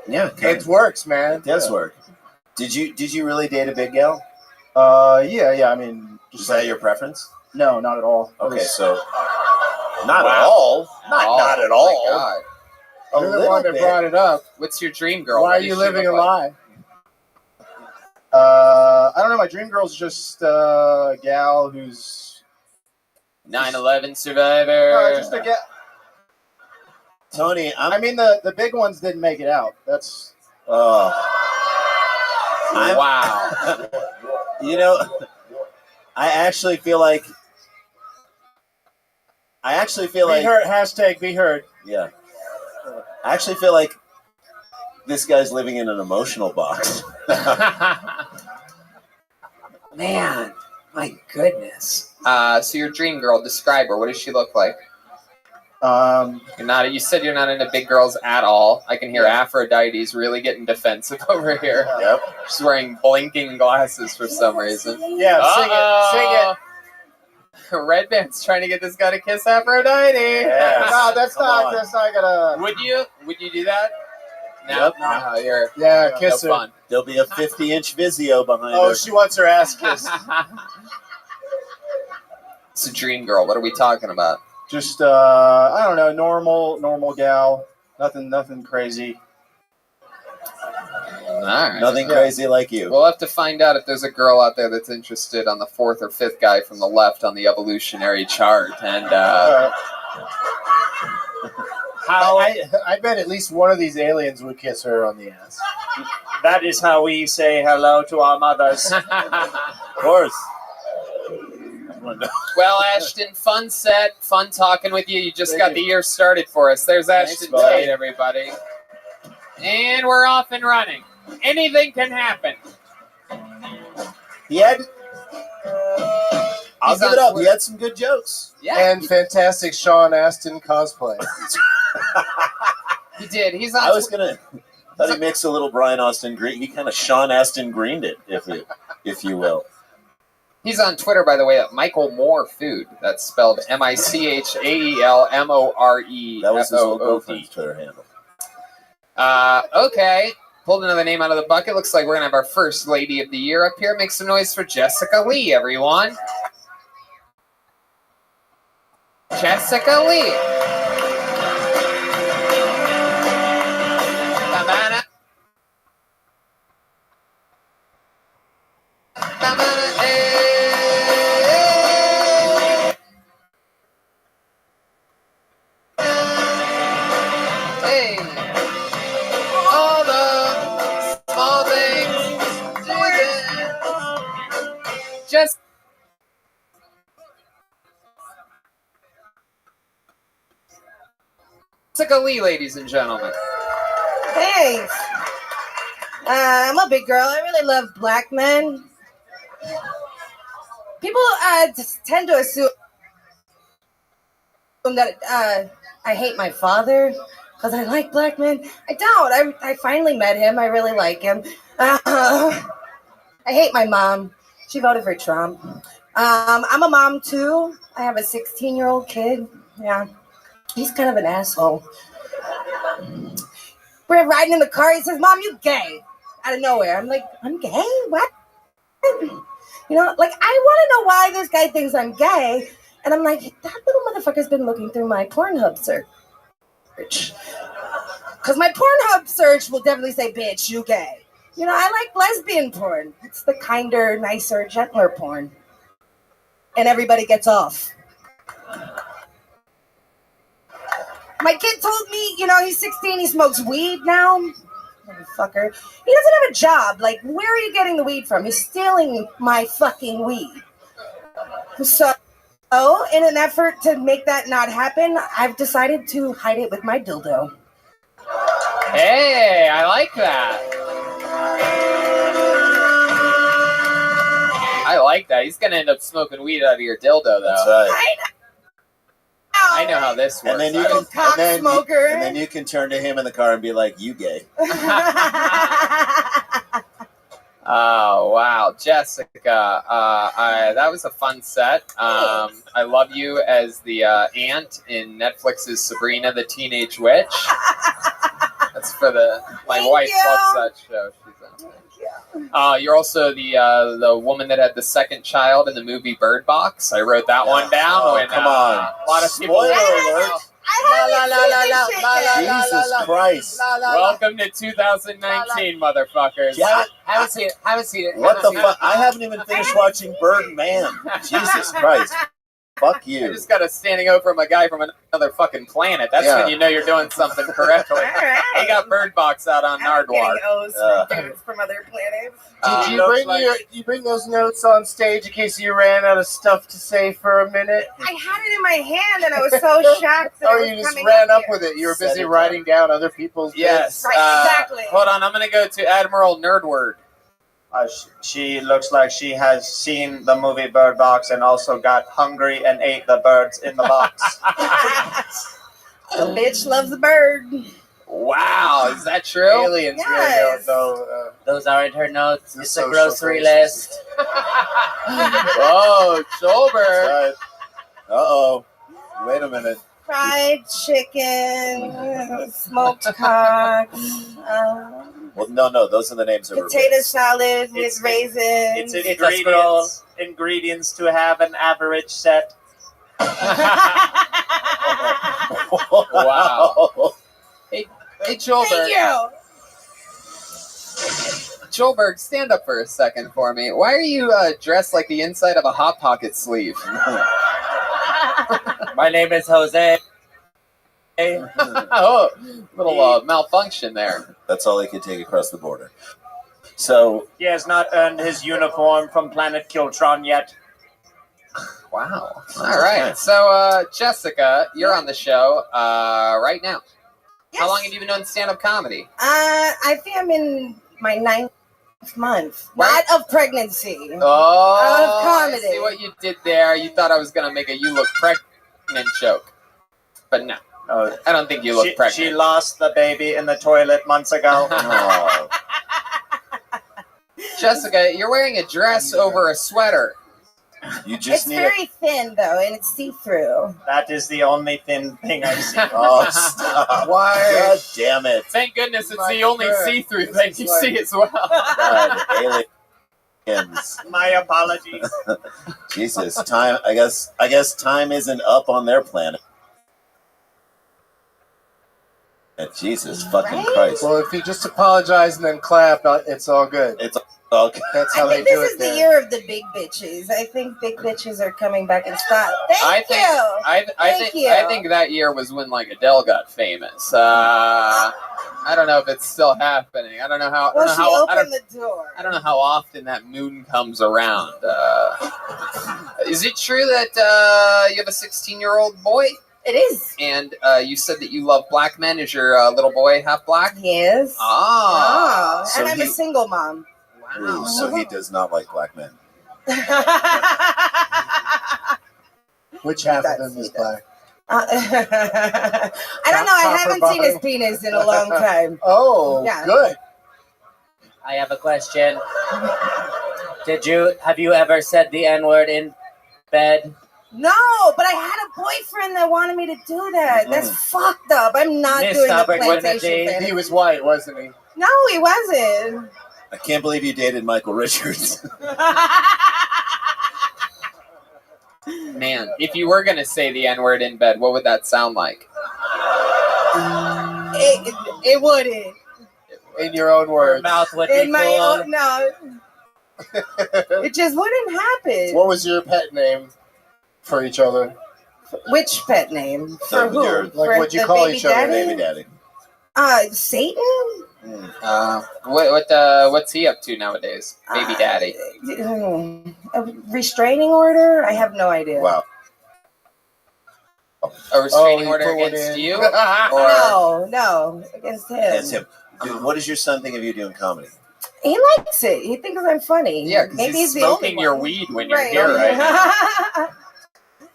yeah, It works, man. it does work. Did you really date a big gal? Yeah. I mean, Is that your preference? no, not at all. Okay, so not at all. Not at all. Oh my God. A You're the little one that bit. brought it up. What's your dream girl? Why What are does you she living a look like? lie? I don't know. My dream girl's just a gal who's 9/11 survivor. just a gal. Tony, I mean, the big ones didn't make it out. That's wow. You know, I actually feel like. Be heard. Hashtag be heard. Yeah. I actually feel like this guy's living in an emotional box. Man, my goodness. So your dream girl, describe her. What does she look like? You said you're not into big girls at all. I can hear Aphrodite's really getting defensive over here. Yep. She's wearing blinking glasses for some reason. Yeah, sing it. Red Band's trying to get this guy to kiss Aphrodite. Yes. no, that's Come not. on. That's not gonna. Would you do that? No, Yep. no, you're Yeah, no kiss her. fun. There'll be a 50-inch Vizio behind Oh, her. she wants her ass kissed. It's a dream girl. What are we talking about? Just I don't know. Normal gal. Nothing crazy. All right. Nothing crazy like you. We'll have to find out if there's a girl out there that's interested on the 4th or 5th guy from the left on the evolutionary chart. And I bet at least one of these aliens would kiss her on the ass. That is how we say hello to our mothers. Of course. well, Ashton, fun set, fun talking with you. You just got the year started for us. There's Ashton bud. Tate, everybody. And we're off and running. Anything can happen. He had. I'll He's give on it up. Twitter. He had some good jokes. Yeah, And fantastic Sean Astin cosplay. he did. He's on I was gonna. Thought he mixed a little Brian Austin Green. He kind of Sean Astin Greened it, if you will. He's on Twitter, by the way, at Michael Moore Food. That's spelled MICHAELMORE. That was his old girlfriend's Twitter handle. Okay. Pulled another name out of the bucket. Looks like we're going to have our first lady of the year up here. Make some noise for Jessica Lee, everyone. Jessica Lee. Hey. All the small things. Just Jessica Lee, ladies and gentlemen. Thanks. I'm a big girl. I really love black men. People just tend to assume that I hate my father because I like black men. I don't. I finally met him. I really like him. I hate my mom. She voted for Trump. I'm a mom too. I have a 16-year-old kid. Yeah. He's kind of an asshole. We're riding in the car. He says, "Mom, you gay." Out of nowhere. I'm like, "I'm gay? What?" You know, like, I want to know why this guy thinks I'm gay. And I'm like, that little motherfucker's been looking through my Pornhub search. Because my Pornhub search will definitely say, "Bitch, you gay." You know, I like lesbian porn. It's the kinder, nicer, gentler porn. And everybody gets off. My kid told me, you know, he's 16, he smokes weed now. Motherfucker. He doesn't have a job. Like, where are you getting the weed from? He's stealing my fucking weed. So, in an effort to make that not happen, I've decided to hide it with my dildo. Hey, I like that. I like that. He's going to end up smoking weed out of your dildo, though. That's right. I know how this works. And then you and then you can turn to him in the car and be like, "You gay." Oh, wow. Jessica, that was a fun set. I love you as the aunt in Netflix's Sabrina the Teenage Witch. That's for my wife loves that show. She's on it. You're also the woman that had the second child in the movie Bird Box. I wrote that one down. Oh, when, come on. A lot of people. Spoiler alert. Jesus Christ. Welcome to 2019, motherfuckers. Haven't seen it. Haven't seen it. What the fuck? I haven't even finished watching Birdman. Jesus Christ. Fuck you. I just got a standing over from a guy from another fucking planet. That's when you know you're doing something correctly. He got Bird Box out on Nardwar. From other planets. Did you bring those notes on stage in case you ran out of stuff to say for a minute? I had it in my hand and I was so shocked that Or it you was just coming ran up here. with it. You were busy writing down other people's Yes. bits. Right, exactly. Hold on, I'm going to go to Admiral Nerdward. She looks like she has seen the movie Bird Box and also got hungry and ate the birds in the box. The bitch loves the bird. Wow, is that true? Aliens really don't know. Those aren't her notes. It's a social grocery crisis. list. Oh, Schulberg. Right. Uh-oh. Wait a minute. Fried chicken, smoked cock, Well, no. Those are the names of her potato salad with raisins. It's ingredients to have an average set. Wow. Hey, Schulberg. Thank you. Schulberg, stand up for a second for me. Why are you dressed like the inside of a Hot Pocket sleeve? My name is Jose. Oh, little malfunction there. That's all they could take across the border. So He has not earned his uniform from Planet Kiltron yet. Wow. All right. So, Jessica, you're on the show right now. Yes. How long have you been doing stand-up comedy? I think I'm in my 9th month. Right. Not of pregnancy. Oh, Of comedy. I see what you did there. You thought I was going to make a "you look pregnant" joke. But no. I don't think you look pregnant. She lost the baby in the toilet months ago. Jessica, you're wearing a dress over a sweater. You just It's need very thin though, and it's see-through. That is the only thin thing I've seen. Oh, stop. Why? God damn it. Thank goodness it's My the only God. see-through thing you see as well. God, aliens. My apologies. Jesus, time. I guess time isn't up on their planet. Jesus fucking Christ. Well, if you just apologize and then clap, it's all good. It's all good. That's how I think they do this it is the there. year of the big bitches. I think big bitches are coming back in style. Thank you. I think that year was when like Adele got famous. I don't know if it's still happening. I don't know how. Well, she opened the door. I don't know how often that moon comes around. Is it true that you have a 16-year-old boy? It is. And you said that you love black men. Is your little boy half black? He is. Ah. So and I'm a single mom. Ooh, so he does not like black men. Which half of them is black? I don't know. I haven't seen his penis in a long time. Oh, Yeah. good. I have a question. Have you ever said the N-word in bed? No, but I had a boyfriend that wanted me to do that. That's fucked up. I'm not Missed doing the opportunity. plantation thing. He was white, wasn't he? No, he wasn't. I can't believe you dated Michael Richards. Man, if you were gonna say the N-word in bed, what would that sound like? It wouldn't. In your own words. Mouth would In be my full. own, no. It just wouldn't happen. What was your pet name for each other? Which pet name? For who? Your- Like, For what'd you the call baby each other? daddy? Baby daddy. Satan? What's he up to nowadays? Baby daddy. A restraining order? I have no idea. Wow. A restraining he order put one against in. you? Or No, against him. That's him. Dude, what does your son think of you doing comedy? He likes it. He thinks I'm funny. Yeah, because Maybe he's the only smoking your one. weed when you're here right now.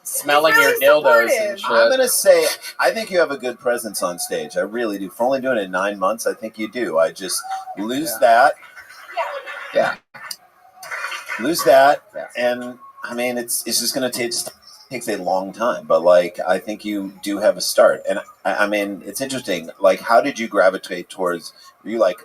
Smelling He's your really dildos and supportive. shit. I'm gonna say I think you have a good presence on stage. I really do. For only doing it 9 months, I think you do. I just lose that. Yeah. Lose that, and I mean it's just gonna takes a long time. But like I think you do have a start, and I mean it's interesting. Like how did you gravitate towards? Were you like